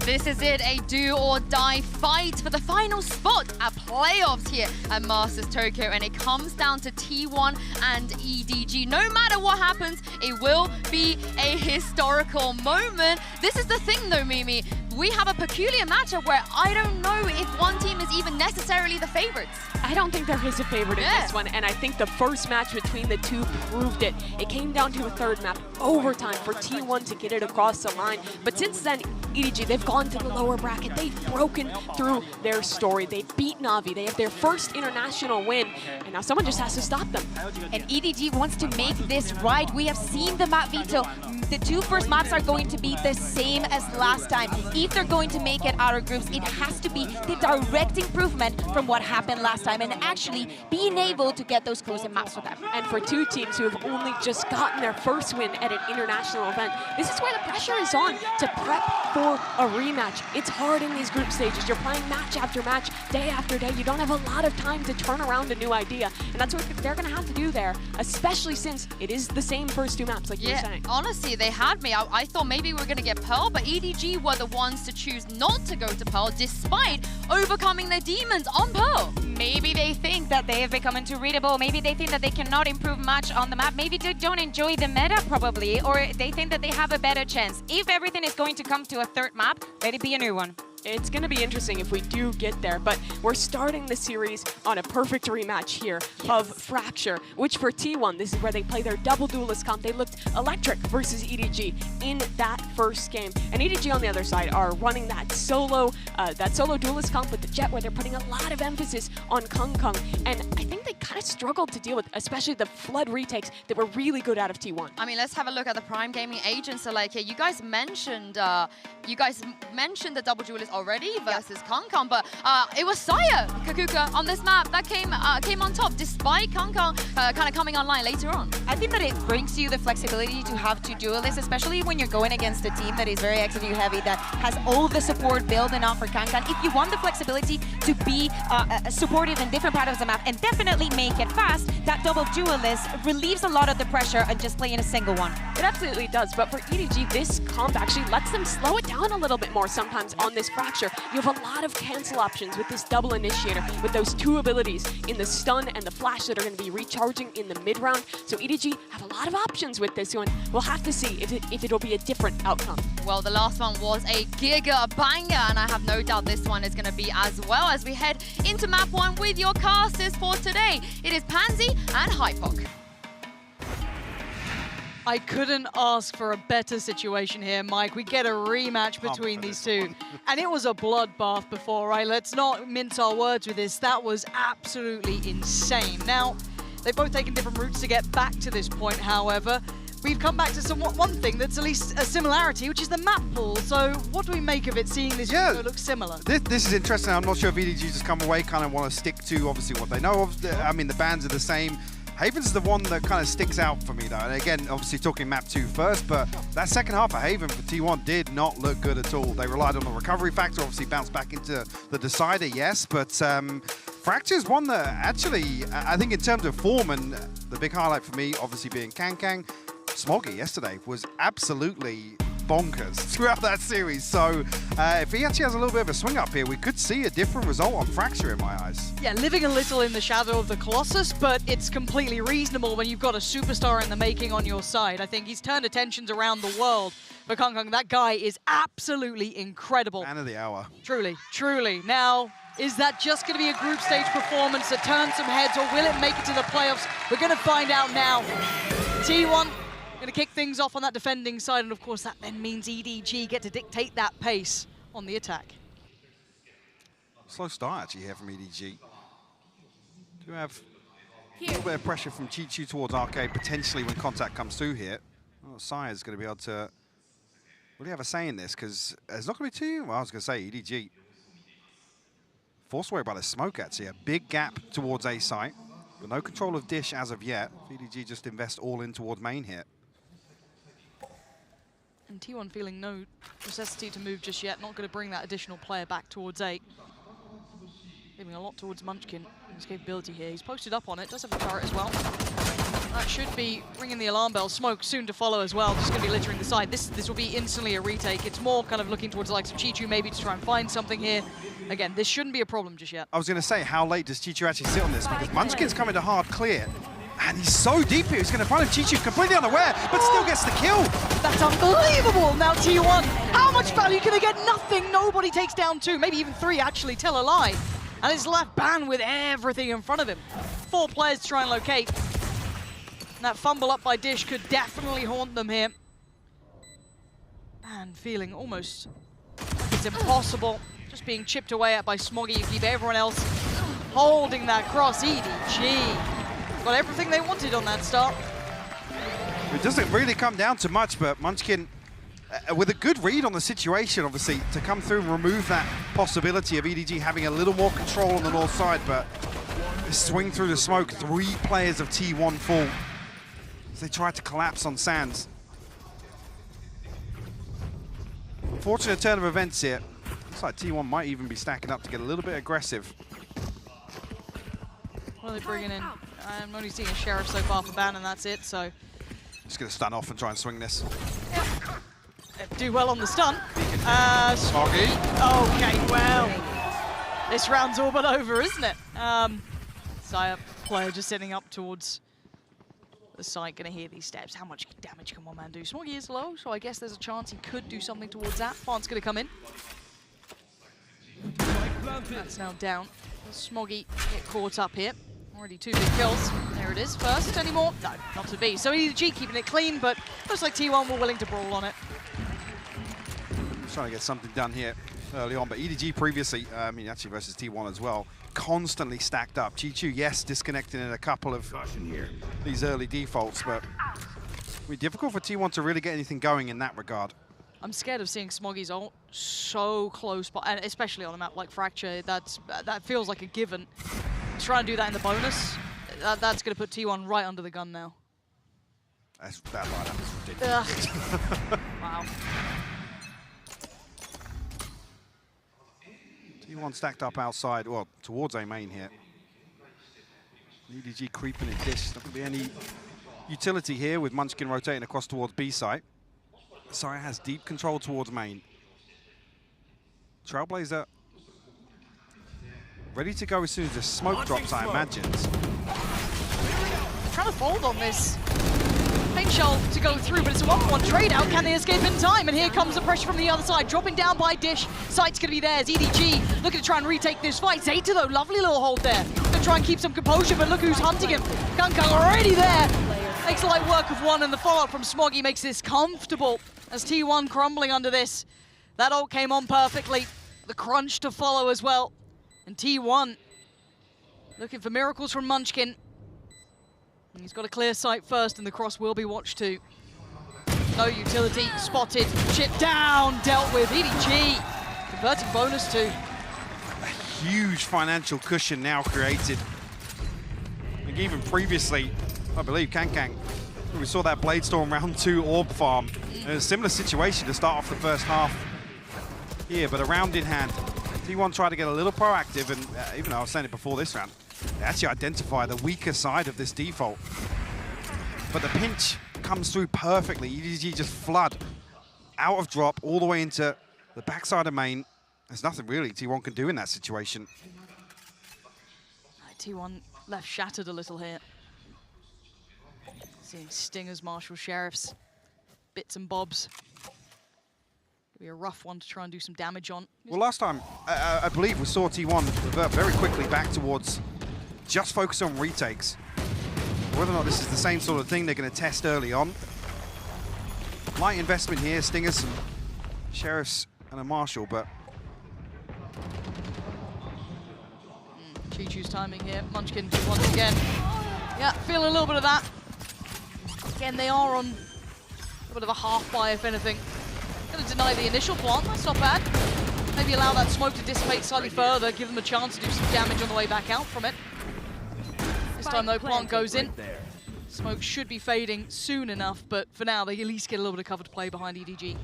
This is it, a do or die fight for the final spot at playoffs here at Masters Tokyo, and it comes down to T1 and EDG. No matter what happens, it will be a historical moment. This is the thing though, Mimi. We have a peculiar matchup where I don't know if one team is even necessarily the favorites. I don't think there is a favorite in this one, and I think the first match between the two proved it. It came down to a third map, overtime, for T1 to get it across the line. But since then, EDG, they've gone to the lower bracket. They've broken through their story. They beat Na'Vi. They have their first international win, and now someone just has to stop them. And EDG wants to make this right. We have seen the map veto. The two first maps are going to be the same as last time. If they're going to make it out of groups, it has to be the direct improvement from what happened last time and actually being able to get those close-in maps for them. And for two teams who have only just gotten their first win at an international event, this is where the pressure is on to prep for a rematch. It's hard in these group stages. You're playing match after match, day after day. You don't have a lot of time to turn around a new idea. And that's what they're going to have to do there, especially since it is the same first two maps, like you were saying. Honestly, they had me. I thought maybe we were going to get Pearl, but EDG were the ones to choose not to go to Pearl despite overcoming their demons on Pearl. Maybe they think that they have become too readable. Maybe they think that they cannot improve much on the map. Maybe they don't enjoy the meta, probably, or they think that they have a better chance. If everything is going to come to a third map, let it be a new one. It's going to be interesting if we do get there, but we're starting the series on a perfect rematch here of Fracture, which for T1, this is where they play their double duelist comp. They looked electric versus EDG in that first game. And EDG on the other side are running that solo duelist comp with the Jet, where they're putting a lot of emphasis on Kung Kung. And I think they kind of struggled to deal with, especially the Flood retakes that were really good out of T1. I mean, let's have a look at the Prime Gaming agents. So, like, you guys mentioned the double duelist already versus Kung Kung, but it was Saya Kakuka on this map that came on top, despite Kung Kung kind of coming online later on. I think that it brings you the flexibility to have to duelists, especially when you're going against a team that is very execute heavy, that has all the support building on for Kung Kung. If you want the flexibility to be supportive in different parts of the map and definitely make it fast, that double duelist relieves a lot of the pressure on just playing a single one. It absolutely does, but for EDG, this comp actually lets them slow it down a little bit more sometimes on this Fracture. You have a lot of cancel options with this double initiator, with those two abilities in the stun and the flash that are going to be recharging in the mid round. So EDG have a lot of options with this one. We'll have to see if it'll be a different outcome. Well, the last one was a giga banger, and I have no doubt this one is going to be as well. As we head into map 1 with your casters for today, it is Pansy and HyperX. I couldn't ask for a better situation here, Mike. We get a rematch between these two. And it was a bloodbath before, right? Let's not mince our words with this. That was absolutely insane. Now, they've both taken different routes to get back to this point, however. We've come back to one thing that's at least a similarity, which is the map pool. So what do we make of it, seeing this video look similar? This is interesting. I'm not sure if EDG just come away, kind of want to stick to, obviously, what they know of. I mean, the bands are the same. Haven's the one that kind of sticks out for me, though. And again, obviously talking map 2 first, but that second half of Haven for T1 did not look good at all. They relied on the recovery factor, obviously bounced back into the decider, yes, but Fracture's one that actually, I think in terms of form, and the big highlight for me, obviously being Kang Kang, Smoggy yesterday was absolutely bonkers throughout that series. So if he actually has a little bit of a swing up here, we could see a different result on Fracture in my eyes. Yeah, living a little in the shadow of the Colossus, but it's completely reasonable when you've got a superstar in the making on your side. I think he's turned attentions around the world. But Kung, that guy is absolutely incredible. Man of the hour. Truly, truly. Now, is that just going to be a group stage performance that turns some heads, or will it make it to the playoffs? We're going to find out now. T1 going to kick things off on that defending side, and of course that then means EDG get to dictate that pace on the attack. Slow start actually here from EDG. Do have a little bit of pressure from Chichu towards Arcade, potentially when contact comes through here. Well, Sire's going to be able to really have a say in this, because there's not going to be too, well, I was going to say EDG. Forced away by the smoke actually, a big gap towards A site, but no control of Dish as of yet. EDG just invest all in towards main here. And T1 feeling no necessity to move just yet, not going to bring that additional player back towards A. Giving a lot towards Munchkin in his capability here. He's posted up on it, does have a turret as well. That should be ringing the alarm bell. Smoke soon to follow as well, just going to be littering the side. This will be instantly a retake. It's more kind of looking towards the likes of Chichu maybe to try and find something here. Again, this shouldn't be a problem just yet. I was going to say, how late does Chichu actually sit on this? Because Munchkin's coming to hard clear. And he's so deep here, he's going to find him. Chichu completely unaware, but still gets the kill. That's unbelievable. Now T1, how much value can they get? Nothing. Nobody takes down 2, maybe even 3 actually, tell a lie. And it's left Ban with everything in front of him. 4 players to try and locate. And that fumble up by Dish could definitely haunt them here. And feeling almost like it's impossible. Just being chipped away at by Smoggy. You keep everyone else holding that cross. EDG got everything they wanted on that start. It doesn't really come down to much, but Munchkin, with a good read on the situation, obviously, to come through and remove that possibility of EDG having a little more control on the north side, but this swing through the smoke, 3 players of T1 fall as they try to collapse on Sands. Unfortunate turn of events here. Looks like T1 might even be stacking up to get a little bit aggressive. What are they bringing in? I'm only seeing a Sheriff so far for Ban, and that's it, so... Just going to stun off and try and swing this. Do well on the stun. Smoggy. Okay, well, this round's all but over, isn't it? Sire player just sitting up towards the side, going to hear these steps. How much damage can one man do? Smoggy is low, so I guess there's a chance he could do something towards that. Plant's going to come in. That's now down. Smoggy get caught up here. Already 2 big kills. There it is. First, any more? No, not to be. So EDG keeping it clean, but looks like T1 were willing to brawl on it. Trying to get something done here early on, but EDG previously, I mean actually versus T1 as well, constantly stacked up. Chichu, yes, disconnecting in a couple of these early defaults, but it'll be difficult for T1 to really get anything going in that regard. I'm scared of seeing Smoggy's ult so close, and especially on a map like Fracture. That feels like a given. Try and do that in the bonus. That's going to put T1 right under the gun now. That lineup is ridiculous. Wow. T1 stacked up outside, well, towards A main here. EDG creeping in Dish. Not going to be any utility here with Munchkin rotating across towards B site. Sire has deep control towards main. Trailblazer ready to go as soon as the smoke drops, I imagine. Trying to fold on this. Main shell to go through, but it's a 1-for-1 trade out. Can they escape in time? And here comes the pressure from the other side. Dropping down by Dish. Sight's going to be theirs. EDG looking to try and retake this fight. Zeta, though, lovely little hold there. Going to try and keep some composure, but look who's hunting him. Gunkung already there. Makes light work of one, and the follow-up from Smoggy makes this comfortable as T1 crumbling under this. That ult came on perfectly. The crunch to follow as well. And T1 looking for miracles from Munchkin. And he's got a clear sight first, and the cross will be watched too. No utility, spotted, chipped down, dealt with. EDG, converting bonus too. A huge financial cushion now created. Like even previously, I believe, Kankang, we saw that Bladestorm round 2 orb farm. In a similar situation to start off the first half here, but a round in hand. T1 tried to get a little proactive, and even though I was saying it before this round, they actually identify the weaker side of this default. But the pinch comes through perfectly. EDG just flood out of drop all the way into the backside of main. There's nothing really T1 can do in that situation. T1 left shattered a little here. Seeing stingers, marshal, sheriffs, bits and bobs. It'll be a rough one to try and do some damage on. Well, last time, I believe we saw T1 revert very quickly back towards just focus on retakes. Whether or not this is the same sort of thing they're going to test early on. Light investment here, stingers, some sheriffs, and a marshal, but... Chichu's timing here. Munchkin once again. Yeah, feeling a little bit of that. Again, they are on a bit of a half buy, if anything. Gonna deny the initial plant, that's not bad. Maybe allow that smoke to dissipate slightly further, give them a chance to do some damage on the way back out from it. This time though, plant goes in. Smoke should be fading soon enough, but for now, they at least get a little bit of cover to play behind EDG.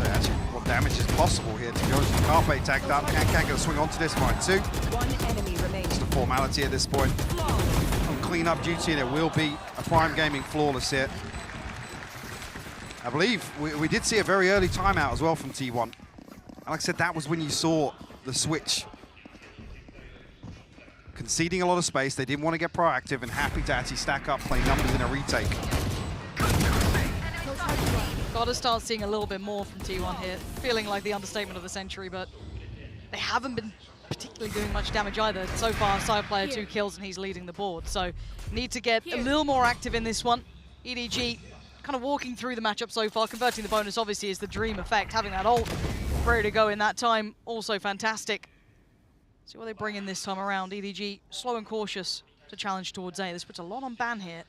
Actually, what damage is possible here, to be honest. Carpe tagged up. Can going to swing onto this fight too. One enemy remains. It's a formality at this point. On clean-up duty, and it will be a Prime Gaming flawless here. I believe we did see a very early timeout as well from T1. And like I said, that was when you saw the switch. Conceding a lot of space, they didn't want to get proactive and happy to actually stack up, play numbers in a retake. Gotta start seeing a little bit more from T1 here. Feeling like the understatement of the century, but they haven't been particularly doing much damage either. So far, side player 2 kills and he's leading the board. So need to get a little more active in this one. EDG kind of walking through the matchup so far. Converting the bonus obviously is the dream effect. Having that ult ready to go in that time, also fantastic. See what they bring in this time around. EDG slow and cautious to challenge towards A. This puts a lot on Ban here.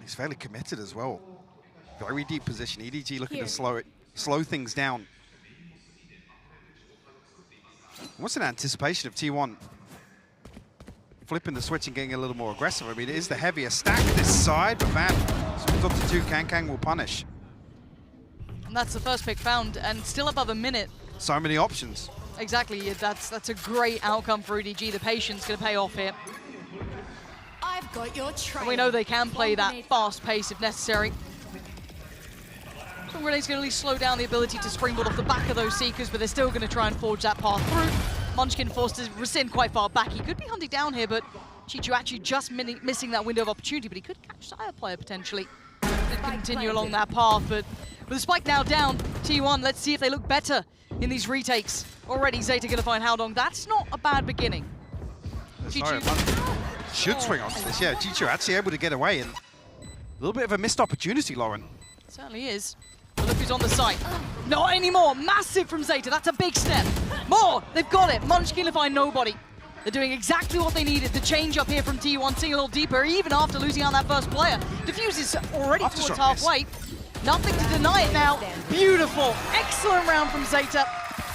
He's fairly committed as well. Very deep position. EDG looking to slow things down. What's an anticipation of T1 flipping the switch and getting a little more aggressive? I mean, it is the heavier stack this side, but man, swings up to 2. Kang will punish. And that's the first pick found, and still above a minute. So many options. Exactly, that's a great outcome for EDG. The patience going to pay off here. I've got your trail. And we know they can play that fast pace if necessary. So Renee's going to at least slow down the ability to springboard off the back of those Seekers, but they're still going to try and forge that path through. Munchkin forced to rescind quite far back. He could be hunted down here, but Chichu actually just missing that window of opportunity, but he could catch Sire player potentially. Could continue along that path, but with the spike now down, T1, let's see if they look better in these retakes. Already Zeta going to find Howdong. That's not a bad beginning. Chichu should swing onto this. Yeah, Chichu actually able to get away, and a little bit of a missed opportunity, Lauren. Certainly is. But look who's on the site. Not anymore. Massive from Zeta. That's a big step. More. They've got it. Munchkin to find nobody. They're doing exactly what they needed. The change up here from T1, seeing a little deeper, even after losing out that first player. Diffuse is already towards halfway. Nothing to deny it now. Beautiful. Excellent round from Zeta.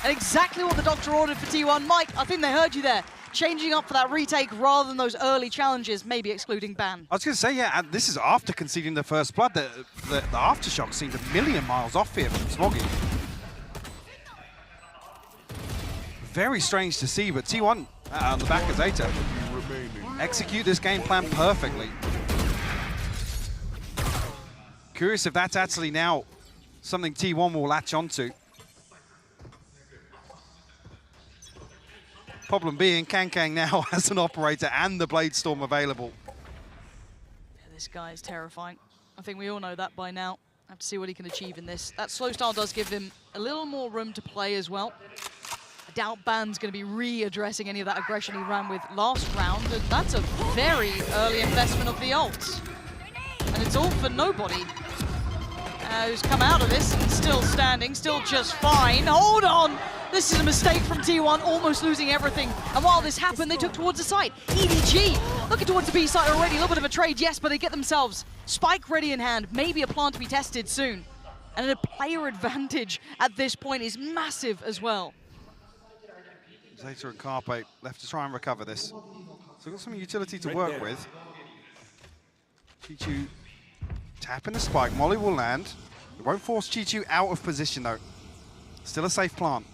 And exactly what the doctor ordered for T1. Mike, I think they heard you there. Changing up for that retake rather than those early challenges, maybe excluding Ban. I was going to say, yeah, and this is after conceding the first blood. The aftershock seemed a million miles off here from Smoggy. Very strange to see, but T1 on the back of Zeta execute this game plan perfectly. Curious if that's actually now something T1 will latch onto. Problem being, Kang now has an operator and the Blade Storm available. Yeah, this guy is terrifying. I think we all know that by now. Have to see what he can achieve in this. That slow style does give him a little more room to play as well. I doubt Ban's going to be readdressing any of that aggression he ran with last round, and that's a very early investment of the ult. And it's all for nobody. Who's come out of this and still standing, still just fine. Hold on! This is a mistake from T1, almost losing everything. And while this happened, they took towards the site. EDG looking towards the B site already. A little bit of a trade, yes, but they get themselves Spike ready in hand. Maybe a plant to be tested soon. And a player advantage at this point is massive as well. Zeta and Carpe left to try and recover this. So we've got some utility to work with. Chichu Tapping the spike. Molly will land. It won't force Chichu out of position, though. Still a safe plant.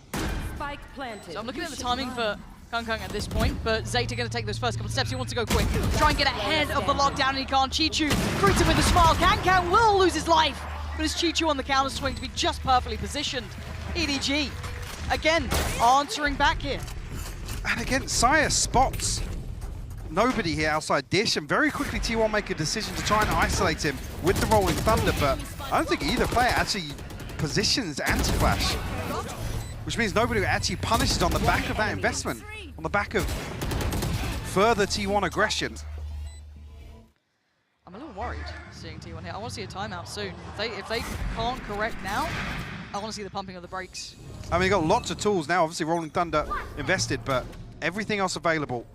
Spike planted. So I'm looking at the timing for Kung at this point, but Zeta going to take those first couple of steps. He wants to go quick. Try and get ahead of the lockdown, and he can't. Chichu greets him with a smile. Kung will lose his life, but it's Chichu on the counter swing to be just perfectly positioned. EDG, again, answering back here. And again, Sire spots nobody here outside Dish, and very quickly T1 make a decision to try and isolate him with the Rolling Thunder, but I don't think either player actually positions anti-flash, which means nobody actually punishes on the back of that investment, on the back of further T1 aggression. I'm a little worried seeing T1 here. I want to see a timeout soon. If they can't correct now, I want to see the pumping of the brakes. I mean, you've got lots of tools now. Obviously, Rolling Thunder invested, but everything else available.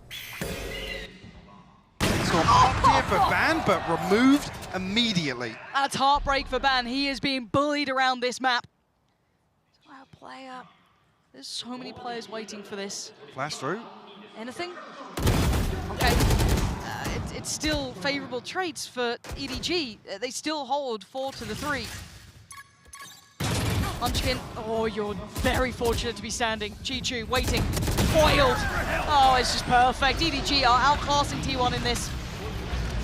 Storm popped here for Ban, but removed immediately. That's heartbreak for Ban. He is being bullied around this map. Wow, player. There's so many players waiting for this. Flash through. Anything? Okay. It's still favorable traits for EDG. They still hold 4-3. Munchkin, oh, you're very fortunate to be standing. Chichu waiting, foiled. Oh, it's just perfect. EDG are outclassing T1 in this.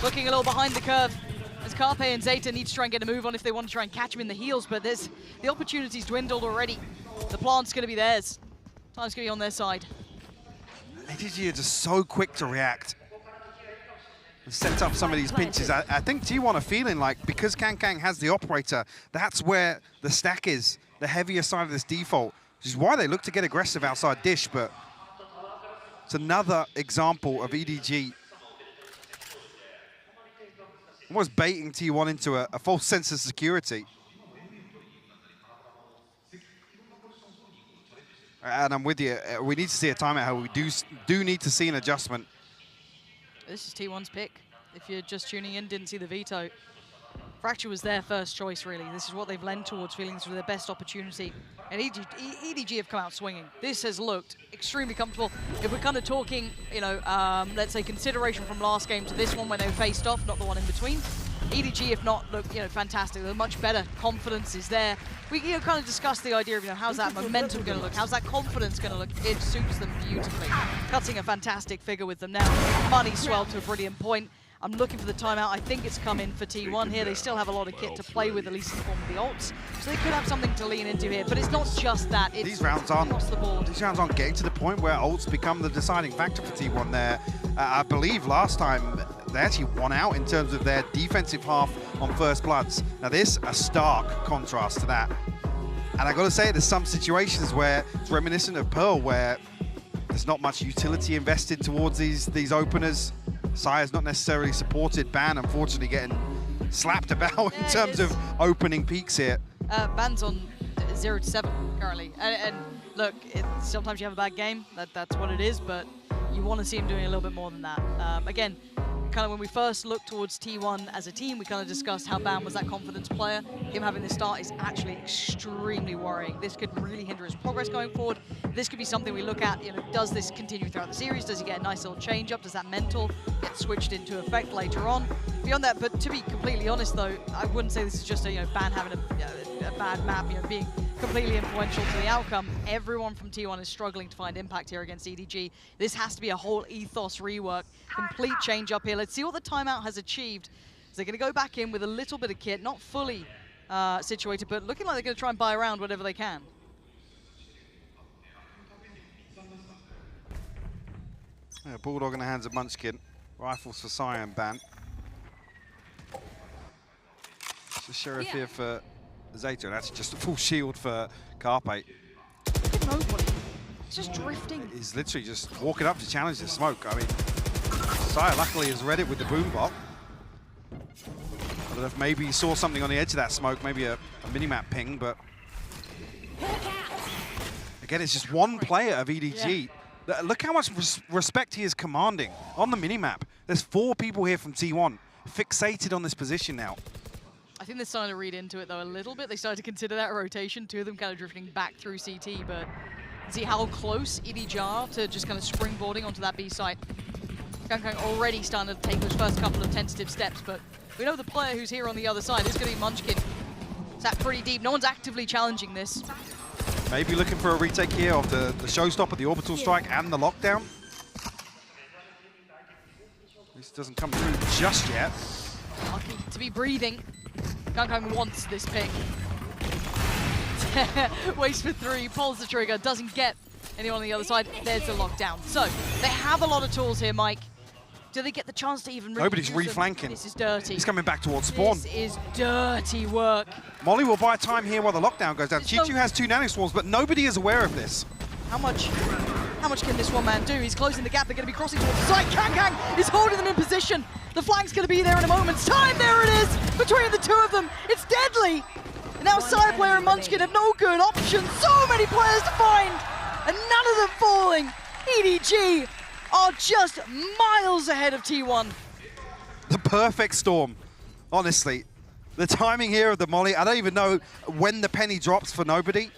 Looking a little behind the curve as Carpe and Zeta need to try and get a move on if they want to try and catch him in the heels, but the opportunity's dwindled already. The plant's going to be theirs. Time's going to be on their side. EDG are just so quick to react. Set up some of these pinches. I think T1 are feeling like, because Kang has the operator, that's where the stack is, the heavier side of this default, which is why they look to get aggressive outside Dish, but it's another example of EDG almost baiting T1 into a false sense of security. And I'm with you, we need to see a timeout, how we do need to see an adjustment. This is T1's pick. If you're just tuning in, didn't see the veto. Fracture was their first choice, really. This is what they've lent towards, feeling this was their best opportunity. And EDG have come out swinging. This has looked extremely comfortable. If we're kind of talking, you know, let's say consideration from last game to this one when they faced off, not the one in between. EDG, if not, look, you know, fantastic. They're much better. Confidence is there. We kind of discussed the idea of, you know, how's that momentum going to look? How's that confidence going to look? It suits them beautifully. Cutting a fantastic figure with them now. Money swelled to a brilliant point. I'm looking for the timeout. I think it's come in for T1 here. They still have a lot of kit to play with, at least in the form of the ults. So they could have something to lean into here. But it's not just that. It's these rounds aren't getting to the point where ults become the deciding factor for T1 there. I believe last time they actually won out in terms of their defensive half on First Bloods. Now this, a stark contrast to that. And I gotta say, there's some situations where it's reminiscent of Pearl, where there's not much utility invested towards these openers. Sire's not necessarily supported. Ban, unfortunately, getting slapped about in terms of opening peaks here. Ban's on 0-7 currently. And look, sometimes you have a bad game. That's what it is, but you want to see him doing a little bit more than that. Again, kind of when we first looked towards T1 as a team, we kind of discussed how Ban was that confidence player. Him having this start is actually extremely worrying. This could really hinder his progress going forward. This could be something we look at, you know, does this continue throughout the series? Does he get a nice little change up? Does that mental get switched into effect later on? Beyond that, but to be completely honest though, I wouldn't say this is just a, you know, Ban having a bad map, you know, being completely influential to the outcome. Everyone from T1 is struggling to find impact here against EDG. This has to be a whole ethos rework, complete change up here. Let's see what the timeout has achieved. So they're going to go back in with a little bit of kit, not fully situated, but looking like they're going to try and buy around whatever they can. Yeah, Bulldog in the hands of Munchkin. Rifles for Cyan, Ban. It's a Sheriff here for Zeta, and that's just a full shield for Carpe. Look at nobody. He's just drifting. He's literally just walking up to challenge the smoke. I mean, Sire luckily has read it with the boom bot. I don't know if maybe he saw something on the edge of that smoke, maybe a mini-map ping, but again, it's just one player of EDG. Yeah. Look how much respect he is commanding on the mini-map. There's 4 people here from T1 fixated on this position now. I think they're starting to read into it though a little bit. They started to consider that a rotation, 2 of them kind of drifting back through CT, but see how close EDG are to just kind of springboarding onto that B site. Kung already starting to take those first couple of tentative steps, but We know the player who's here on the other side is going to be Munchkin. Sat pretty deep. No one's actively challenging this. Maybe looking for a retake here of the showstopper, the orbital strike, and the lockdown. This doesn't come through just yet. Lucky to be breathing. Kangkang wants this pick. Waits for 3, pulls the trigger, doesn't get anyone on the other side. There's the lockdown. So they have a lot of tools here, Mike. Do they get the chance to even Nobody's reflanking. This is dirty. He's coming back towards spawn. This is dirty work. Molly will buy time here while the lockdown goes down. Chichu has 2 nanoswarms, but nobody is aware of this. How much can this one man do? He's closing the gap. They're going to be crossing towards the side. Kangkang is holding them in position. The flank's going to be there in a moment's time. There it is between the 2 of them. It's deadly. And now Sideplayer and Munchkin have no good options. So many players to find, and none of them falling. EDG are just miles ahead of T1. The perfect storm, honestly. The timing here of the Molly, I don't even know when the penny drops for nobody.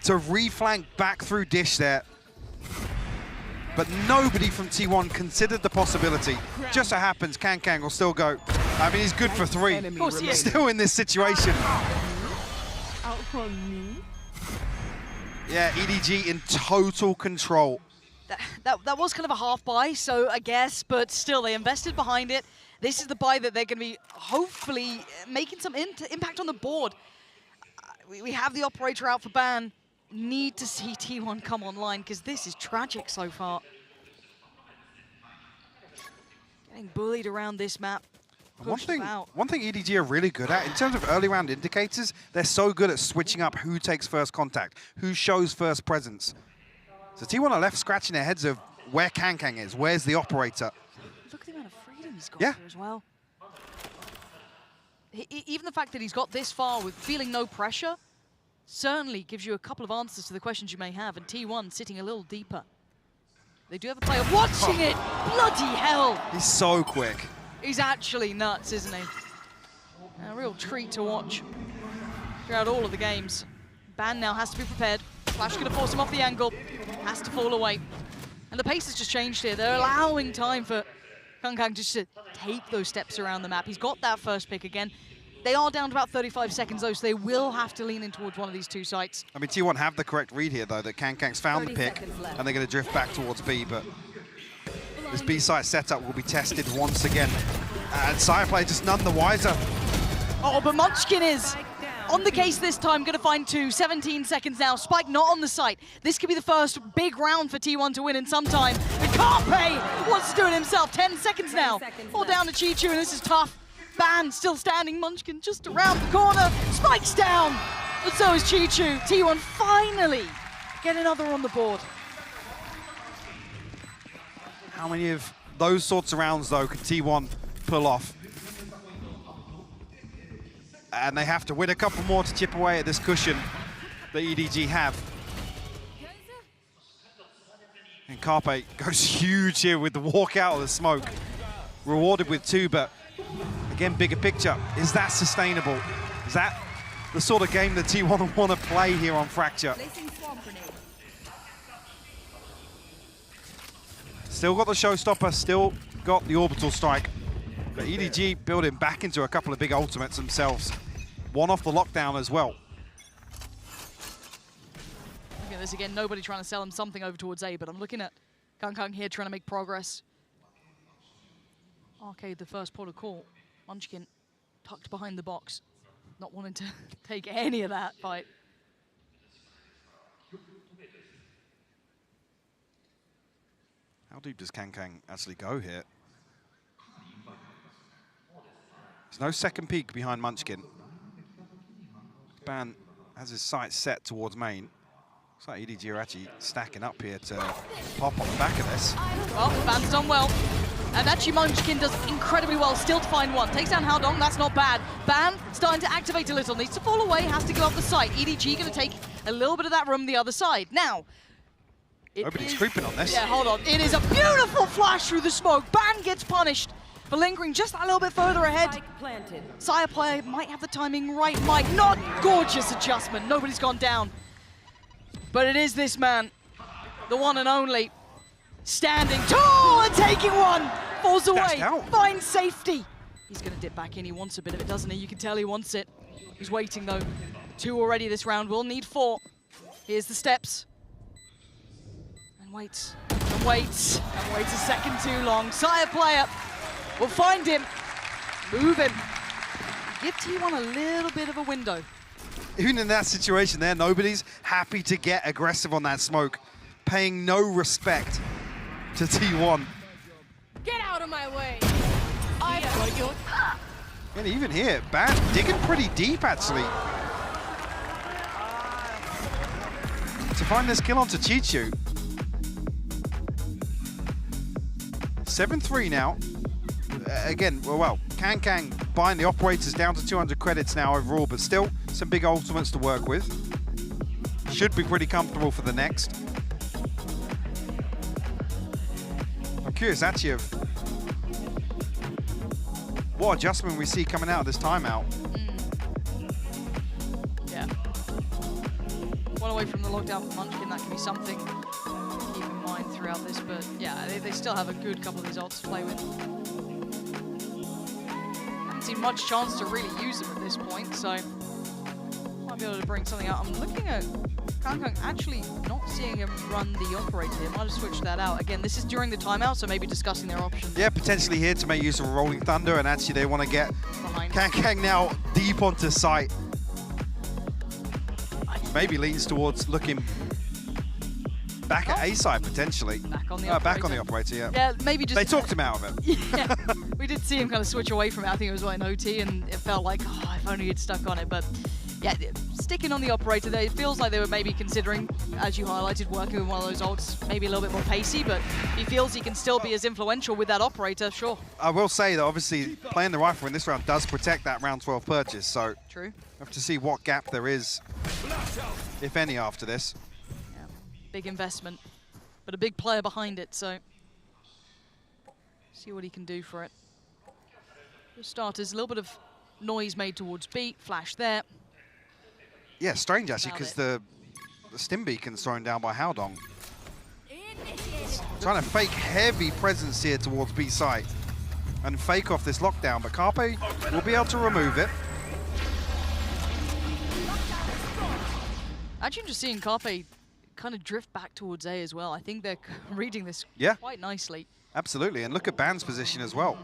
To reflank back through dish there. But nobody from T1 considered the possibility. Just so happens, Kangkang will still go. I mean, he's good for 3. Of course he is. Still in this situation. Yeah, EDG in total control. That was kind of a half buy, so I guess, but still, they invested behind it. This is the buy that they're going to be hopefully making some impact on the board. We have the operator out for ban. Need to see T1 come online, because this is tragic so far. Getting bullied around this map. One thing EDG are really good at, in terms of early round indicators, they're so good at switching up who takes first contact, who shows first presence. So T1 are left scratching their heads of where Kangkang is, where's the operator. Look at the amount of freedom he's got here as well. Even the fact that he's got this far with feeling no pressure certainly gives you a couple of answers to the questions you may have, and T1 sitting a little deeper. They do have a player watching it! Bloody hell! He's so quick. He's actually nuts, isn't he? A real treat to watch throughout all of the games. Ban now has to be prepared. Flash going to force him off the angle. Has to fall away. And the pace has just changed here. They're allowing time for Kangkang just to take those steps around the map. He's got that first pick again. They are down to about 35 seconds though, so they will have to lean in towards one of these 2 sites. I mean, T1 have the correct read here though, that Kangkang's found the pick, and they're going to drift back towards B, but this B site setup will be tested once again. And Sideplay just none the wiser. Oh, but Munchkin is on the case this time, going to find 2. 17 seconds now. Spike not on the site. This could be the first big round for T1 to win in some time. And Carpe wants to do it himself. 10 seconds now. All down to Chichu, and this is tough. Ban still standing. Munchkin just around the corner. Spike's down. But so is Chichu. T1 finally get another on the board. How many of those sorts of rounds, though, can T1 pull off? And they have to win a couple more to chip away at this cushion that EDG have. And Carpe goes huge here with the walk out of the smoke. Rewarded with 2, but again, bigger picture. Is that sustainable? Is that the sort of game that T1 want to play here on Fracture? Still got the showstopper, still got the orbital strike. But EDG building back into a couple of big ultimates themselves. One off the lockdown as well. Look at this again, nobody trying to sell him something over towards A, but I'm looking at Kangkang here trying to make progress. Arcade the first port of call. Munchkin tucked behind the box, not wanting to take any of that fight. How deep does Kangkang actually go here? There's no second peek behind Munchkin. Ban has his sights set towards main. Looks like EDG are actually stacking up here to pop on the back of this. Well, Ban's done well. And actually Munchkin does incredibly well, still to find 1. Takes down Haldong, that's not bad. Ban starting to activate a little, needs to fall away, has to go up the site. EDG going to take a little bit of that room the other side. Now, nobody's creeping on this. Yeah, hold on. It is a beautiful flash through the smoke. Ban gets punished for lingering just a little bit further ahead. Sireplay might have the timing right, might not. Gorgeous adjustment, nobody's gone down. But it is this man, the one and only, standing tall and taking 1. Falls away, finds safety. He's going to dip back in. He wants a bit of it, doesn't he? You can tell he wants it. He's waiting, though. 2 already this round. We'll need 4. Here's the steps. And waits. And waits. And waits a second too long. Sire player will find him. Move him. Give T1 a little bit of a window. Even in that situation there, nobody's happy to get aggressive on that smoke, paying no respect to T1. Get out of my way! I've got you. And even here, Ban digging pretty deep, actually. To find this kill onto Chichu. 7-3 now. Again, well, Kang buying the operators down to 200 credits now overall, but still some big ultimates to work with. Should be pretty comfortable for the next. I'm curious actually of what adjustment we see coming out of this timeout. Yeah. 1 away from the lockdown for Munchkin, that can be something to keep in mind throughout this, but yeah, they still have a good couple of these ults to play with. Haven't seen much chance to really use them at this point, so might be able to bring something out. I'm looking at Kang actually not seeing him run the operator here. Might have switched that out. Again, this is during the timeout, so maybe discussing their options. Yeah, potentially here to make use of a Rolling Thunder, and actually they want to get Kang now deep onto site. Maybe leans towards looking back at A side potentially. Back on the operator. Back on the operator, yeah. Yeah, maybe just... They talked him out of it. Yeah, we did see him kind of switch away from it. I think it was like an OT, and it felt like, oh, if only he'd stuck on it. But yeah, sticking on the operator there, it feels like they were maybe considering, as you highlighted, working with one of those ults, maybe a little bit more pacey, but he feels he can still be as influential with that operator, sure. I will say that obviously playing the rifle in this round does protect that round 12 purchase, so true. Have to see what gap there is, if any, after this. Yeah, big investment, but a big player behind it, so see what he can do for it. For starters, a little bit of noise made towards B, flash there. Yeah, strange actually, because the stim beacon's thrown down by Haodong. Trying to fake heavy presence here towards B site and fake off this lockdown, but Carpe will be able to remove it. Actually, just seeing Carpe kind of drift back towards A as well. I think they're reading this quite nicely. Absolutely, and look at Ban's position as well.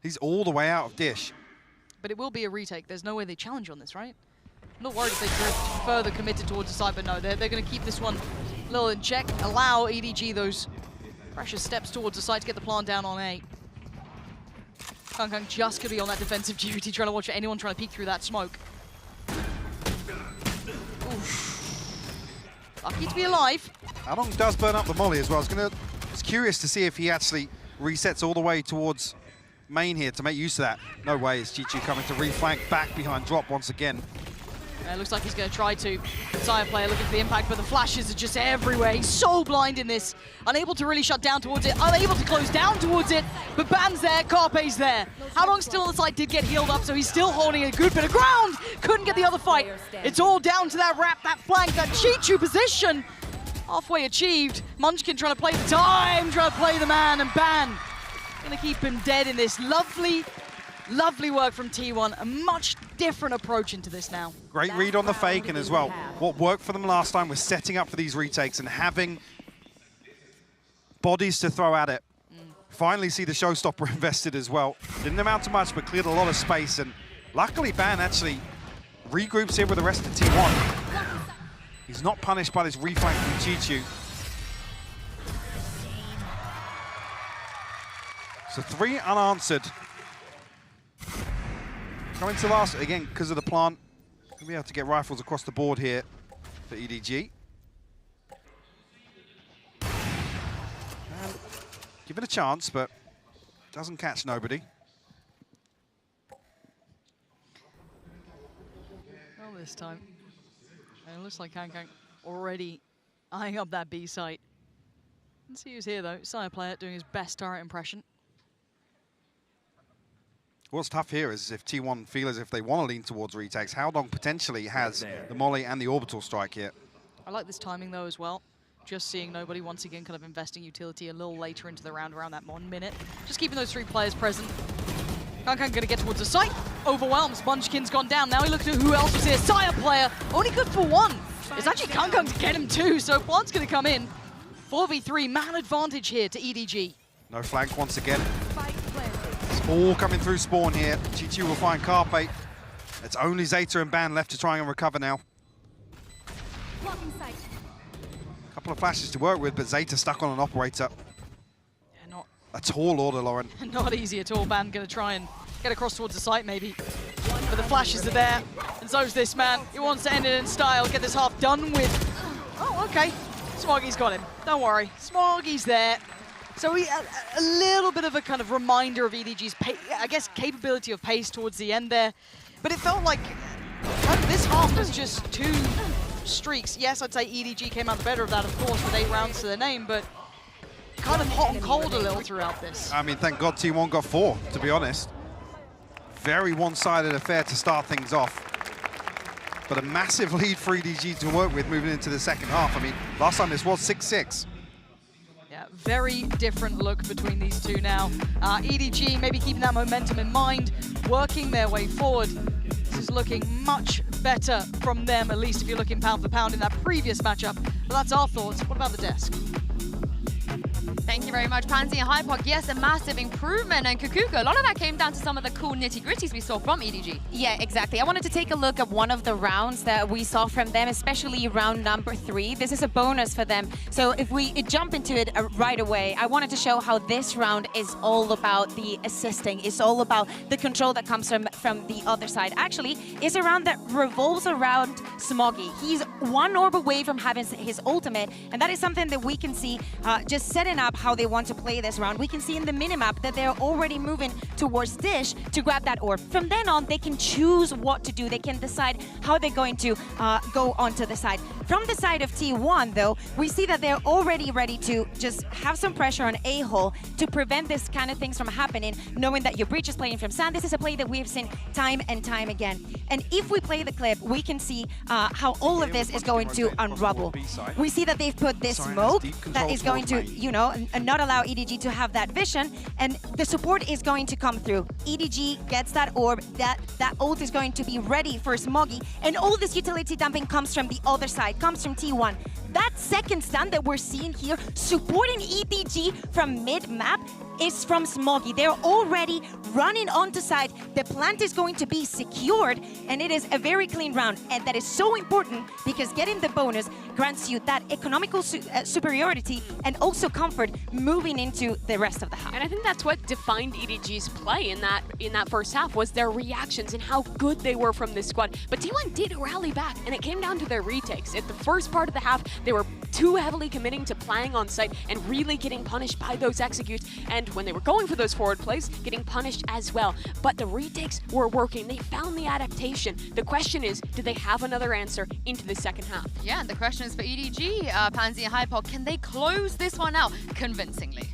He's all the way out of dish. But it will be a retake. There's no way they challenge on this, right? I'm not worried if they drift further committed towards the side, but no, they're going to keep this one a little in check, allow EDG those precious steps towards the side to get the plant down on A. Kang just going to be on that defensive duty, trying to watch anyone trying to peek through that smoke. Oof. Lucky to be alive. Haodong does burn up the molly as well. I was curious to see if he actually resets all the way towards main here to make use of that. No way is Chichu coming to reflank back behind drop once again. It looks like he's going to try to. Sire player looking for the impact, but the flashes are just everywhere. He's so blind in this. Unable to really shut down towards it. Unable to close down towards it. But Ban's there, Carpe's there. Haodong's still on the side, did get healed up, so he's still holding a good bit of ground. Couldn't get the other fight. It's all down to that wrap, that flank, that Chichu position. Halfway achieved. Munchkin trying to play the time, trying to play the man, and Ban going to keep him dead in this. Lovely work from T1. A much different approach into this now. Great read on the fake, and as well, what worked for them last time was setting up for these retakes and having bodies to throw at it. Finally see the showstopper invested as well. Didn't amount to much, but cleared a lot of space, and luckily Ban actually regroups here with the rest of T1. He's not punished by this reflank from Chichu. So 3 unanswered. Coming to last, again, because of the plant. We'll be able to get rifles across the board here for EDG. And give it a chance, but doesn't catch nobody. Not this time. And it looks like Kang already eyeing up that B site. Let's see who's here, though. Sire player doing his best turret impression. What's tough here is if T1 feel as if they want to lean towards retakes, Haodong potentially has the molly and the orbital strike here. I like this timing, though, as well. Just seeing nobody, once again, kind of investing utility a little later into the round, around that 1 minute. Just keeping those 3 players present. Kankan gonna get towards the site. Overwhelms. Munchkin's gone down. Now he looks at who else was here. Sire player, only good for one. It's actually Kankan to get him too, so Blunt's gonna come in. 4v3, man advantage here to EDG. No flank once again. It's all coming through spawn here. Chichu will find Carpe. It's only Zeta and Ban left to try and recover now. Couple of flashes to work with, but Zeta stuck on an operator. Yeah, not a tall order, Lauren. Not easy at all. Ban gonna try and get across towards the site maybe. But the flashes are there, and so's this man. He wants to end it in style, get this half done with. Oh, okay. Smoggy's got him. Don't worry. Smoggy's there. So a little bit of a kind of reminder of EDG's, I guess, capability of pace towards the end there. But it felt like this half was just two streaks. Yes, I'd say EDG came out the better of that, of course, with 8 rounds to their name, but kind of hot and cold a little throughout this. I mean, thank God T1 got 4, to be honest. Very one-sided affair to start things off. But a massive lead for EDG to work with moving into the second half. I mean, last time this was 6-6. Yeah, very different look between these two now. EDG maybe keeping that momentum in mind, working their way forward. This is looking much better from them, at least if you're looking pound for pound in that previous matchup. But that's our thoughts. What about the desk? Thank you very much, Pansy and Hypoc. Yes, a massive improvement. And Kukuka, a lot of that came down to some of the cool nitty-gritties we saw from EDG. Yeah, exactly. I wanted to take a look at one of the rounds that we saw from them, especially round number 3. This is a bonus for them. So if we jump into it right away, I wanted to show how this round is all about the assisting. It's all about the control that comes from the other side. Actually, it's a round that revolves around Smoggy. He's one orb away from having his ultimate, and that is something that we can see just setting up how they want to play this round. We can see in the minimap that they're already moving towards Dish to grab that orb. From then on, they can choose what to do. They can decide how they're going to go onto the side. From the side of T1, though, we see that they're already ready to just have some pressure on A-hole to prevent this kind of things from happening, knowing that your breach is playing from sand. This is a play that we've seen time and time again. And if we play the clip, we can see how all of this is going to unravel. We see that they've put this smoke that is going to, you know, not allow EDG to have that vision, and the support is going to come through. EDG gets that orb, that ult is going to be ready for Smoggy, and all this utility dumping comes from the other side, comes from T1. That second stun that we're seeing here, supporting EDG from mid-map, is from Smoggy. They're already running onto side. The plant is going to be secured, and it is a very clean round. And that is so important because getting the bonus grants you that economical superiority and also comfort moving into the rest of the half. And I think that's what defined EDG's play in that first half, was their reactions and how good they were from this squad. But T1 did rally back, and it came down to their retakes. At the first part of the half, they were too heavily committing to playing on site and really getting punished by those executes. And when they were going for those forward plays, getting punished as well. But the retakes were working. They found the adaptation. The question is, do they have another answer into the second half? Yeah, and the question is for EDG, Pansy and Hypoc, can they close this one out convincingly?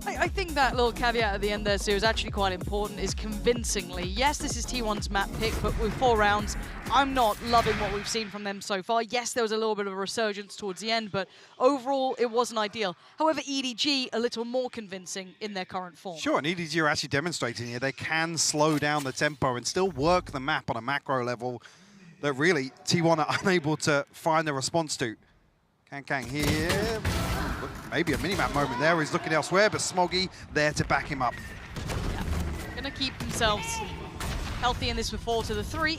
I think that little caveat at the end there, Sue, is actually quite important, is convincingly. Yes, this is T1's map pick, but with 4 rounds, I'm not loving what we've seen from them so far. Yes, there was a little bit of a resurgence towards the end, but overall, it wasn't ideal. However, EDG, a little more convincing in their current form. Sure, and EDG are actually demonstrating here they can slow down the tempo and still work the map on a macro level that really T1 are unable to find a response to. Kang here. Look, maybe a minimap moment there. He's looking elsewhere, but Smoggy there to back him up. Yeah. Gonna keep themselves healthy in this with 4 to the 3.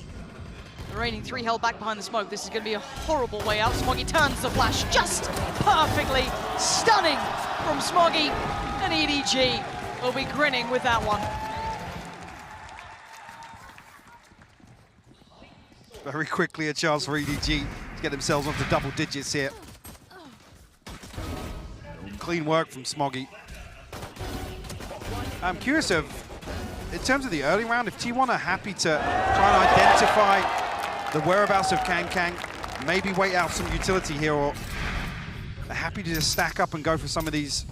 The remaining 3 held back behind the smoke. This is gonna be a horrible way out. Smoggy turns the flash just perfectly. Stunning from Smoggy, and EDG will be grinning with that one. Very quickly a chance for EDG to get themselves onto double digits here. Clean work from Smoggy. I'm curious in terms of the early round, if T1 are happy to try and identify the whereabouts of Kang, maybe wait out some utility here, or they're happy to just stack up and go for some of these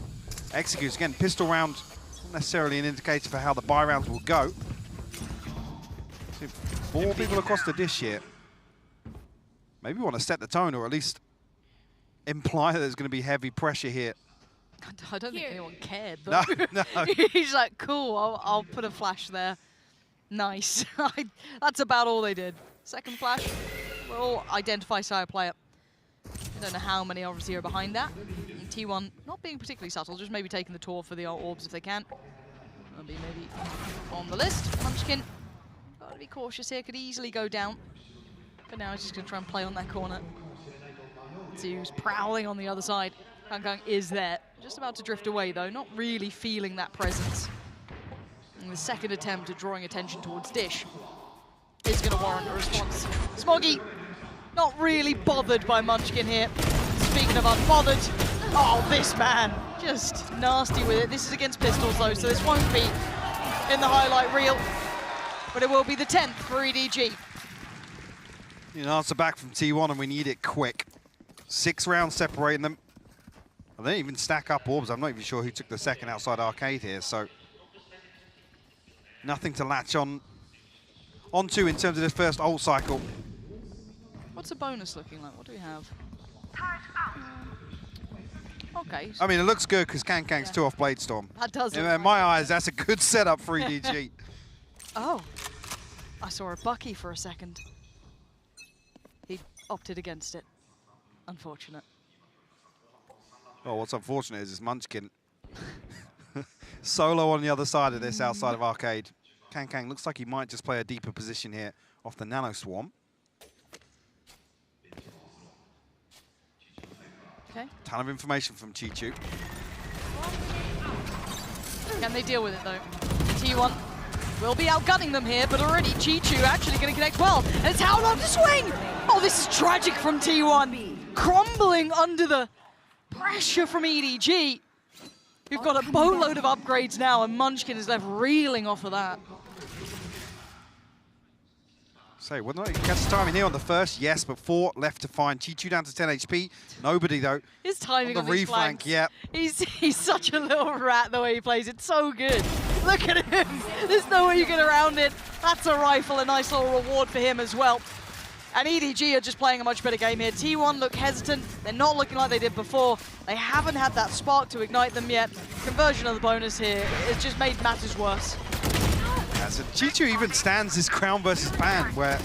executes. Again, pistol round, not necessarily an indicator for how the buy rounds will go. See 4 people across the dish here. Maybe want to set the tone, or at least imply that there's going to be heavy pressure here I don't think anyone cared. No, Though. no. He's like, cool, I'll put a flash there. Nice. That's about all they did. Second flash, we'll identify sire player. I don't know how many obviously are behind that. And T1 not being particularly subtle, just maybe taking the tour for the orbs if they can. That'll be maybe on the list. Munchkin, gotta be cautious here, could easily go down. But now he's just gonna try and play on that corner. See who's prowling on the other side. Kang is there. Just about to drift away though, not really feeling that presence. And the second attempt at drawing attention towards Dish is going to warrant a response. Smoggy, not really bothered by Munchkin here. Speaking of unbothered, oh, this man, just nasty with it. This is against pistols though, so this won't be in the highlight reel, but it will be the 10th for EDG. An answer back from T1 and we need it quick. 6 rounds separating them. They didn't even stack up orbs. I'm not even sure who took the second outside arcade here, so nothing to latch onto in terms of this first ult cycle. What's the bonus looking like? What do we have? Okay. I mean, it looks good because Kang's 2 off Blade Storm. That does. In my eyes, that's a good setup for EDG. Oh, I saw a Bucky for a second. He opted against it. Unfortunate. Oh, what's unfortunate is Munchkin solo on the other side of this outside of arcade. Kang looks like he might just play a deeper position here off the Nano Swarm. Okay. Ton of information from Chichu. Can they deal with it though? T1 will be outgunning them here, but already Chichu actually going to connect well. And it's how long to swing! Oh, this is tragic from T1. Crumbling under the pressure from EDG. We've got a boatload of upgrades now, and Munchkin is left reeling off of that. So, whether or not he gets timing here on the first, yes, but 4 left to find. Chichu down to 10 HP. Nobody, though. His timing on the these reflank, flanks. yeah. He's such a little rat the way he plays. It's so good. Look at him. There's no way you get around it. That's a rifle, a nice little reward for him as well. And EDG are just playing a much better game here. T1 look hesitant. They're not looking like they did before. They haven't had that spark to ignite them yet. Conversion of the bonus here has just made matters worse. Yeah, so Chichu even stands his crown versus ban, where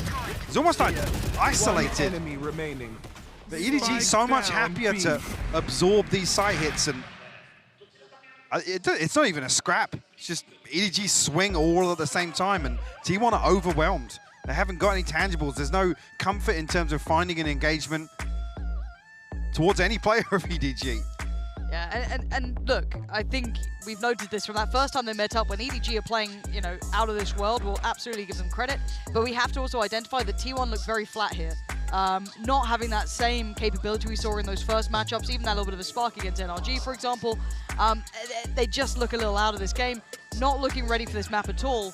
he's almost like isolated. Enemy remaining. The EDG so much happier to absorb these side hits, and it's not even a scrap. It's just EDG swing all at the same time, and T1 are overwhelmed. They haven't got any tangibles. There's no comfort in terms of finding an engagement towards any player of EDG. Yeah, and look, I think we've noted this from that first time they met up. When EDG are playing, you know, out of this world, we'll absolutely give them credit. But we have to also identify that T1 look very flat here. Not having that same capability we saw in those first matchups, even that little bit of a spark against NRG, for example. They just look a little out of this game, not looking ready for this map at all.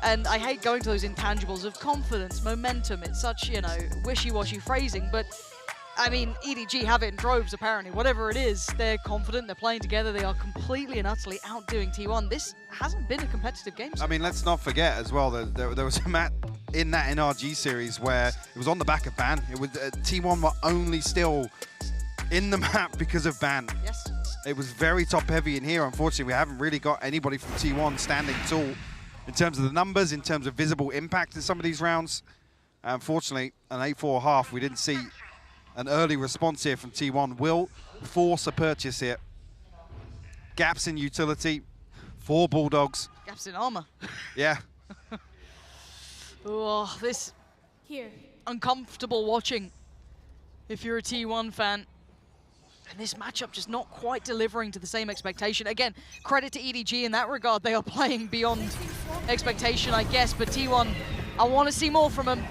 And I hate going to those intangibles of confidence, momentum. It's such, you know, wishy-washy phrasing, but I mean, EDG have it in droves, apparently. Whatever it is, they're confident, they're playing together, they are completely and utterly outdoing T1. This hasn't been a competitive game so I mean, let's not forget as well that there was a map in that NRG series where it was on the back of ban. It was T1 were only still in the map because of ban. Yes. It was very top-heavy in here. Unfortunately, we haven't really got anybody from T1 standing tall in terms of the numbers, in terms of visible impact in some of these rounds. Unfortunately, an 8-4 half, we didn't see an early response here from T1. Will force a purchase here. Gaps in utility, 4 Bulldogs. Gaps in armor. Yeah. Oh, this uncomfortable watching if you're a T1 fan. And this matchup just not quite delivering to the same expectation. Again, credit to EDG in that regard. They are playing beyond expectation, I guess. But T1, I want to see more from them.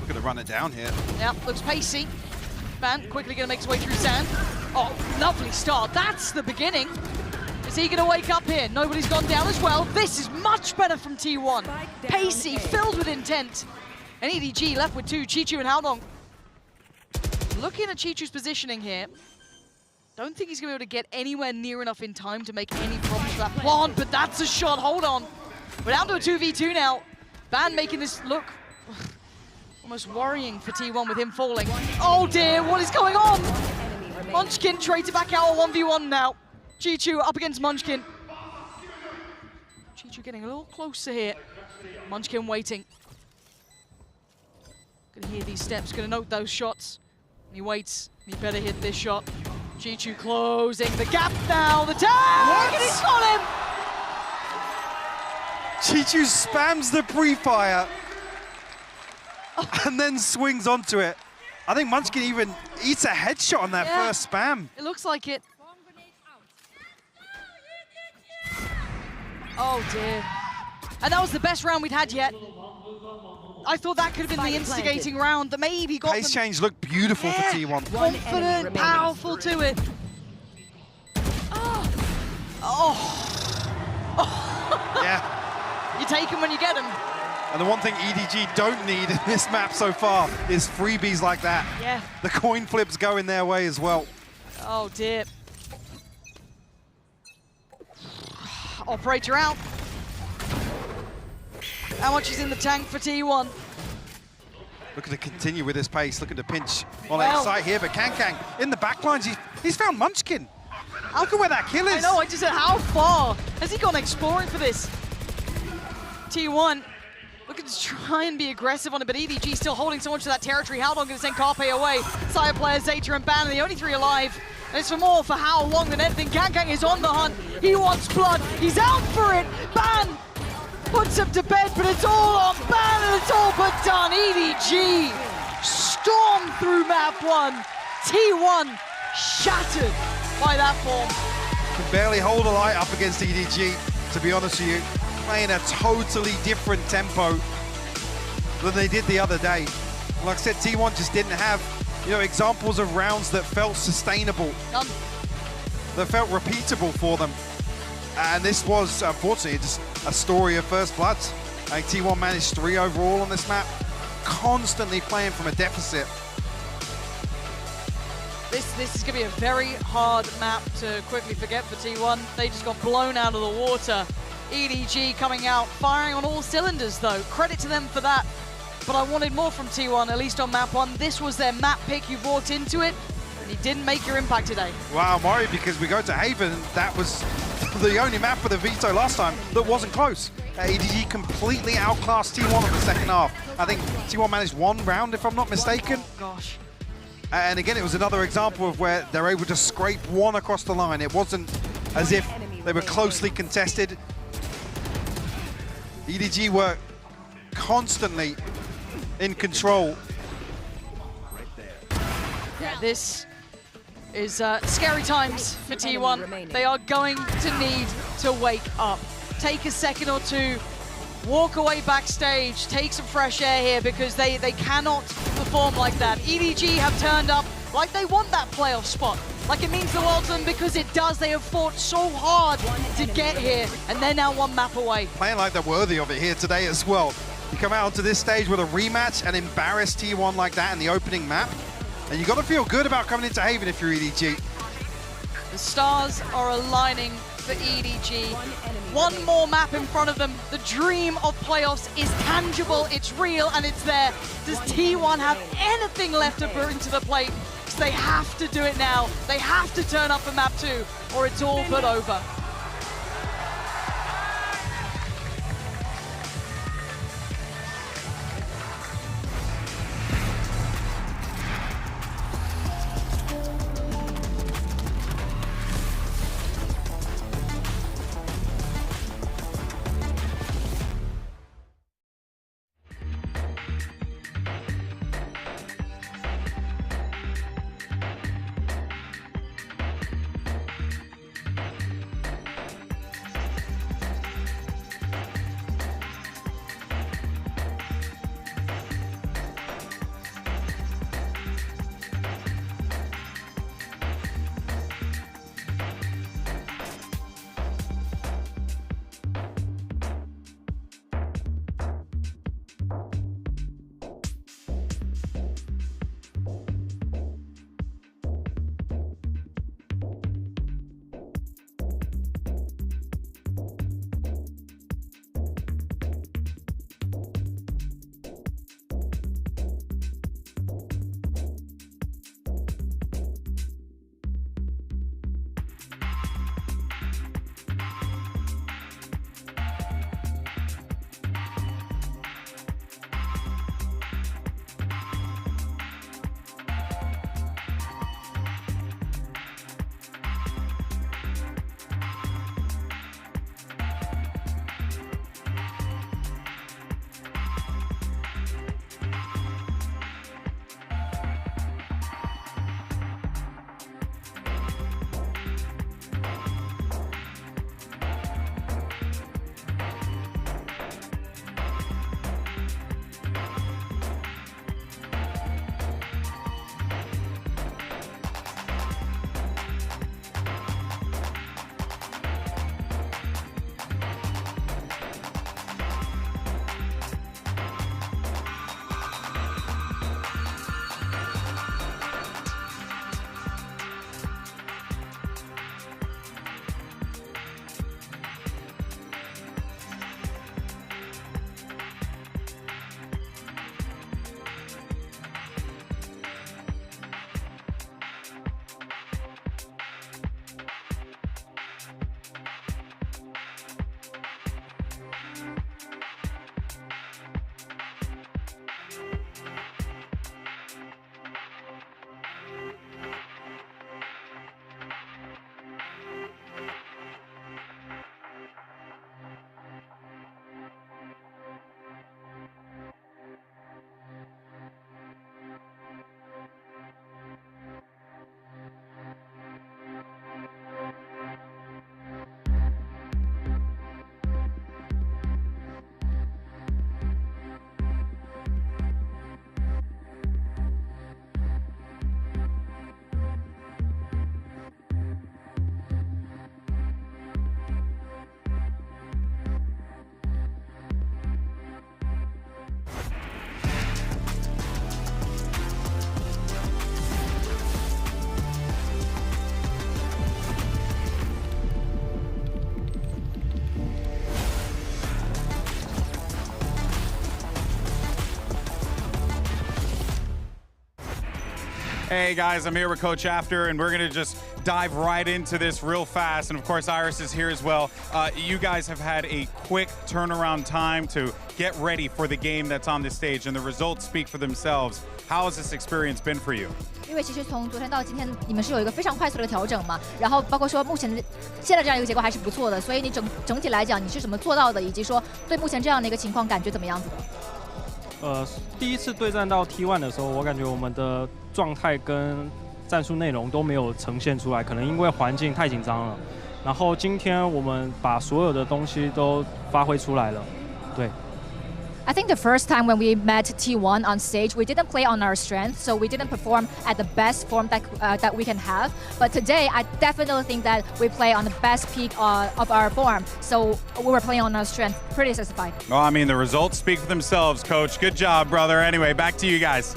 We're going to run it down here. Yep, looks pacey. Van quickly going to make his way through sand. Oh, lovely start. That's the beginning. Is he going to wake up here? Nobody's gone down as well. This is much better from T1. Pacey, filled with intent. And EDG left with 2, Chichu and Haodong. Looking at Chichu's positioning here, don't think he's going to be able to get anywhere near enough in time to make any problems for that plant, but that's a shot. Hold on. We're down to a 2v2 now. Van making this look almost worrying for T1 with him falling. Oh dear, what is going on? Munchkin traded back out on 1v1 now. Chichu up against Munchkin. Chichu getting a little closer here. Munchkin waiting. Gonna hear these steps, gonna note those shots. He waits, he better hit this shot. Chichu closing the gap now, the tag! And he's got him! Chichu spams the pre-fire and then swings onto it. I think Munchkin even eats a headshot on that first spam. It looks like it. Oh dear. And that was the best round we'd had yet. I thought that could have been the instigating round that maybe got Pace change looked beautiful for T1. Confident, powerful to it. Yeah. You take them when you get them. And the one thing EDG don't need in this map so far is freebies like that. Yeah. The coin flips go in their way as well. Oh dear. Operator out. How much is in the tank for T1? Looking to continue with this pace, looking to pinch on that side here, but Kankang in the backlines, he's found Munchkin. Look at where that kill is. I know, I just said how far has he gone exploring for this? T1 looking to try and be aggressive on it, but EDG still holding so much of that territory. How long going to send Carpe away? Side players, Zeta and Ban, the only three alive. And it's for more for how long than anything. Kankang is on the hunt. He wants blood. He's out for it. Ban puts him to bed, but it's all on Ban and it's all but done. EDG stormed through map 1. T1 shattered by that form. Can barely hold a light up against EDG, to be honest with you. Playing a totally different tempo than they did the other day. Like I said, T1 just didn't have, examples of rounds that felt sustainable. None. That felt repeatable for them. And this was, unfortunately, just a story of first bloods. I think T1 managed 3 overall on this map, constantly playing from a deficit. This is going to be a very hard map to quickly forget for T1. They just got blown out of the water. EDG coming out, firing on all cylinders though. Credit to them for that. But I wanted more from T1, at least on map 1. This was their map pick. You've walked into it, and you didn't make your impact today. Wow, Mari, because we go to Haven, that was the only map for the veto last time that wasn't close. EDG completely outclassed T1 in the second half. I think T1 managed 1 round, if I'm not mistaken. Oh, gosh. And again, it was another example of where they're able to scrape 1 across the line. It wasn't as if they were closely contested. EDG were constantly in control. Yeah, this is scary times for T1. They are going to need to wake up. Take a second or two, walk away backstage, take some fresh air here because they cannot perform like that. EDG have turned up like they want that playoff spot. Like it means the world to them because it does. They have fought so hard to get here and they're now 1 map away. Playing like they're worthy of it here today as well. You come out onto this stage with a rematch and embarrass T1 like that in the opening map. And you got to feel good about coming into Haven if you're EDG. The stars are aligning for EDG. 1 more map in front of them. The dream of playoffs is tangible, it's real, and it's there. Does T1 have anything left to bring to the plate? Because they have to do it now. They have to turn up for map 2, or it's all but over. Hey guys, I'm here with Coach After, and we're gonna just dive right into this real fast. And of course, Iris is here as well. You guys have had a quick turnaround time to get ready for the game that's on the stage, and the results speak for themselves. How has this experience been for you? 因为其实从昨天到今天，你们是有一个非常快速的调整嘛，然后包括说目前现在这样一个结果还是不错的，所以你整体来讲你是怎么做到的，以及说对目前这样的一个情况感觉怎么样子的？第一次对战到 T1 的时候，我感觉我们的状态跟战术内容都没有呈现出来，可能因为环境太紧张了。然后今天我们把所有的东西都发挥出来了，对。I think the first time when we met T1 on stage, we didn't play on our strength, so we didn't perform at the best form that we can have. But today, I definitely think that we play on the best peak of our form. So we were playing on our strength, pretty satisfied. Well, I mean, the results speak for themselves, Coach. Good job, brother. Anyway, back to you guys.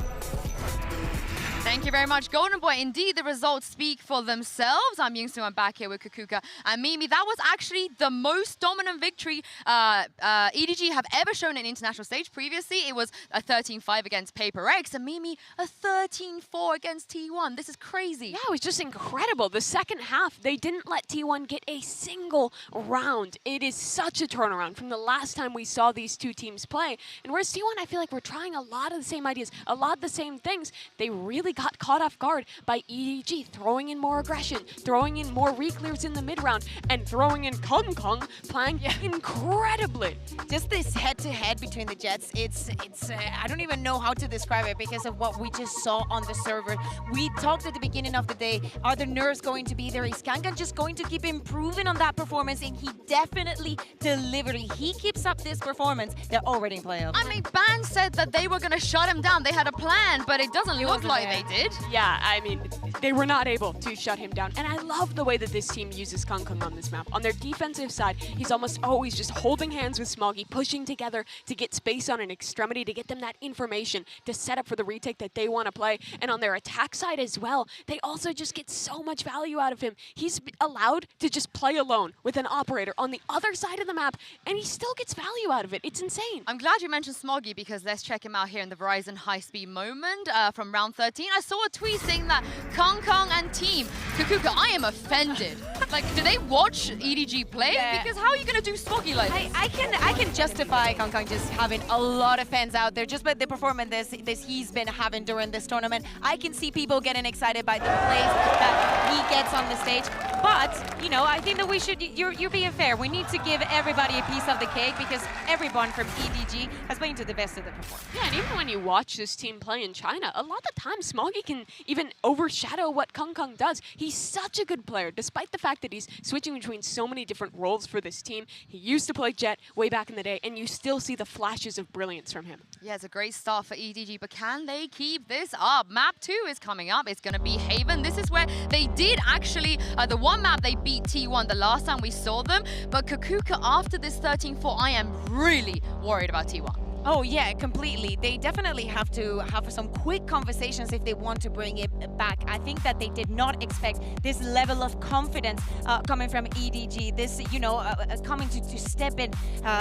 Thank you very much, Golden Boy. Indeed, the results speak for themselves. I'm Yingsu. I'm back here with Kakuka and Mimi. That was actually the most dominant victory EDG have ever shown in international stage. Previously, it was a 13-5 against HyperX, and Mimi a 13-4 against T1. This is crazy. Yeah, it was just incredible. The second half, they didn't let T1 get a single round. It is such a turnaround from the last time we saw these two teams play. And whereas T1, I feel like we're trying a lot of the same ideas, a lot of the same things. They really got caught off guard by EDG throwing in more aggression, throwing in more reclears in the mid-round, and throwing in Kong Kong playing incredibly. Just this head-to-head between the Jets, it's I don't even know how to describe it because of what we just saw on the server. We talked at the beginning of the day, are the nerves going to be there? Is Kankan just going to keep improving on that performance? And he definitely delivered. He keeps up this performance, they're already in playoffs. I mean, Ban said that they were going to shut him down. They had a plan, but it doesn't look like they did. Yeah, I mean, they were not able to shut him down. And I love the way that this team uses Kong Kong on this map. On their defensive side, he's almost always just holding hands with Smoggy, pushing together to get space on an extremity, to get them that information to set up for the retake that they want to play. And on their attack side as well, they also just get so much value out of him. He's allowed to just play alone with an operator on the other side of the map, and he still gets value out of it. It's insane. I'm glad you mentioned Smoggy because let's check him out here in the Verizon high-speed moment from round 13. I saw a tweet saying that Kong Kong and team, Kakuka, I am offended. Like, do they watch EDG play? Yeah. Because how are you going to do Smoggy like this? I can justify Kong Kong just having a lot of fans out there just by the performance this he's been having during this tournament. I can see people getting excited by the plays that he gets on the stage. But, you know, I think that we should, you're being fair. We need to give everybody a piece of the cake because everyone from EDG has been to the best of the performance. Yeah, and even when you watch this team play in China, a lot of the time Smoggy can even overshadow what Kong Kong does. He's such a good player, despite the fact that he's switching between so many different roles for this team. He used to play Jet way back in the day, and you still see the flashes of brilliance from him. Yeah, it's a great start for EDG, but can they keep this up? Map 2 is coming up. It's going to be Haven. This is where they did actually, the one map they beat T1 the last time we saw them. But Kakuka, after this 13-4, I am really worried about T1. Oh yeah, completely. They definitely have to have some quick conversations if they want to bring it back. I think that they did not expect this level of confidence coming from EDG. This, you know, coming to step in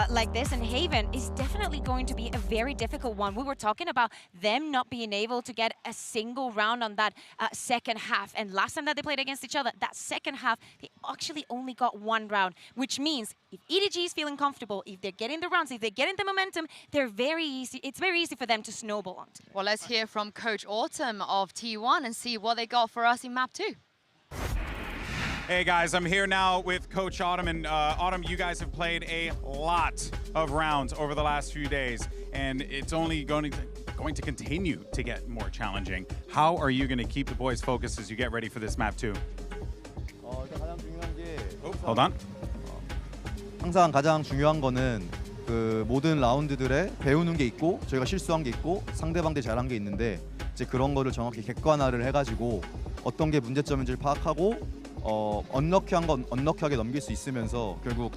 like this. And Haven is definitely going to be a very difficult one. We were talking about them not being able to get a single round on that second half. And last time that they played against each other, that second half, they actually only got one round, which means if EDG is feeling comfortable, if they're getting the rounds, if they're getting the momentum, they're very easy. It's very easy for them to snowball onto. Well, let's hear from Coach Autumn of T1 and see what they got for us in map 2. Hey guys, I'm here now with Coach Autumn, and Autumn, you guys have played a lot of rounds over the last few days, and it's only going to continue to get more challenging. How are you going to keep the boys focused as you get ready for this map 2? Hold on. 항상 가장 중요한 거는 그 모든 라운드들에 배우는 게 있고 저희가 실수한 게 있고 상대방들이 잘한 게 있는데 이제 그런 거를 정확히 객관화를 해가지고 어떤 게 문제점인지를 파악하고 언럭키한 건 언럭키하게 넘길 수 있으면서 결국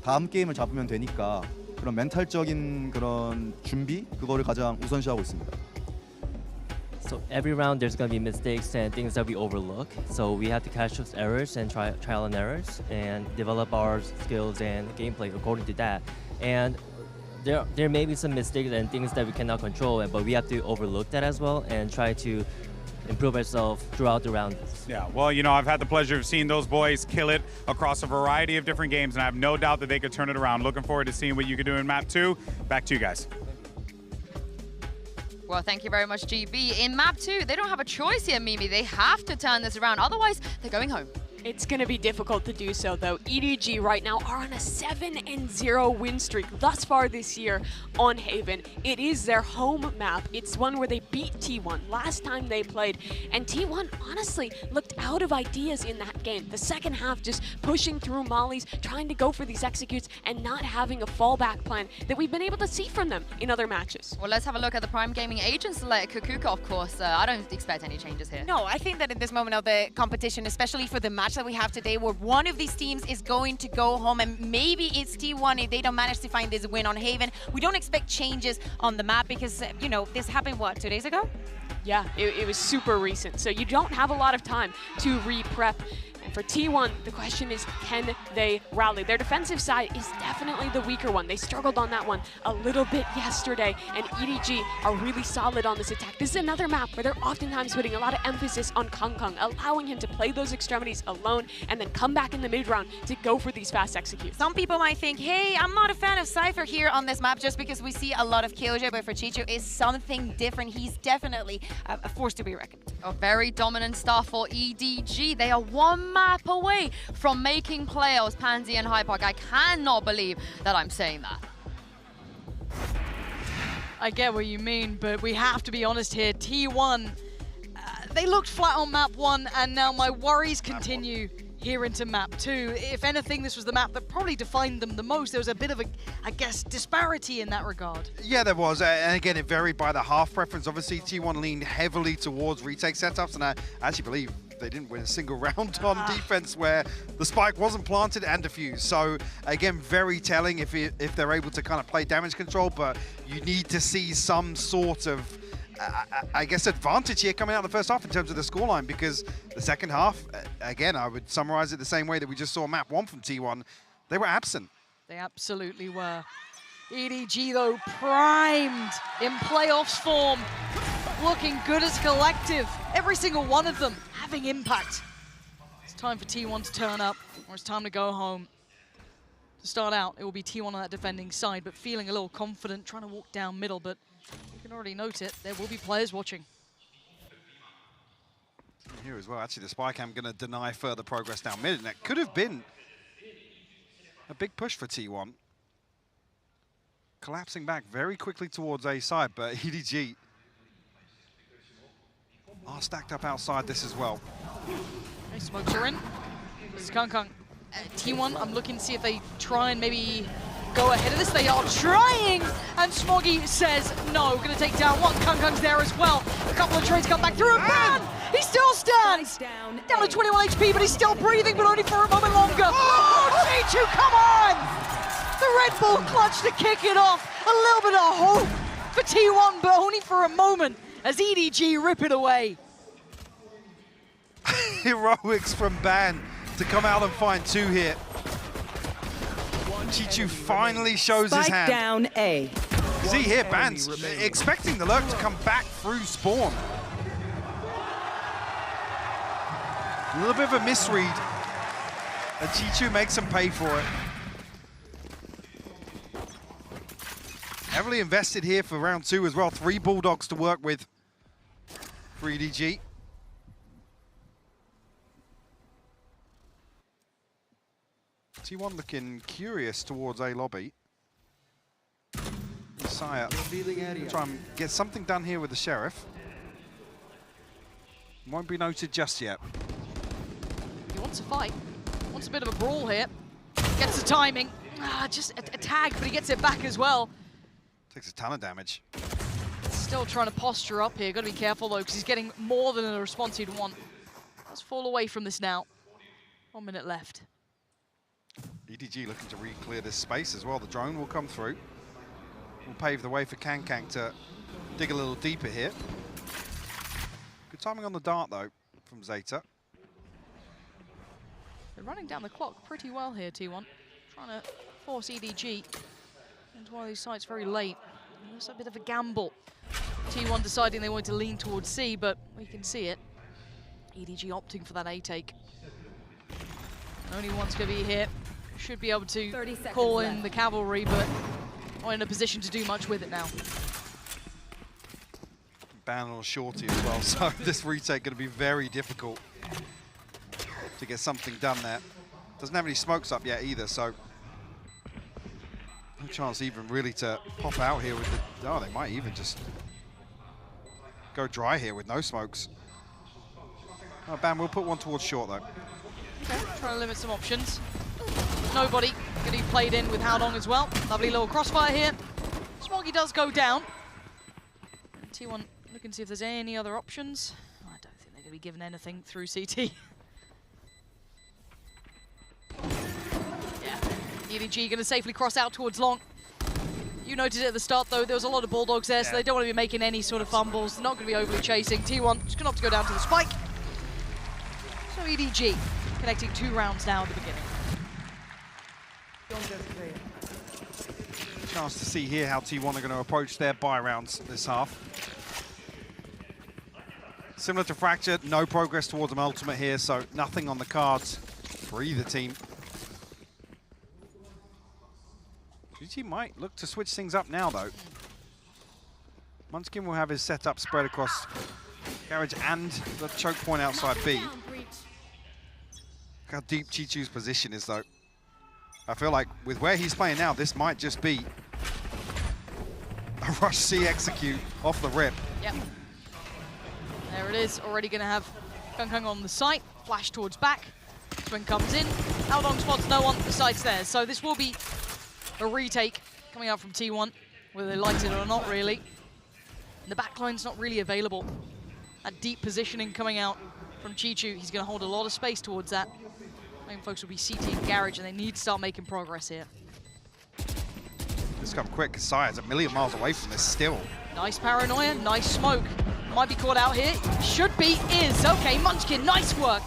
다음 게임을 잡으면 되니까 그런 멘탈적인 그런 준비 그거를 가장 우선시하고 있습니다. So every round there's going to be mistakes and things that we overlook. So we have to catch those errors and trial and errors and develop our skills and gameplay according to that. And there may be some mistakes and things that we cannot control, but we have to overlook that as well and try to improve ourselves throughout the round. Yeah, well, you know, I've had the pleasure of seeing those boys kill it across a variety of different games, and I have no doubt that they could turn it around. Looking forward to seeing what you can do in map 2. Back to you guys. Well, thank you very much, GB. In map 2, they don't have a choice here, Mimi. They have to turn this around. Otherwise, they're going home. It's going to be difficult to do so, though. EDG right now are on a 7-0 win streak thus far this year on Haven. It is their home map. It's one where they beat T1 last time they played. And T1 honestly looked out of ideas in that game. The second half just pushing through mollies, trying to go for these executes, and not having a fallback plan that we've been able to see from them in other matches. Well, let's have a look at the Prime Gaming agents select Kukuka, of course. I don't expect any changes here. No, I think that in this moment of the competition, especially for the match that we have today, where one of these teams is going to go home, and maybe it's T1 if they don't manage to find this win on Haven. We don't expect changes on the map because, you know, this happened, what, 2 days ago? Yeah, it was super recent, so you don't have a lot of time to re-prep. And for T1, the question is, can they rally? Their defensive side is definitely the weaker one. They struggled on that one a little bit yesterday, and EDG are really solid on this attack. This is another map where they're oftentimes putting a lot of emphasis on Kong Kong, allowing him to play those extremities alone and then come back in the mid-round to go for these fast executes. Some people might think, hey, I'm not a fan of Cypher here on this map just because we see a lot of Killjoy, but for Chichu, it's something different. He's definitely a force to be reckoned. A very dominant start for EDG. They are one map away from making playoffs, Pansy and HyperX. I cannot believe that I'm saying that. I get what you mean, but we have to be honest here. T1, they looked flat on map 1, and now my worries continue here into map 2. If anything, this was the map that probably defined them the most. There was a bit of a, I guess, disparity in that regard. Yeah, there was, and again, it varied by the half preference. Obviously, T1 leaned heavily towards retake setups, and I actually believe they didn't win a single round on defense where the spike wasn't planted and defused. So again, very telling if they're able to kind of play damage control, but you need to see some sort of, I guess, advantage here coming out of the first half in terms of the scoreline, because the second half, again, I would summarize it the same way that we just saw map 1 from T1. They were absent. They absolutely were. EDG, though, primed in playoffs form, looking good as a collective. Every single one of them having impact. It's time for T1 to turn up, or it's time to go home. To start out, it will be T1 on that defending side, but feeling a little confident, trying to walk down middle, but you can already note it. There will be players watching. Here as well, actually, the spike I'm going to deny further progress down mid, and that could have been a big push for T1. Collapsing back very quickly towards A side, but EDG are stacked up outside this as well. Okay, smokes are in. This is Kong Kong. T1, I'm looking to see if they try and maybe go ahead of this. They are trying, and Smoggy says no. Going to take down one. Kong Kong's there as well. A couple of trades come back through, and man, he still stands. Down to 21 HP, but he's still breathing, but only for a moment longer. Oh, Chichu, come on! The Red Bull clutch to kick it off. A little bit of hope for T1, but only for a moment as EDG rip it away. Heroics from Ban to come out and find 2 here. Chichu finally shows his hand. Down A. See here, Ban's expecting the lurk to come back through spawn. A little bit of a misread, and Chichu makes him pay for it. Heavily invested here for round 2 as well. 3 Bulldogs to work with for EDG. T1 looking curious towards A lobby. Messiah try and get something done here with the Sheriff. Won't be noted just yet. He wants a fight. Wants a bit of a brawl here. Gets the timing. Just a tag, but he gets it back as well. Takes a ton of damage. Still trying to posture up here. Got to be careful though, because he's getting more than a response he'd want. Let's fall away from this now. 1 minute left. EDG looking to re-clear this space as well. The drone will come through. Will pave the way for Kankang to dig a little deeper here. Good timing on the dart though from Zeta. They're running down the clock pretty well here, T1. Trying to force EDG into one of these sites very late. That's a bit of a gamble T1 deciding they wanted to lean towards C, but we can see it. EDG opting for that A take. And only one's going to be here. Should be able to call in the cavalry, but not in a position to do much with it now. Ban on Shorty as well, so this retake going to be very difficult to get something done there. Doesn't have any smokes up yet either, so no chance even really to pop out here with the... Oh, they might even just go dry here with no smokes. Oh, Ban will put one towards short, though. Okay, trying to limit some options. Nobody getting played in with How Long as well. Lovely little crossfire here. Smoggy does go down. And T1 looking to see if there's any other options. I don't think they're going to be given anything through CT. Yeah, EDG going to safely cross out towards long. You noted it at the start, though, there was a lot of Bulldogs there, so they don't want to be making any sort of fumbles. They're not going to be overly chasing. T1 just going to have to go down to the spike. So EDG connecting 2 rounds now at the beginning. Chance to see here how T1 are going to approach their buy rounds this half. Similar to Fractured, no progress towards an ultimate here, so nothing on the cards for either team. GG might look to switch things up now, though. Munchkin will have his setup spread across garage and the choke point outside B. Look how deep Chichu's position is, though. I feel like with where he's playing now, this might just be a rush C execute off the rip. Yep. There it is, already going to have Kung on the site, flash towards back. Swing comes in, How Long spots no one besides theirs. So this will be a retake coming out from T1, whether they liked it or not, really. And the backline's not really available. That deep positioning coming out from Chichu, he's going to hold a lot of space towards that. Main folks will be CT and Garage, and they need to start making progress here. This come quick, because Sire's a million miles away from this still. Nice paranoia, nice smoke. Might be caught out here. Should be, is. Okay, Munchkin, nice work.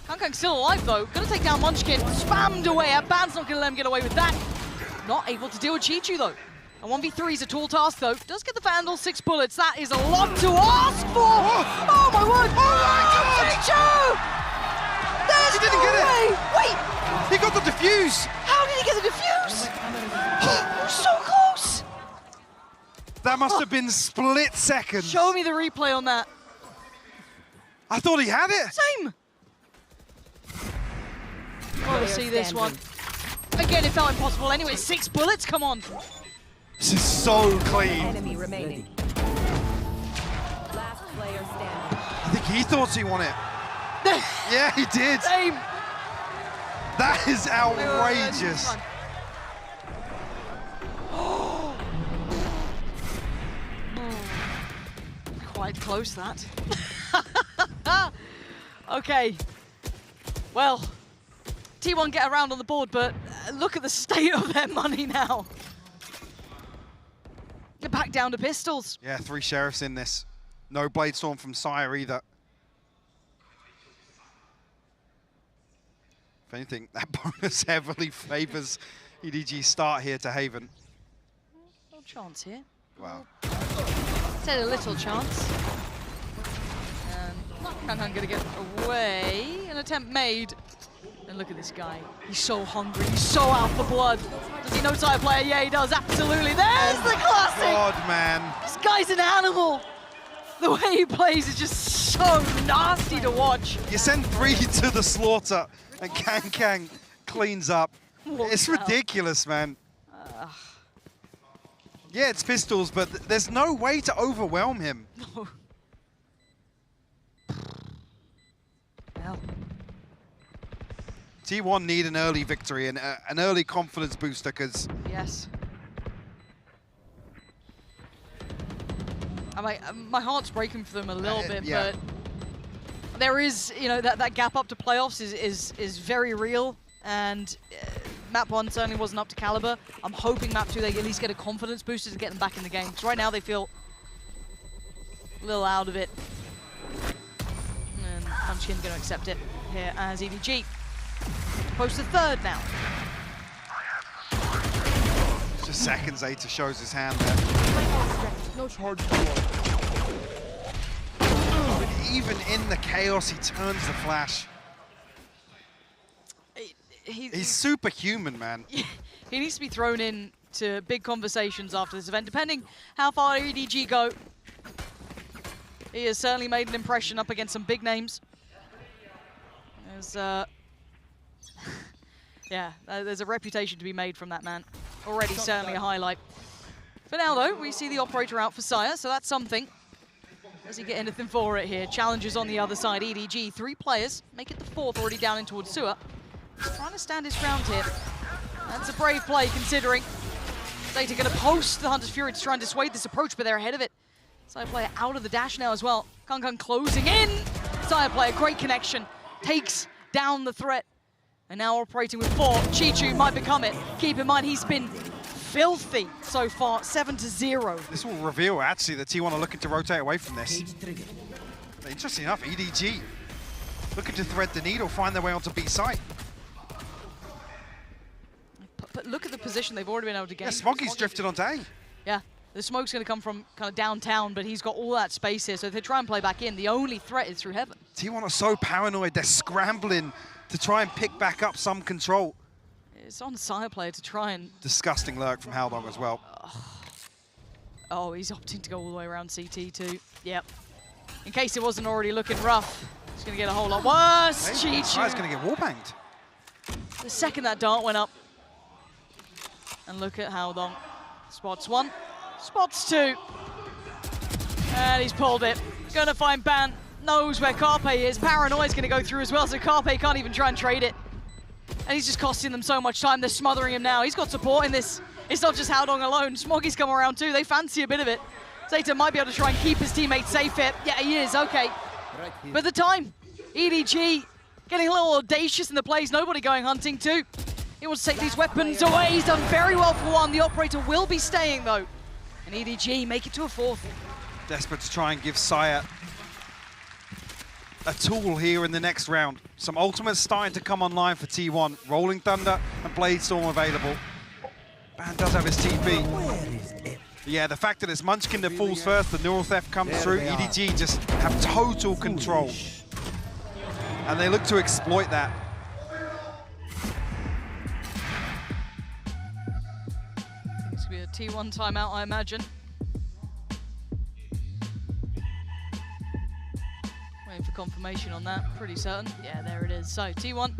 Kung still alive, though. Gonna take down Munchkin. Spammed away. Ban's not gonna let him get away with that. Not able to deal with Chichu, though. A 1v3 is a tall task, though. Does get the Vandal 6 bullets. That is a lot to ask for. Oh, my word. Chichu! There's He didn't get it. way. Wait. He got the defuse. How did he get the defuse? So close. That must have been split seconds. Show me the replay on that. I thought he had it. Same. Oh, to see this one. Again, it felt impossible anyway. 6 bullets, come on. This is so clean. Enemy remaining. Last player standing. I think he thought he won it. Yeah, he did. Same. That is outrageous. Quite close, that. Okay. Well, T1 get around on the board, but look at the state of their money now. They're back down to pistols. Yeah, 3 sheriffs in this. No Blade Storm from Sire either. If anything, that bonus heavily favors EDG's start here to Haven. No chance here. Wow. Said a little chance. And Kung gonna get away. An attempt made. And look at this guy. He's so hungry. He's so out for blood. Does he know side player? Yeah, he does. Absolutely. There's the classic. God, man. This guy's an animal. The way he plays is just so nasty to watch. You send 3 to the slaughter, and Kang cleans up. It's ridiculous, man. Yeah, it's pistols, but there's no way to overwhelm him. No. Well. T1 need an early victory and an early confidence booster, because... Yes. My heart's breaking for them a little bit, yeah. but there is, you know, that gap up to playoffs is very real, and Map 1 certainly wasn't up to caliber. I'm hoping Map 2 they at least get a confidence booster to get them back in the game. Because right now they feel a little out of it. And Munchkin's going to accept it here as EDG. Post to 3rd now. Just seconds later shows his hand there. No charge. even in the chaos, he turns the flash. He's superhuman, man. He needs to be thrown in to big conversations after this event, depending how far EDG go. He has certainly made an impression up against some big names. There's, yeah, there's a reputation to be made from that man. Already certainly a highlight. For now, though, we see the operator out for Saya, so that's something. Does he get anything for it here? Challenges on the other side. EDG, 3 players, make it the 4th, already down in towards Sua. He's trying to stand his ground here. That's a brave play, considering. Zeta going to post the Hunter's Fury to try and dissuade this approach, but they're ahead of it. Side player out of the dash now as well. Kang closing in. Side player, great connection. Takes down the threat. And now operating with 4. Chichu might become it. Keep in mind, he's been filthy so far, 7-0. This will reveal, actually, that T1 are looking to rotate away from this. Interesting enough, EDG looking to thread the needle, find their way onto B site. But look at the position they've already been able to get. Yeah, Smoggy's drifted onto A. Yeah, the smoke's going to come from kind of downtown, but he's got all that space here. So if they try and play back in, the only threat is through heaven. T1 are so paranoid, they're scrambling to try and pick back up some control. It's on Sire player to try and... Disgusting lurk from Haldong as well. Oh, he's opting to go all the way around CT too. Yep. In case it wasn't already looking rough, it's going to get a whole lot worse. Chichu. Guy's going to get wallbanged. The second that dart went up. And look at Haldong. Spots 1, spots 2. And he's pulled it. Gonna find Ban. Knows where Carpe is. Paranoia's gonna go through as well, so Carpe can't even try and trade it. And he's just costing them so much time. They're smothering him now. He's got support in this. It's not just Haldong alone. Smoggy's come around too. They fancy a bit of it. Zeta might be able to try and keep his teammates safe here. Yeah, he is, okay. But the time, EDG getting a little audacious in the plays. Nobody going hunting too. He wants to take these weapons away. He's done very well for 1. The operator will be staying though. And EDG make it to a 4th. Desperate to try and give Saya a tool here in the next round. Some ultimates starting to come online for T1. Rolling Thunder and Blade Storm available. Ban does have his TP. Yeah, the fact that it's Munchkin that falls first, the neural theft comes through. EDG just have total control. And they look to exploit that. It's going to be a T1 timeout, I imagine. Waiting for confirmation on that, pretty certain. Yeah, there it is. So T1 gonna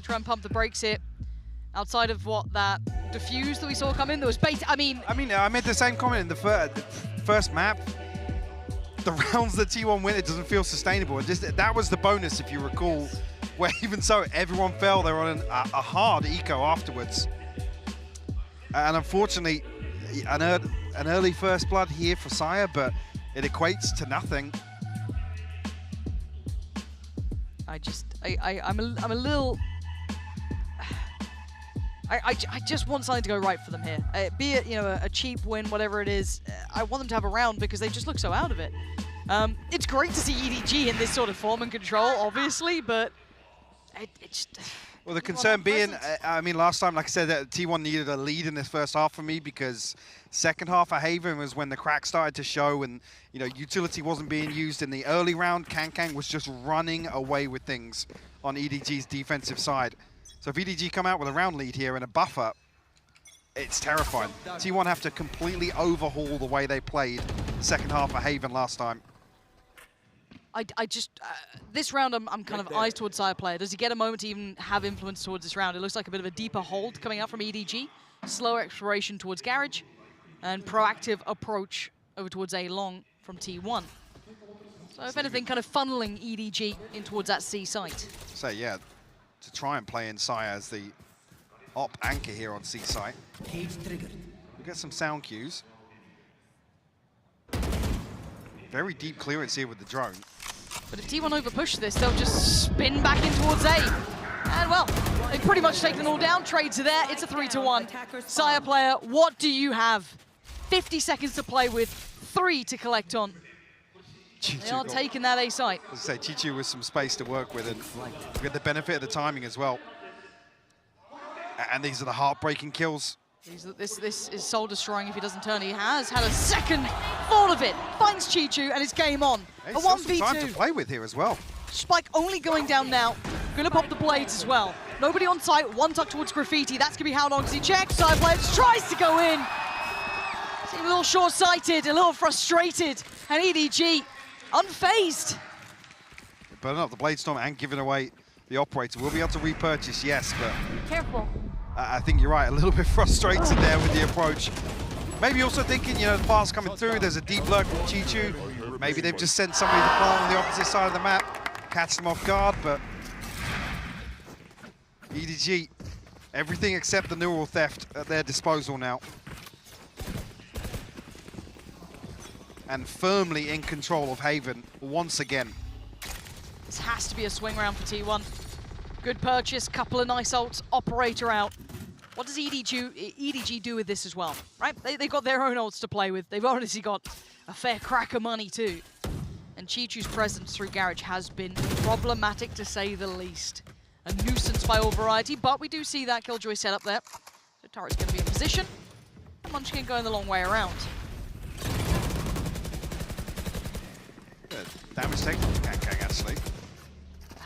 try and pump the brakes here. Outside of what that diffuse that we saw come in, there was bait. I mean, I made the same comment in the first map. The rounds that T1 win, it doesn't feel sustainable. And just that was the bonus, if you recall, where even so everyone fell. They were on a hard eco afterwards. And unfortunately, an early first blood here for Saya, but it equates to nothing. I'm a little. I just want something to go right for them here. Be it, you know, a cheap win, whatever it is. I want them to have a round because they just look so out of it. It's great to see EDG in this sort of form and control, obviously, but it's. Well, the concern being, I mean, last time, like I said, that T1 needed a lead in this first half for me because second half of Haven was when the crack started to show and, you know, utility wasn't being used in the early round. Kang was just running away with things on EDG's defensive side. So if EDG come out with a round lead here and a buffer, it's terrifying. T1 have to completely overhaul the way they played second half of Haven last time. I just, this round I'm kind of eyes towards Sire player. Does he get a moment to even have influence towards this round? It looks like a bit of a deeper hold coming out from EDG. Slower exploration towards Garage and proactive approach over towards A long from T1. So if anything, kind of funneling EDG in towards that C site. So yeah, to try and play in Saya as the op anchor here on C site. We get some sound cues. Very deep clearance here with the drone. But if T1 overpush this, they'll just spin back in towards A. And well, they've pretty much taken it all down. Trades are there. It's a 3-1. Sire player, what do you have? 50 seconds to play with, 3 to collect on. They are taking that A site. As I say, Chichu with some space to work with and get the benefit of the timing as well. And these are the heartbreaking kills. This is soul destroying if he doesn't turn. He has had a second all of it. Finds Chichu, and it's game on. Hey, A still some 1v2. time to play with here as well. Spike only going down now. Gonna pop the blades as well. Nobody on site, one tuck towards Graffiti. That's gonna be how long as he checks. Side blades tries to go in. Seems a little short-sighted, a little frustrated. And EDG, unfazed. Burning up the Blade Storm and giving away the operator. We'll be able to repurchase, yes, but Careful. I think you're right, a little bit frustrated there with the approach. Maybe also thinking, you know, the pass coming through, there's a deep lurk from Chichu. Maybe they've just sent somebody to plant on the opposite side of the map, catch them off guard, but EDG, everything except the neural theft at their disposal now. And firmly in control of Haven once again. This has to be a swing round for T1. Good purchase, couple of nice ults, operator out. What does EDG do with this as well, right? They've got their own ults to play with. They've obviously got a fair crack of money too. And Chichu's presence through Garage has been problematic to say the least. A nuisance by all variety, but we do see that Killjoy set up there. So Turret's going to be in position. Munchkin going the long way around. Good damage taken from Kankang, actually.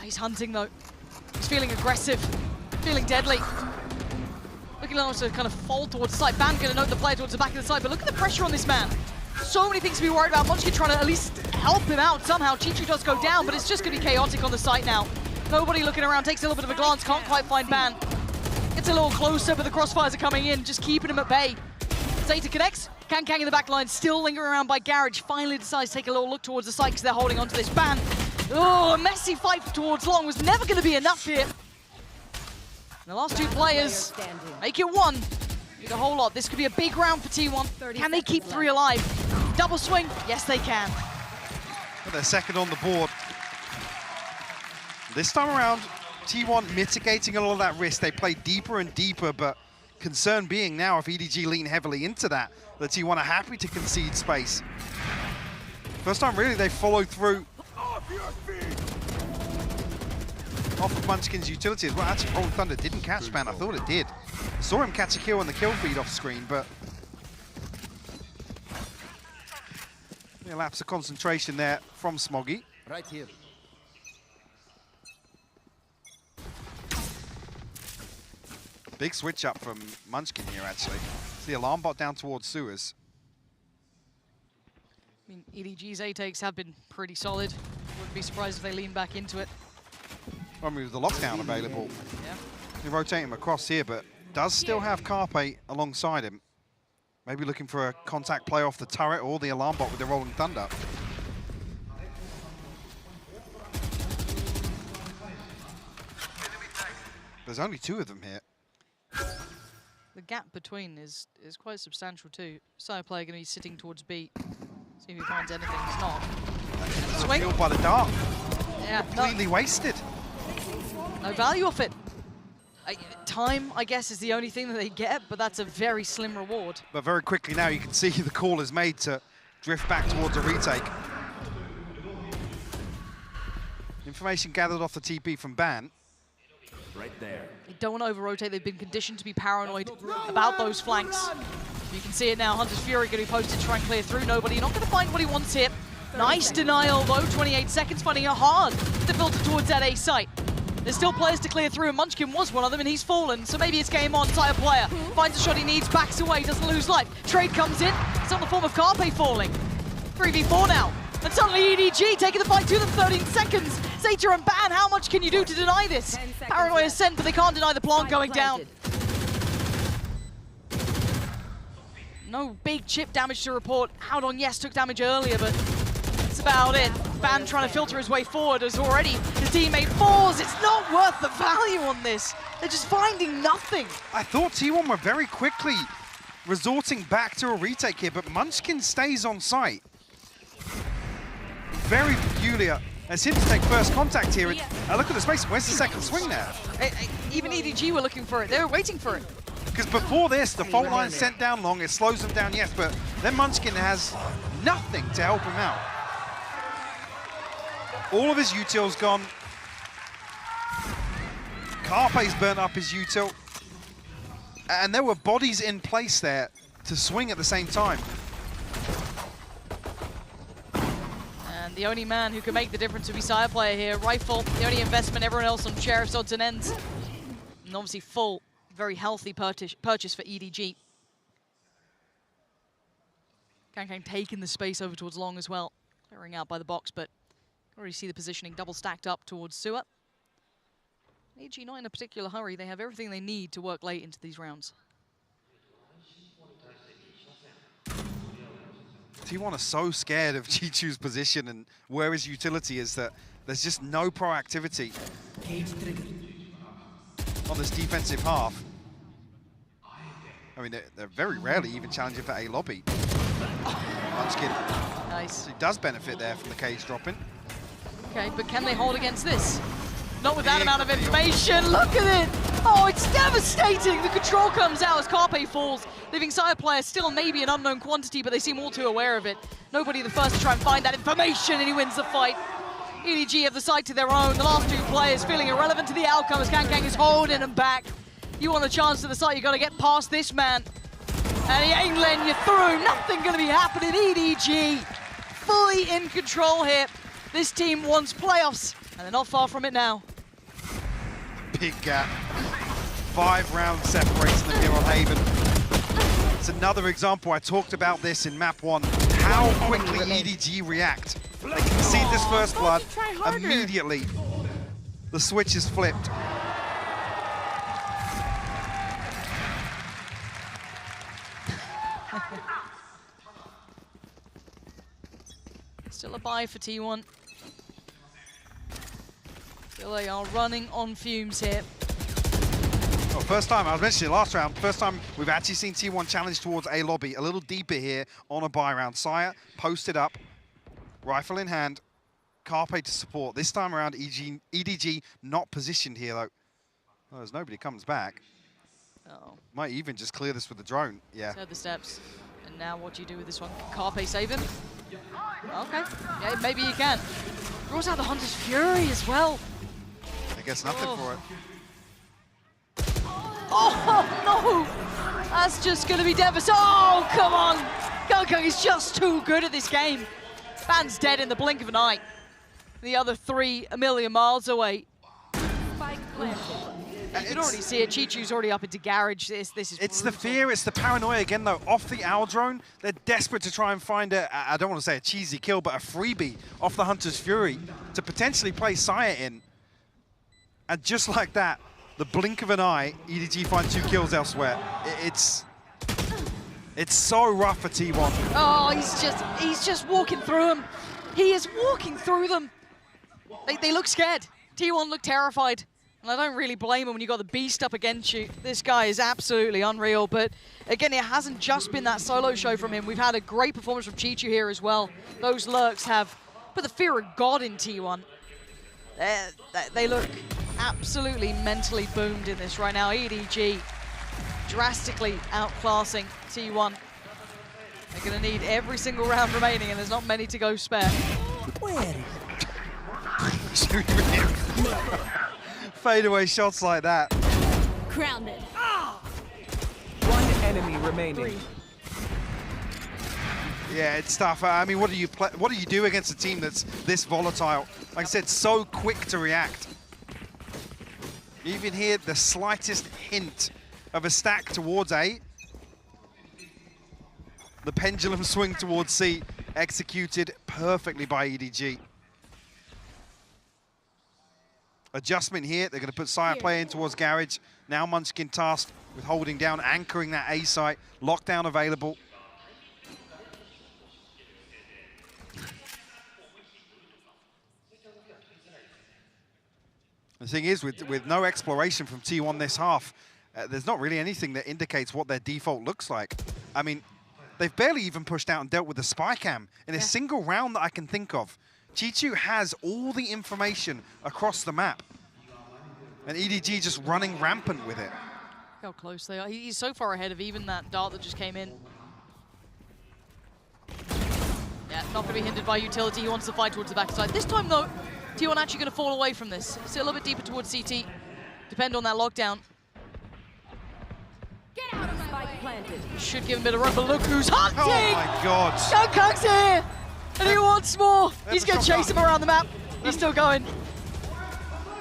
He's hunting though. He's feeling aggressive, feeling deadly. Looking also to kind of fall towards the side. Ban going to note the player towards the back of the side, but look at the pressure on this man. So many things to be worried about. Munchkin trying to at least help him out somehow. Chichu does go down, but it's just going to be chaotic on the site now. Nobody looking around, takes a little bit of a glance, can't quite find Ban. Gets a little closer, but the crossfires are coming in, just keeping him at bay. Zeta connects. Kankang in the back line, still lingering around by Garage. Finally decides to take a little look towards the site because they're holding onto this Ban. Oh, a messy fight towards Long was never going to be enough here. And the last two players make it one. Do the whole lot. This could be a big round for T1. Can they keep three alive? Double swing. Yes, they can. But they're second on the board. This time around, T1 mitigating a lot of that risk. They play deeper and deeper, but concern being now if EDG lean heavily into that, the T1 are happy to concede space. First time really they followed through off of Munchkin's utility as well. Actually, Rolling Thunder didn't catch Ban. I thought it did. Saw him catch a kill on the kill feed off screen, but a lapse of concentration there from Smoggy. Right here. Big switch up from Munchkin here, actually. It's the alarm bot down towards sewers. I mean, EDG's A-takes have been pretty solid. Wouldn't be surprised if they lean back into it. I mean, with the lockdown available. Yeah. You rotate him across here, but does still have Carpe alongside him. Maybe looking for a contact play off the turret or the alarm bot with the Rolling Thunder. There's only two of them here. The gap between is quite substantial too. Side player going to be sitting towards B. See if he finds anything. He's not. And swing. Killed by the dart. Yeah, Completely wasted. No value off it. Time, I guess, is the only thing that they get, but that's a very slim reward. But very quickly now, you can see the call is made to drift back towards a retake. Information gathered off the TP from Ban. Right there. They don't want to over-rotate. They've been conditioned to be paranoid about those flanks. You can see it now. Hunter's Fury going to be posted to try and clear through. Nobody. Not going to find what he wants here. Nice denial, though. 28 seconds, finding it hard to filter towards that A site. There's still players to clear through, and Munchkin was one of them, and he's fallen. So maybe it's game on. Sire player finds the shot he needs, backs away, doesn't lose life. Trade comes in. It's on the form of Carpe falling. 3v4 now. And suddenly EDG taking the fight to them, 13 seconds. Zeta and Ban, how much can you do to deny this? Paranoia sent, but they can't deny the plant going down. No big chip damage to report. Out on Yes took damage earlier, but that's about it. Ban trying to filter his way forward as already his teammate falls. It's not worth the value on this. They're just finding nothing. I thought T1 were very quickly resorting back to a retake here, but Munchkin stays on site. Very peculiar. As him to take first contact here. Look at the space. Where's the second swing there? Even EDG were looking for it. They were waiting for it. Because before this, the fault line sent down long. It slows them down, yes, but then Munchkin has nothing to help him out. All of his util's gone. Carpe's burnt up his util. And there were bodies in place there to swing at the same time. The only man who can make the difference will be Sire player here. Rifle, the only investment, everyone else on sheriff's odds and ends. And obviously full, very healthy purchase for EDG. Kang taking the space over towards Long as well. Clearing out by the box, but already see the positioning double stacked up towards Sewer. EDG not in a particular hurry. They have everything they need to work late into these rounds. T1 are so scared of Chichu's position and where his utility is that there's just no proactivity on this defensive half. I mean, they're very rarely even challenging for A lobby. Munchkin. Nice. He does benefit there from the cage dropping. Okay, but can they hold against this? Not with that amount of information. Look at it. Oh, it's devastating. The control comes out as Carpe falls, leaving Sire player still maybe an unknown quantity, but they seem all too aware of it. Nobody the first to try and find that information, and he wins the fight. EDG have the side to their own. The last two players feeling irrelevant to the outcome as Kang is holding them back. You want a chance to the site, you got to get past this man. And he ain't letting you through. Nothing going to be happening. EDG fully in control here. This team wants playoffs, and they're not far from it now. Big gap. 5 rounds separating them here on Haven. It's another example. I talked about this in map 1. How quickly EDG react. They concede this first blood. Immediately, the switch is flipped. Still a bye for T1. Still they are running on fumes here. Oh, first time, I was mentioning it last round, first time we've actually seen T1 challenge towards A lobby. A little deeper here on a buy round. Sire posted up, rifle in hand, Carpe to support. This time around, EDG not positioned here though. Well, as nobody comes back. Uh-oh. Might even just clear this with the drone, yeah. Heard the steps. And now what do you do with this one? Carpe save him? Okay, yeah, maybe you can. Draws out the Hunter's Fury as well. I guess nothing for it. Oh, no! That's just going to be devastating. Oh, come on! Kang is just too good at this game. Ban's dead in the blink of an eye. The other 3 a million miles away. You can already see it. Chichu's already up into garage. This is It's brutal. the fear, it's the paranoia again though. Off the owl drone, they're desperate to try and find I don't want to say a cheesy kill, but a freebie off the Hunter's Fury to potentially play Sire in. And just like that, the blink of an eye, EDG find 2 kills elsewhere. It's so rough for T1. Oh, he's just walking through them. He is walking through them. They look scared. T1 look terrified. And I don't really blame him when you got the beast up against you. This guy is absolutely unreal. But again, it hasn't just been that solo show from him. We've had a great performance from Chichu here as well. Those lurks have put the fear of God in T1. They look absolutely mentally boomed in this right now. EDG drastically outclassing T1. They're going to need every single round remaining, and there's not many to go spare. Fadeaway shots like that. Grounded. One enemy remaining. Yeah, it's tough. I mean, what do you do against a team that's this volatile? Like I said, so quick to react. You even hear the slightest hint of a stack towards A. The pendulum swing towards C, executed perfectly by EDG. Adjustment here, they're going to put Sire player in towards garage. Now Munchkin tasked with holding down, anchoring that A site. Lockdown available. The thing is, with no exploration from T1 this half, there's not really anything that indicates what their default looks like. I mean, they've barely even pushed out and dealt with the spy cam in a single round that I can think of. Chichu has all the information across the map. And EDG just running rampant with it. Look how close they are. He's so far ahead of even that dart that just came in. Yeah, not going to be hindered by utility. He wants to fight towards the backside. This time, though, T1 actually going to fall away from this. Sit a little bit deeper towards CT. Depend on that lockdown. Get out of my way. Planted. Should give him a bit of room, but look who's hunting! Oh my God. Kang's here! And he wants once more. He's going to chase him around the map. He's still going.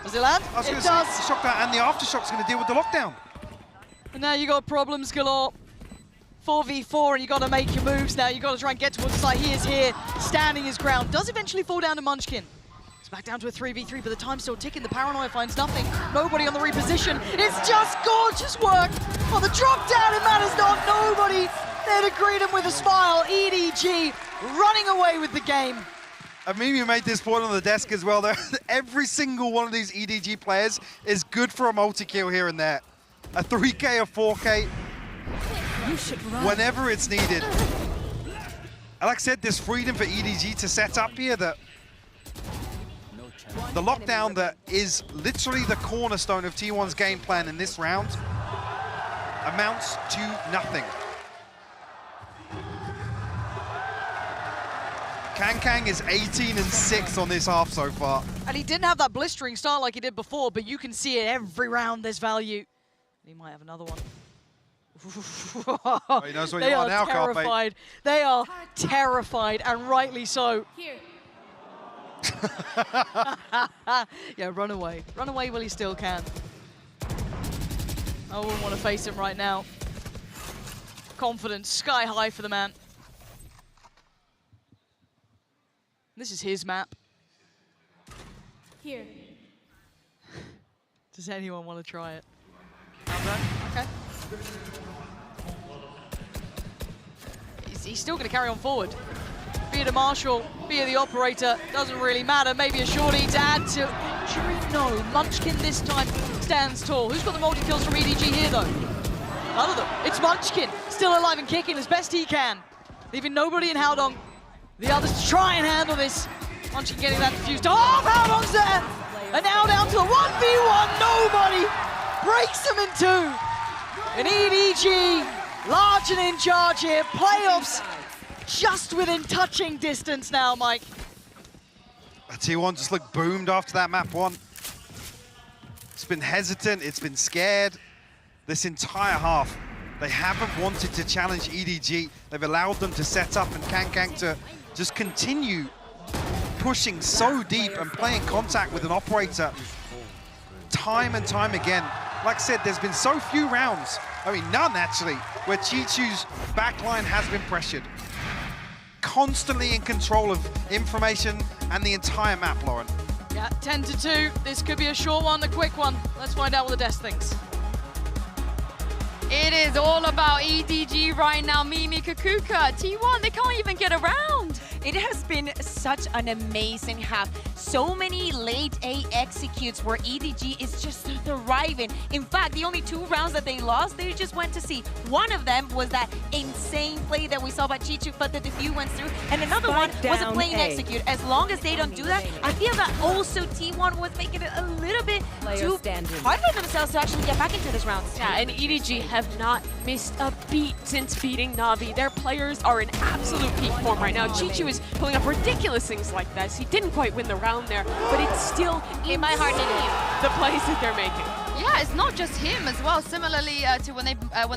Does it land? I was It going to say, does. the shock down and the aftershock's going to deal with the lockdown. And now you got problems galore. 4v4 and you got to make your moves now. You got to try and get towards the side. He is here, standing his ground. Does eventually fall down to Munchkin. It's back down to a 3v3, but the time's still ticking. The Paranoia finds nothing. Nobody on the reposition. It's just gorgeous work. On the drop down, it matters not. Nobody there to greet him with a smile. EDG running away with the game. Mimi made this point on the desk as well. Every single one of these EDG players is good for a multi-kill here and there. A 3K or 4K, whenever it's needed. And like I said, this freedom for EDG to set up here, that the lockdown that is literally the cornerstone of T1's game plan in this round amounts to nothing. Kang is 18-6 on this half so far. And he didn't have that blistering start like he did before, but you can see it every round there's value. He might have another one. Oh, he knows what They you are are now, Carpe. terrified. They are terrified, and rightly so. Here. Yeah, run away. Run away while he still can. I wouldn't want to face him right now. Confidence sky high for the man. This is his map. Here. Does anyone want to try it? Okay. He's still going to carry on forward. Be it a Marshall, be it the operator, doesn't really matter. Maybe a shorty to add to injury. No, Munchkin this time stands tall. Who's got the multi-kills from EDG here, though? None of them. It's Munchkin, still alive and kicking as best he can. Leaving nobody in Howdong. The others to try and handle this. Munchkin getting that defused. Oh, Howdong's there! And now down to the 1v1. Nobody breaks them in two. And EDG, large and in charge here. Playoffs just within touching distance now, Mike. T1 just looked boomed after that map one. It's been hesitant, it's been scared. This entire half, they haven't wanted to challenge EDG. They've allowed them to set up and Kang to just continue pushing so deep and playing contact with an operator time and time again. Like I said, there's been so few rounds, I mean none actually, where Chichu's backline has been pressured. Constantly in control of information and the entire map, Lauren. Yeah, 10-2. This could be a short one, a quick one. Let's find out what the desk thinks. It is all about EDG right now. Mimi, Kakuka, T1, they can't even get around. It has been such an amazing half. So many late A executes where EDG is just thriving. In fact, the only 2 rounds that they lost, they just went to see. One of them was that insane play that we saw by Chichu, but the defuse went through. And another one was a plain execute. As long as they don't do that, I feel that also T1 was making it a little bit too hard for themselves to actually get back into this round. Yeah, and EDG have not missed a beat since beating Na'Vi. Their players are in absolute peak form right now. Chichu is pulling up ridiculous things like this. He didn't quite win the round there, but it's still in my heart the plays that they're making. Yeah, it's not just him as well. Similarly to when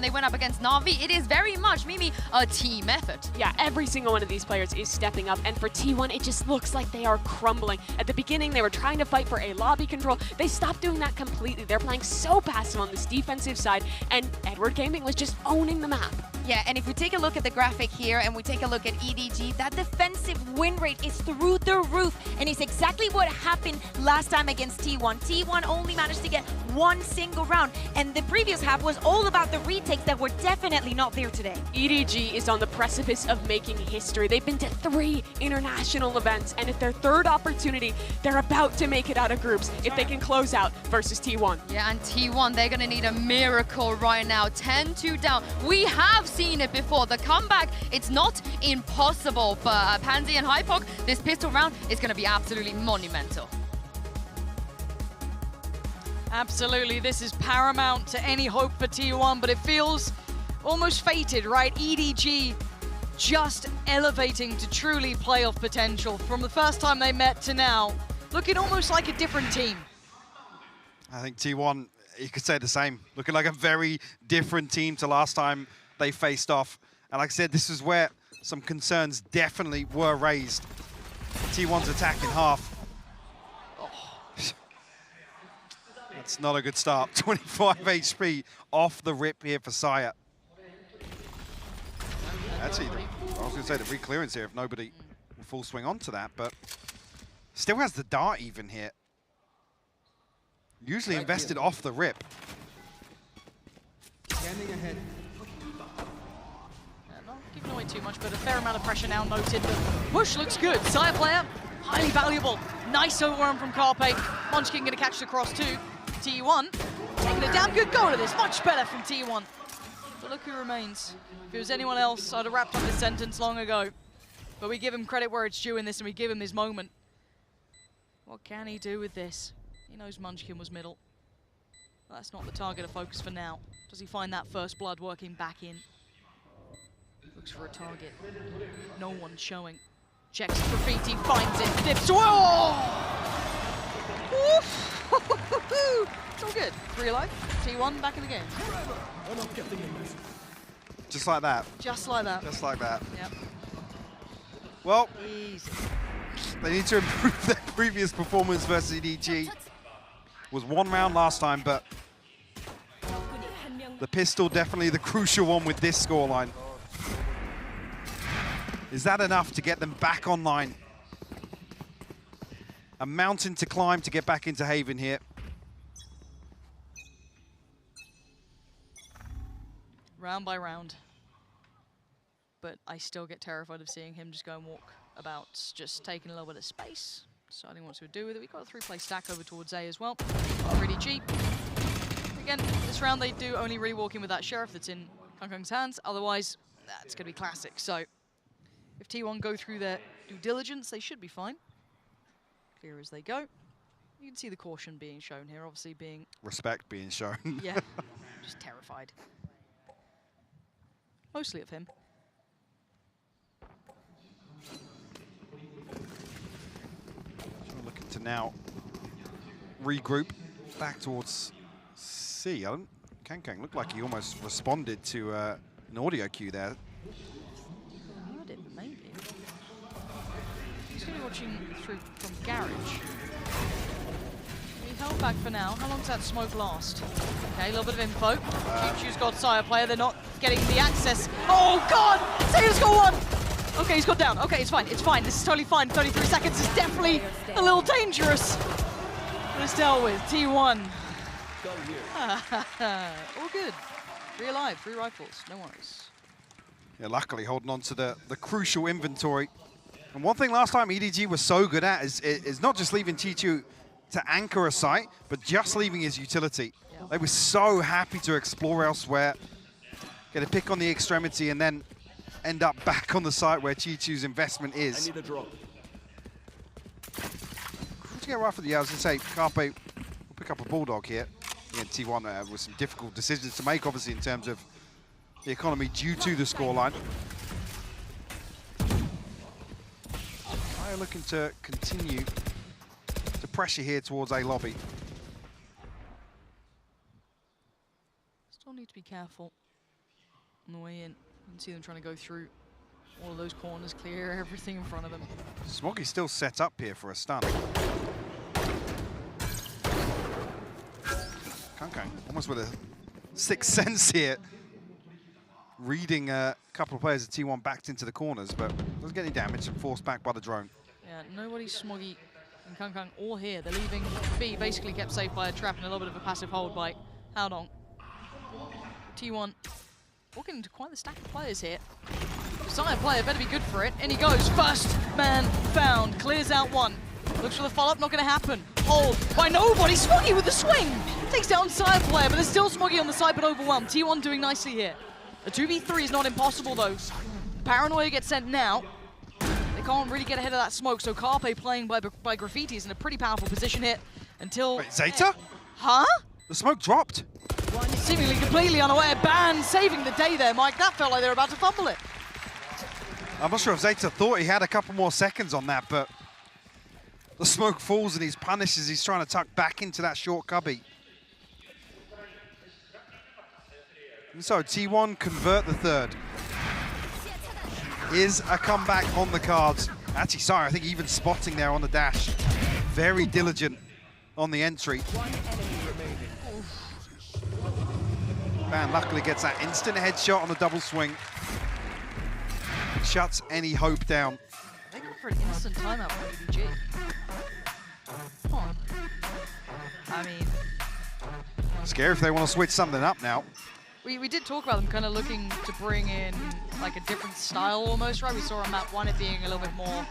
they went up against Na'Vi, it is very much, Mimi, a team effort. Yeah, every single one of these players is stepping up, and for T1, it just looks like they are crumbling. At the beginning, they were trying to fight for a lobby control. They stopped doing that completely. They're playing so passive on this defensive side, and Edward Gaming was just owning the map. Yeah, and if we take a look at the graphic here and we take a look at EDG, that defensive win rate is through the roof, and it's exactly what happened last time against T1. T1 only managed to get 1 single round, and the previous half was all about the retakes that were definitely not there today. EDG is on the precipice of making history. They've been to 3 international events, and at their 3rd opportunity, they're about to make it out of groups if they can close out versus T1. Yeah, and T1, they're going to need a miracle right now. 10-2 down. We have seen it before. The comeback, it's not impossible, but Pansy and Hypok, this pistol round is going to be absolutely monumental. Absolutely, this is paramount to any hope for T1, but it feels almost fated, right? EDG just elevating to truly playoff potential from the first time they met to now, looking almost like a different team. I think T1, you could say the same, looking like a very different team to last time they faced off. And like I said, this is where some concerns definitely were raised. T1's attack in half. Oh. That's not a good start. 25 HP off the rip here for Saya. Actually, I was going to say the re-clearance here if nobody will full swing onto that, but still has the dart even here. Usually invested off the rip. Yeah, not giving away too much, but a fair amount of pressure now noted. The push looks good. Saya player, highly valuable. Nice overrun from Carpe. Munchkin going to catch the cross too. T1 taking a damn good go at this. Much better from T1. But look who remains. If it was anyone else, I'd have wrapped up this sentence long ago. But we give him credit where it's due in this, and we give him this moment. What can he do with this? He knows Munchkin was middle. But that's not the target of focus for now. Does he find that first blood working back in? Looks for a target. No one showing. Checks graffiti, finds it, dips. Whoa! It's all good. 3 alive. T1 back in the game. Just like that. Just like that. Just like that. Yep. Well, easy. They need to improve their previous performance versus EDG. Was 1 round last time, but the pistol definitely the crucial one with this scoreline. Is that enough to get them back online? A mountain to climb to get back into Haven here. Round by round. But I still get terrified of seeing him just go and walk about, just taking a little bit of space, deciding what to do with it. We've got a 3-play stack over towards A as well. Pretty cheap. Again, this round they do only really walk in with that Sheriff that's in Kangkang's hands. Otherwise, that's going to be classic. So if T1 go through their due diligence, they should be fine. Clear as they go. You can see the caution being shown here, obviously being... Respect being shown. Yeah, just terrified. Mostly of him. Looking to now regroup back towards C. Kangkang looked like he almost responded to an audio cue there. Heard it, maybe. He's going to be watching through from Garage. He held back for now. How long does that smoke last? Okay, a little bit of info. Chichu's got Sire player. They're not getting the access. Oh, God! Saya's got one! Okay, he's got down. Okay, it's fine. It's fine. This is totally fine. 33 seconds is definitely a little dangerous. But it's dealt with. T1. All good. 3 alive, 3 rifles. No worries. Yeah, luckily holding on to the crucial inventory. And one thing last time EDG was so good at is not just leaving Chichu to anchor a site, but just leaving his utility. Yeah. They were so happy to explore elsewhere, get a pick on the extremity, and then end up back on the site where Chichu's investment is. I need a drop. To get right for the, I was going to say, Carpe will pick up a Bulldog here. Again, T1 with some difficult decisions to make, obviously, in terms of the economy due to the scoreline. They're looking to continue to pressure here towards A lobby. Still need to be careful on the way in. You can see them trying to go through all of those corners, clear everything in front of them. Smoggy's still set up here for a stun. Kangkang almost with a sixth sense here. Reading a couple of players of T1 backed into the corners, but doesn't get any damage and forced back by the drone. Yeah, nobody's Smoggy and Kangkang all here. They're leaving B, basically kept safe by a trap and a little bit of a passive hold by Haodong. T1 walking into quite the stack of players here. Silent player better be good for it. And he goes. First man found. Clears out one. Looks for the follow-up. Not going to happen. Hold by nobody. Smoggy with the swing. Takes down side player, but there's still Smoggy on the side, but overwhelmed. T1 doing nicely here. A 2v3 is not impossible, though. Paranoia gets sent now. They can't really get ahead of that smoke, so Carpe playing by Graffiti is in a pretty powerful position here until... Wait, Zeta? Huh? The smoke dropped. Seemingly completely unaware. Ban saving the day there, Mike. That felt like they were about to fumble it. I'm not sure if Zeta thought he had a couple more seconds on that, but the smoke falls and he's punished as he's trying to tuck back into that short cubby. And so T1 convert the third. Is a comeback on the cards. Actually, sorry, I think even spotting there on the dash. Very diligent on the entry. Van luckily gets that instant headshot on the double swing. Shuts any hope down. They go for an instant timeout for EDG. Come on. I mean... Scary if they want to switch something up now. We did talk about them kind of looking to bring in like a different style almost, right? We saw on map 1 it being a little bit more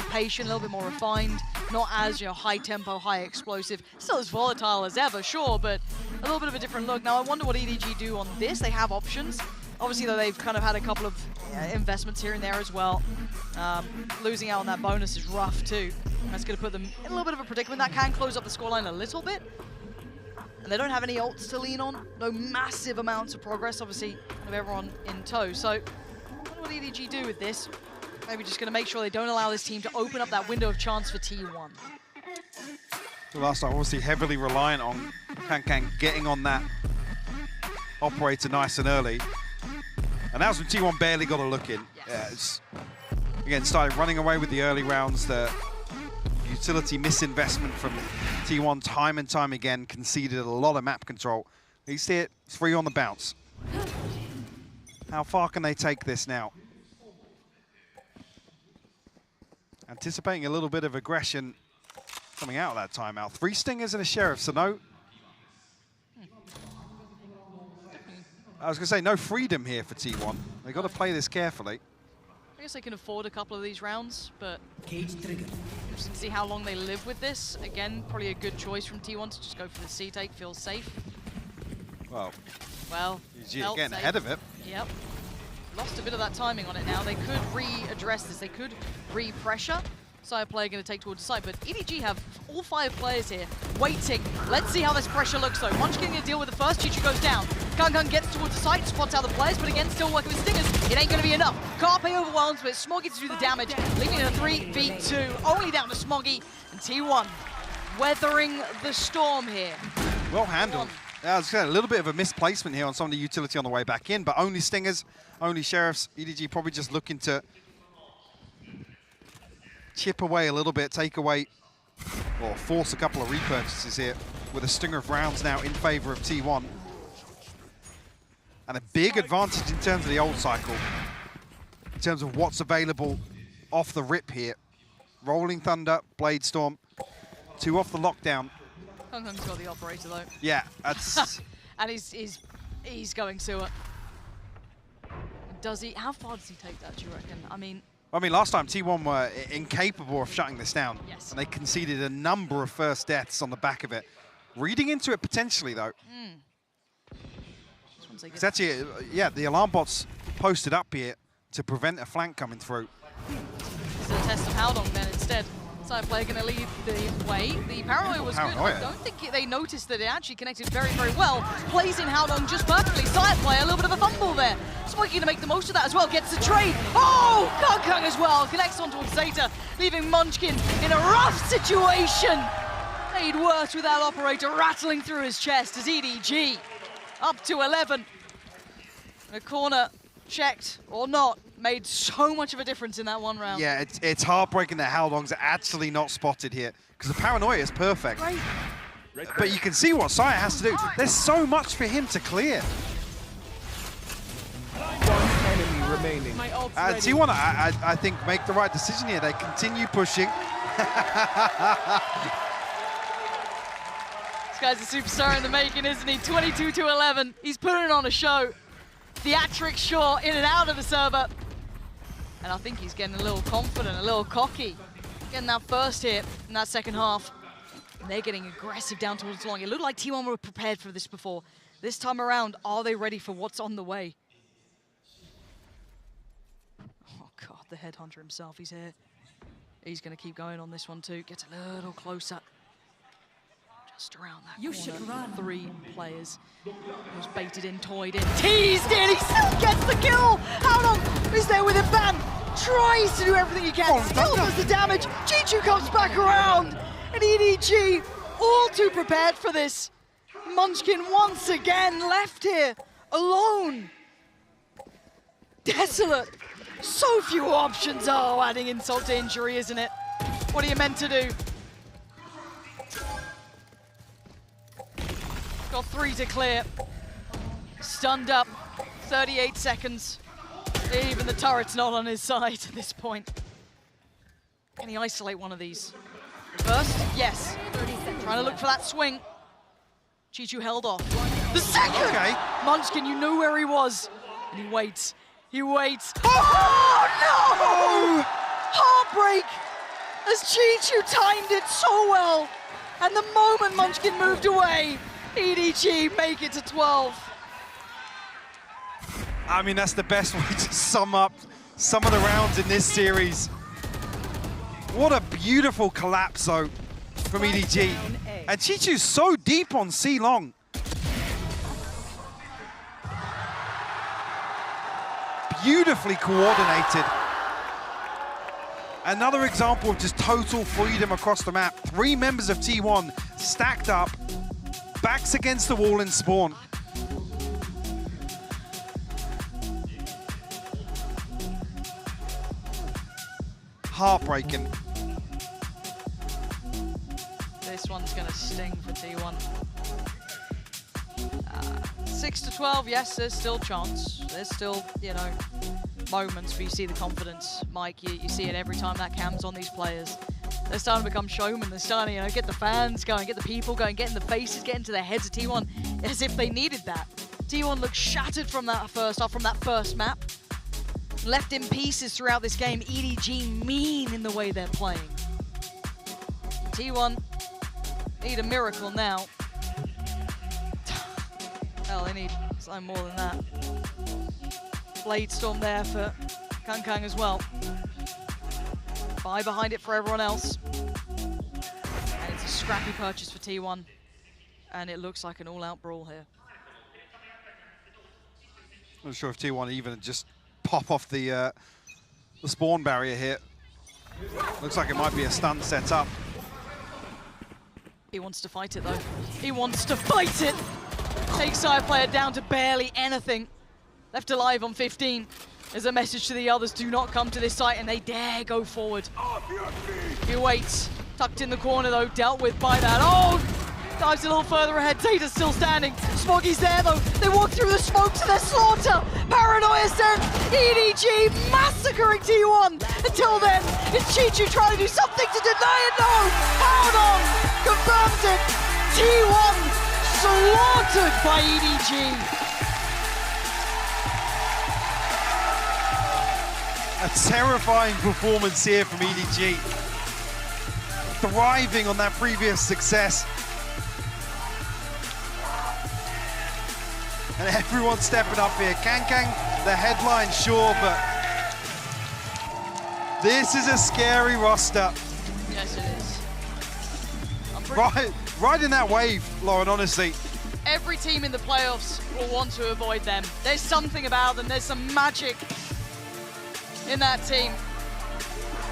patient, a little bit more refined, not as, you know, high tempo, high explosive. Still as volatile as ever, sure, but a little bit of a different look. Now I wonder what EDG do on this. They have options. Obviously, though, they've kind of had a couple of investments here and there as well. Losing out on that bonus is rough too. That's going to put them in a little bit of a predicament. That can close up the scoreline a little bit. And they don't have any ults to lean on. No massive amounts of progress, obviously, of everyone in tow. So, I wonder what EDG do with this. Maybe just going to make sure they don't allow this team to open up that window of chance for T1. The last time, obviously, heavily reliant on Kankan getting on that operator nice and early. And that was when T1 barely got a look in. Yes. Again, started running away with the early rounds. The utility misinvestment from T1 time and time again, conceded a lot of map control. You see it, it's free on the bounce. How far can they take this now? Anticipating a little bit of aggression coming out of that timeout. 3 stingers and a sheriff, so no... I was going to say, no freedom here for T1. They've got to play this carefully. I guess they can afford a couple of these rounds, but interesting to see how long they live with this. Again, probably a good choice from T1 to just go for the C take, feels safe. Well, EDG again, safe. ahead of it. Yep. Lost a bit of that timing on it now. They could readdress this. They could re-pressure. Side player going to take towards the side, but EDG have all 5 players here waiting. Let's see how this pressure looks though. Munchkin going to deal with the first. Chichu goes down. Kankan gets towards the side, spots out the players, but again, still working with stingers. It ain't going to be enough. Carpe overwhelms, but Smoggy to do the damage, leaving it a 3v2. Only down to Smoggy, and T1 weathering the storm here. Well handled. I was saying, a little bit of a misplacement here on some of the utility on the way back in, but only stingers, only sheriffs. EDG probably just looking to chip away a little bit, take away, or force a couple of repurchases here with a stinger of rounds now in favor of T1. And a big advantage in terms of the ult cycle, in terms of what's available off the rip here. Rolling Thunder, Blade Storm, 2 off the lockdown. Kankan's got the operator though. Yeah, that's... and he's going sewer. Does he? How far does he take that, do you reckon? I mean, last time T1 were incapable of shutting this down. Yes. And they conceded a number of first deaths on the back of it. Reading into it potentially, though. It's actually, yeah, the alarm bot's posted up here to prevent a flank coming through. It's a test of Howdong then instead. Side player going to lead the way. The paranoia was good. I don't think they noticed that it actually connected very, very well. Plays in Howdong just perfectly. Side player, a little bit of a fumble there. Smokey going to make the most of that as well. Gets the trade. Oh, Kankang as well. Connects onto Zeta, leaving Munchkin in a rough situation. Made worse with that operator rattling through his chest as EDG up to 11. The corner, checked or not, made so much of a difference in that one round. Yeah, it's heartbreaking that Howdong's actually not spotted here, because the paranoia is perfect. Right. But you can see what Saya has to do. There's so much for him to clear. One enemy remaining. T1, I think, make the right decision here. They continue pushing. This guy's a superstar in the making, isn't he? 22-11. He's putting on a show. Theatrics short, in and out of the server. And I think he's getting a little confident, a little cocky. Getting that first hit in that second half. And they're getting aggressive down towards long. It looked like T1 were prepared for this before. This time around, are they ready for what's on the way? Oh God, the headhunter himself, he's here. He's gonna keep going on this one too. Gets a little closer. Just around that corner. should run. 3 players. Was baited in, toyed in, teased in. He still gets the kill. How long is there with a ban? Tries to do everything he can. Still does the damage. Chichu comes back around. And EDG all too prepared for this. Munchkin once again left here alone. Desolate. So few options. Oh, adding insult to injury, isn't it? What are you meant to do? Got 3 to clear. Stunned up. 38 seconds. Even the turret's not on his side at this point. Can he isolate one of these? First, yes. Trying to look for that swing. Chichu held off. The second! Okay. Munchkin, you knew where he was. And he waits. He waits. Oh, no! Heartbreak! As Chichu timed it so well. And the moment Munchkin moved away, EDG make it to 12. I mean, that's the best way to sum up some of the rounds in this series. What a beautiful collapse, though, from EDG. And Chichu's so deep on C-Long. Beautifully coordinated. Another example of just total freedom across the map. 3 members of T1 stacked up, backs against the wall in spawn. Heartbreaking. This one's gonna sting for T1. 6 to 12, yes, there's still chance. There's still, you know, moments where you see the confidence. Mike, you see it every time that cam's on these players. They're starting to become showmen. They're starting to, you know, get the fans going, get the people going, get in the faces, get into the heads of T1 as if they needed that. T1 looked shattered from that first map. Left in pieces throughout this game. EDG mean in the way they're playing. T1 need a miracle now. Hell, they need something more than that. Blade Storm there for Kang as well. 5 behind it for everyone else. And it's a scrappy purchase for T1. And it looks like an all-out brawl here. I'm not sure if T1 even just pop off the spawn barrier here. Looks like it might be a stun set up. He wants to fight it though. He wants to fight it! Takes side player down to barely anything. Left alive on 15. There's a message to the others, do not come to this site, and they dare go forward. He waits. Tucked in the corner though, dealt with by that. Oh! Dives a little further ahead, Zeta's still standing. Smoggy's there though, they walk through the smoke to their slaughter. Paranoia sent EDG massacring T1. Until then, it's Chichu trying to do something to deny it, no! Held on, confirms it. T1 slaughtered by EDG. A terrifying performance here from EDG. Thriving on that previous success. And everyone's stepping up here. Kang, the headline, sure, but this is a scary roster. Yes, it is. Right in that wave, Lauren, honestly. Every team in the playoffs will want to avoid them. There's something about them. There's some magic in that team.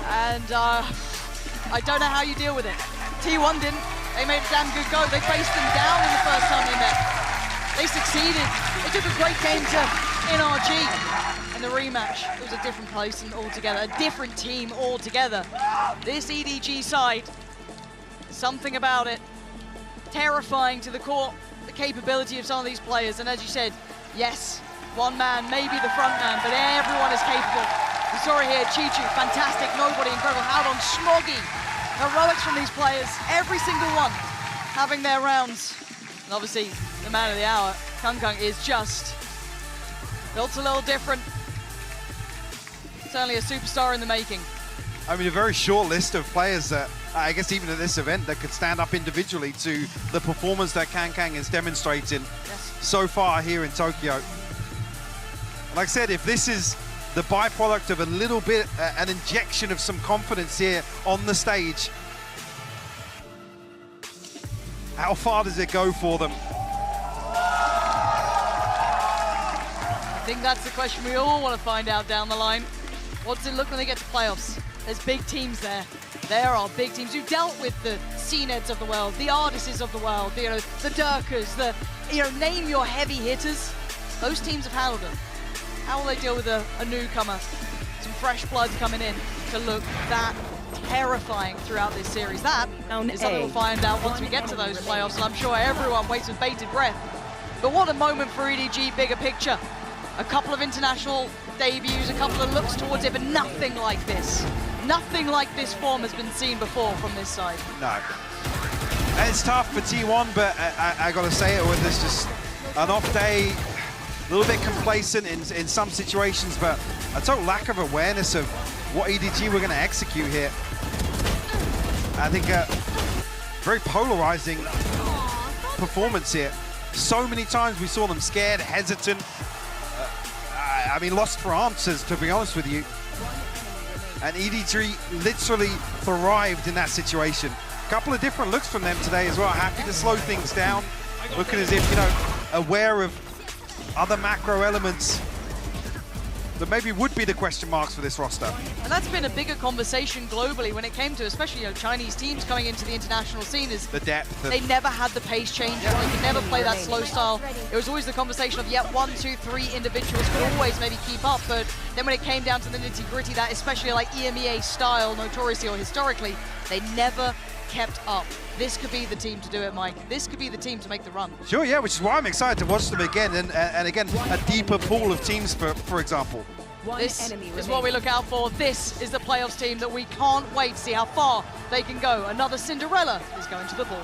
And I don't know how you deal with it. T1 didn't. They made a damn good go. They faced them down in the first time they met. They succeeded. They took a great game to NRG. In the rematch, it was a different place altogether, a different team altogether. This EDG side, something about it, terrifying to the core, the capability of some of these players. And as you said, yes, one man, maybe the front man, but everyone is capable. We saw it here, Chichu, fantastic, nobody, incredible. Held on, Smoggy, heroics from these players, every single one having their rounds. And obviously, the man of the hour, Kang is just built a little different. Certainly a superstar in the making. I mean, a very short list of players that, I guess even at this event, that could stand up individually to the performance that Kang is demonstrating so far here in Tokyo. Like I said, if this is the byproduct of a little bit, an injection of some confidence here on the stage, how far does it go for them? I think that's the question we all want to find out down the line. What does it look when they get to playoffs? There's big teams there. There are big teams who dealt with the CNEDs of the world, the Artists of the world, the Durkas, name your heavy hitters. Those teams have handled them. How will they deal with a newcomer? some fresh blood coming in to look that terrifying throughout this series. That is something we'll find out once we get to those playoffs, and I'm sure everyone waits with bated breath. But what a moment for EDG, bigger picture. A couple of international debuts, a couple of looks towards it, but nothing like this. Nothing like this form has been seen before from this side. No. It's tough for T1, but I gotta say it, when there's just an off day, a little bit complacent in some situations, but a total lack of awareness of what EDG we're gonna execute here. I think very polarizing performance here. So many times we saw them scared, hesitant, I mean, lost for answers, to be honest with you. And EDG literally thrived in that situation. A couple of different looks from them today as well. Happy to slow things down, looking as if, you know, aware of other macro elements that maybe would be the question marks for this roster. And that's been a bigger conversation globally when it came to, especially, you know, Chinese teams coming into the international scene, is the depth. They never had the pace change. They could never play that slow style. It was always the conversation of, yeah, 1, 2, 3 individuals could always maybe keep up, but then when it came down to the nitty-gritty, that especially like EMEA style, notoriously or historically, they never kept up. This could be the team to do it, Mike. This could be the team to make the run. Sure, yeah, which is why I'm excited to watch them again, and again, a deeper pool of teams, for example. This is what we look out for. This is the playoffs team that we can't wait to see how far they can go. Another Cinderella is going to the ball.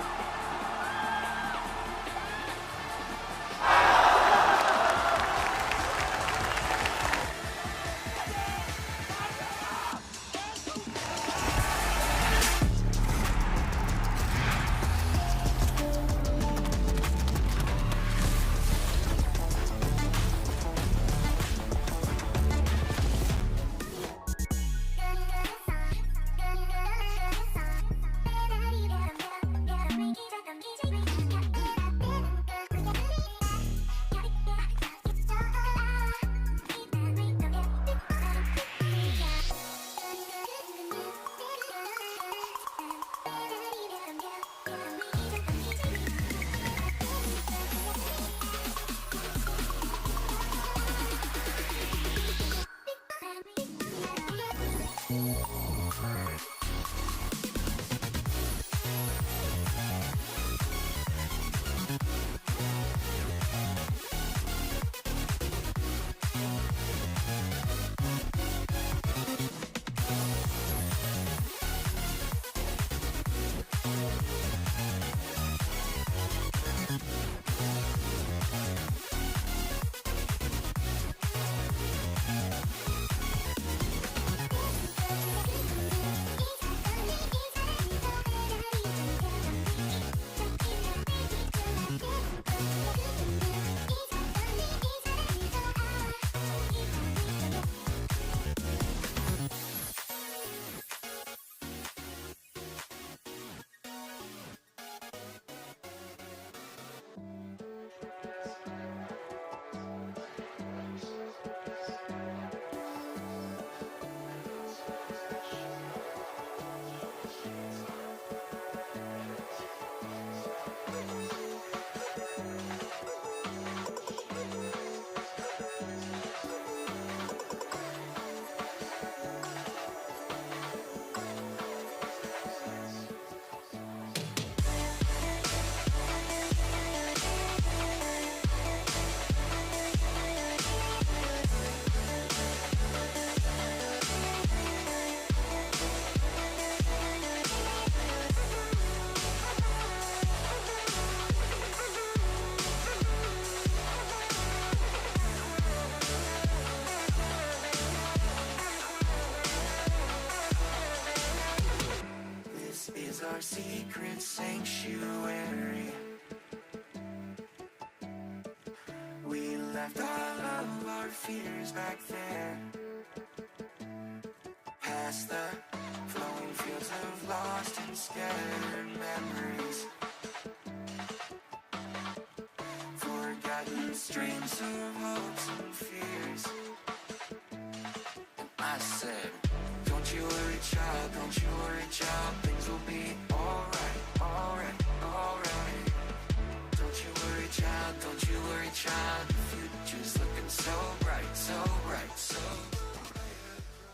Our secret sanctuary. We left all of our fears back there, past the flowing fields of lost and scattered memories, forgotten streams of hopes and fears. And I said, don't you worry, child, don't you worry, child, things will be alright, alright, alright. Don't you worry, child, don't you worry, child, the future's looking so bright, so bright, so bright.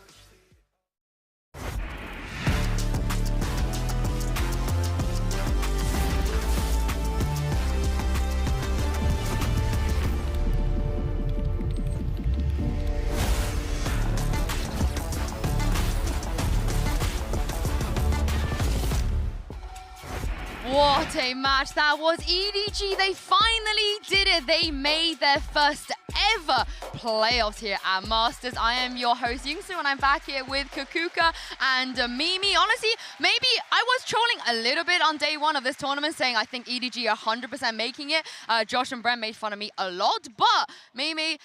What a match that was. EDG, they finally did it. They made their first ever playoffs here at Masters. I am your host, Yingsu, and I'm back here with Kakuka and Mimi. Honestly, maybe I was trolling a little bit on day one of this tournament, saying I think EDG are 100% making it. Josh and Brent made fun of me a lot, but Mimi,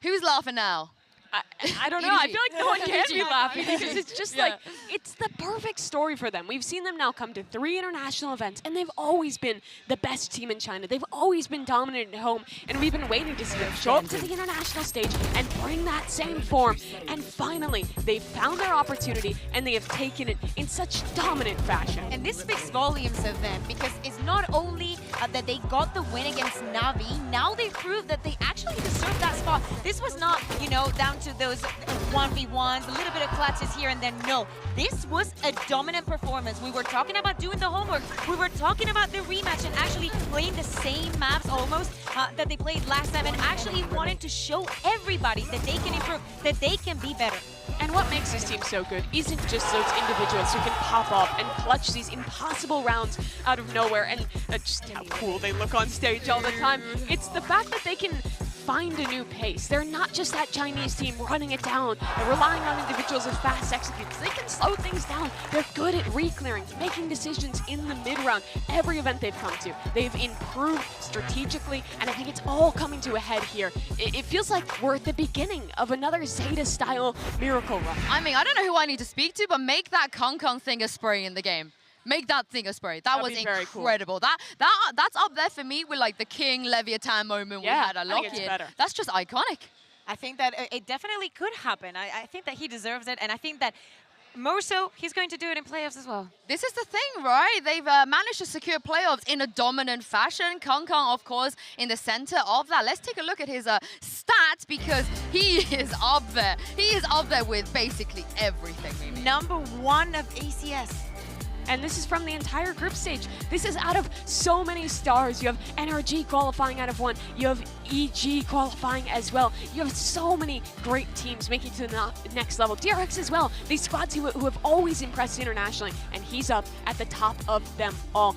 who's laughing now? I don't know. I feel like no one can be laughing because it's just like, it's the perfect story for them. We've seen them now come to 3 international events, and they've always been the best team in China. They've always been dominant at home, and we've been waiting to see them show up to the international stage and bring that same form. And finally, they've found their opportunity, and they have taken it in such dominant fashion. And this speaks volumes of them, because it's not only that they got the win against Navi, now they proved that they actually deserve that spot. This was not, you know, down to those 1v1s, a little bit of clutches here and then. No, this was a dominant performance. We were talking about doing the homework. We were talking about the rematch and actually playing the same maps almost that they played last time, and actually wanted to show everybody that they can improve, that they can be better. And what makes this team so good isn't just those individuals who can pop up and clutch these impossible rounds out of nowhere, and just how cool they look on stage all the time. It's the fact that they can find a new pace. They're not just that Chinese team running it down and relying on individuals with fast executes. They can slow things down. They're good at re-clearing, making decisions in the mid-round. Every event they've come to, they've improved strategically, and I think it's all coming to a head here. It feels like we're at the beginning of another Zeta-style miracle run. I mean, I don't know who I need to speak to, but make that Kong Kong thing a spray in the game. Make that thing a spray. That was incredible. Cool. That's up there for me with like the King Leviathan moment we had at Lockheed. That's just iconic. I think that it definitely could happen. I think that he deserves it, and I think that more so, he's going to do it in playoffs as well. This is the thing, right? They've managed to secure playoffs in a dominant fashion. Kong Kong, of course, in the center of that. Let's take a look at his stats, because he is up there. He is up there with basically everything, Mimi. #1 of ACS. And this is from the entire group stage. This is out of so many stars. You have NRG qualifying out of 1. You have EG qualifying as well. You have so many great teams making it to the next level. DRX as well. These squads who have always impressed internationally. And he's up at the top of them all.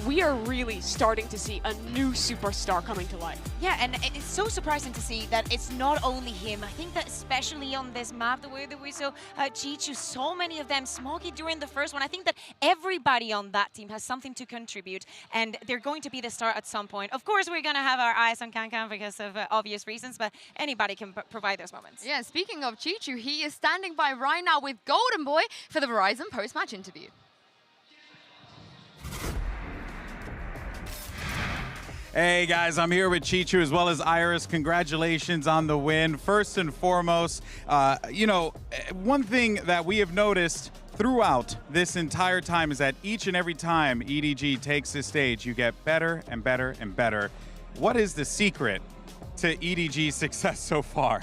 We are really starting to see a new superstar coming to life. Yeah, and it's so surprising to see that it's not only him. I think that especially on this map, the way that we saw Chichu, so many of them, Smokey during the first one, I think that everybody on that team has something to contribute, and they're going to be the star at some point. Of course, we're going to have our eyes on Kankan because of obvious reasons, but anybody can provide those moments. Yeah, speaking of Chichu, he is standing by right now with Golden Boy for the Verizon post-match interview. Hey guys, I'm here with Chichu as well as Iris. Congratulations on the win. First and foremost, you know, one thing that we have noticed throughout this entire time is that each and every time EDG takes the stage, you get better and better and better. What is the secret to EDG's success so far?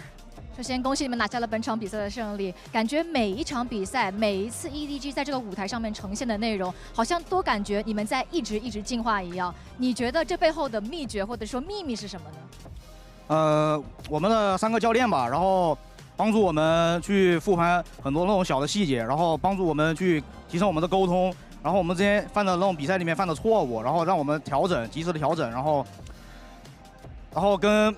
首先，恭喜你们拿下了本场比赛的胜利。感觉每一场比赛，每一次 EDG 在这个舞台上面呈现的内容，好像都感觉你们在一直进化一样。你觉得这背后的秘诀或者说秘密是什么呢？我们的3个教练吧，然后帮助我们去复盘很多那种小的细节，然后帮助我们去提升我们的沟通，然后我们之前犯的那种比赛里面犯的错误，然后让我们调整，及时的调整，然后跟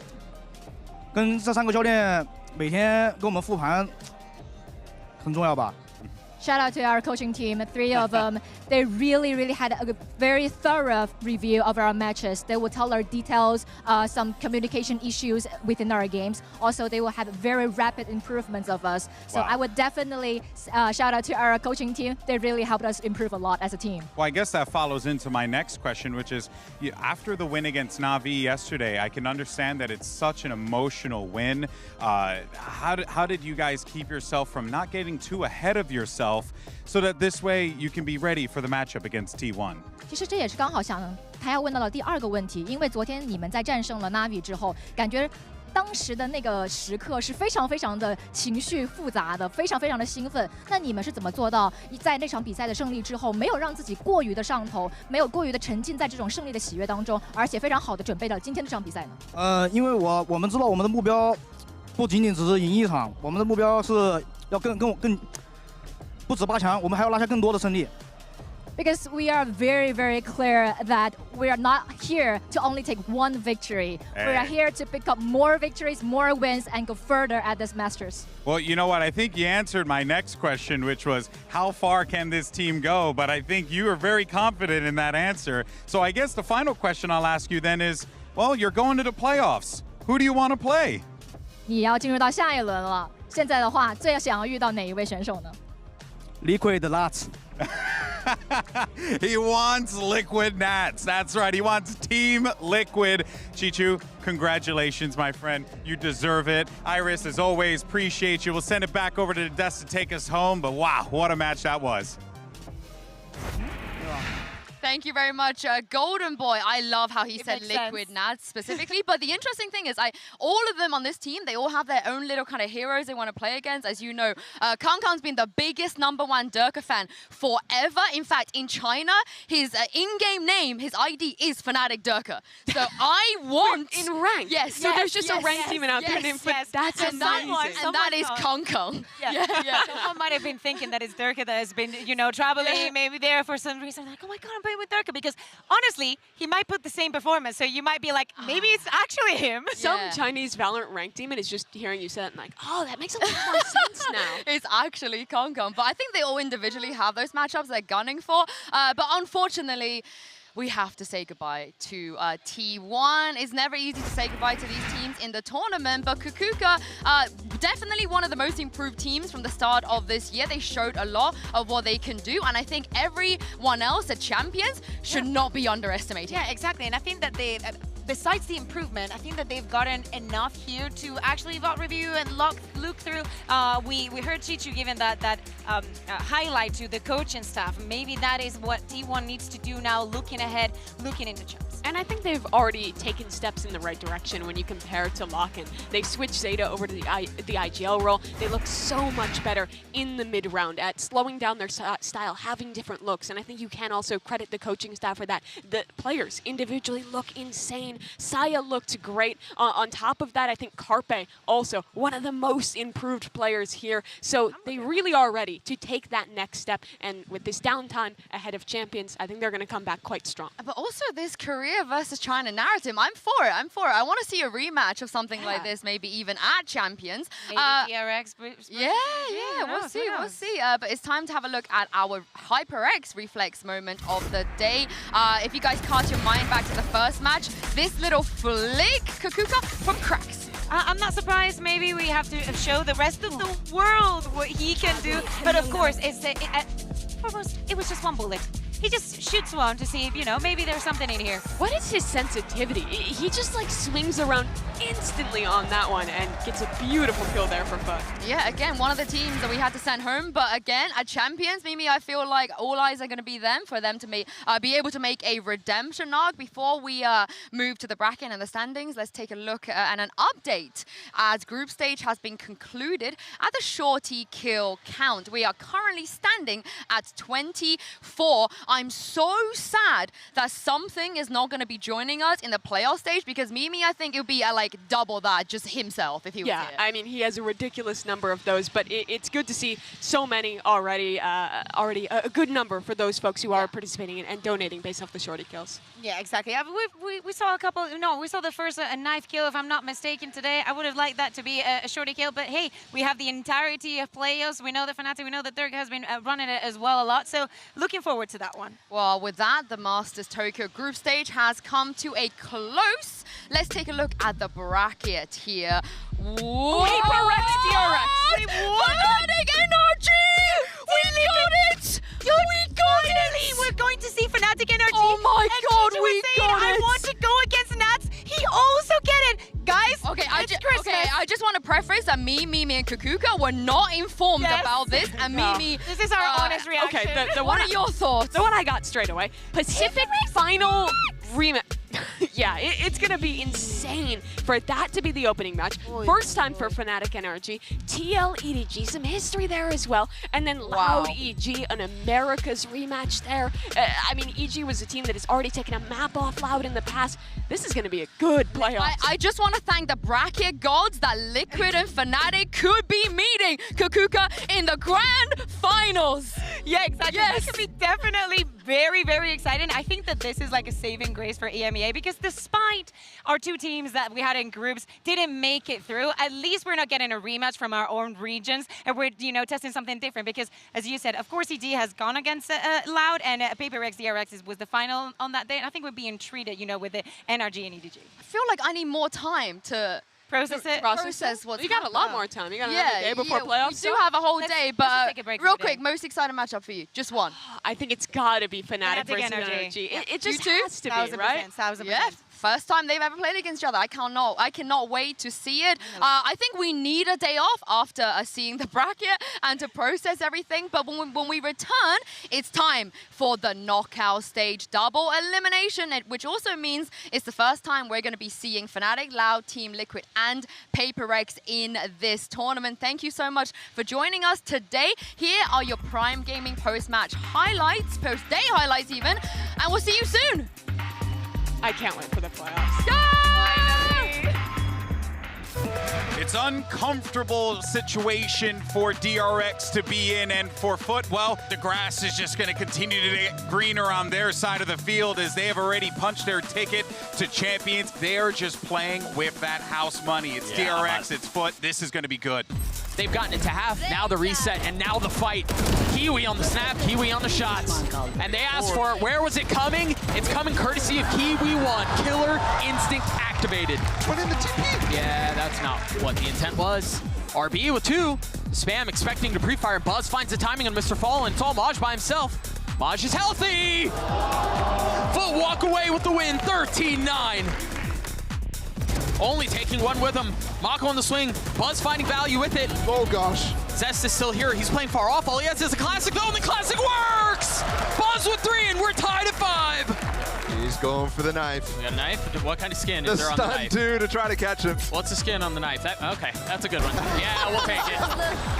这3个教练。 每天跟我们复盘很重要吧。 Shout out to our coaching team, 3 of them. They really had a very thorough review of our matches. They will tell our details, some communication issues within our games. Also, they will have very rapid improvements of us. So I would definitely shout out to our coaching team. They really helped us improve a lot as a team. Well, I guess that follows into my next question, which is, after the win against Navi yesterday, I can understand that it's such an emotional win. How did you guys keep yourself from not getting too ahead of yourself, so that this way you can be ready for the matchup against T1? 其实这也是刚好他要问到的第2个问题，因为昨天你们在战胜了 Navi 之后，感觉当时的那个时刻是非常的情绪复杂的，非常的兴奋。那你们是怎么做到在那场比赛的胜利之后，没有让自己过于的上头，没有过于的沉浸在这种胜利的喜悦当中，而且非常好的准备了今天这场比赛呢？因为我们知道我们的目标不仅仅只是赢一场，我们的目标是要更不止8强，我们还要拿下更多的胜利。because we are very, very clear that we are not here to only take one victory. We are here to pick up more victories, more wins, and go further at this Masters. Well, you know what? I think you answered my next question, which was how far can this team go? But I think you are very confident in that answer. So I guess the final question I'll ask you then is, well, you're going to the playoffs. Who do you want to play? 你要进入到下一轮了，现在的话，最想要遇到哪一位选手呢？ Liquid Lats. He wants Liquid Nats. That's right. He wants Team Liquid. Chichu, congratulations, my friend. You deserve it. Iris, as always, appreciate you. We'll send it back over to the desk to take us home. But wow, what a match that was. Thank you very much, Golden Boy. I love how he said Liquid Nats specifically. But the interesting thing is, all of them on this team, they all have their own little kind of heroes they want to play against. As you know, Kangkang's been the biggest #1 Durka fan forever. In fact, in China, his in-game name, his ID is Fnatic Durka. So I want... in rank. Yes. So there's just a rank team out there named that's amazing. And that is Kangkang. Yeah. Someone might have been thinking that it's Durka that has been, traveling maybe there for some reason. Like, oh my God, I'm playing with Durka, because honestly, he might put the same performance, so you might be like, maybe it's actually him. Some Chinese Valorant rank demon is just hearing you say that and like, oh, that makes a lot more sense now. It's actually Kangkang, but I think they all individually have those matchups they're gunning for. But unfortunately, we have to say goodbye to T1. It's never easy to say goodbye to these teams in the tournament, but Kukuka, definitely one of the most improved teams from the start of this year. They showed a lot of what they can do, and I think everyone else, the champions, should not be underestimated. Yeah, exactly, and I think that they... besides the improvement, I think that they've gotten enough here to actually VOD review and look through. We heard Chichu giving that highlight to the coaching staff. Maybe that is what T1 needs to do now, looking ahead, looking into champs. And I think they've already taken steps in the right direction when you compare to Locken. They've switched Zeta over to the IGL role. They look so much better in the mid-round at slowing down their style, having different looks. And I think you can also credit the coaching staff for that. The players individually look insane. Saya looked great. On top of that, I think Carpe, also one of the most improved players here. So they really are ready to take that next step. And with this downtime ahead of champions, I think they're going to come back quite strong. But also this Korea versus China narrative, I'm for it. I want to see a rematch of something like this, maybe even at champions. Maybe TRX. We'll see. But it's time to have a look at our HyperX reflex moment of the day. If you guys cast your mind back to the first match, this little flick, Kukuka from Cracks. I'm not surprised. Maybe we have to show the rest of the world what he can do. But of course, it was just one bullet. He just shoots one to see if, maybe there's something in here. What is his sensitivity? He just like swings around instantly on that one and gets a beautiful kill there for Foot. Yeah, again, one of the teams that we had to send home. But again, at champions, Mimi, I feel like all eyes are going to be them for them to be able to make a redemption arc. Before we move to the bracket and the standings, let's take a look at an update as group stage has been concluded at the shorty kill count. We are currently standing at 24. I'm so sad that something is not going to be joining us in the playoff stage, because Mimi, I think it would be like double that, just himself, if he was here. Yeah, I mean, he has a ridiculous number of those, but it's good to see so many already a good number for those folks who are participating and donating based off the shorty kills. Yeah, exactly. We saw a couple, we saw the first a knife kill, if I'm not mistaken, today. I would have liked that to be a shorty kill, but hey, we have the entirety of playoffs. We know that Fnatic, we know that Durka has been running it as well a lot, so looking forward to that one. Well, with that, the Masters Tokyo group stage has come to a close. Let's take a look at the bracket here. Whoa! HyperX DRX! Fnatic Energy! We got it! We got it! We're going to see Fnatic Energy. Oh my God, we got it! I want to go against Nats. He also get it. Guys, I just want to preface that Mimi, and Kukuka were not informed about this, and Mimi... This is our honest reaction. Okay, what are your thoughts? The one I got straight away. Pacific Final Rematch. Yeah, it's going to be insane for that to be the opening match. First time for Fnatic Energy. TL EDG, some history there as well. And then Loud EG, an America's rematch there. I mean, EG was a team that has already taken a map off Loud in the past. This is going to be a good playoff. I just want to thank the bracket gods that Liquid and Fnatic could be meeting Kukuka in the grand finals. Yeah, exactly. Yes. This could be definitely very, very exciting. I think that this is like a saving grace for EMEA because despite our two teams that we had in groups didn't make it through, at least we're not getting a rematch from our own regions and we're, testing something different because, as you said, of course, ED has gone against Loud and HyperX DRX was the final on that day. And I think we're being treated, with the NRG and EDG. I feel like I need more time to process what's You got a lot more time. You got another day before playoffs. We do have a whole day, but take a break real quick, most exciting matchup for you? Just one. I think it's got to be Fnatic versus NRG. NRG. It just You too? has to be, right? 1000%. Yeah, first time they've ever played against each other. I cannot wait to see it. I think we need a day off after seeing the bracket and to process everything. But when we return, it's time for the knockout stage double elimination, which also means it's the first time we're going to be seeing Fnatic, Loud, Team Liquid, and HyperX in this tournament. Thank you so much for joining us today. Here are your Prime Gaming post-match highlights, post-day highlights even, and we'll see you soon. I can't wait for the playoffs. It's uncomfortable situation for DRX to be in, and for Foot, well, the grass is just going to continue to get greener on their side of the field as they have already punched their ticket to Champions. They are just playing with that house money. It's DRX, it's Foot. This is going to be good. They've gotten it to half, now the reset, and now the fight. Kiwi on the snap, Kiwi on the shots. And they asked for it. Where was it coming? It's coming courtesy of Kiwi 1. Killer instinct activated. Put in the TP. Yeah, that's not what the intent was. RB with 2. Spam expecting to pre-fire. Buzz finds the timing on Mr. Fallen. It's all Maj by himself. Maj is healthy! Foot walk away with the win, 13-9. Only taking one with him. Mako on the swing. Buzz finding value with it. Oh gosh. Zest is still here. He's playing far off. All he has is a classic though, and the classic works! Buzz with 3, and we're tied at 5. He's going for the knife. We got a knife? What kind of skin The is there on the stun knife? too to try to catch him. What's the skin on the knife? Okay, that's a good one. Yeah, we'll take it.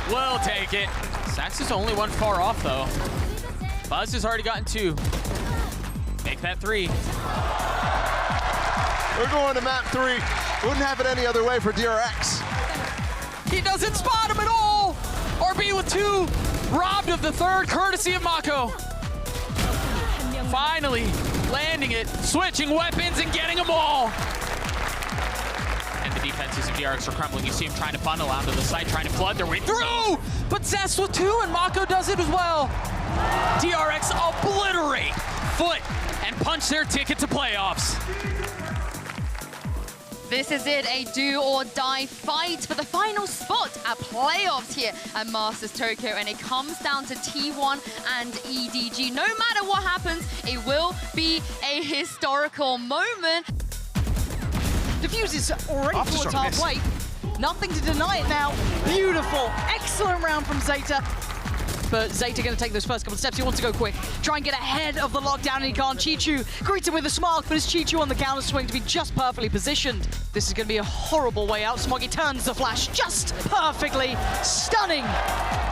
We'll take it. Sax is the only one far off though. Buzz has already gotten 2. Make that 3. We're going to map 3. Wouldn't have it any other way for DRX. He doesn't spot him at all. RB with 2. Robbed of the 3rd, courtesy of Mako. Finally landing it, switching weapons and getting them all. And the defenses of DRX are crumbling. You see him trying to funnel out of the site, trying to flood their way through. But Zest with 2, and Mako does it as well. DRX obliterate Foot and punch their ticket to playoffs. This is it, a do-or-die fight for the final spot at playoffs here at Masters Tokyo, and it comes down to T1 and EDG. No matter what happens, it will be a historical moment. Diffuse is already towards halfway. Nothing to deny it now. Beautiful, excellent round from Zeta. But Zeta going to take those first couple of steps. He wants to go quick, try and get ahead of the lockdown, and he can't. Chichu greets him with a smile, but it's Chichu on the counter swing to be just perfectly positioned. This is going to be a horrible way out. Smoggy turns the flash just perfectly. Stunning.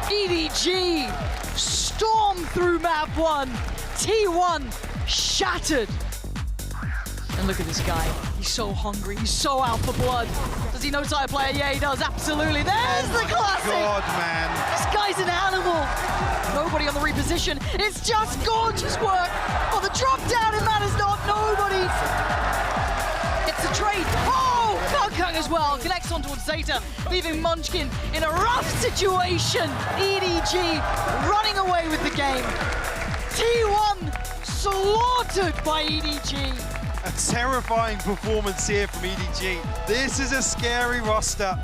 EDG storm through map 1. T1 shattered. And look at this guy. He's so hungry. He's so out for blood. Does he know side player? Yeah, he does. Absolutely. There's the classic. God, man. This guy's an animal. Nobody on the reposition. It's just gorgeous work. Oh, the drop down, it matters not. Nobody. It's a trade. Oh, Kung as well. Connects on towards Zeta, leaving Munchkin in a rough situation. EDG running away with the game. T1 slaughtered by EDG. A terrifying performance here from EDG. This is a scary roster.